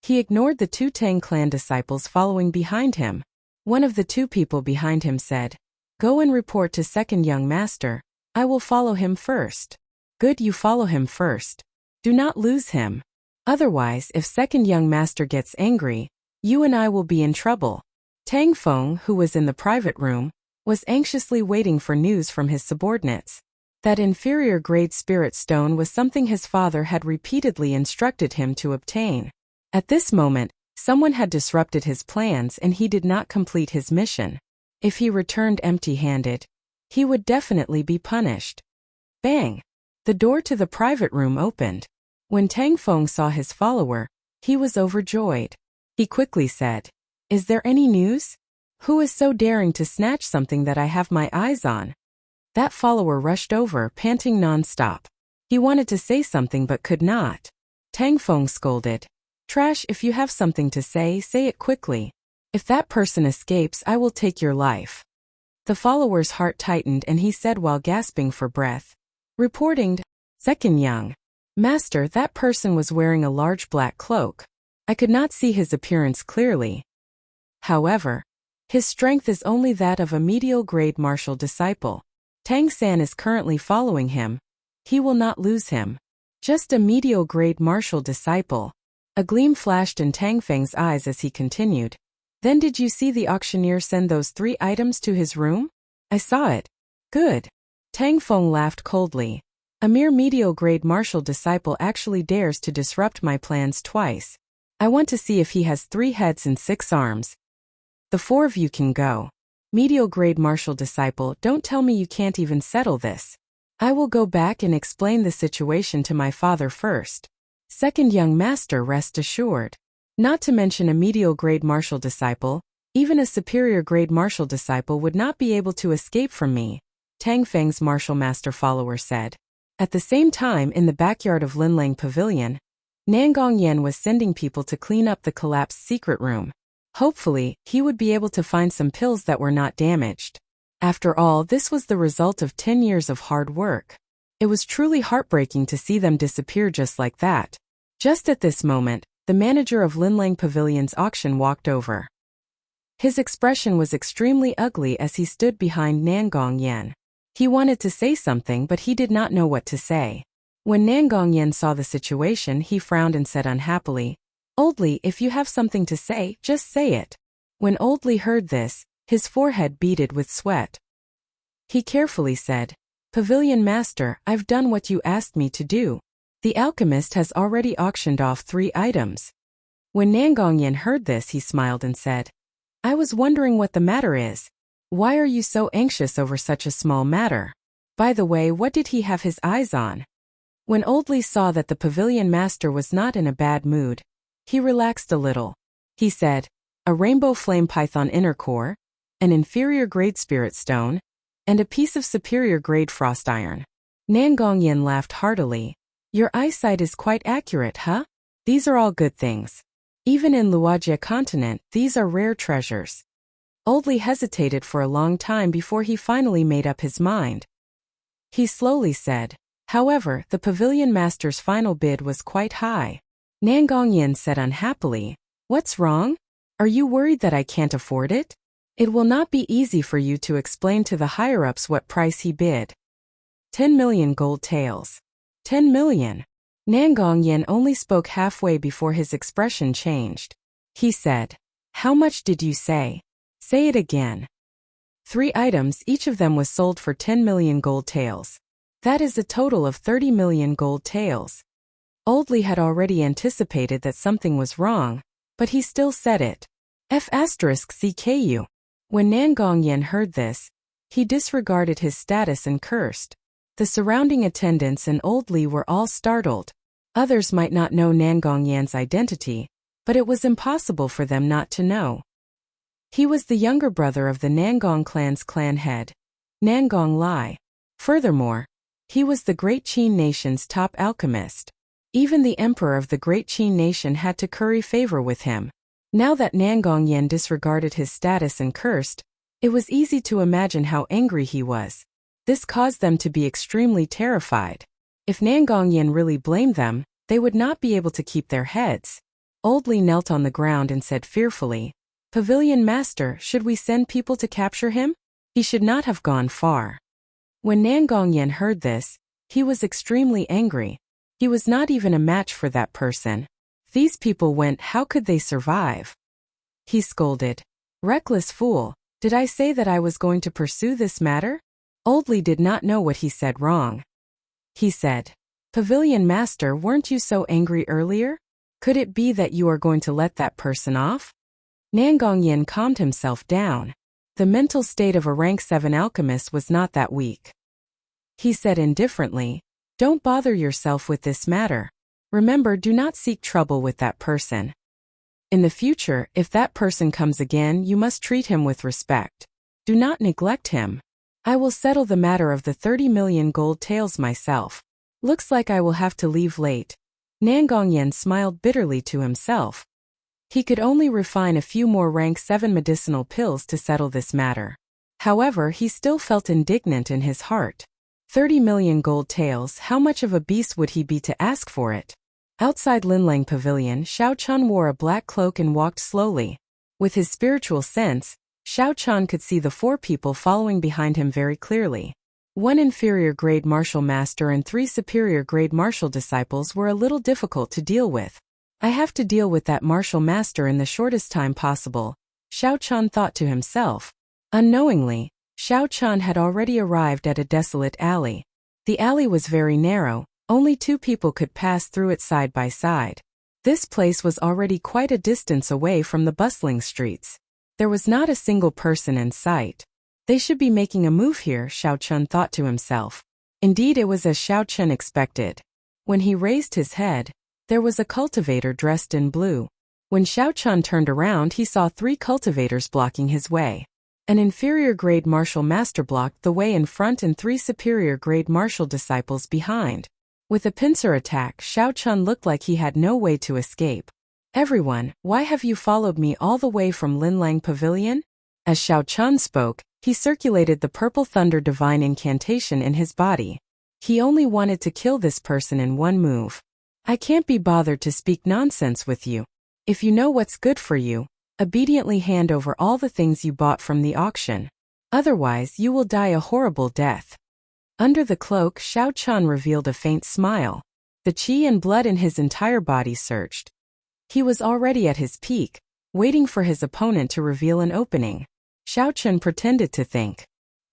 He ignored the two Tang clan disciples following behind him. One of the two people behind him said, Go and report to second young master. I will follow him first. Good, you follow him first. Do not lose him. Otherwise, if second young master gets angry, you and I will be in trouble. Tang Feng, who was in the private room, was anxiously waiting for news from his subordinates. That inferior grade spirit stone was something his father had repeatedly instructed him to obtain. At this moment, someone had disrupted his plans and he did not complete his mission. If he returned empty-handed, he would definitely be punished. Bang! The door to the private room opened. When Tang Feng saw his follower, he was overjoyed. He quickly said, "Is there any news? Who is so daring to snatch something that I have my eyes on?" That follower rushed over, panting non-stop. He wanted to say something but could not. Tang Feng scolded, "Trash, if you have something to say it quickly. If that person escapes, I will take your life." The follower's heart tightened and he said while gasping for breath, "Reporting, Second Young Master, that person was wearing a large black cloak. I could not see his appearance clearly. However, his strength is only that of a medial grade martial disciple. Tang San is currently following him. He will not lose him. Just a medial grade martial disciple." A gleam flashed in Tang Feng's eyes as he continued. "Then did you see the auctioneer send those 3 items to his room?" "I saw it." "Good." Tang Feng laughed coldly. "A mere medial grade martial disciple actually dares to disrupt my plans twice. I want to see if he has 3 heads and 6 arms. The 4 of you can go. Medial grade martial disciple, don't tell me you can't even settle this. I will go back and explain the situation to my father first. Second Young Master, rest assured. Not to mention a medial grade martial disciple, even a superior grade martial disciple would not be able to escape from me," Tang Feng's martial master follower said. At the same time, in the backyard of Linlang Pavilion, Nangong Yen was sending people to clean up the collapsed secret room. Hopefully, he would be able to find some pills that were not damaged. After all, this was the result of 10 years of hard work. It was truly heartbreaking to see them disappear just like that. Just at this moment, the manager of Linlang Pavilion's auction walked over. His expression was extremely ugly as he stood behind Nangong Yen. He wanted to say something but he did not know what to say. When Nangong Yen saw the situation, he frowned and said unhappily, "Old Li, if you have something to say, just say it." When Old Li heard this, his forehead beaded with sweat. He carefully said, "Pavilion Master, I've done what you asked me to do. The alchemist has already auctioned off 3 items." When Nangong Yen heard this, he smiled and said, "I was wondering what the matter is. Why are you so anxious over such a small matter? By the way, what did he have his eyes on?" When Old Li saw that the Pavilion Master was not in a bad mood, he relaxed a little. He said, "A rainbow flame python inner core, an inferior grade spirit stone, and a piece of superior grade frost iron." Nangong Yen laughed heartily. "Your eyesight is quite accurate, huh? These are all good things. Even in Luojia continent, these are rare treasures." Old Li hesitated for a long time before he finally made up his mind. He slowly said, "However, the Pavilion Master's final bid was quite high." Nangong Yen said unhappily, "What's wrong? Are you worried that I can't afford it? It will not be easy for you to explain to the higher-ups what price he bid." 10 million gold taels. 10 million. Nangong Yen only spoke halfway before his expression changed. He said, "How much did you say? Say it again." 3 items, each of them was sold for 10 million gold taels. That is a total of 30 million gold taels. Old Li had already anticipated that something was wrong, but he still said it. F*CKU. When Nangong Yen heard this, he disregarded his status and cursed. The surrounding attendants and Old Li were all startled. Others might not know Nangong Yan's identity, but it was impossible for them not to know. He was the younger brother of the Nangong clan's clan head, Nangong Lai. Furthermore, he was the Great Qin nation's top alchemist. Even the emperor of the Great Qin nation had to curry favor with him. Now that Nangong Yen disregarded his status and cursed, it was easy to imagine how angry he was. This caused them to be extremely terrified. If Nangong Yen really blamed them, they would not be able to keep their heads. Old Li knelt on the ground and said fearfully, "Pavilion Master, should we send people to capture him? He should not have gone far." When Nangong Yen heard this, he was extremely angry. He was not even a match for that person. These people went, how could they survive? He scolded, "Reckless fool, Did I say that I was going to pursue this matter? Old Li did not know what he said wrong. He said, Pavilion Master, weren't you so angry earlier? Could it be that you are going to let that person off? Nangongyan calmed himself down. The mental state of a rank 7 alchemist was not that weak. He said indifferently, don't bother yourself with this matter. Remember, do not seek trouble with that person. In the future, if that person comes again, you must treat him with respect. Do not neglect him. I will settle the matter of the 30 million gold taels myself. Looks like I will have to leave late. Nangongyan smiled bitterly to himself. He could only refine a few more rank 7 medicinal pills to settle this matter. However, he still felt indignant in his heart. 30 million gold taels, how much of a beast would he be to ask for it? Outside Linlang Pavilion, Xiao Chun wore a black cloak and walked slowly. With his spiritual sense, Xiao Chun could see the 4 people following behind him very clearly. 1 inferior grade martial master and 3 superior grade martial disciples were a little difficult to deal with. I have to deal with that martial master in the shortest time possible, Xiao Chun thought to himself. Unknowingly, Xiao Chun had already arrived at a desolate alley. The alley was very narrow, only 2 people could pass through it side by side. This place was already quite a distance away from the bustling streets. There was not a single person in sight. They should be making a move here, Xiao Chun thought to himself. Indeed, it was as Xiao Chun expected. When he raised his head, there was a cultivator dressed in blue. When Xiao Chun turned around, he saw 3 cultivators blocking his way. An inferior grade martial master blocked the way in front and 3 superior grade martial disciples behind. With a pincer attack, Xiao Chun looked like he had no way to escape. Everyone, why have you followed me all the way from Linlang Pavilion? As Xiao Chun spoke, he circulated the purple thunder divine incantation in his body. He only wanted to kill this person in one move. I can't be bothered to speak nonsense with you. If you know what's good for you, obediently hand over all the things you bought from the auction. Otherwise, you will die a horrible death. Under the cloak, Xiao Chun revealed a faint smile. The qi and blood in his entire body surged. He was already at his peak, waiting for his opponent to reveal an opening. Xiao Chun pretended to think.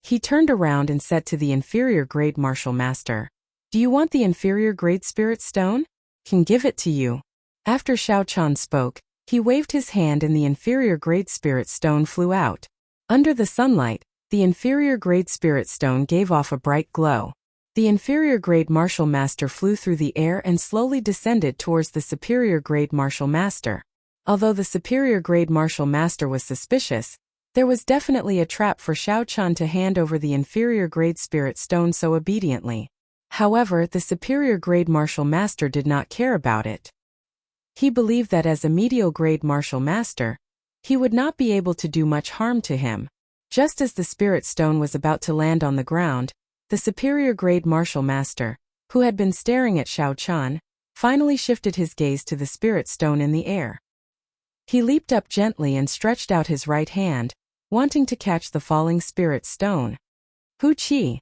He turned around and said to the inferior grade martial master, Do you want the inferior grade spirit stone? Can give it to you. After Xiao Chun spoke, he waved his hand and the inferior grade spirit stone flew out. Under the sunlight, the inferior grade spirit stone gave off a bright glow. The inferior grade martial master flew through the air and slowly descended towards the superior grade martial master. Although the superior grade martial master was suspicious, there was definitely a trap for Xiao Chun to hand over the inferior grade spirit stone so obediently. However, the superior grade martial master did not care about it. He believed that as a medial grade martial master, he would not be able to do much harm to him. Just as the spirit stone was about to land on the ground, the superior grade martial master, who had been staring at Xiao Chun, finally shifted his gaze to the spirit stone in the air. He leaped up gently and stretched out his right hand, wanting to catch the falling spirit stone. Hu Qi!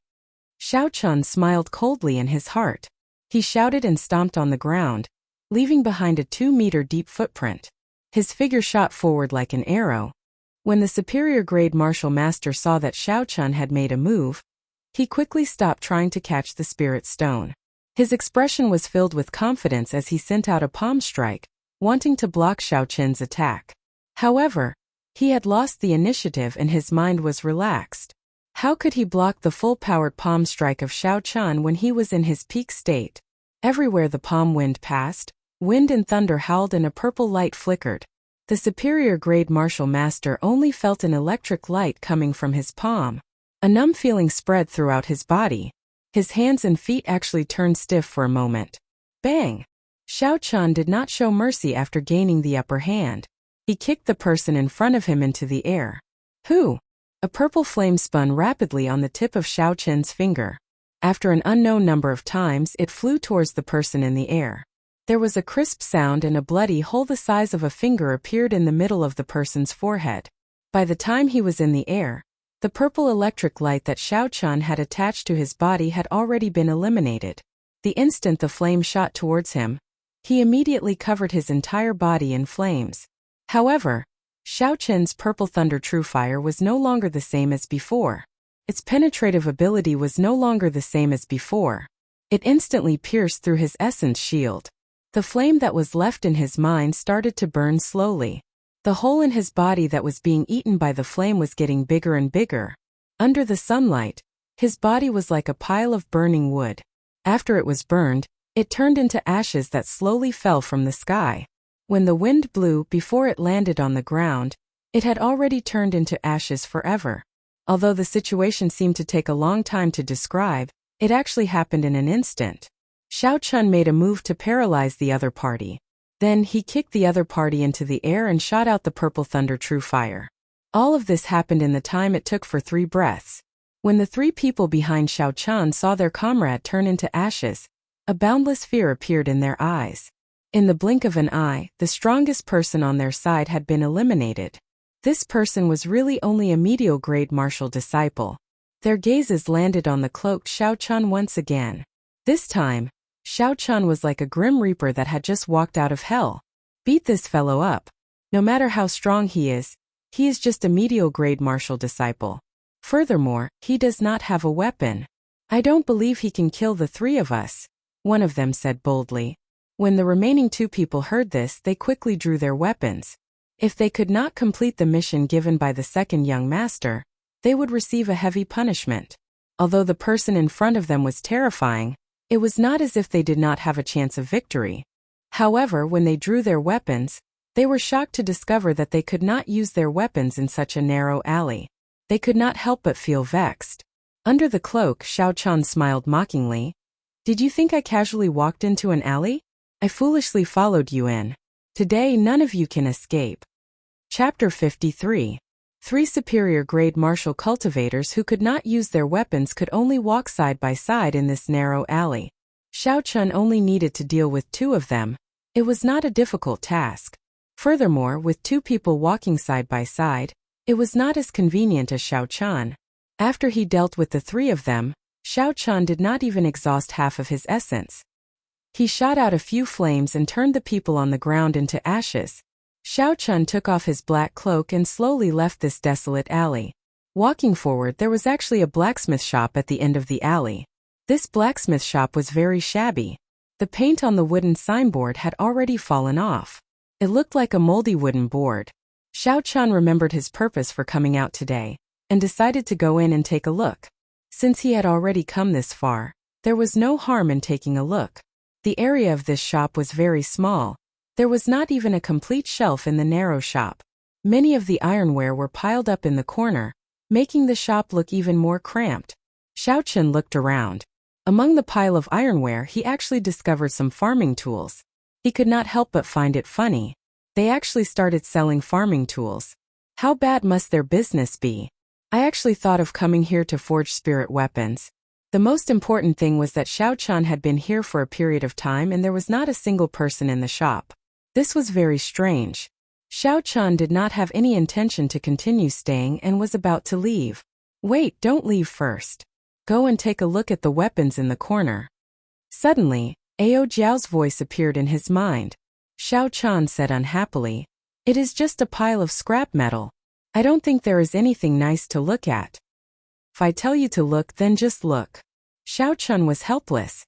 Xiao Chun smiled coldly in his heart. He shouted and stomped on the ground, leaving behind a 2-meter deep footprint. His figure shot forward like an arrow. When the superior grade martial master saw that Xiao Chun had made a move, he quickly stopped trying to catch the spirit stone. His expression was filled with confidence as he sent out a palm strike, wanting to block Xiao Chun's attack. However, he had lost the initiative and his mind was relaxed. How could he block the full-powered palm strike of Xiao Chun when he was in his peak state? Everywhere the palm wind passed, wind and thunder howled and a purple light flickered. The superior grade martial master only felt an electric light coming from his palm. A numb feeling spread throughout his body. His hands and feet actually turned stiff for a moment. Bang! Xiao Chun did not show mercy after gaining the upper hand. He kicked the person in front of him into the air. Who? A purple flame spun rapidly on the tip of Xiao Chun's finger. After an unknown number of times, it flew towards the person in the air. There was a crisp sound and a bloody hole the size of a finger appeared in the middle of the person's forehead. By the time he was in the air, the purple electric light that Xiao Chun had attached to his body had already been eliminated. The instant the flame shot towards him, he immediately covered his entire body in flames. However, Xiao Chen's Purple Thunder True Fire was no longer the same as before. Its penetrative ability was no longer the same as before. It instantly pierced through his essence shield. The flame that was left in his mind started to burn slowly. The hole in his body that was being eaten by the flame was getting bigger and bigger. Under the sunlight, his body was like a pile of burning wood. After it was burned, it turned into ashes that slowly fell from the sky. When the wind blew before it landed on the ground, it had already turned into ashes forever. Although the situation seemed to take a long time to describe, it actually happened in an instant. Xiao Chun made a move to paralyze the other party. Then he kicked the other party into the air and shot out the Purple Thunder True Fire. All of this happened in the time it took for 3 breaths. When the 3 people behind Xiao Chun saw their comrade turn into ashes, a boundless fear appeared in their eyes. In the blink of an eye, the strongest person on their side had been eliminated. This person was really only a medial-grade martial disciple. Their gazes landed on the cloaked Xiao Chun once again. This time, Xiao Chun was like a grim reaper that had just walked out of hell. Beat this fellow up. No matter how strong he is just a medial-grade martial disciple. Furthermore, he does not have a weapon. I don't believe he can kill the 3 of us, one of them said boldly. When the remaining 2 people heard this, they quickly drew their weapons. If they could not complete the mission given by the second young master, they would receive a heavy punishment. Although the person in front of them was terrifying, it was not as if they did not have a chance of victory. However, when they drew their weapons, they were shocked to discover that they could not use their weapons in such a narrow alley. They could not help but feel vexed. Under the cloak, Xiao Chun smiled mockingly. Did you think I casually walked into an alley? I foolishly followed you in. Today none of you can escape. Chapter 53. 3 superior-grade martial cultivators who could not use their weapons could only walk side by side in this narrow alley. Xiao Chun only needed to deal with 2 of them. It was not a difficult task. Furthermore, with 2 people walking side by side, it was not as convenient as Xiao Chun. After he dealt with the 3 of them, Xiao Chun did not even exhaust half of his essence. He shot out a few flames and turned the people on the ground into ashes. Xiao Chun took off his black cloak and slowly left this desolate alley. Walking forward, there was actually a blacksmith shop at the end of the alley. This blacksmith shop was very shabby. The paint on the wooden signboard had already fallen off. It looked like a moldy wooden board. Xiao Chun remembered his purpose for coming out today, and decided to go in and take a look. Since he had already come this far, there was no harm in taking a look. The area of this shop was very small. There was not even a complete shelf in the narrow shop. Many of the ironware were piled up in the corner, making the shop look even more cramped. Xiao Chun looked around. Among the pile of ironware, he actually discovered some farming tools. He could not help but find it funny. They actually started selling farming tools. How bad must their business be? I actually thought of coming here to forge spirit weapons. The most important thing was that Xiao Chun had been here for a period of time and there was not a single person in the shop. This was very strange. Xiao Chun did not have any intention to continue staying and was about to leave. Wait, don't leave first. Go and take a look at the weapons in the corner. Suddenly, Ao Jiao's voice appeared in his mind. Xiao Chun said unhappily, "It is just a pile of scrap metal. I don't think there is anything nice to look at." If I tell you to look, then just look. Xiao Chun was helpless.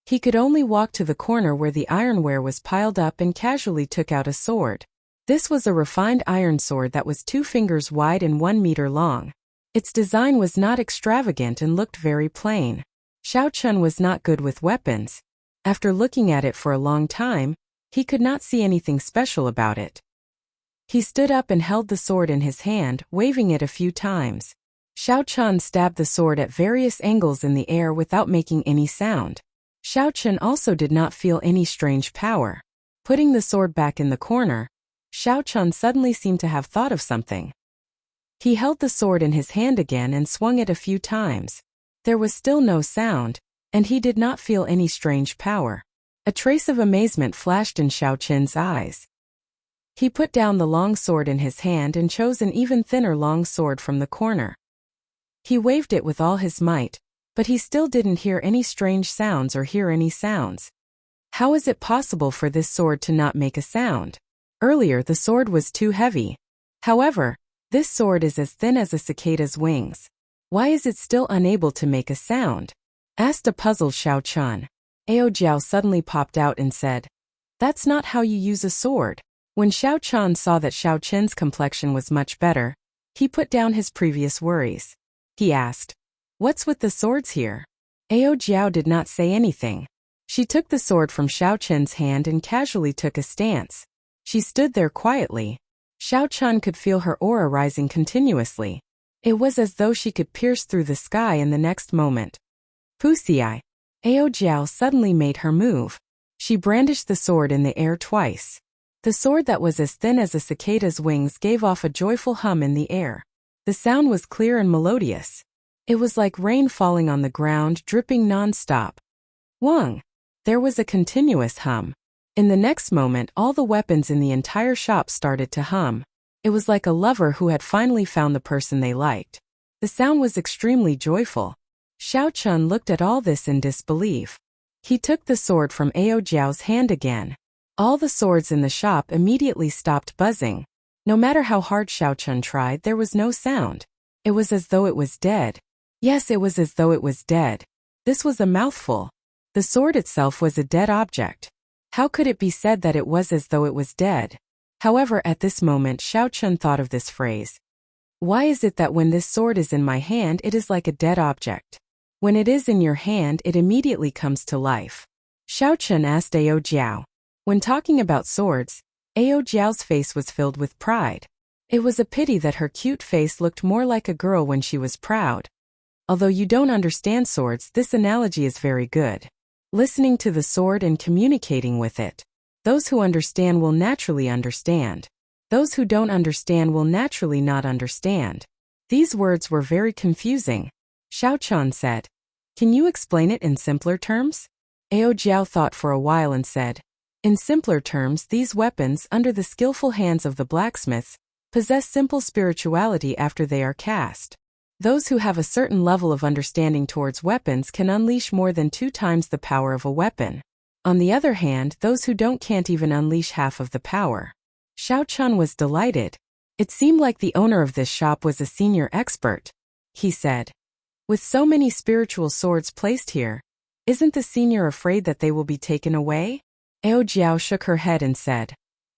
He could only walk to the corner where the ironware was piled up and casually took out a sword. This was a refined iron sword that was 2 fingers wide and 1 meter long. Its design was not extravagant and looked very plain. Xiao Chun was not good with weapons. After looking at it for a long time, he could not see anything special about it. He stood up and held the sword in his hand, waving it a few times. Xiao Chun stabbed the sword at various angles in the air without making any sound. Xiao Chun also did not feel any strange power. Putting the sword back in the corner, Xiao Chun suddenly seemed to have thought of something. He held the sword in his hand again and swung it a few times. There was still no sound, and he did not feel any strange power. A trace of amazement flashed in Xiao Chun's eyes. He put down the long sword in his hand and chose an even thinner long sword from the corner. He waved it with all his might, but he still didn't hear any strange sounds or hear any sounds. How is it possible for this sword to not make a sound? Earlier the sword was too heavy. However, this sword is as thin as a cicada's wings. Why is it still unable to make a sound? Asked a puzzled Xiao Chun. Ao Jiao suddenly popped out and said, "That's not how you use a sword." When Xiao Chun saw that Xiao Chen's complexion was much better, he put down his previous worries. He asked, "What's with the swords here?" Ao Jiao did not say anything. She took the sword from Xiao Chen's hand and casually took a stance. She stood there quietly. Xiao Chun could feel her aura rising continuously. It was as though she could pierce through the sky in the next moment. Pussy-eye. Ao Jiao suddenly made her move. She brandished the sword in the air twice. The sword that was as thin as a cicada's wings gave off a joyful hum in the air. The sound was clear and melodious. It was like rain falling on the ground, dripping non-stop. Wang! There was a continuous hum. In the next moment, all the weapons in the entire shop started to hum. It was like a lover who had finally found the person they liked. The sound was extremely joyful. Xiao Chun looked at all this in disbelief. He took the sword from Ao Jiao's hand again. All the swords in the shop immediately stopped buzzing. No matter how hard Xiao Chun tried, there was no sound. It was as though it was dead. Yes, it was as though it was dead. This was a mouthful. The sword itself was a dead object. How could it be said that it was as though it was dead? However, at this moment Xiao Chun thought of this phrase. Why is it that when this sword is in my hand it is like a dead object? When it is in your hand it immediately comes to life. Xiao Chun asked Ao Jiao. When talking about swords, Ao Jiao's face was filled with pride. It was a pity that her cute face looked more like a girl when she was proud. Although you don't understand swords, this analogy is very good. Listening to the sword and communicating with it. Those who understand will naturally understand. Those who don't understand will naturally not understand. These words were very confusing. Xiao Chun said, "Can you explain it in simpler terms?" Ao Jiao thought for a while and said, "In simpler terms, these weapons, under the skillful hands of the blacksmiths, possess simple spirituality after they are cast. Those who have a certain level of understanding towards weapons can unleash more than 2 times the power of a weapon. On the other hand, those who don't can't even unleash half of the power." Xiao Chun was delighted. It seemed like the owner of this shop was a senior expert. He said, "With so many spiritual swords placed here, isn't the senior afraid that they will be taken away?" Ao Jiao shook her head and said,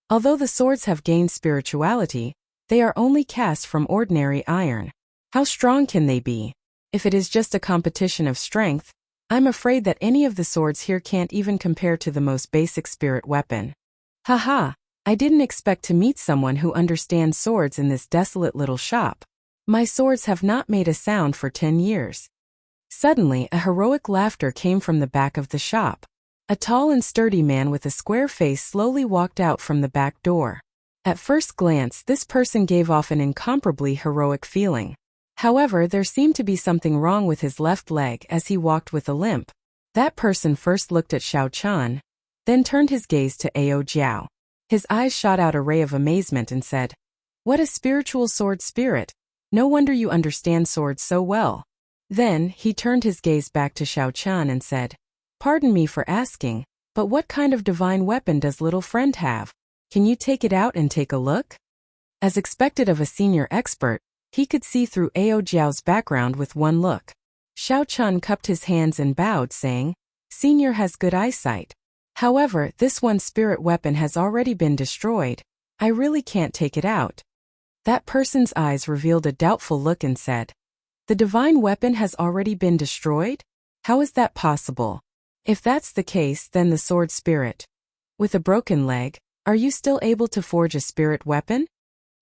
"Although the swords have gained spirituality, they are only cast from ordinary iron. How strong can they be? If it is just a competition of strength, I'm afraid that any of the swords here can't even compare to the most basic spirit weapon." Haha, I didn't expect to meet someone who understands swords in this desolate little shop. My swords have not made a sound for 10 years. Suddenly, a heroic laughter came from the back of the shop. A tall and sturdy man with a square face slowly walked out from the back door. At first glance, this person gave off an incomparably heroic feeling. However, there seemed to be something wrong with his left leg as he walked with a limp. That person first looked at Xiao Chun, then turned his gaze to Ao Jiao. His eyes shot out a ray of amazement and said, "What a spiritual sword spirit! No wonder you understand swords so well." Then, he turned his gaze back to Xiao Chun and said, "Pardon me for asking, but what kind of divine weapon does little friend have? Can you take it out and take a look?" As expected of a senior expert, he could see through Ao Jiao's background with one look. Xiao Chun cupped his hands and bowed, saying, "Senior has good eyesight. However, this one spirit weapon has already been destroyed. I really can't take it out." That person's eyes revealed a doubtful look and said, "The divine weapon has already been destroyed? How is that possible? If that's the case, then the sword spirit with a broken leg, are you still able to forge a spirit weapon?"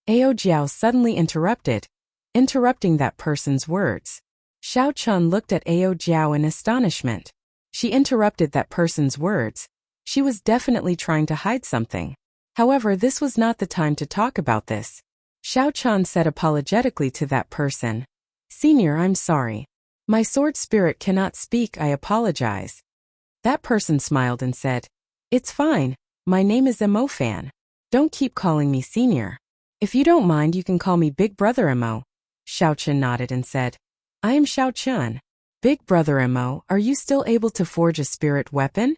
Ao Jiao suddenly interrupting that person's words. Xiao Chun looked at Ao Jiao in astonishment. She interrupted that person's words. She was definitely trying to hide something. However, this was not the time to talk about this. Xiao Chun said apologetically to that person, "Senior, I'm sorry. My sword spirit cannot speak, I apologize." That person smiled and said, "It's fine. My name is Mo Fan. Don't keep calling me senior. If you don't mind, you can call me Big Brother Mo." Xiao Chun nodded and said, "I am Xiao Chun. Big Brother Mo, are you still able to forge a spirit weapon?"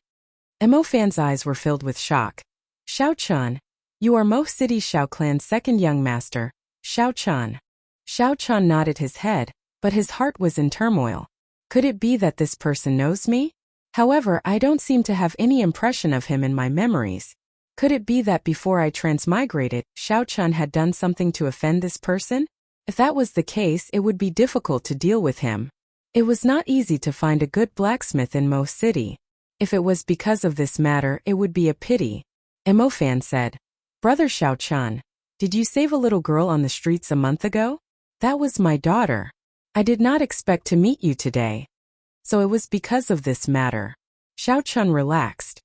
Mo Fan's eyes were filled with shock. "Xiao Chun, you are Mo City Xiao Clan's second young master. Xiao-chan. Xiao-chan nodded his head, but his heart was in turmoil. Could it be that this person knows me? However, I don't seem to have any impression of him in my memories. Could it be that before I transmigrated, Xiao-chan had done something to offend this person? If that was the case, it would be difficult to deal with him. It was not easy to find a good blacksmith in Mo City. If it was because of this matter, it would be a pity. Emofan said, "Brother Xiao-chan, did you save a little girl on the streets a month ago? That was my daughter. I did not expect to meet you today. So it was because of this matter." Xiao-chan relaxed.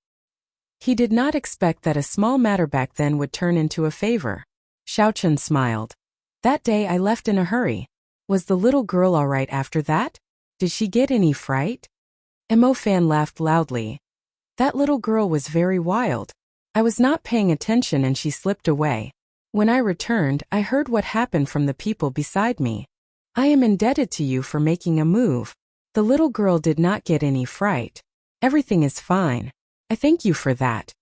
He did not expect that a small matter back then would turn into a favor. Xiao-chan smiled. "That day I left in a hurry. Was the little girl all right after that? Did she get any fright?" Emofan laughed loudly. "That little girl was very wild. I was not paying attention and she slipped away. When I returned, I heard what happened from the people beside me. I am indebted to you for making a move. The little girl did not get any fright. Everything is fine. I thank you for that."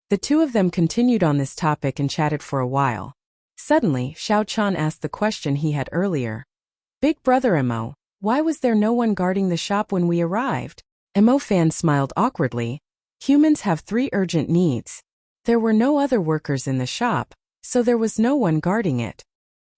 The two of them continued on this topic and chatted for a while. Suddenly, Xiao-chan asked the question he had earlier. "Big brother Emo, why was there no one guarding the shop when we arrived?" Emofan smiled awkwardly. "Humans have 3 urgent needs. There were no other workers in the shop, so there was no one guarding it."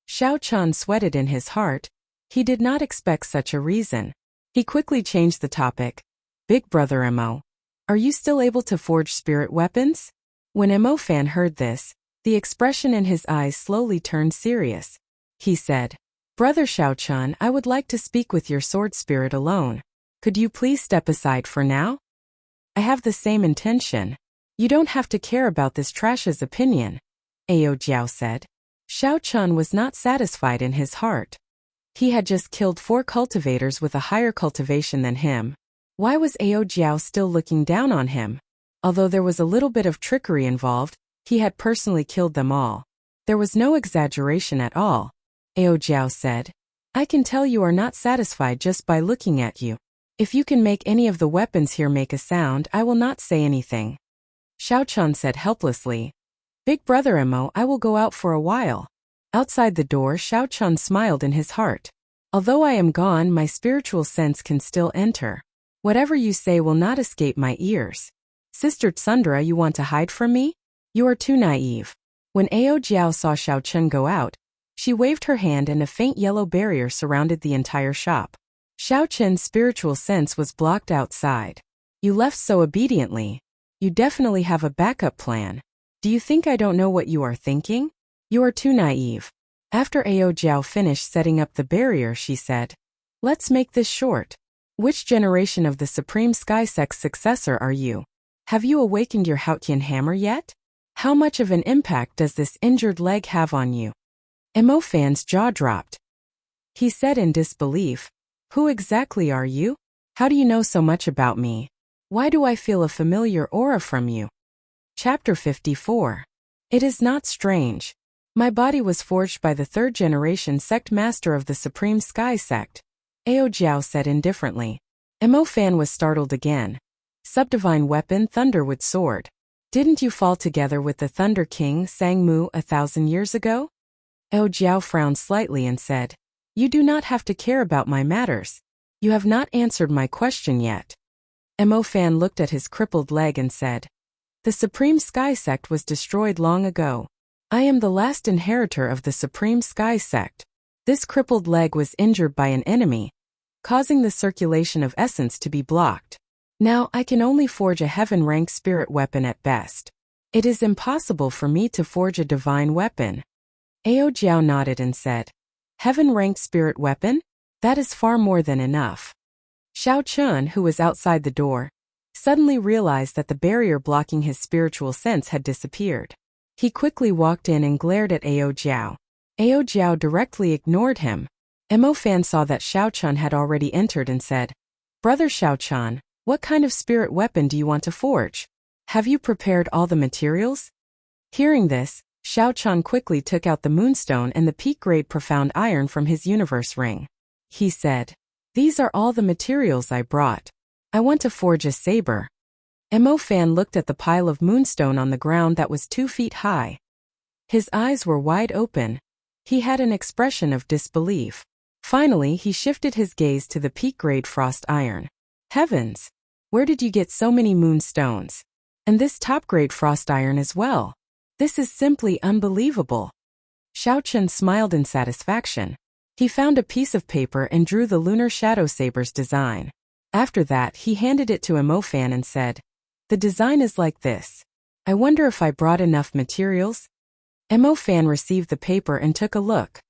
Xiao-chan sweated in his heart. He did not expect such a reason. He quickly changed the topic. "Big brother Emo, are you still able to forge spirit weapons?" When Emofan heard this, the expression in his eyes slowly turned serious. He said, "Brother Xiao-chan, I would like to speak with your sword spirit alone. Could you please step aside for now?" "I have the same intention. You don't have to care about this trash's opinion," Ao Jiao said. Xiao-chan was not satisfied in his heart. He had just killed 4 cultivators with a higher cultivation than him. Why was Ao Jiao still looking down on him? Although there was a little bit of trickery involved, he had personally killed them all. There was no exaggeration at all. Ao Jiao said, "I can tell you are not satisfied just by looking at you. If you can make any of the weapons here make a sound, I will not say anything." Xiao-chan said helplessly, "Big brother Emo, I will go out for a while." Outside the door, Xiao-chan smiled in his heart. "Although I am gone, my spiritual sense can still enter. Whatever you say will not escape my ears. Sister Tsundra, you want to hide from me? You are too naive." When Ao Jiao saw Xiao-chan go out, she waved her hand and a faint yellow barrier surrounded the entire shop. Xiao-chan's spiritual sense was blocked outside. "You left so obediently. You definitely have a backup plan. Do you think I don't know what you are thinking? You are too naive." After Ao Jiao finished setting up the barrier, she said, "Let's make this short. Which generation of the Supreme Sky Sect's successor are you? Have you awakened your Haotian hammer yet? How much of an impact does this injured leg have on you?" Emofan's jaw dropped. He said in disbelief, "Who exactly are you? How do you know so much about me? Why do I feel a familiar aura from you?" Chapter 54. It is not strange. My body was forged by the 3rd generation sect master of the Supreme Sky Sect, Ao Jiao said indifferently. Emofan was startled again. "Subdivine weapon, Thunderwood sword. Didn't you fall together with the Thunder King Sang Mu 1,000 years ago?" Ao Jiao frowned slightly and said, "You do not have to care about my matters. You have not answered my question yet." Emofan looked at his crippled leg and said, "The Supreme Sky Sect was destroyed long ago. I am the last inheritor of the Supreme Sky Sect. This crippled leg was injured by an enemy, causing the circulation of essence to be blocked. Now I can only forge a heaven-ranked spirit weapon at best. It is impossible for me to forge a divine weapon." Ao Jiao nodded and said, "Heaven-ranked spirit weapon? That is far more than enough." Xiao-chan, who was outside the door, suddenly realized that the barrier blocking his spiritual sense had disappeared. He quickly walked in and glared at Ao Jiao. Ao Jiao directly ignored him. Emofan saw that Xiao-chan had already entered and said, "Brother Xiao-chan, what kind of spirit weapon do you want to forge? Have you prepared all the materials?" Hearing this, Xiao-chan quickly took out the moonstone and the peak-grade profound iron from his universe ring. He said, "These are all the materials I brought. I want to forge a saber." Emofan looked at the pile of moonstone on the ground that was 2 feet high. His eyes were wide open. He had an expression of disbelief. Finally, he shifted his gaze to the peak-grade frost iron. Heavens! Where did you get so many moonstones? And this top-grade frost iron as well. This is simply unbelievable. Xiao Chun smiled in satisfaction. He found a piece of paper and drew the lunar shadow saber's design. After that, he handed it to Immersion and said, "The design is like this. I wonder if I brought enough materials?" Immersion received the paper and took a look.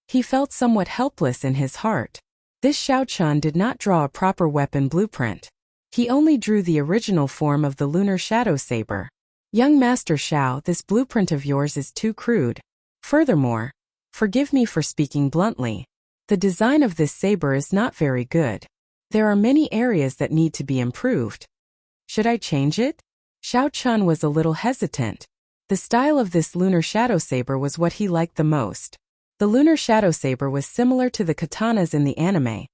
He felt somewhat helpless in his heart. This Xiao Chun did not draw a proper weapon blueprint. He only drew the original form of the lunar shadow saber. "Young Master Xiao, this blueprint of yours is too crude. Furthermore, forgive me for speaking bluntly, the design of this saber is not very good. There are many areas that need to be improved. Should I change it?" Xiao Chun was a little hesitant. The style of this lunar shadow saber was what he liked the most. The lunar shadow saber was similar to the katanas in the anime.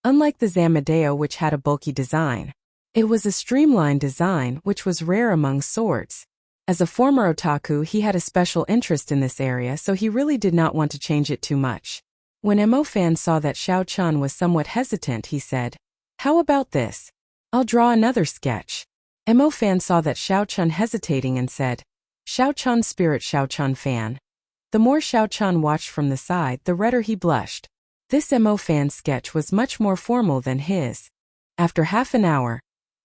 Unlike the Zamadeo, which had a bulky design, it was a streamlined design which was rare among swords. As a former otaku, he had a special interest in this area, so he really did not want to change it too much. When Immersion saw that Xiao Chun was somewhat hesitant, he said, "How about this? I'll draw another sketch." Immersion saw that Xiao Chun hesitating and said, "Xiao Chun spirit Xiao Chun fan." The more Xiao Chun watched from the side, the redder he blushed. This Immersion's sketch was much more formal than his. After half an hour,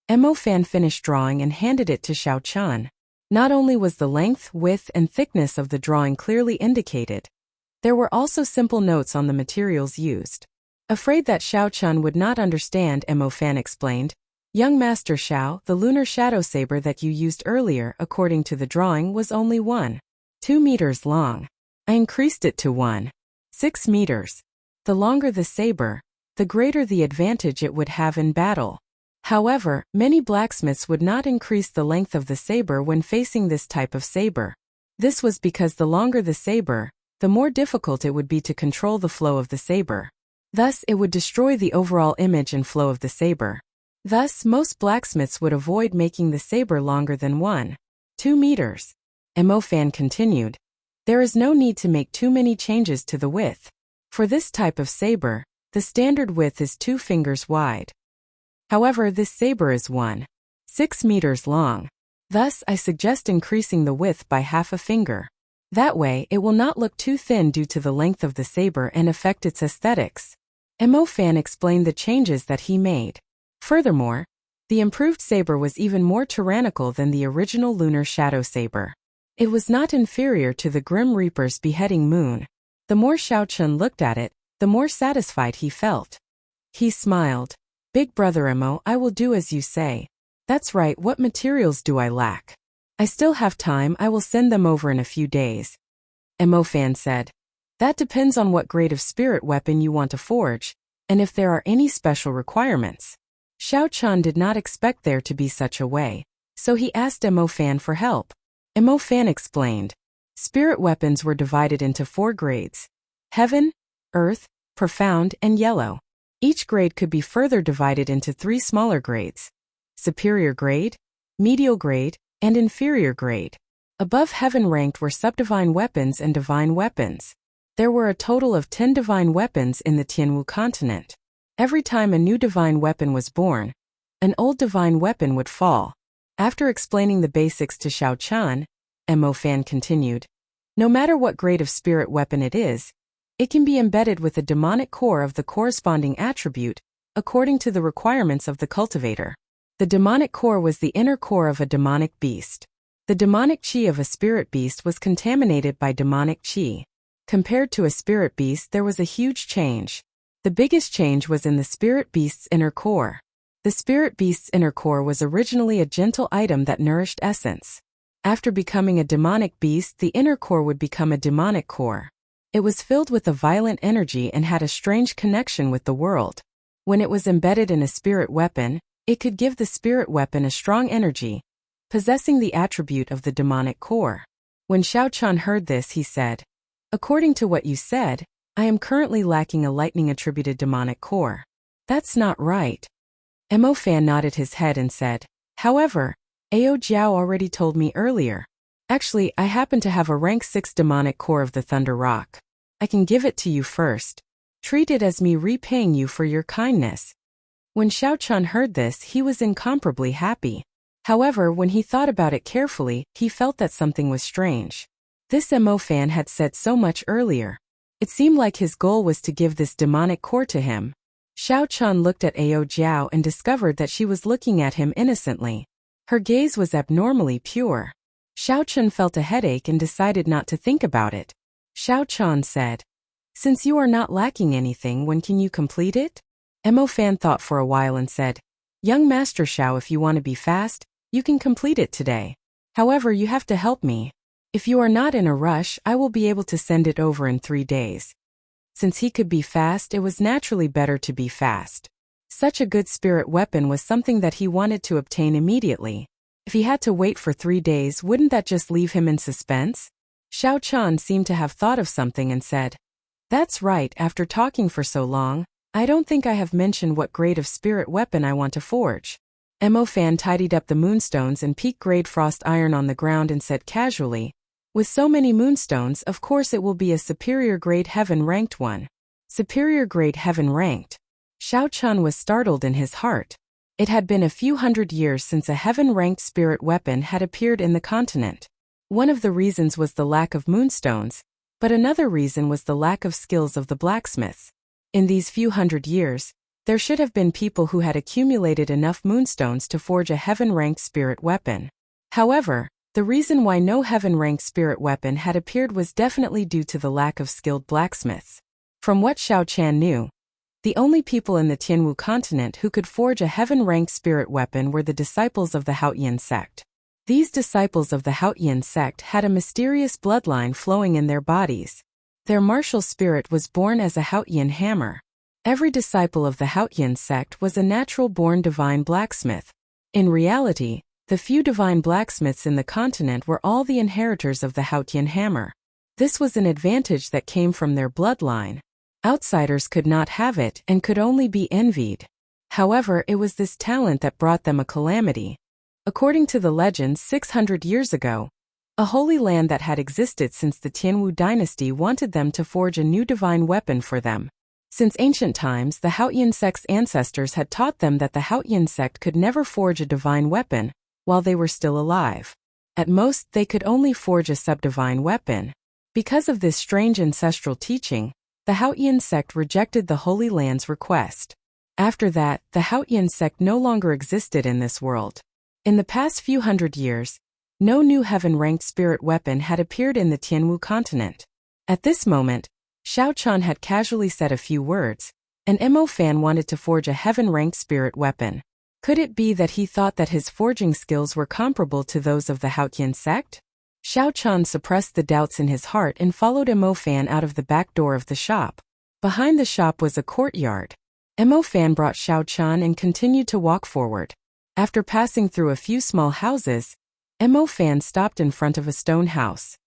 Immersion finished drawing and handed it to Xiao Chun. Not only was the length, width, and thickness of the drawing clearly indicated, there were also simple notes on the materials used. Afraid that Xiao Chun would not understand, Immersion explained, "Young Master Xiao, the lunar shadow saber that you used earlier, according to the drawing, was only 1.2 meters long. I increased it to 1.6 meters. The longer the saber, the greater the advantage it would have in battle. However, many blacksmiths would not increase the length of the saber when facing this type of saber. This was because the longer the saber, the more difficult it would be to control the flow of the saber. Thus, it would destroy the overall image and flow of the saber. Thus, most blacksmiths would avoid making the saber longer than 1.2 meters. Immersion continued, "There is no need to make too many changes to the width. For this type of saber, the standard width is 2 fingers wide. However, this saber is 1.6 meters long. Thus, I suggest increasing the width by half a finger. That way, it will not look too thin due to the length of the saber and affect its aesthetics." Immersion explained the changes that he made. Furthermore, the improved saber was even more tyrannical than the original lunar shadow saber. It was not inferior to the Grim Reaper's beheading moon. The more Xiao Chun looked at it, the more satisfied he felt. He smiled. "Big brother Imo, I will do as you say. That's right, what materials do I lack? I still have time, I will send them over in a few days." Immersion said, "That depends on what grade of spirit weapon you want to forge, and if there are any special requirements." Xiao Chun did not expect there to be such a way, so he asked Immersion for help. Immersion explained, spirit weapons were divided into 4 grades: heaven, earth, profound, and yellow. Each grade could be further divided into 3 smaller grades: superior grade, medial grade, and inferior grade. Above heaven ranked were subdivine weapons and divine weapons. There were a total of 10 divine weapons in the Tianwu continent. Every time a new divine weapon was born, an old divine weapon would fall. After explaining the basics to Xiao Chun, Immersion continued, "No matter what grade of spirit weapon it is, it can be embedded with a demonic core of the corresponding attribute, according to the requirements of the cultivator. The demonic core was the inner core of a demonic beast. The demonic chi of a spirit beast was contaminated by demonic chi. Compared to a spirit beast, there was a huge change. The biggest change was in the spirit beast's inner core. The spirit beast's inner core was originally a gentle item that nourished essence. After becoming a demonic beast, the inner core would become a demonic core. It was filled with a violent energy and had a strange connection with the world. When it was embedded in a spirit weapon, it could give the spirit weapon a strong energy, possessing the attribute of the demonic core." When Xiao Chun heard this, he said, "According to what you said, I am currently lacking a lightning-attributed demonic core. That's not right." Immersion nodded his head and said, "However, Ao Jiao already told me earlier. Actually, I happen to have a rank 6 demonic core of the Thunder Rock. I can give it to you first. Treat it as me repaying you for your kindness. When Xiao Chun heard this, he was incomparably happy. However, when he thought about it carefully, he felt that something was strange. This Mo Fan had said so much earlier. It seemed like his goal was to give this demonic core to him. Xiao Chun looked at Ao Jiao and discovered that she was looking at him innocently. Her gaze was abnormally pure. Xiao Chun felt a headache and decided not to think about it. Xiao Chun said, "Since you are not lacking anything, when can you complete it?" Mo Fan thought for a while and said, "Young Master Xiao, if you want to be fast, you can complete it today. However, you have to help me. If you are not in a rush, I will be able to send it over in 3 days." Since he could be fast, it was naturally better to be fast. Such a good spirit weapon was something that he wanted to obtain immediately. If he had to wait for 3 days, wouldn't that just leave him in suspense? Xiao Chun seemed to have thought of something and said, "That's right, after talking for so long, I don't think I have mentioned what grade of spirit weapon I want to forge." Mo Fan tidied up the moonstones and peak-grade frost iron on the ground and said casually, "With so many moonstones, of course it will be a superior grade heaven-ranked one." Superior grade heaven-ranked. Xiao Chun was startled in his heart. It had been a few hundred years since a heaven-ranked spirit weapon had appeared in the continent. One of the reasons was the lack of moonstones, but another reason was the lack of skills of the blacksmiths. In these few hundred years, there should have been people who had accumulated enough moonstones to forge a heaven-ranked spirit weapon. However, the reason why no heaven-ranked spirit weapon had appeared was definitely due to the lack of skilled blacksmiths. From what Xiao Chan knew, the only people in the Tianwu continent who could forge a heaven-ranked spirit weapon were the disciples of the Haotian sect. These disciples of the Haotian sect had a mysterious bloodline flowing in their bodies. Their martial spirit was born as a Haotian hammer. Every disciple of the Haotian sect was a natural-born divine blacksmith. In reality, the few divine blacksmiths in the continent were all the inheritors of the Haotian hammer. This was an advantage that came from their bloodline. Outsiders could not have it and could only be envied. However, it was this talent that brought them a calamity. According to the legends, 600 years ago, a holy land that had existed since the Tianwu dynasty wanted them to forge a new divine weapon for them. Since ancient times, the Haotian sect's ancestors had taught them that the Haotian sect could never forge a divine weapon while they were still alive. At most, they could only forge a subdivine weapon. Because of this strange ancestral teaching, the Haotian sect rejected the Holy Land's request. After that, the Haotian sect no longer existed in this world. In the past few hundred years, no new heaven-ranked spirit weapon had appeared in the Tianwu continent. At this moment, Xiao Chun had casually said a few words, and Mo Fan wanted to forge a heaven-ranked spirit weapon. Could it be that he thought that his forging skills were comparable to those of the Haotian sect? Xiao Chun suppressed the doubts in his heart and followed Mo Fan out of the back door of the shop. Behind the shop was a courtyard. Mo Fan brought Xiao Chun and continued to walk forward. After passing through a few small houses, Mo Fan stopped in front of a stone house.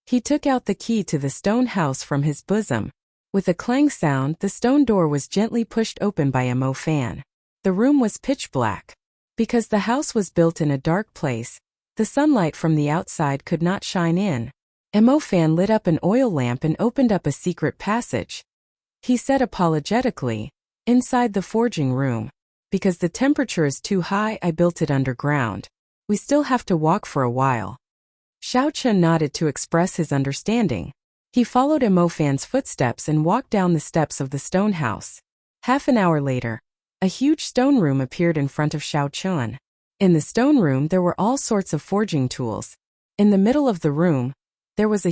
He took out the key to the stone house from his bosom. With a clang sound, the stone door was gently pushed open by Mo Fan. The room was pitch black. Because the house was built in a dark place, the sunlight from the outside could not shine in. Mo Fan lit up an oil lamp and opened up a secret passage. He said apologetically, "Inside the forging room. Because the temperature is too high, I built it underground. We still have to walk for a while." Xiao Chun nodded to express his understanding. He followed Mo Fan's footsteps and walked down the steps of the stone house. Half an hour later, a huge stone room appeared in front of Xiao Chun. In the stone room there were all sorts of forging tools. In the middle of the room, there was a